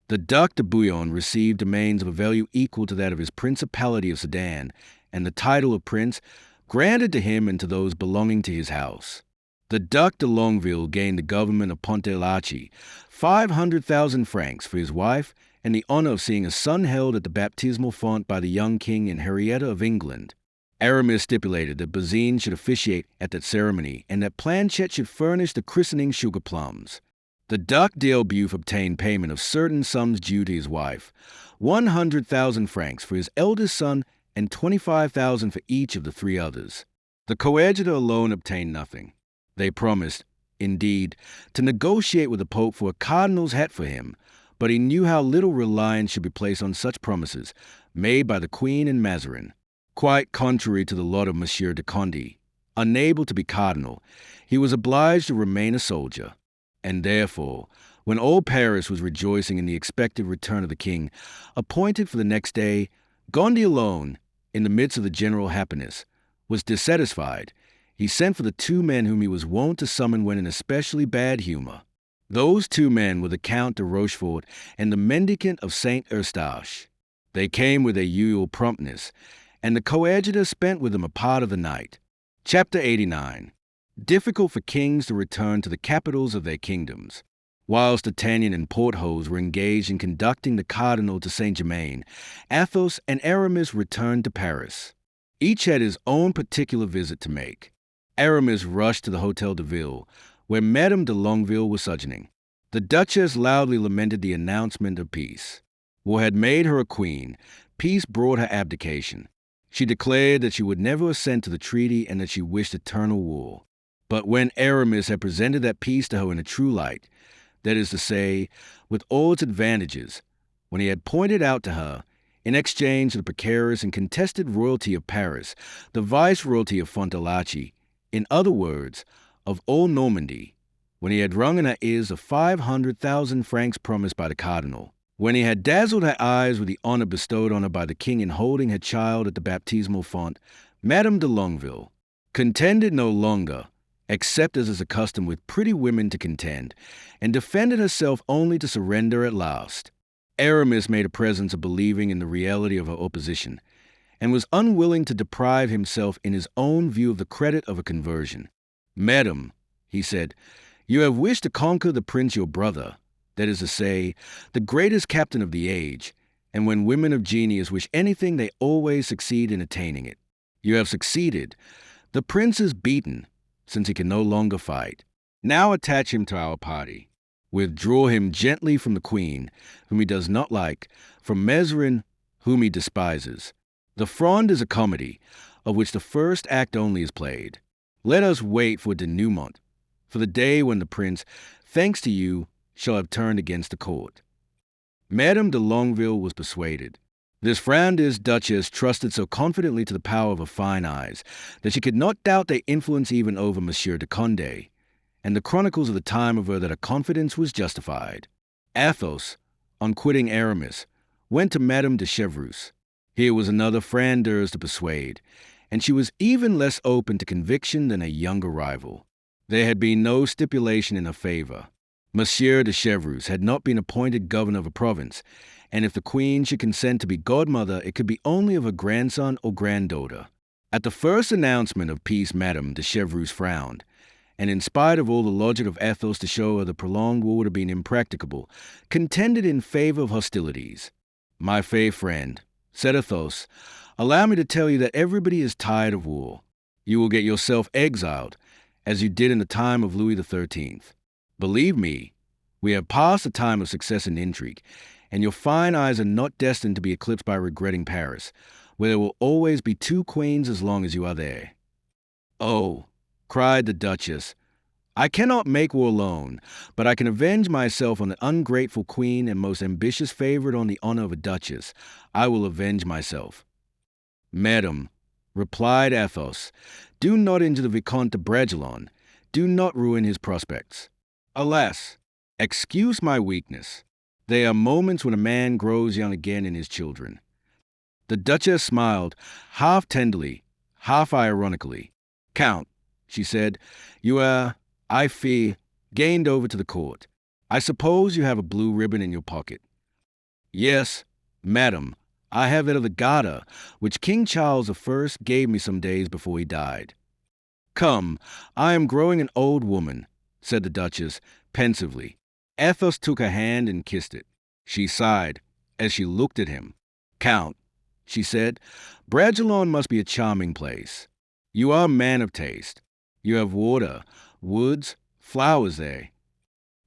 The Duc de Bouillon received domains of a value equal to that of his Principality of Sedan, and the title of prince granted to him and to those belonging to his house. The Duc de Longueville gained the government of Pont-de-Lacy, 500,000 francs for his wife, and the honor of seeing a son held at the baptismal font by the young king and Henrietta of England. Aramis stipulated that Bazin should officiate at that ceremony, and that Planchet should furnish the christening sugar plums. The Duc d'Elbeuf obtained payment of certain sums due to his wife, 100,000 francs for his eldest son and 25,000 for each of the 3 others. The coadjutor alone obtained nothing. They promised, indeed, to negotiate with the Pope for a cardinal's hat for him, but he knew how little reliance should be placed on such promises made by the Queen and Mazarin. Quite contrary to the lot of Monsieur de Condé, unable to be cardinal, he was obliged to remain a soldier. And therefore, when all Paris was rejoicing in the expected return of the king, appointed for the next day, Gondy alone, in the midst of the general happiness, was dissatisfied. He sent for the 2 men whom he was wont to summon when in especially bad humor. Those 2 men were the Count de Rochefort and the mendicant of Saint Eustache. They came with their usual promptness, and the coadjutor spent with them a part of the night. Chapter 89. Difficult for kings to return to the capitals of their kingdoms. Whilst D'Artagnan and Porthos were engaged in conducting the cardinal to Saint-Germain, Athos and Aramis returned to Paris. Each had his own particular visit to make. Aramis rushed to the Hôtel de Ville, where Madame de Longueville was sojourning. The Duchess loudly lamented the announcement of peace. War had made her a queen. Peace brought her abdication. She declared that she would never assent to the treaty and that she wished eternal war. But when Aramis had presented that peace to her in a true light, that is to say, with all its advantages, when he had pointed out to her, in exchange for the precarious and contested royalty of Paris, the viceroyalty of Font-de-Lacy, in other words, of all Normandy, when he had rung in her ears the 500,000 francs promised by the cardinal, when he had dazzled her eyes with the honor bestowed on her by the king in holding her child at the baptismal font, Madame de Longueville contended no longer, except as is accustomed with pretty women to contend, and defended herself only to surrender at last. Aramis made a presence of believing in the reality of her opposition, and was unwilling to deprive himself in his own view of the credit of a conversion. "Madam," he said, "you have wished to conquer the prince your brother, that is to say, the greatest captain of the age, and when women of genius wish anything, they always succeed in attaining it. You have succeeded. The prince is beaten, since he can no longer fight. Now attach him to our party. Withdraw him gently from the queen, whom he does not like, from Mazarin, whom he despises. The Fronde is a comedy, of which the first act only is played. Let us wait for denouement, for the day when the prince, thanks to you, shall have turned against the court." Madame de Longueville was persuaded. This Frondist duchess trusted so confidently to the power of her fine eyes that she could not doubt their influence even over Monsieur de Condé, and the chronicles of the time of her that her confidence was justified. Athos, on quitting Aramis, went to Madame de Chevreuse. Here was another Frondeurs to persuade, and she was even less open to conviction than a younger rival. There had been no stipulation in her favor. Monsieur de Chevreuse had not been appointed governor of a province, and if the queen should consent to be godmother, it could be only of her grandson or granddaughter. At the first announcement of peace, Madame de Chevreuse frowned, and in spite of all the logic of Athos to show her the prolonged war would have been impracticable, contended in favor of hostilities. "My fair friend," said Athos, "allow me to tell you that everybody is tired of war. You will get yourself exiled, as you did in the time of Louis XIII. Believe me, we have passed the time of success and intrigue, and your fine eyes are not destined to be eclipsed by regretting Paris, where there will always be two queens as long as you are there." "Oh," cried the Duchess, "I cannot make war alone, but I can avenge myself on the ungrateful queen and most ambitious favorite on the honor of a duchess. I will avenge myself." "Madam," replied Athos, "do not injure the Vicomte de Bragelonne. Do not ruin his prospects. Alas, excuse my weakness. There are moments when a man grows young again in his children." The Duchess smiled, half tenderly, half ironically. "Count," she said, "you are, I fear, gained over to the court. I suppose you have a blue ribbon in your pocket." "Yes, madam, I have that of the Garter, which King Charles I gave me some days before he died." "Come, I am growing an old woman," said the Duchess, pensively. Athos took her hand and kissed it. She sighed as she looked at him. "Count," she said, "Bragelonne must be a charming place. You are a man of taste. You have water, woods, flowers there."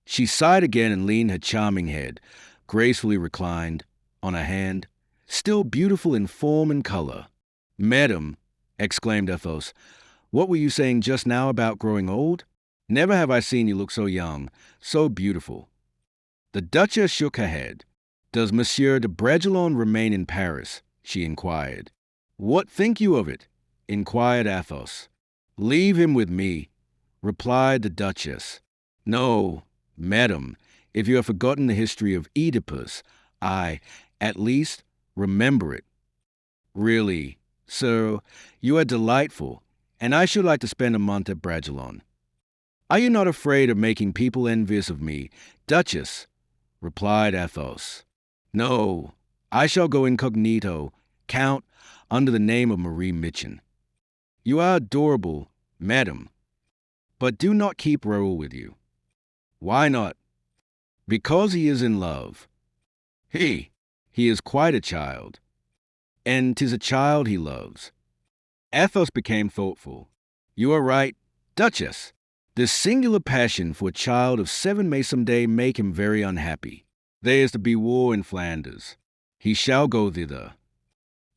She sighed again and leaned her charming head, gracefully reclined, on her hand, still beautiful in form and color. "Madam," exclaimed Athos, "what were you saying just now about growing old? Never have I seen you look so young, so beautiful." The Duchess shook her head. "Does Monsieur de Bragelonne remain in Paris?" she inquired. "What think you of it?" inquired Athos. "Leave him with me," replied the Duchess. "No, madam, if you have forgotten the history of Oedipus, I, at least, remember it. Really, sir, you are delightful, and I should like to spend a month at Bragelonne." "Are you not afraid of making people envious of me, Duchess?" replied Athos. "No, I shall go incognito, Count, under the name of Marie Mitchin." "You are adorable, madam, but do not keep Raoul with you." "Why not?" "Because he is in love." He is quite a child, and 'tis a child he loves." Athos became thoughtful. "You are right, Duchess. This singular passion for a child of 7 may some day make him very unhappy. There is to be war in Flanders. He shall go thither,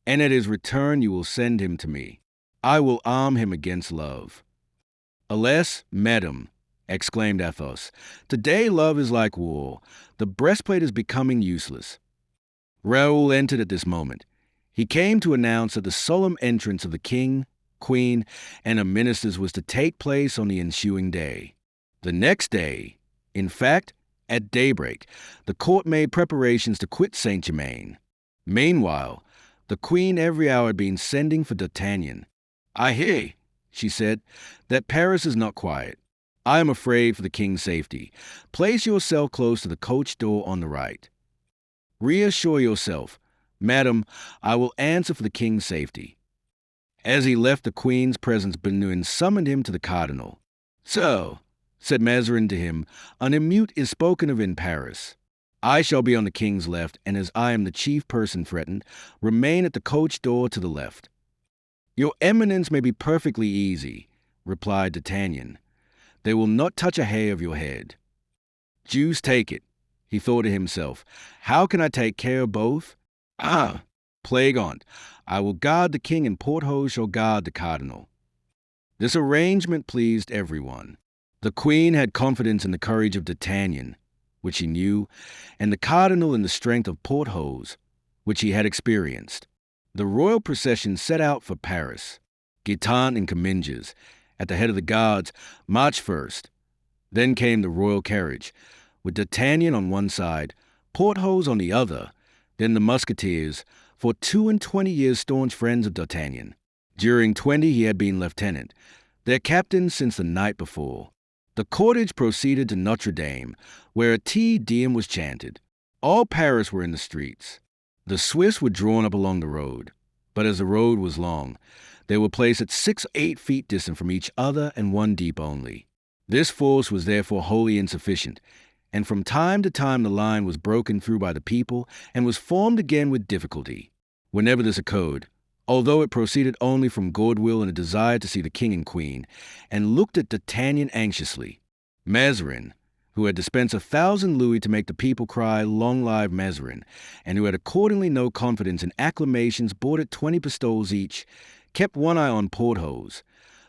and at his return you will send him to me. I will arm him against love." "Alas, madam," exclaimed Athos, "today love is like war. The breastplate is becoming useless." Raoul entered at this moment. He came to announce that the solemn entrance of the king, queen, and her ministers was to take place on the ensuing day. The next day, in fact, at daybreak, the court made preparations to quit Saint-Germain. Meanwhile, the queen every hour had been sending for D'Artagnan. "I hear," she said, "that Paris is not quiet. I am afraid for the king's safety. Place yourself close to the coach door on the right. Reassure yourself, madam, I will answer for the king's safety." As he left the queen's presence, Bernouin summoned him to the cardinal. "So," said Mazarin to him, "an emeute is spoken of in Paris. I shall be on the king's left, and as I am the chief person threatened, remain at the coach door to the left." "Your eminence may be perfectly easy," replied D'Artagnan. "They will not touch a hair of your head." "Deuce take it," he thought to himself, "how can I take care of both? Ah, plague on't, I will guard the king and Porthos shall guard the cardinal." This arrangement pleased everyone. The queen had confidence in the courage of D'Artagnan, which he knew, and the cardinal in the strength of Porthos, which he had experienced. The royal procession set out for Paris. Guitant and Comminges, at the head of the guards, marched first. Then came the royal carriage, with D'Artagnan on one side, Porthos on the other, then the Musketeers, for 22 years staunch friends of D'Artagnan. During 20 he had been lieutenant, their captain since the night before. The cortege proceeded to Notre Dame, where a Te Deum was chanted. All Paris were in the streets. The Swiss were drawn up along the road, but as the road was long, they were placed at 6 or 8 feet distant from each other and 1 deep only. This force was therefore wholly insufficient, and from time to time the line was broken through by the people and was formed again with difficulty. Whenever this occurred, although it proceeded only from goodwill and a desire to see the king and queen, and looked at D'Artagnan anxiously, Mazarin, who had dispensed 1,000 louis to make the people cry, "Long live Mazarin," and who had accordingly no confidence in acclamations bought at 20 pistoles each, kept one eye on Porthos.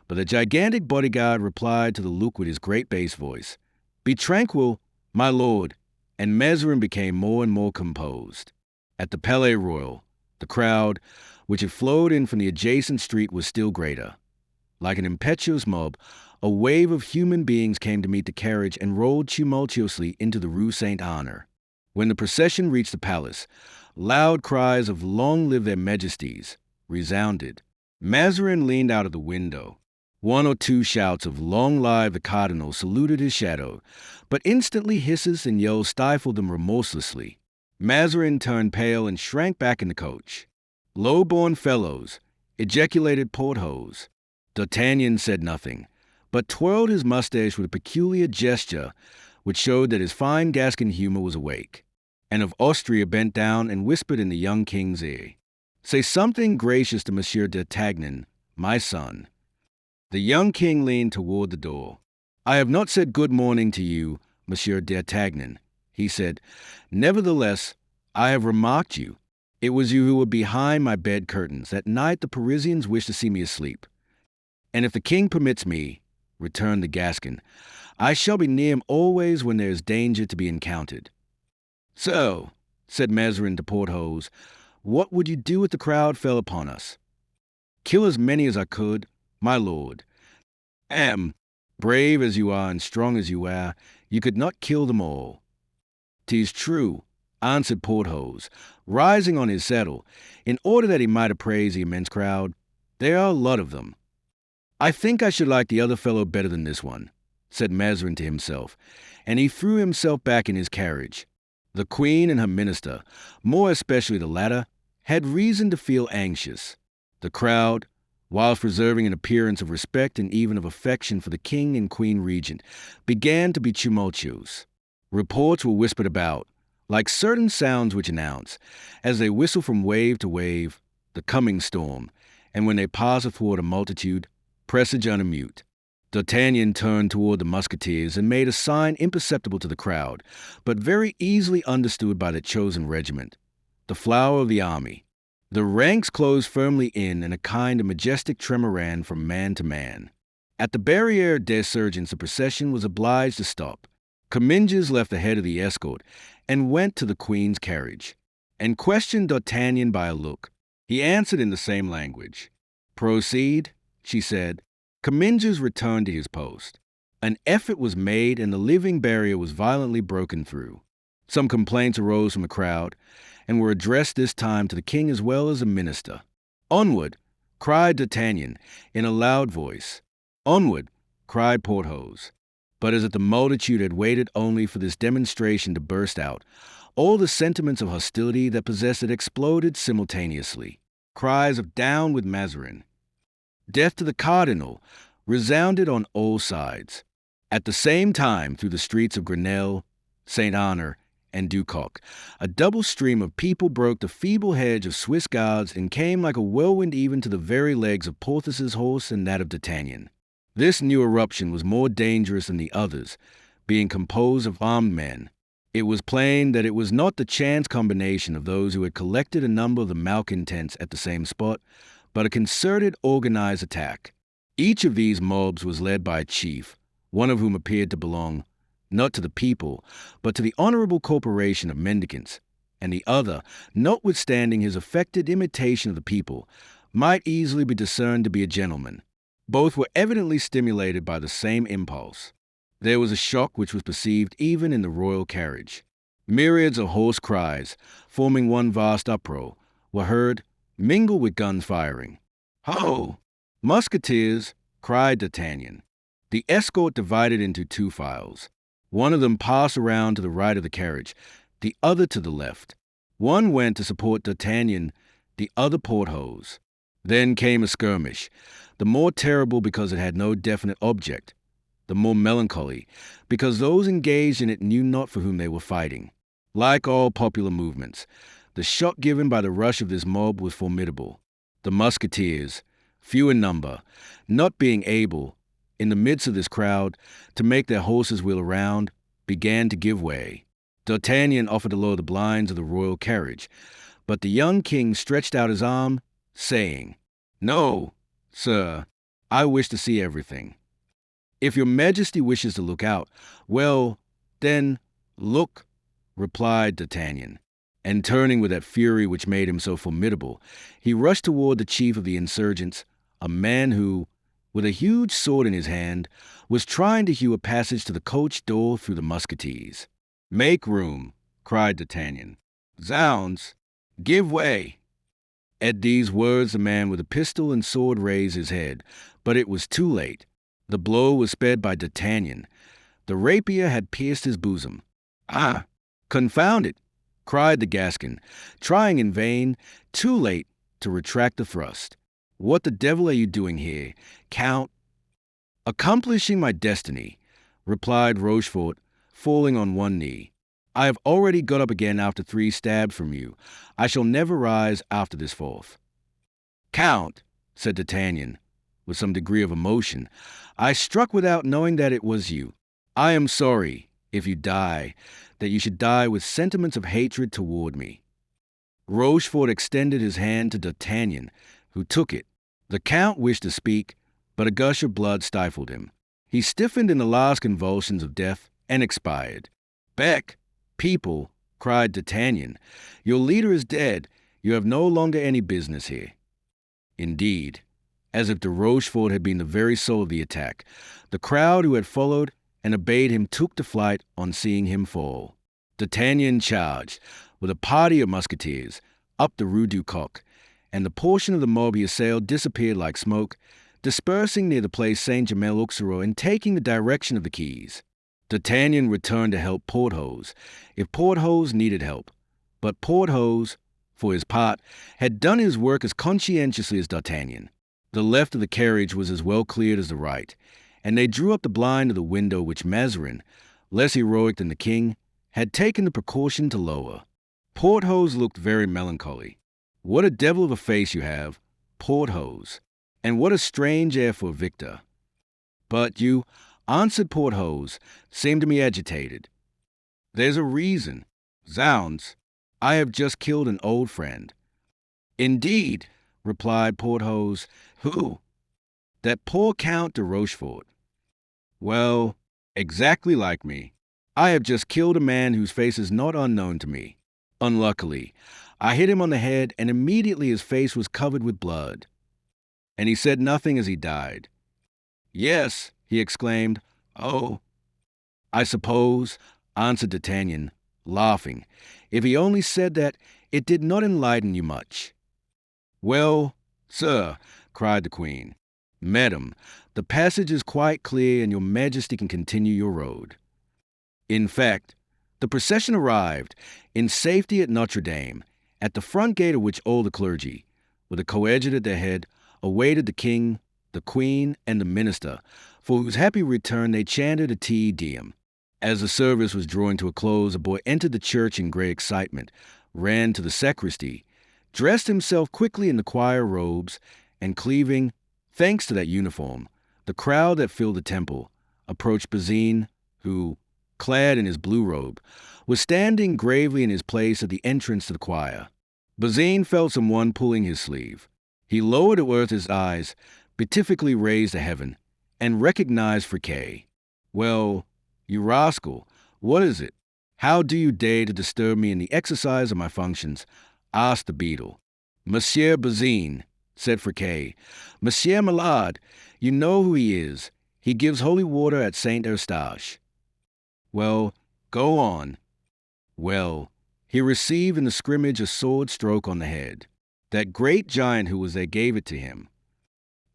But the gigantic bodyguard replied to the look with his great bass voice, "Be tranquil, my lord," and Mazarin became more and more composed. At the Palais Royal, the crowd, which had flowed in from the adjacent street, was still greater. Like an impetuous mob, a wave of human beings came to meet the carriage and rolled tumultuously into the Rue Saint-Honore. When the procession reached the palace, loud cries of "Long live their majesties" resounded. Mazarin leaned out of the window. One or two shouts of "Long live the cardinal" saluted his shadow, but instantly hisses and yells stifled them remorselessly. Mazarin turned pale and shrank back in the coach. "Low-born fellows," ejaculated Porthos. D'Artagnan said nothing, but twirled his mustache with a peculiar gesture which showed that his fine Gascon humor was awake. And of Austria bent down and whispered in the young king's ear, "Say something gracious to Monsieur D'Artagnan, my son." The young king leaned toward the door. "I have not said good morning to you, Monsieur D'Artagnan," he said. "Nevertheless, I have remarked you. It was you who were behind my bed curtains. At night the Parisians wish to see me asleep. And if the king permits me," returned the Gascon, "I shall be near him always when there is danger to be encountered." "So," said Mazarin to Porthos, "what would you do if the crowd fell upon us?" "Kill as many as I could, my lord. Brave as you are and strong as you are, you could not kill them all." "'Tis true," answered Porthos, rising on his saddle, in order that he might appraise the immense crowd. "There are a lot of them." "I think I should like the other fellow better than this one," said Mazarin to himself, and he threw himself back in his carriage. The queen and her minister, more especially the latter, had reason to feel anxious. The crowd, whilst preserving an appearance of respect and even of affection for the king and queen regent, began to be tumultuous. Reports were whispered about, like certain sounds which announce, as they whistle from wave to wave, the coming storm, and when they pass athwart a multitude, presage unmute. D'Artagnan turned toward the Musketeers and made a sign imperceptible to the crowd, but very easily understood by the chosen regiment, the flower of the army. The ranks closed firmly in, and a kind of majestic tremor ran from man to man. At the Barrière des Sergeants the procession was obliged to stop. Comminges left the head of the escort and went to the queen's carriage, and questioned D'Artagnan by a look. He answered in the same language. "Proceed," she said. Comminges returned to his post. An effort was made, and the living barrier was violently broken through. Some complaints arose from the crowd, and were addressed this time to the king as well as the minister. "Onward!" cried D'Artagnan in a loud voice. "Onward!" cried Porthos. But as if the multitude had waited only for this demonstration to burst out, all the sentiments of hostility that possessed it exploded simultaneously. Cries of "Down with Mazarin!" "Death to the cardinal!" resounded on all sides. At the same time, through the streets of Grenelle, Saint-Honore, and Ducoq, a double stream of people broke the feeble hedge of Swiss guards and came like a whirlwind even to the very legs of Porthos's horse and that of D'Artagnan. This new eruption was more dangerous than the others, being composed of armed men. It was plain that it was not the chance combination of those who had collected a number of the malcontents at the same spot, but a concerted, organized attack. Each of these mobs was led by a chief, one of whom appeared to belong not to the people, but to the honorable corporation of mendicants, and the other, notwithstanding his affected imitation of the people, might easily be discerned to be a gentleman. Both were evidently stimulated by the same impulse. There was a shock which was perceived even in the royal carriage. Myriads of hoarse cries, forming one vast uproar, were heard, mingled with guns firing. "Ho! Musketeers!" cried D'Artagnan. The escort divided into two files. One of them passed around to the right of the carriage, the other to the left. One went to support D'Artagnan, the other Porthos. Then came a skirmish, the more terrible because it had no definite object. the more melancholy, because those engaged in it knew not for whom they were fighting. Like all popular movements, the shock given by the rush of this mob was formidable. The Musketeers, few in number, not being able, in the midst of this crowd, to make their horses wheel around, began to give way. D'Artagnan offered to lower the blinds of the royal carriage, but the young king stretched out his arm, saying, "No, sir, I wish to see everything. If your majesty wishes to look out, well, then, look," replied D'Artagnan, and turning with that fury which made him so formidable, he rushed toward the chief of the insurgents, a man who, with a huge sword in his hand, was trying to hew a passage to the coach door through the musketeers. "Make room," cried D'Artagnan. "Zounds, give way!" At these words the man with the pistol and sword raised his head, but it was too late. The blow was sped by D'Artagnan. The rapier had pierced his bosom. "Ah, confound it!" cried the Gascon, trying in vain, too late, to retract the thrust. "What the devil are you doing here, Count?" "Accomplishing my destiny," replied Rochefort, falling on one knee. "I have already got up again after 3 stabs from you. I shall never rise after this fourth." "Count," said D'Artagnan, with some degree of emotion, "I struck without knowing that it was you. I am sorry, if you die, that you should die with sentiments of hatred toward me." Rochefort extended his hand to D'Artagnan, who took it. The Count wished to speak, but a gush of blood stifled him. He stiffened in the last convulsions of death and expired. "Bec, people," cried D'Artagnan, "your leader is dead. You have no longer any business here." Indeed, as if de Rochefort had been the very soul of the attack, the crowd who had followed and obeyed him took to flight on seeing him fall. D'Artagnan charged, with a party of musketeers, up the Rue du Coq, and the portion of the mob he assailed disappeared like smoke, dispersing near the place Saint-Germain-l'Auxerrois and taking the direction of the quays. D'Artagnan returned to help Porthos, if Porthos needed help. But Porthos, for his part, had done his work as conscientiously as D'Artagnan. The left of the carriage was as well cleared as the right, and they drew up the blind of the window which Mazarin, less heroic than the king, had taken the precaution to lower. Porthos looked very melancholy. "What a devil of a face you have, Porthos, and what a strange air for Victor." "But you," answered Porthos, "seem to me agitated." "There's a reason. Zounds, I have just killed an old friend." "Indeed," replied Porthos. "Who?" "That poor Count de Rochefort." "Well, exactly like me. I have just killed a man whose face is not unknown to me. Unluckily, I hit him on the head, and immediately his face was covered with blood." "And he said nothing as he died?" "Yes," he exclaimed. "Oh, I suppose," answered D'Artagnan, laughing, "if he only said that, it did not enlighten you much." "Well, sir," cried the queen, "madam, the passage is quite clear, and your majesty can continue your road." In fact, the procession arrived in safety at Notre Dame, at the front gate of which all the clergy, with a coadjutor at their head, awaited the king, the queen, and the minister, for whose happy return they chanted a Te Deum. As the service was drawing to a close, a boy entered the church in great excitement, ran to the sacristy, dressed himself quickly in the choir robes, and cleaving, thanks to that uniform, the crowd that filled the temple, approached Bazin, who, clad in his blue robe, was standing gravely in his place at the entrance to the choir. Bazin felt someone pulling his sleeve. He lowered to earth his eyes, beatifically raised to heaven, and recognized Friquet. "Well, you rascal, what is it? How do you dare to disturb me in the exercise of my functions?" asked the beadle. "Monsieur Bazin," said Friquet. "Monsieur Malade, you know who he is. He gives holy water at Saint Eustache." "Well, go on." "Well, he received in the scrimmage a sword stroke on the head. That great giant who was there gave it to him."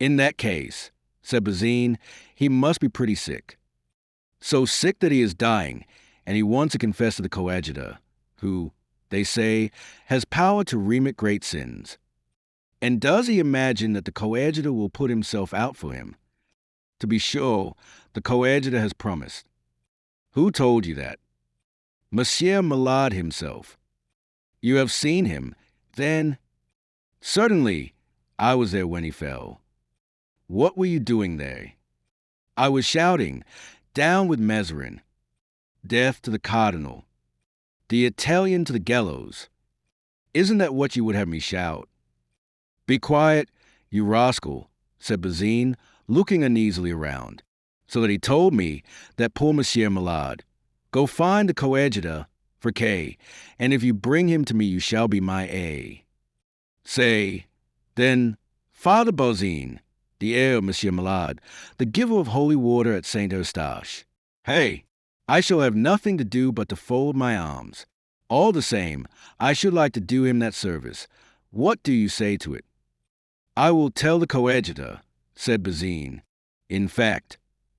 "In that case," said Bazin, "he must be pretty sick. So sick that he is dying, and he wants to confess to the coadjutor, who, they say, has power to remit great sins. And does he imagine that the coadjutor will put himself out for him? To be sure, the coadjutor has promised. Who told you that? Monsieur Malade himself. You have seen him, then? Certainly, I was there when he fell. What were you doing there? I was shouting, down with Mazarin, death to the cardinal, the Italian to the gallows. Isn't that what you would have me shout? Be quiet, you rascal, said Bazin, looking uneasily around, so that he told me that poor Monsieur Malade. Go find the coadjutor, Friquet, and if you bring him to me, you shall be my A. Say, then, Father Bazin, the heir of Monsieur Malade, the giver of holy water at Saint Eustache. Hey, I shall have nothing to do but to fold my arms. All the same, I should like to do him that service. What do you say to it? I will tell the coadjutor, said Bazin. In fact,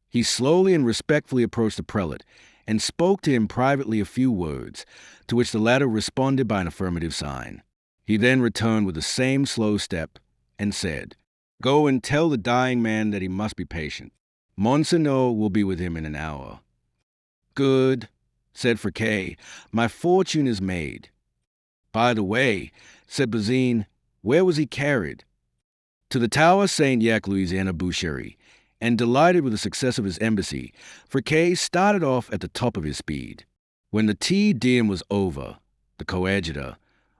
he slowly and respectfully approached the prelate and spoke to him privately a few words, to which the latter responded by an affirmative sign. He then returned with the same slow step and said, Go and tell the dying man that he must be patient. Monseigneur will be with him in an hour. Good, said Friquet, my fortune is made. By the way, said Bazin, where was he carried? To the Tower Saint-Jacques Louisiana Boucherie, and delighted with the success of his embassy, Friquet started off at the top of his speed. When the Te Deum was over, the coadjutor,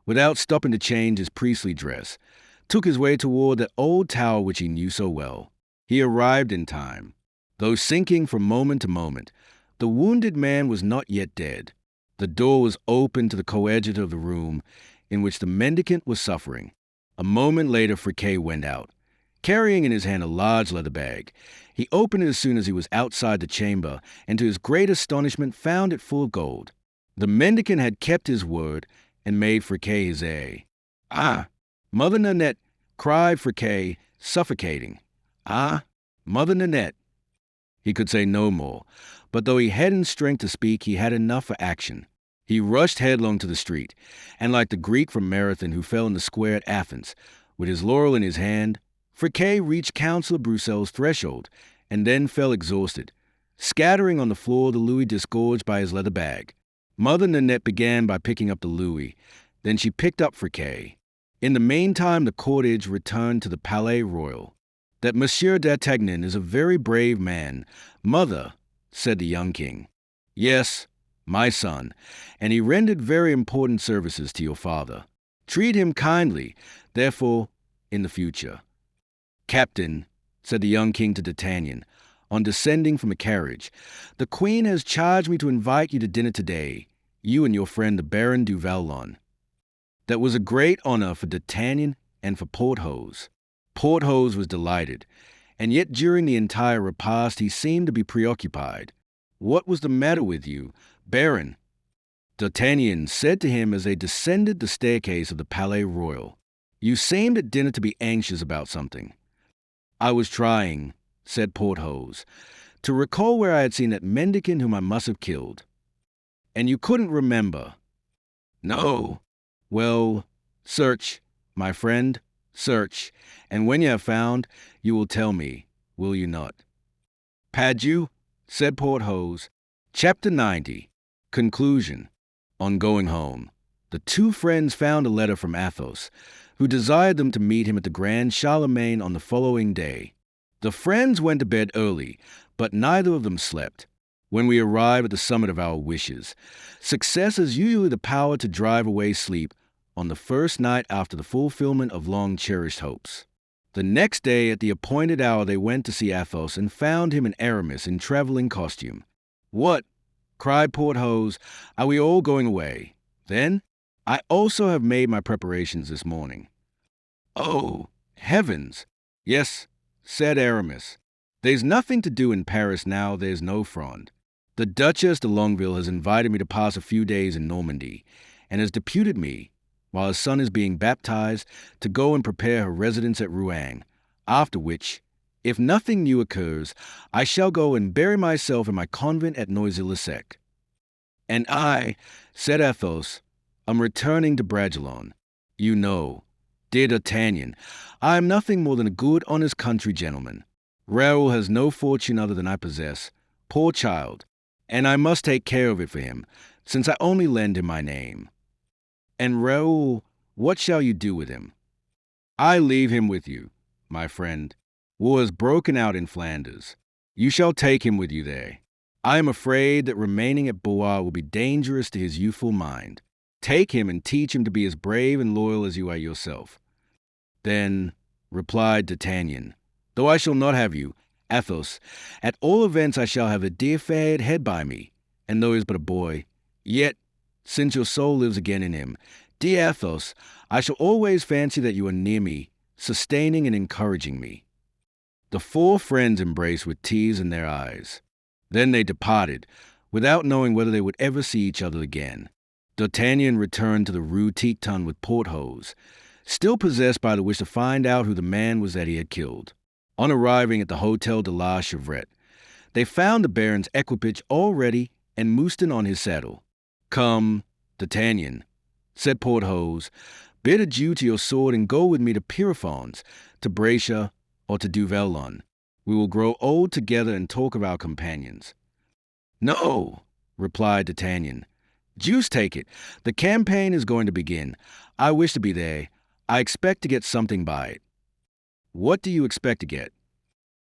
without stopping to change his priestly dress, took his way toward that old tower which he knew so well. He arrived in time. Though sinking from moment to moment, the wounded man was not yet dead. The door was open to the coadjutor of the room in which the mendicant was suffering. A moment later, Friquet went out, carrying in his hand a large leather bag. He opened it as soon as he was outside the chamber, and to his great astonishment found it full of gold. The mendicant had kept his word and made Friquet his heir. Ah, Mother Nanette, cried Friquet, suffocating. Ah, Mother Nanette. He could say no more, but though he hadn't strength to speak, he had enough for action. He rushed headlong to the street, and like the Greek from Marathon who fell in the square at Athens, with his laurel in his hand, Friquet reached Councillor Broussel's threshold, and then fell exhausted, scattering on the floor the louis disgorged by his leather bag. Mother Nanette began by picking up the louis, then she picked up Friquet. In the meantime, the cortege returned to the Palais Royal. That Monsieur d'Artagnan is a very brave man, mother, said the young king. Yes, my son, and he rendered very important services to your father. Treat him kindly, therefore, in the future. Captain, said the young king to D'Artagnan, on descending from a carriage, the queen has charged me to invite you to dinner today, you and your friend the Baron du Vallon. That was a great honor for D'Artagnan and for Porthos. Porthos was delighted, and yet during the entire repast he seemed to be preoccupied. What was the matter with you, Baron? D'Artagnan said to him as they descended the staircase of the Palais Royal. You seemed at dinner to be anxious about something. I was trying, said Porthos, to recall where I had seen that mendicant whom I must have killed. And you couldn't remember? No. Well, search, my friend, search, and when you have found, you will tell me, will you not? Padieu, said Porthos. Chapter 90. Conclusion. On going home, the two friends found a letter from Athos, who desired them to meet him at the Grand Charlemagne on the following day. The friends went to bed early, but neither of them slept. When we arrive at the summit of our wishes, success is usually the power to drive away sleep on the first night after the fulfillment of long-cherished hopes. The next day, at the appointed hour, they went to see Athos and found him and Aramis in traveling costume. What? Cried Porthos. Are we all going away? Then? I also have made my preparations this morning. Oh, heavens! Yes, said Aramis. There's nothing to do in Paris now there's no Fronde. The Duchess de Longueville has invited me to pass a few days in Normandy, and has deputed me, while her son is being baptized, to go and prepare her residence at Rouen, after which, if nothing new occurs, I shall go and bury myself in my convent at Noisy-le-Sec. And I, said Athos, am returning to Bragelonne. You know, dear D'Artagnan, I am nothing more than a good, honest country gentleman, Raoul has no fortune other than I possess. Poor child, and I must take care of it for him, since I only lend him my name. And Raoul, what shall you do with him? I leave him with you, my friend. War has broken out in Flanders. You shall take him with you there. I am afraid that remaining at Blois will be dangerous to his youthful mind. Take him and teach him to be as brave and loyal as you are yourself. Then, replied D'Artagnan, though I shall not have you, Athos, at all events I shall have a dear fair head by me, and though he is but a boy, yet, since your soul lives again in him, dear Athos, I shall always fancy that you are near me, sustaining and encouraging me. The four friends embraced with tears in their eyes. Then they departed, without knowing whether they would ever see each other again. D'Artagnan returned to the Rue Tiquetonne with Porthos, still possessed by the wish to find out who the man was that he had killed. On arriving at the Hôtel de la Chevrette, they found the Baron's equipage all ready and Mouston on his saddle. Come, D'Artagnan, said Porthos, bid adieu to your sword and go with me to Pierrefonds, to Brescia, or to Duvallon. We will grow old together and talk of our companions. No, replied D'Artagnan. Deuce take it, the campaign is going to begin. I wish to be there. I expect to get something by it. What do you expect to get?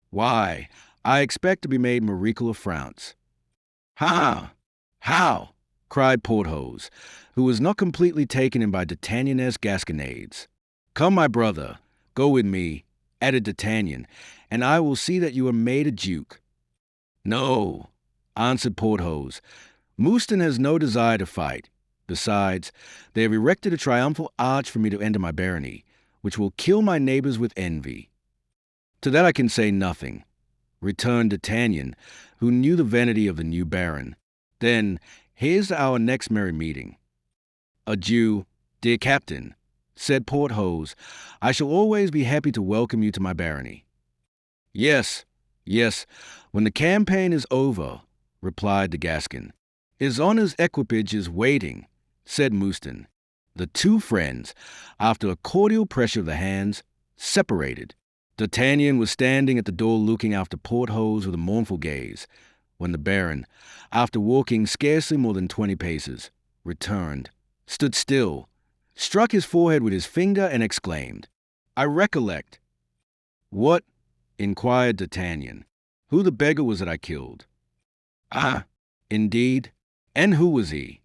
Why, I expect to be made Marechal of France. Ha! How? Cried Porthos, who was not completely taken in by D'Artagnan-esque gasconades. Come, my brother, go with me, added D'Artagnan, and I will see that you are made a duke. No, answered Porthos. Mouston has no desire to fight. Besides, they have erected a triumphal arch for me to enter my barony, which will kill my neighbors with envy. To that I can say nothing, returned D'Artagnan, who knew the vanity of the new baron. Then, here's our next merry meeting. Adieu, dear captain, said Porthos. I shall always be happy to welcome you to my barony. Yes, when the campaign is over, replied the Gascon. His honour's equipage is waiting, said Mouston. The two friends, after a cordial pressure of the hands, separated. D'Artagnan was standing at the door looking after Porthos with a mournful gaze, when the Baron, after walking scarcely more than 20 paces, returned, stood still, struck his forehead with his finger, and exclaimed, I recollect. What? Inquired D'Artagnan. Who the beggar was that I killed? Ah, indeed? And who was he?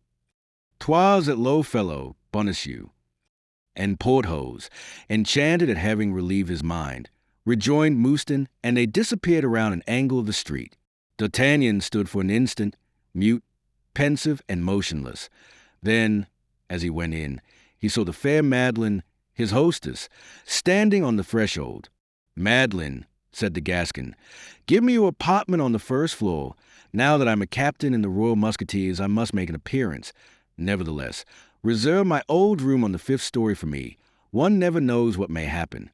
'Twas that low fellow, Bonacieux. And Porthos, enchanted at having relieved his mind, rejoined Mouston, and they disappeared around an angle of the street. D'Artagnan stood for an instant, mute, pensive, and motionless. Then, as he went in, he saw the fair Madeleine, his hostess, standing on the threshold. Madeleine, said the Gascon, give me your apartment on the first floor. Now that I'm a captain in the Royal Musketeers, I must make an appearance. Nevertheless, reserve my old room on the 5th story for me. One never knows what may happen.